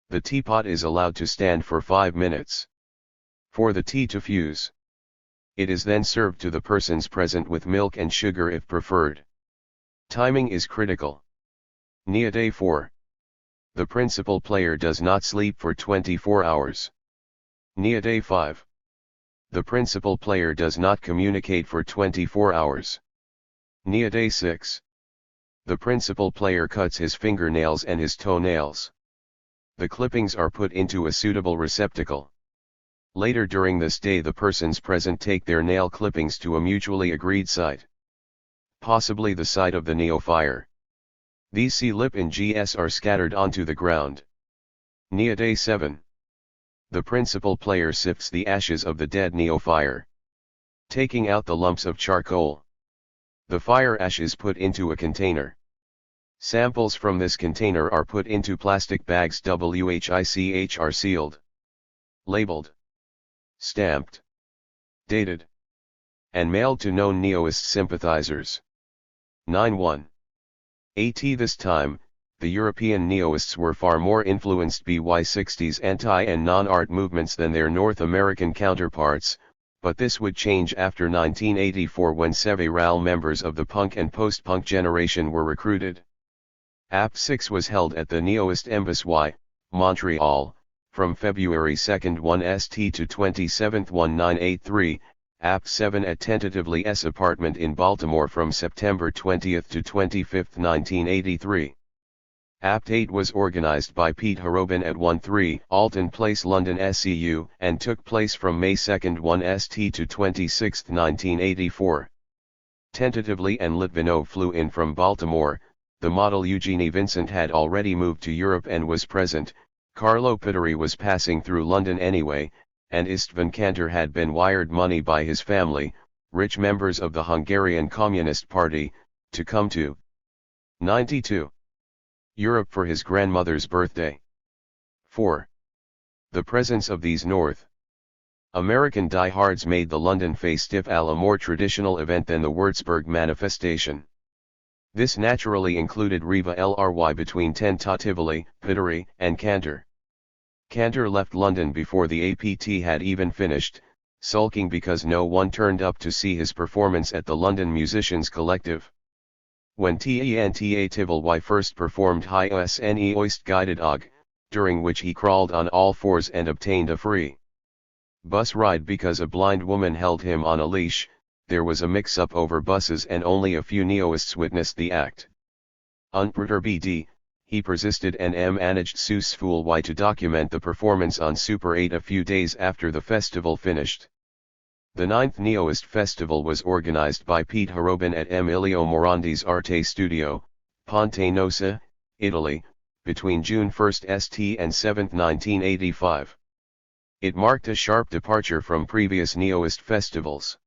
S1: The teapot is allowed to stand for 5 minutes for the tea to fuse. It is then served to the persons present with milk and sugar if preferred. Timing is critical. Nia Day 4. The Principal Player does not sleep for 24 hours. Nia Day 5. The Principal Player does not communicate for 24 hours. Nia Day 6. The Principal Player cuts his fingernails and his toenails. The clippings are put into a suitable receptacle. Later during this day the persons present take their nail clippings to a mutually agreed site. Possibly the site of the neofire. These C-lip and GS are scattered onto the ground. Nia Day 7. The Principal Player sifts the ashes of the dead neofire, taking out the lumps of charcoal. The fire ash is put into a container. Samples from this container are put into plastic bags which are sealed, labeled, stamped, dated, and mailed to known neoist sympathizers. 9-1. This time, the European neoists were far more influenced by 60s anti- and non-art movements than their North American counterparts, but this would change after 1984 when several members of the punk and post-punk generation were recruited. Act 6 was held at the Neoist Embassy, Montreal, from February 2 1 ST to 27 1983, Apt 7 at tentatively S apartment in Baltimore from September 20 to 25, 1983. Apt 8 was organized by Pete Harobin at 13 Alton Place, London SCU, and took place from May 2 1 ST to 26, 1984. Tentatively and Litvinov flew in from Baltimore. The model Eugenie Vincent had already moved to Europe and was present. Carlo Pitteri was passing through London anyway, and Istvan Kantor had been wired money by his family, rich members of the Hungarian Communist Party, to come to 92. Europe for his grandmother's birthday. 4. The presence of these North American diehards made the London Festivale a more traditional event than the Würzburg manifestation. This naturally included Riva Lry between tentatively, Pitteri, and Kantor. Kantor left London before the APT had even finished, sulking because no one turned up to see his performance at the London Musicians Collective. When Tentatively first performed Sne Oist Guided Og, during which he crawled on all fours and obtained a free bus ride because a blind woman held him on a leash, there was a mix-up over buses and only a few neoists witnessed the act. Unperturbed, he persisted and managed successfully to document the performance on Super 8 a few days after the festival finished. The 9th Neoist Festival was organized by Pete Harobin at Emilio Morandi's Arte Studio, Ponte Nosa, Italy, between June 1 ST and 7, 1985. It marked a sharp departure from previous Neoist festivals.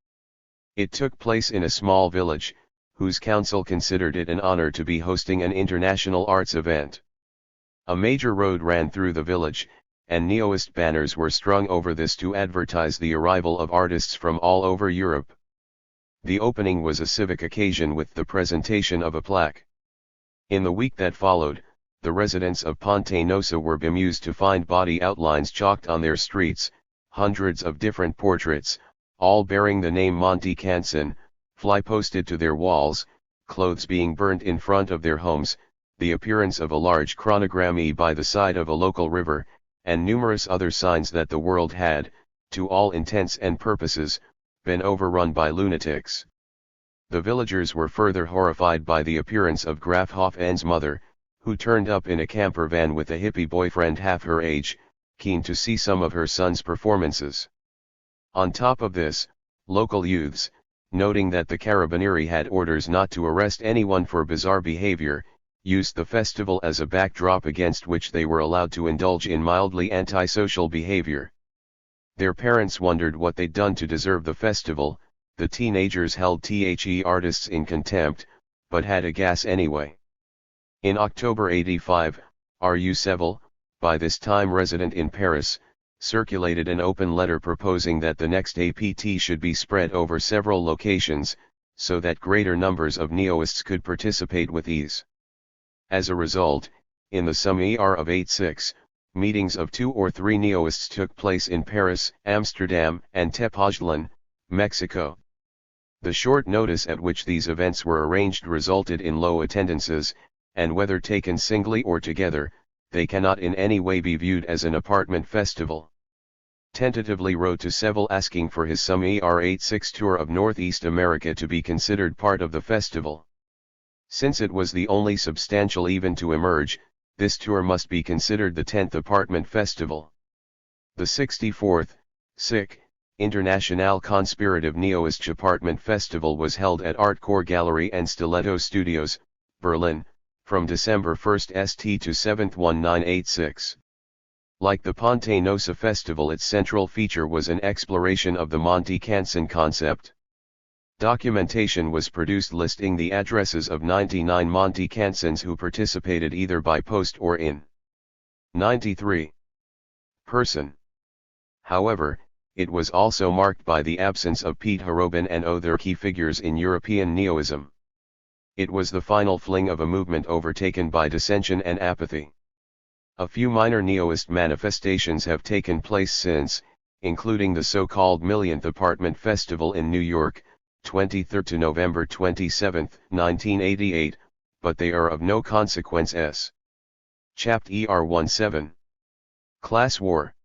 S1: It took place in a small village, whose council considered it an honor to be hosting an international arts event. A major road ran through the village, and Neoist banners were strung over this to advertise the arrival of artists from all over Europe. The opening was a civic occasion with the presentation of a plaque. In the week that followed, the residents of Ponte Nosa were bemused to find body outlines chalked on their streets, hundreds of different portraits, all bearing the name Monty Canson, fly posted to their walls, clothes being burnt in front of their homes, the appearance of a large chronogram by the side of a local river, and numerous other signs that the world had, to all intents and purposes, been overrun by lunatics. The villagers were further horrified by the appearance of Graf Hofmann's mother, who turned up in a camper van with a hippie boyfriend half her age, keen to see some of her son's performances. On top of this, local youths, noting that the Carabinieri had orders not to arrest anyone for bizarre behavior, used the festival as a backdrop against which they were allowed to indulge in mildly antisocial behavior. Their parents wondered what they'd done to deserve the festival. The teenagers held the artists in contempt, but had a gas anyway. In October 85, R.U. Seville, by this time resident in Paris, circulated an open letter proposing that the next APT should be spread over several locations, so that greater numbers of Neoists could participate with ease. As a result, in the summer of 86, meetings of 2 or 3 Neoists took place in Paris, Amsterdam, and Tepoztlán, Mexico. The short notice at which these events were arranged resulted in low attendances, and whether taken singly or together, they cannot in any way be viewed as an apartment festival. Tentatively wrote to Seville asking for his summer 86 tour of Northeast America to be considered part of the festival. Since it was the only substantial event to emerge, this tour must be considered the 10th Apartment Festival. The 64th, International Conspirative Neoist Apartment Festival was held at Art Core Gallery and Stiletto Studios, Berlin, from December 1 ST to 7 1986. Like the Ponte Nosa Festival, its central feature was an exploration of the Monty Canson concept. Documentation was produced listing the addresses of 99 Monty Cansons who participated either by post or in 93 person. However, it was also marked by the absence of Pete Harobin and other key figures in European Neoism. It was the final fling of a movement overtaken by dissension and apathy. A few minor Neoist manifestations have taken place since, including the so-called Millionth Apartment Festival in New York, 23 to November 27, 1988, but they are of no consequence. Chapt. ER 17. Class war.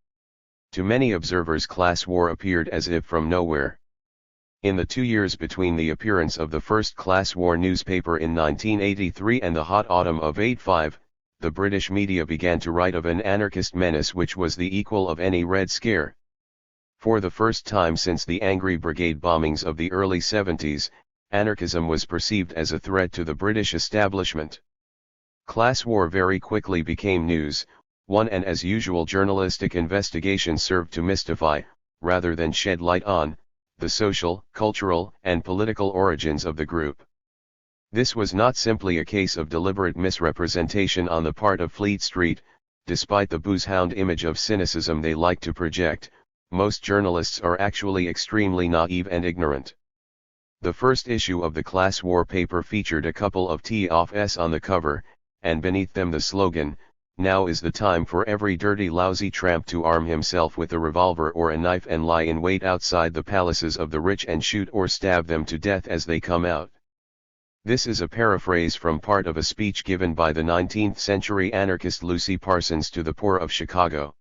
S1: To many observers, class war appeared as if from nowhere. In the 2 years between the appearance of the first class war newspaper in 1983 and the hot autumn of '85, the British media began to write of an anarchist menace which was the equal of any Red Scare. For the first time since the Angry Brigade bombings of the early '70s, anarchism was perceived as a threat to the British establishment. Class war very quickly became news, and as usual journalistic investigation served to mystify, rather than shed light on, the social, cultural, and political origins of the group. This was not simply a case of deliberate misrepresentation on the part of Fleet Street, despite the booze-hound image of cynicism they like to project. Most journalists are actually extremely naive and ignorant. The first issue of the class war paper featured a couple of TOFs on the cover, and beneath them the slogan, "Now is the time for every dirty lousy tramp to arm himself with a revolver or a knife and lie in wait outside the palaces of the rich and shoot or stab them to death as they come out." This is a paraphrase from part of a speech given by the 19th century anarchist Lucy Parsons to the poor of Chicago.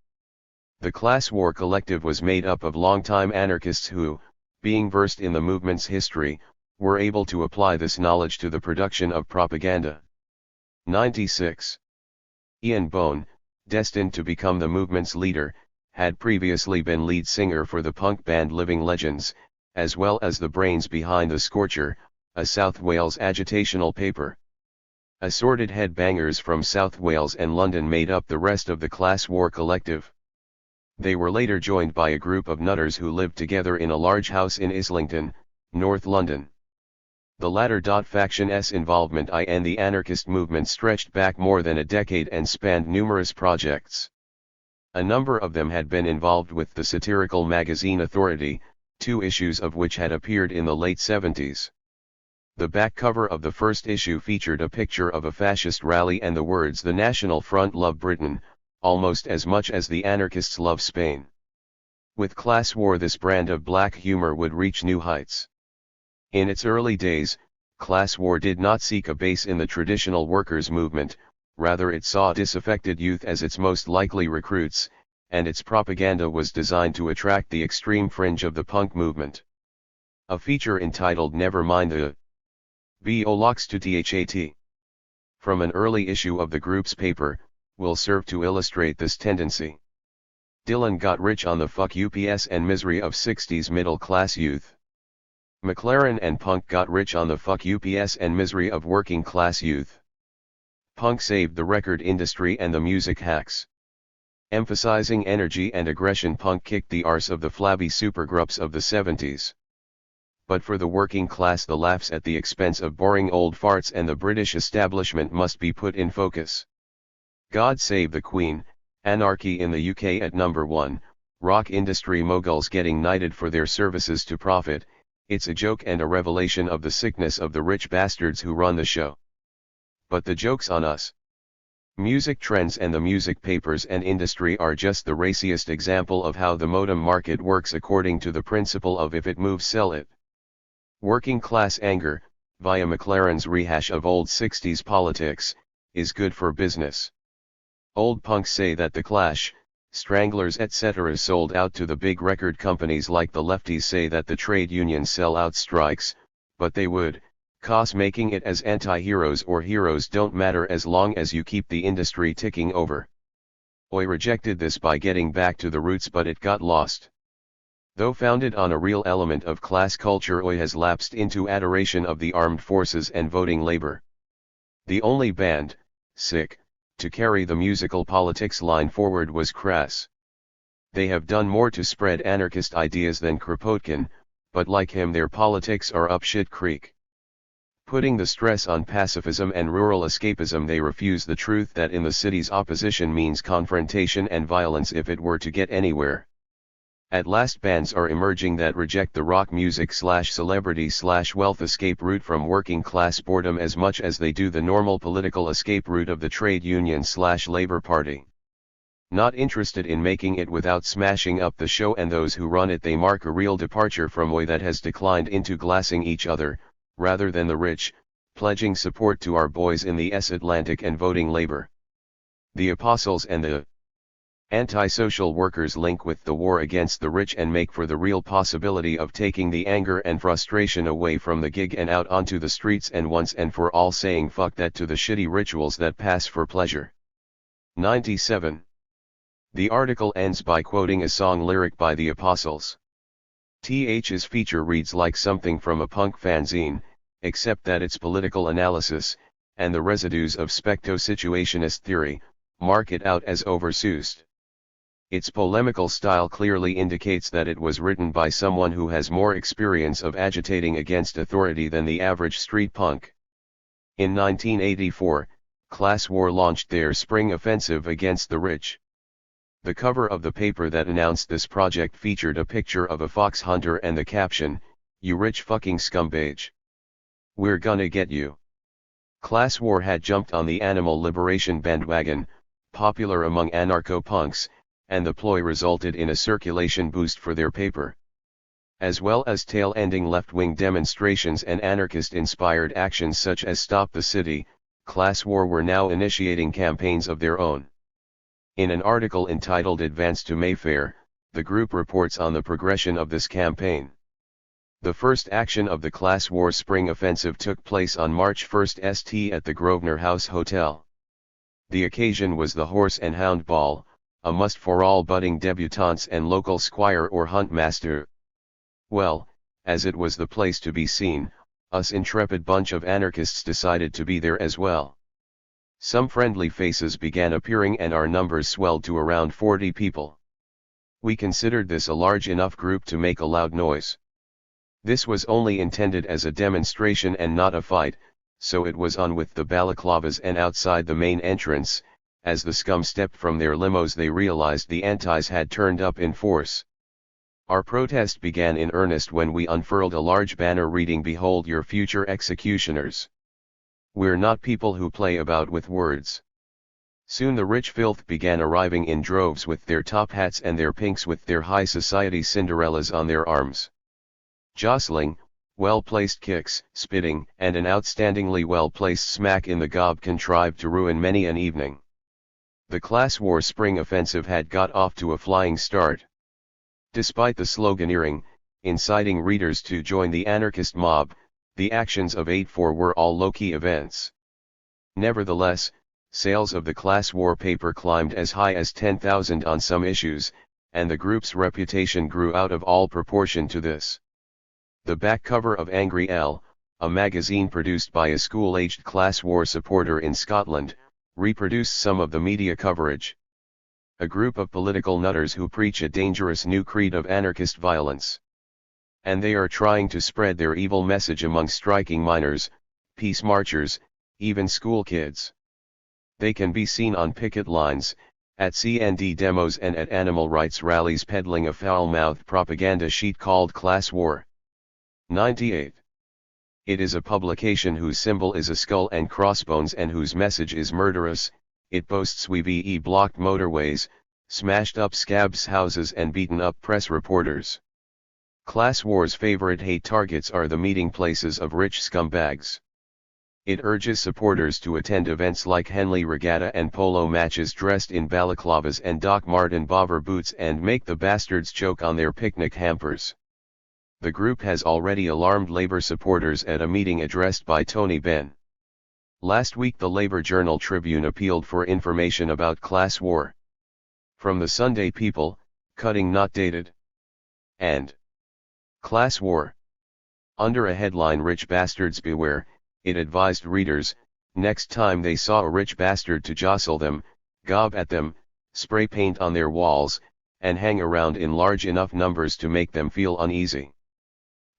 S1: The Class War Collective was made up of longtime anarchists who, being versed in the movement's history, were able to apply this knowledge to the production of propaganda. 96. Ian Bone, destined to become the movement's leader, had previously been lead singer for the punk band Living Legends, as well as the brains behind The Scorcher, a South Wales agitational paper. Assorted headbangers from South Wales and London made up the rest of the Class War Collective. They were later joined by a group of nutters who lived together in a large house in Islington, North London. The latter faction's involvement in the anarchist movement stretched back more than a decade and spanned numerous projects. A number of them had been involved with the satirical magazine Authority, 2 issues of which had appeared in the late '70s. The back cover of the first issue featured a picture of a fascist rally and the words "The National Front love Britain," almost as much as the anarchists love Spain. With class war, this brand of black humor would reach new heights. In its early days, class war did not seek a base in the traditional workers' movement, rather it saw disaffected youth as its most likely recruits, and its propaganda was designed to attract the extreme fringe of the punk movement. A feature entitled "Never Mind the Blocks to That," from an early issue of the group's paper, will serve to illustrate this tendency. Dylan got rich on the fuck UPS and misery of '60s middle-class youth. McLaren and punk got rich on the fuck UPS and misery of working-class youth. Punk saved the record industry and the music hacks. Emphasizing energy and aggression, punk kicked the arse of the flabby supergroups of the '70s. But for the working class, the laughs at the expense of boring old farts and the British establishment must be put in focus. God Save the Queen, Anarchy in the UK at number 1, rock industry moguls getting knighted for their services to profit, it's a joke and a revelation of the sickness of the rich bastards who run the show. But the joke's on us. Music trends and the music papers and industry are just the raciest example of how the modem market works according to the principle of if it moves, sell it. Working class anger, via McLaren's rehash of old '60s politics, is good for business. Old punks say that the Clash, Stranglers etc. sold out to the big record companies, like the lefties say that the trade unions sell out strikes, but they would, cause making it as anti-heroes or heroes don't matter as long as you keep the industry ticking over. Oi rejected this by getting back to the roots, but it got lost. Though founded on a real element of class culture, Oi has lapsed into adoration of the armed forces and voting labor. The only band, sick, to carry the musical politics line forward was Crass. They have done more to spread anarchist ideas than Kropotkin, but like him their politics are up shit creek. Putting the stress on pacifism and rural escapism, they refuse the truth that in the cities opposition means confrontation and violence if it were to get anywhere. At last, bands are emerging that reject the rock music celebrity wealth escape route from working class boredom as much as they do the normal political escape route of the trade union labor party. Not interested in making it without smashing up the show and those who run it, they mark a real departure from Oi that has declined into glassing each other, rather than the rich, pledging support to our boys in the S Atlantic and voting labor. The apostles and the Antisocial workers link with the war against the rich and make for the real possibility of taking the anger and frustration away from the gig and out onto the streets and once and for all saying fuck that to the shitty rituals that pass for pleasure. 97. The article ends by quoting a song lyric by the Apostles. TH's feature reads like something from a punk fanzine, except that it's political analysis, and the residues of specto-situationist theory, mark it out as oversoused. Its polemical style clearly indicates that it was written by someone who has more experience of agitating against authority than the average street punk. In 1984, Class War launched their spring offensive against the rich. The cover of the paper that announced this project featured a picture of a fox hunter and the caption, "You rich fucking scumbag. We're gonna get you." Class War had jumped on the animal liberation bandwagon, popular among anarcho-punks, and the ploy resulted in a circulation boost for their paper. As well as tail-ending left-wing demonstrations and anarchist-inspired actions such as Stop the City, Class War were now initiating campaigns of their own. In an article entitled Advance to Mayfair, the group reports on the progression of this campaign. The first action of the Class War Spring Offensive took place on March 1 st at the Grosvenor House Hotel. The occasion was the Horse and Hound Ball, a must for all budding debutantes and local squire or hunt master. Well, as it was the place to be seen, us intrepid bunch of anarchists decided to be there as well. Some friendly faces began appearing and our numbers swelled to around 40 people. We considered this a large enough group to make a loud noise. This was only intended as a demonstration and not a fight, so it was on with the balaclavas and outside the main entrance. As the scum stepped from their limos they realized the antis had turned up in force. Our protest began in earnest when we unfurled a large banner reading "Behold your future executioners. We're not people who play about with words." Soon the rich filth began arriving in droves with their top hats and their pinks with their high society Cinderellas on their arms. Jostling, well-placed kicks, spitting, and an outstandingly well-placed smack in the gob contrived to ruin many an evening. The Class War Spring Offensive had got off to a flying start. Despite the sloganeering, inciting readers to join the anarchist mob, the actions of 8-4 were all low-key events. Nevertheless, sales of the Class War paper climbed as high as 10,000 on some issues, and the group's reputation grew out of all proportion to this. The back cover of Angry L, a magazine produced by a school-aged Class War supporter in Scotland, reproduced some of the media coverage. A group of political nutters who preach a dangerous new creed of anarchist violence. And they are trying to spread their evil message among striking miners, peace marchers, even school kids. They can be seen on picket lines, at CND demos and at animal rights rallies peddling a foul-mouthed propaganda sheet called Class War. 98. It is a publication whose symbol is a skull and crossbones and whose message is murderous. It boasts we've blocked motorways, smashed up scabs' houses and beaten up press reporters. Class War's favorite hate targets are the meeting places of rich scumbags. It urges supporters to attend events like Henley Regatta and polo matches dressed in balaclavas and Doc Marten bobber boots and make the bastards choke on their picnic hampers. The group has already alarmed Labour supporters at a meeting addressed by Tony Benn. Last week the Labour Journal Tribune appealed for information about Class War. From the Sunday People, cutting not dated. And Class War. Under a headline "Rich Bastards Beware," it advised readers, next time they saw a rich bastard to jostle them, gob at them, spray paint on their walls, and hang around in large enough numbers to make them feel uneasy.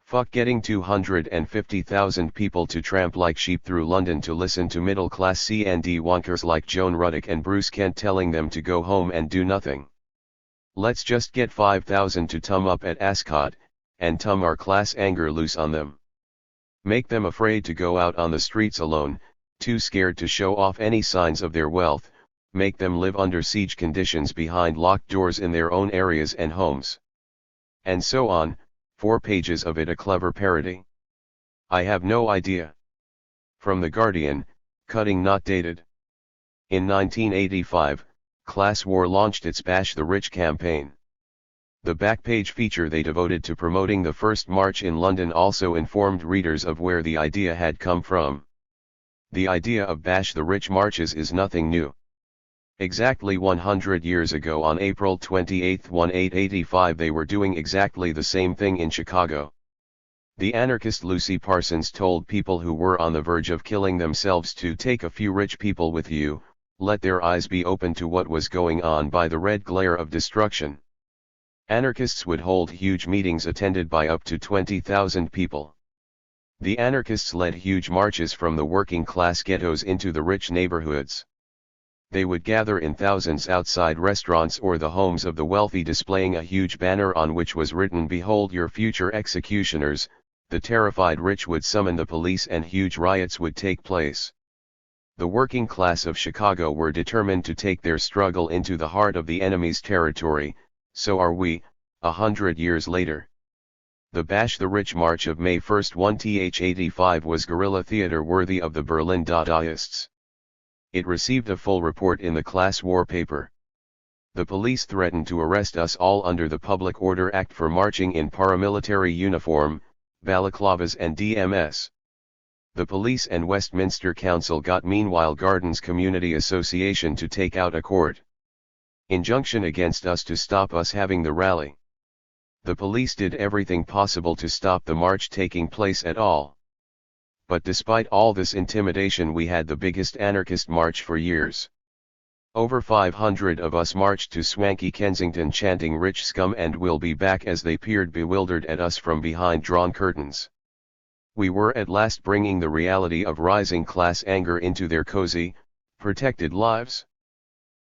S1: Fuck getting 250,000 people to tramp like sheep through London to listen to middle-class CND wonkers like Joan Ruddock and Bruce Kent telling them to go home and do nothing. Let's just get 5,000 to tum up at Ascot, and tum our class anger loose on them. Make them afraid to go out on the streets alone, too scared to show off any signs of their wealth, make them live under siege conditions behind locked doors in their own areas and homes. And so on. 4 pages of it a clever parody. I have no idea. From The Guardian, cutting not dated. In 1985, Class War launched its Bash the Rich campaign. The backpage feature they devoted to promoting the first march in London also informed readers of where the idea had come from. The idea of Bash the Rich marches is nothing new. Exactly 100 years ago on April 28, 1885 they were doing exactly the same thing in Chicago. The anarchist Lucy Parsons told people who were on the verge of killing themselves to take a few rich people with you, let their eyes be open to what was going on by the red glare of destruction. Anarchists would hold huge meetings attended by up to 20,000 people. The anarchists led huge marches from the working class ghettos into the rich neighborhoods. They would gather in thousands outside restaurants or the homes of the wealthy, displaying a huge banner on which was written, "Behold your future executioners." The terrified rich would summon the police and huge riots would take place. The working class of Chicago were determined to take their struggle into the heart of the enemy's territory. So are we, 100 years later. The Bash the Rich March of May 1, 1885 was guerrilla theater worthy of the Berlin Dadaists. It received a full report in the Class War paper. The police threatened to arrest us all under the Public Order Act for marching in paramilitary uniform, balaclavas and DMS. The police and Westminster Council got meanwhile Gardens Community Association to take out a court injunction against us to stop us having the rally. The police did everything possible to stop the march taking place at all. But despite all this intimidation, we had the biggest anarchist march for years. Over 500 of us marched to swanky Kensington chanting "Rich scum and we'll be back" as they peered bewildered at us from behind drawn curtains. We were at last bringing the reality of rising class anger into their cozy, protected lives.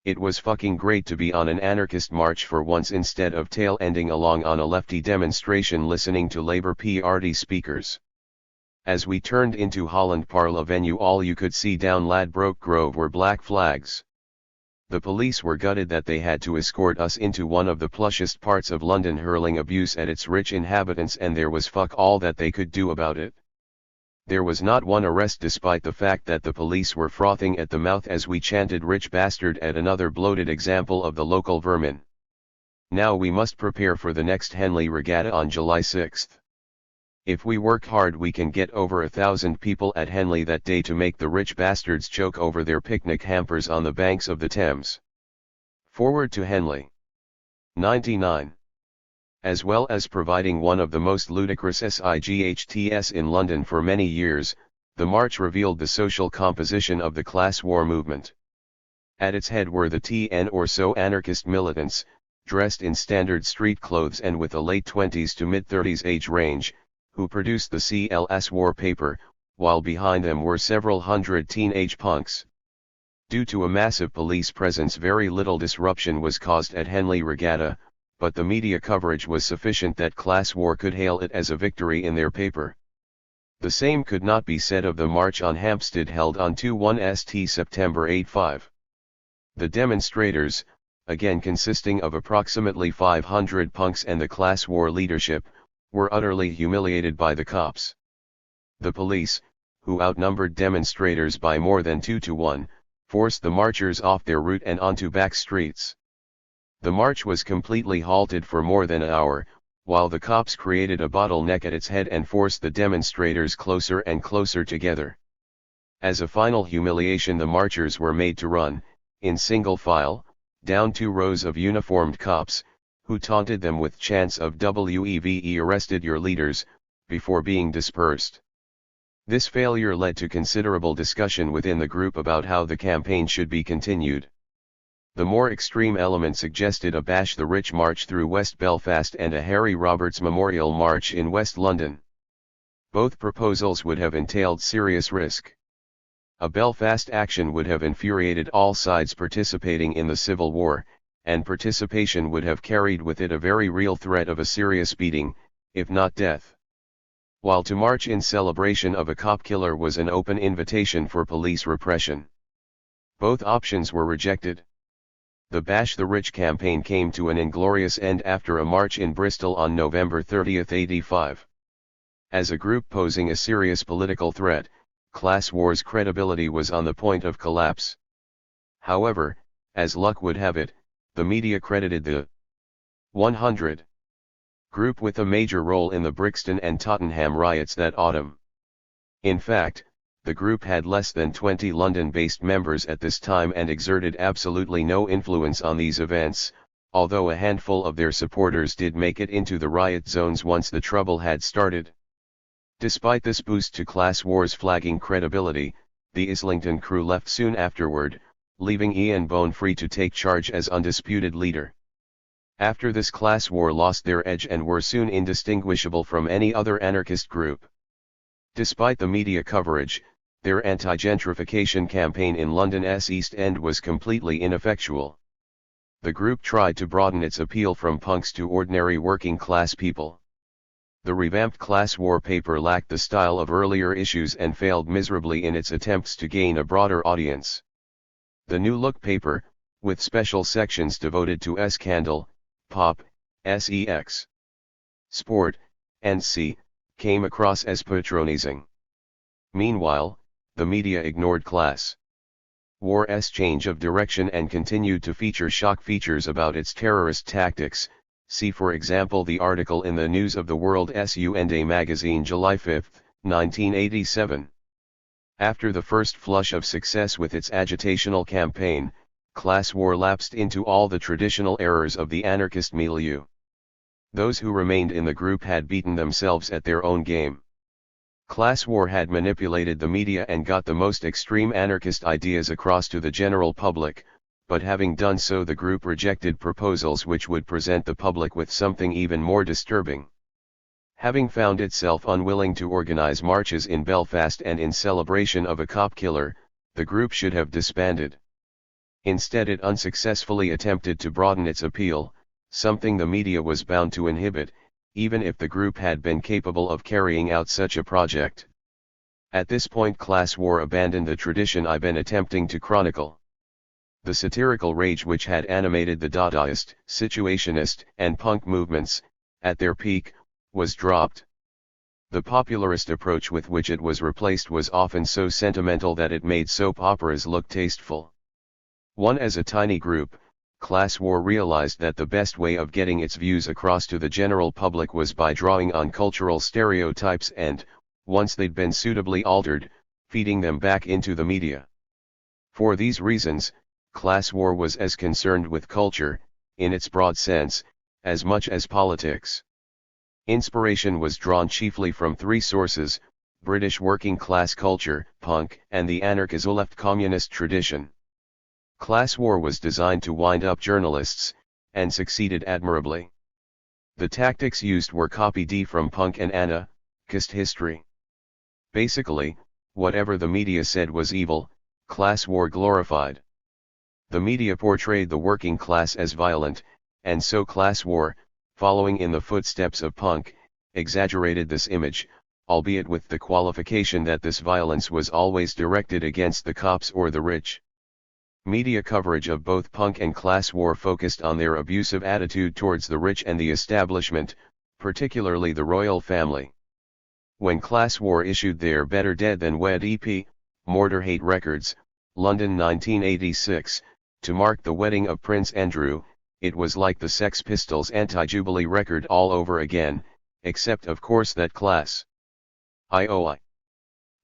S1: It was fucking great to be on an anarchist march for once instead of tail-ending along on a lefty demonstration listening to Labour Party speakers. As we turned into Holland Parle Avenue, all you could see down Ladbroke Grove were black flags. The police were gutted that they had to escort us into one of the plushest parts of London, hurling abuse at its rich inhabitants, and there was fuck all that they could do about it. There was not one arrest despite the fact that the police were frothing at the mouth as we chanted "Rich bastard" at another bloated example of the local vermin. Now we must prepare for the next Henley Regatta on July 6. If we work hard we can get over 1,000 people at Henley that day to make the rich bastards choke over their picnic hampers on the banks of the Thames. Forward to Henley. 99. As well as providing one of the most ludicrous SIGHTs in London for many years, the march revealed the social composition of the class war movement. At its head were the 10 or so anarchist militants, dressed in standard street clothes and with a late 20s to mid-30s age range, who produced the CLS war paper, while behind them were several hundred teenage punks. Due to a massive police presence, very little disruption was caused at Henley Regatta, but the media coverage was sufficient that Class War could hail it as a victory in their paper. The same could not be said of the march on Hampstead held on 21 St. September 85. The demonstrators, again consisting of approximately 500 punks and the Class War leadership, were utterly humiliated by the cops. The police, who outnumbered demonstrators by more than 2 to 1, forced the marchers off their route and onto back streets. The march was completely halted for more than an hour, while the cops created a bottleneck at its head and forced the demonstrators closer and closer together. As a final humiliation, the marchers were made to run, in single file, down 2 rows of uniformed cops, who taunted them with chants of "WEVE arrested your leaders," before being dispersed. This failure led to considerable discussion within the group about how the campaign should be continued. The more extreme element suggested a Bash the Rich march through West Belfast and a Harry Roberts Memorial March in West London. Both proposals would have entailed serious risk. A Belfast action would have infuriated all sides participating in the Civil War, and participation would have carried with it a very real threat of a serious beating, if not death. While to march in celebration of a cop killer was an open invitation for police repression. Both options were rejected. The Bash the Rich campaign came to an inglorious end after a march in Bristol on November 30, 85. As a group posing a serious political threat, Class War's credibility was on the point of collapse. However, As luck would have it, the media credited the 100 group with a major role in the Brixton and Tottenham riots that autumn. In fact, the group had less than 20 London-based members at this time and exerted absolutely no influence on these events, although a handful of their supporters did make it into the riot zones once the trouble had started. Despite this boost to Class War's flagging credibility, the Islington crew left soon afterward, leaving Ian Bone free to take charge as undisputed leader. After this, Class War lost their edge and were soon indistinguishable from any other anarchist group. Despite the media coverage, their anti-gentrification campaign in London's East End was completely ineffectual. The group tried to broaden its appeal from punks to ordinary working-class people. The revamped Class War paper lacked the style of earlier issues and failed miserably in its attempts to gain a broader audience. The New Look paper, with special sections devoted to scandal, pop, sex, sport, and came across as patronizing. Meanwhile, the media ignored Class War's change of direction and continued to feature shock features about its terrorist tactics. See for example the article in the News of the World Sunday magazine July 5, 1987. After the first flush of success with its agitational campaign, Class War lapsed into all the traditional errors of the anarchist milieu. Those who remained in the group had beaten themselves at their own game. Class War had manipulated the media and got the most extreme anarchist ideas across to the general public, but having done so, the group rejected proposals which would present the public with something even more disturbing. Having found itself unwilling to organize marches in Belfast and in celebration of a cop killer, the group should have disbanded. Instead, it unsuccessfully attempted to broaden its appeal, something the media was bound to inhibit, even if the group had been capable of carrying out such a project. At this point, Class War abandoned the tradition I've been attempting to chronicle. The satirical rage which had animated the Dadaist, Situationist, and punk movements, at their peak, was dropped. The popularist approach with which it was replaced was often so sentimental that it made soap operas look tasteful. As a tiny group, Class War realized that the best way of getting its views across to the general public was by drawing on cultural stereotypes and, once they'd been suitably altered, feeding them back into the media. For these reasons, Class War was as concerned with culture, in its broad sense, as much as politics. Inspiration was drawn chiefly from three sources: British working class culture, punk, and the anarchist communist tradition. Class War was designed to wind up journalists, and succeeded admirably. The tactics used were copied from punk and anarchist history. Basically, whatever the media said was evil, Class War glorified. The media portrayed the working class as violent, and so Class War, following in the footsteps of punk, exaggerated this image, albeit with the qualification that this violence was always directed against the cops or the rich. Media coverage of both punk and Class War focused on their abusive attitude towards the rich and the establishment, particularly the royal family. When Class War issued their Better Dead Than Wed EP, Mortar Hate Records, London 1986, to mark the wedding of Prince Andrew, it was like the Sex Pistols' anti-Jubilee record all over again, except of course that Class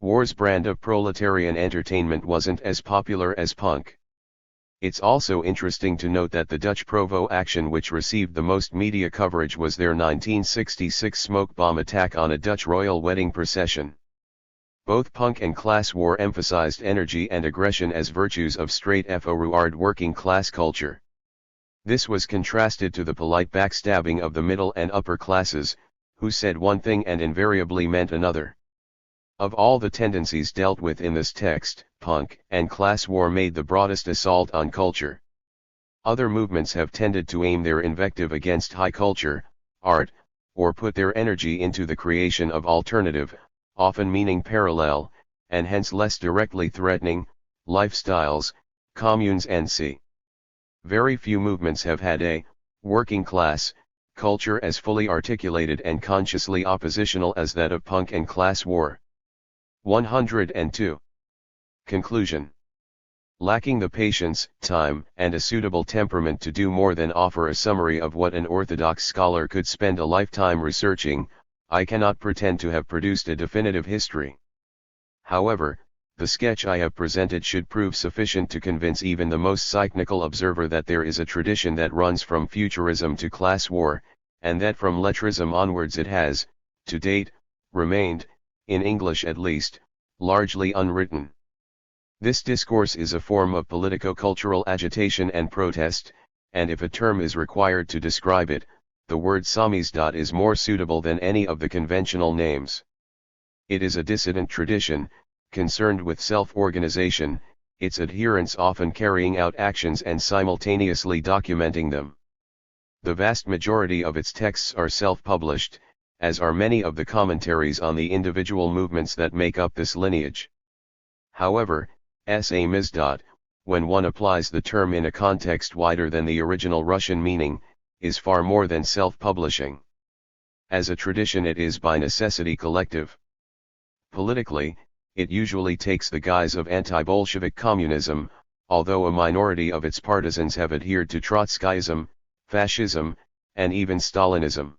S1: War's brand of proletarian entertainment wasn't as popular as punk. It's also interesting to note that the Dutch Provo action which received the most media coverage was their 1966 smoke bomb attack on a Dutch royal wedding procession. Both punk and Class War emphasized energy and aggression as virtues of straightforward working class culture. This was contrasted to the polite backstabbing of the middle and upper classes, who said one thing and invariably meant another. Of all the tendencies dealt with in this text, punk and Class War made the broadest assault on culture. Other movements have tended to aim their invective against high culture, art, or put their energy into the creation of alternative, often meaning parallel, and hence less directly threatening, lifestyles, communes and very few movements have had a working class culture as fully articulated and consciously oppositional as that of punk and Class War. 102. Conclusion. Lacking the patience, time, and a suitable temperament to do more than offer a summary of what an orthodox scholar could spend a lifetime researching, I cannot pretend to have produced a definitive history. However, the sketch I have presented should prove sufficient to convince even the most cynical observer that there is a tradition that runs from futurism to class war, and that from lettrism onwards it has, to date, remained, in English at least, largely unwritten. This discourse is a form of politico-cultural agitation and protest, and if a term is required to describe it, the word samizdat is more suitable than any of the conventional names. It is a dissident tradition, concerned with self-organization, its adherents often carrying out actions and simultaneously documenting them. The vast majority of its texts are self-published, as are many of the commentaries on the individual movements that make up this lineage. However, samizdat, when one applies the term in a context wider than the original Russian meaning, is far more than self-publishing. As a tradition it is by necessity collective. Politically, it usually takes the guise of anti-Bolshevik communism, although a minority of its partisans have adhered to Trotskyism, fascism, and even Stalinism.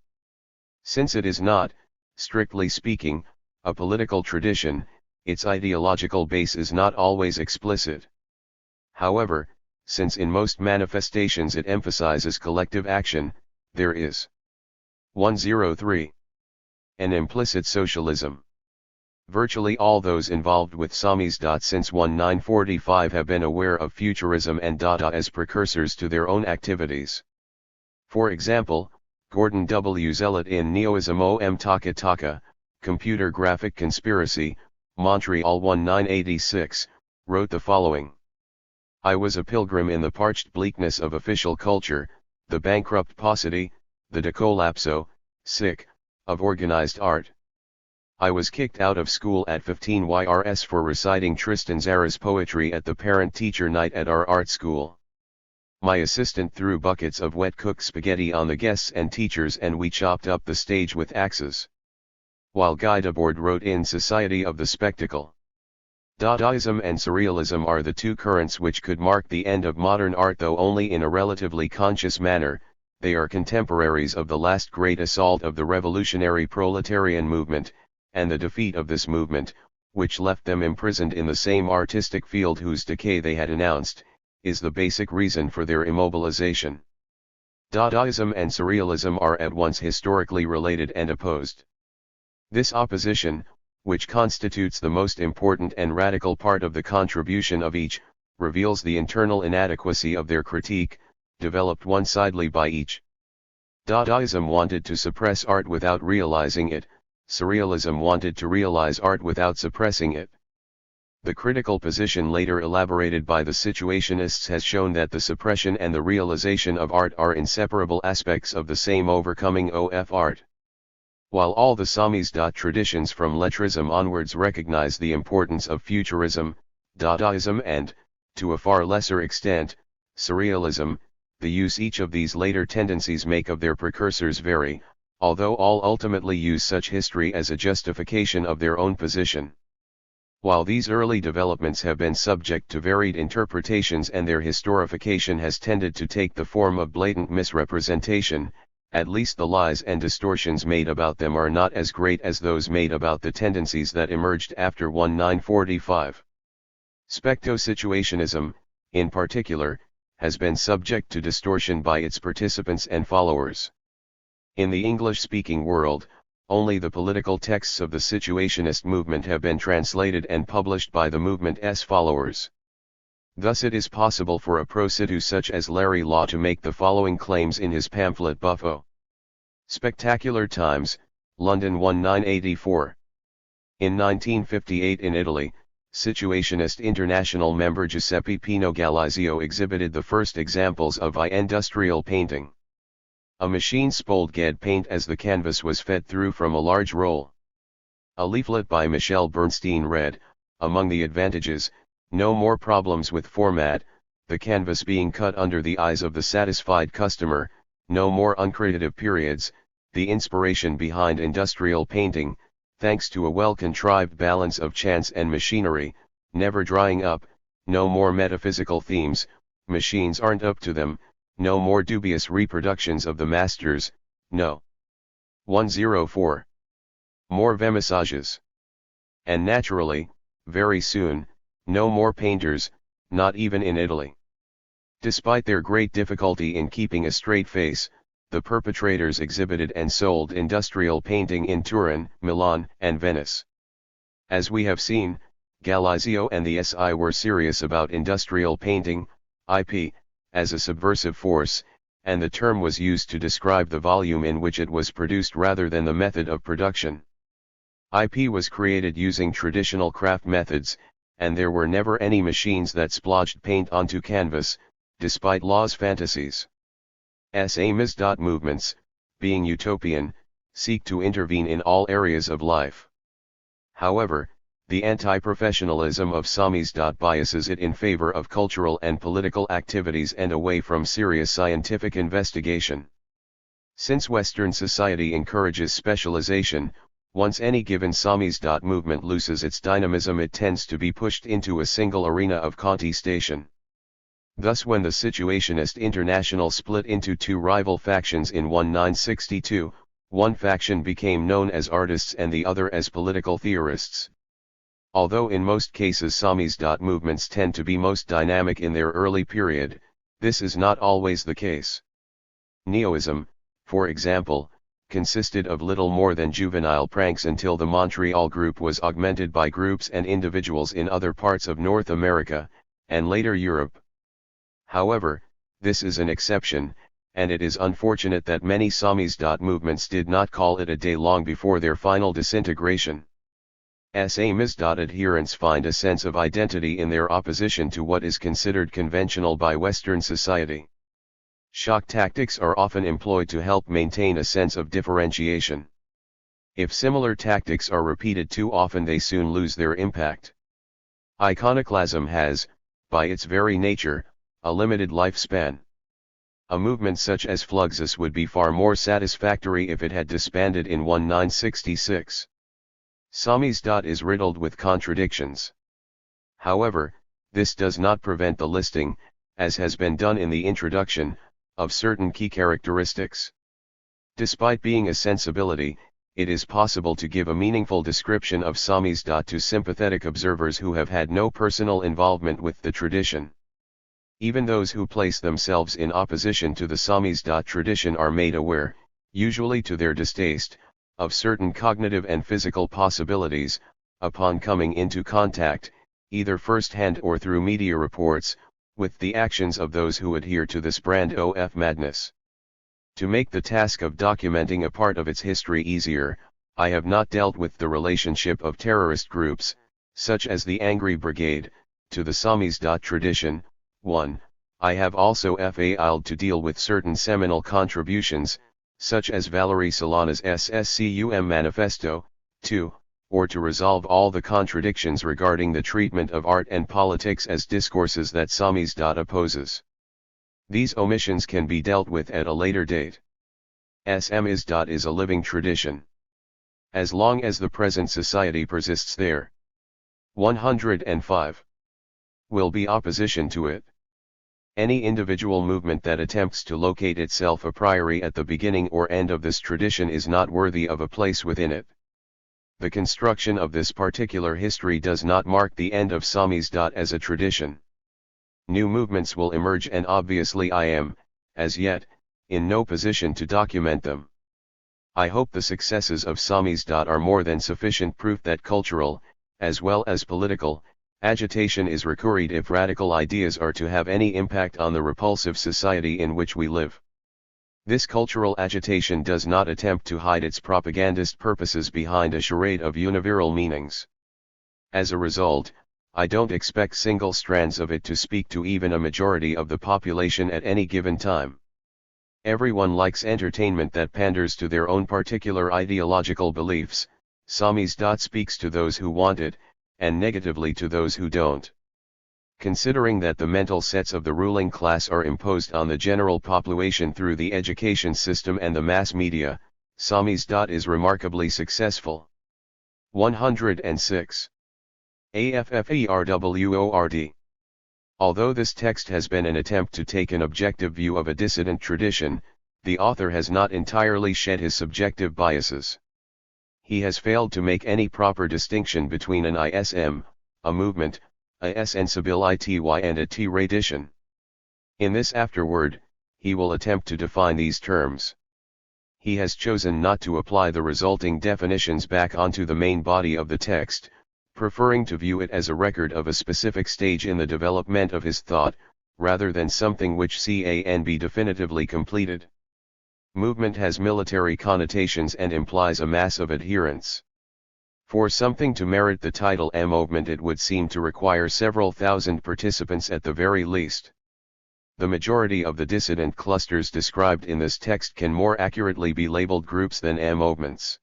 S1: Since it is not, strictly speaking, a political tradition, its ideological base is not always explicit. However, since in most manifestations it emphasizes collective action, there is 103. An implicit socialism. Virtually all those involved with samizdat since 1945 have been aware of futurism and Dada as precursors to their own activities. For example, Gordon W. Zealot in Neoism Om Taka Taka, Computer Graphic Conspiracy, Montreal 1986, wrote the following. I was a pilgrim in the parched bleakness of official culture, the bankrupt paucity, the decollapso, sick, of organized art. I was kicked out of school at 15 YRS for reciting Tristan Zara's poetry at the parent-teacher night at our art school. My assistant threw buckets of wet-cooked spaghetti on the guests and teachers and we chopped up the stage with axes. While Guy Debord wrote in Society of the Spectacle. Dadaism and Surrealism are the two currents which could mark the end of modern art, though only in a relatively conscious manner. They are contemporaries of the last great assault of the revolutionary proletarian movement, and the defeat of this movement, which left them imprisoned in the same artistic field whose decay they had announced, is the basic reason for their immobilization. Dadaism and Surrealism are at once historically related and opposed. This opposition, which constitutes the most important and radical part of the contribution of each, reveals the internal inadequacy of their critique, developed one-sidedly by each. Dadaism wanted to suppress art without realizing it, Surrealism wanted to realize art without suppressing it. The critical position later elaborated by the situationists has shown that the suppression and the realization of art are inseparable aspects of the same overcoming of art. While all the samizdat traditions from lettrism onwards recognize the importance of futurism, Dadaism and, to a far lesser extent, Surrealism, the use each of these later tendencies make of their precursors vary, although all ultimately use such history as a justification of their own position. While these early developments have been subject to varied interpretations and their historification has tended to take the form of blatant misrepresentation, at least the lies and distortions made about them are not as great as those made about the tendencies that emerged after 1945. Specto-situationism, in particular, has been subject to distortion by its participants and followers. In the English-speaking world, only the political texts of the situationist movement have been translated and published by the movement's followers. Thus it is possible for a pro-situ such as Larry Law to make the following claims in his pamphlet Buffo. Spectacular Times, London 1984. In 1958 in Italy, Situationist International member Giuseppe Pino Galizio exhibited the first examples of industrial painting. A machine spoiled paint as the canvas was fed through from a large roll. A leaflet by Michel Bernstein read, among the advantages, no more problems with format, the canvas being cut under the eyes of the satisfied customer, no more uncreative periods, the inspiration behind industrial painting, thanks to a well-contrived balance of chance and machinery, never drying up, no more metaphysical themes, machines aren't up to them, no more dubious reproductions of the masters, no. 104. More vernissage. And naturally, very soon, no more painters, not even in Italy. Despite their great difficulty in keeping a straight face, the perpetrators exhibited and sold industrial painting in Turin, Milan, and Venice. As we have seen, Galizio and the SI were serious about industrial painting, IP, as a subversive force, and the term was used to describe the volume in which it was produced rather than the method of production. IP was created using traditional craft methods, and there were never any machines that splodged paint onto canvas, despite Law's fantasies. S aim is. Movements, being utopian, seek to intervene in all areas of life. However, the anti-professionalism of SAMIS. Biases it in favor of cultural and political activities and away from serious scientific investigation. Since Western society encourages specialization, once any given SAMIS. Movement loses its dynamism, it tends to be pushed into a single arena of contestation. Thus when the Situationist International split into two rival factions in 1962, one faction became known as artists and the other as political theorists. Although in most cases SAMIS. Movements tend to be most dynamic in their early period, this is not always the case. Neoism, for example, consisted of little more than juvenile pranks until the Montreal group was augmented by groups and individuals in other parts of North America, and later Europe. However, this is an exception, and it is unfortunate that many SAMIS. Movements did not call it a day long before their final disintegration. SAMIS. Adherents find a sense of identity in their opposition to what is considered conventional by Western society. Shock tactics are often employed to help maintain a sense of differentiation. If similar tactics are repeated too often, they soon lose their impact. Iconoclasm has, by its very nature, a limited lifespan. A movement such as Fluxus would be far more satisfactory if it had disbanded in 1966. SAMIS. Is riddled with contradictions. However, this does not prevent the listing, as has been done in the introduction, of certain key characteristics. Despite being a sensibility, it is possible to give a meaningful description of SAMIS. To sympathetic observers who have had no personal involvement with the tradition. Even those who place themselves in opposition to the SAMIS. Tradition are made aware, usually to their distaste, of certain cognitive and physical possibilities, upon coming into contact, either first-hand or through media reports, with the actions of those who adhere to this brand of madness. To make the task of documenting a part of its history easier, I have not dealt with the relationship of terrorist groups, such as the Angry Brigade, to the SAMIS. Tradition. 1. I have also failed to deal with certain seminal contributions, such as Valerie Solana's SSCUM Manifesto. 2. Or to resolve all the contradictions regarding the treatment of art and politics as discourses that SAMIS. Opposes. These omissions can be dealt with at a later date. SAMIS. Is a living tradition. As long as the present society persists there. 105. Will be opposition to it. Any individual movement that attempts to locate itself a priori at the beginning or end of this tradition is not worthy of a place within it. The construction of this particular history does not mark the end of SAMIS. As a tradition. New movements will emerge, and obviously I am, as yet, in no position to document them. I hope the successes of SAMIS. Are more than sufficient proof that cultural, as well as political, agitation is required if radical ideas are to have any impact on the repulsive society in which we live. This cultural agitation does not attempt to hide its propagandist purposes behind a charade of universal meanings. As a result, I don't expect single strands of it to speak to even a majority of the population at any given time. Everyone likes entertainment that panders to their own particular ideological beliefs. SAMIS. Speaks to those who want it, and negatively to those who don't. Considering that the mental sets of the ruling class are imposed on the general population through the education system and the mass media, SAMIS. Is remarkably successful. 106. AFFERWORD. Although this text has been an attempt to take an objective view of a dissident tradition, the author has not entirely shed his subjective biases. He has failed to make any proper distinction between an ISM, a movement, a sensibility and a tradition. In this afterword, he will attempt to define these terms. He has chosen not to apply the resulting definitions back onto the main body of the text, preferring to view it as a record of a specific stage in the development of his thought, rather than something which can be definitively completed. Movement has military connotations and implies a mass of adherents. For something to merit the title a movement, it would seem to require several thousand participants at the very least. The majority of the dissident clusters described in this text can more accurately be labeled groups than movements.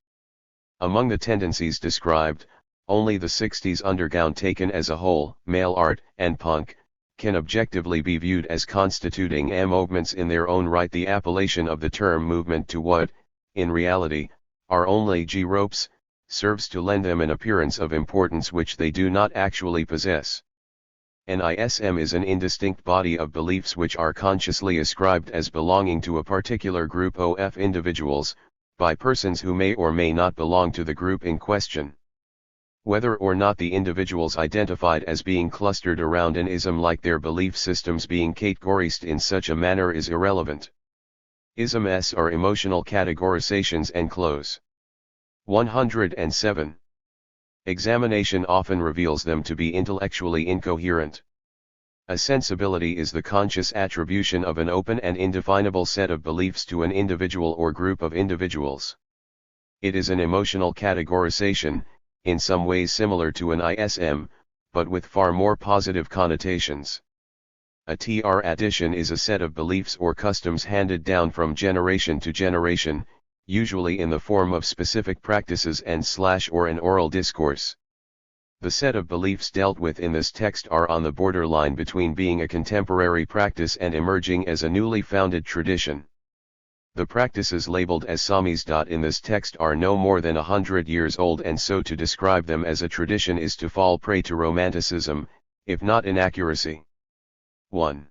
S1: Among the tendencies described, only the 60s underground taken as a whole, male art and punk, can objectively be viewed as constituting movements in their own right. The appellation of the term movement to what, in reality, are only groups, serves to lend them an appearance of importance which they do not actually possess. An ISM is an indistinct body of beliefs which are consciously ascribed as belonging to a particular group of individuals, by persons who may or may not belong to the group in question. Whether or not the individuals identified as being clustered around an ism like their belief systems being categorized in such a manner is irrelevant. Isms are emotional categorizations and close. 107. Examination often reveals them to be intellectually incoherent. A sensibility is the conscious attribution of an open and indefinable set of beliefs to an individual or group of individuals. It is an emotional categorization, in some ways similar to an ISM, but with far more positive connotations. A tradition is a set of beliefs or customs handed down from generation to generation, usually in the form of specific practices and/or an oral discourse. The set of beliefs dealt with in this text are on the borderline between being a contemporary practice and emerging as a newly founded tradition. The practices labeled as samis. In this text are no more than 100 years old, and so to describe them as a tradition is to fall prey to romanticism, if not inaccuracy. 1.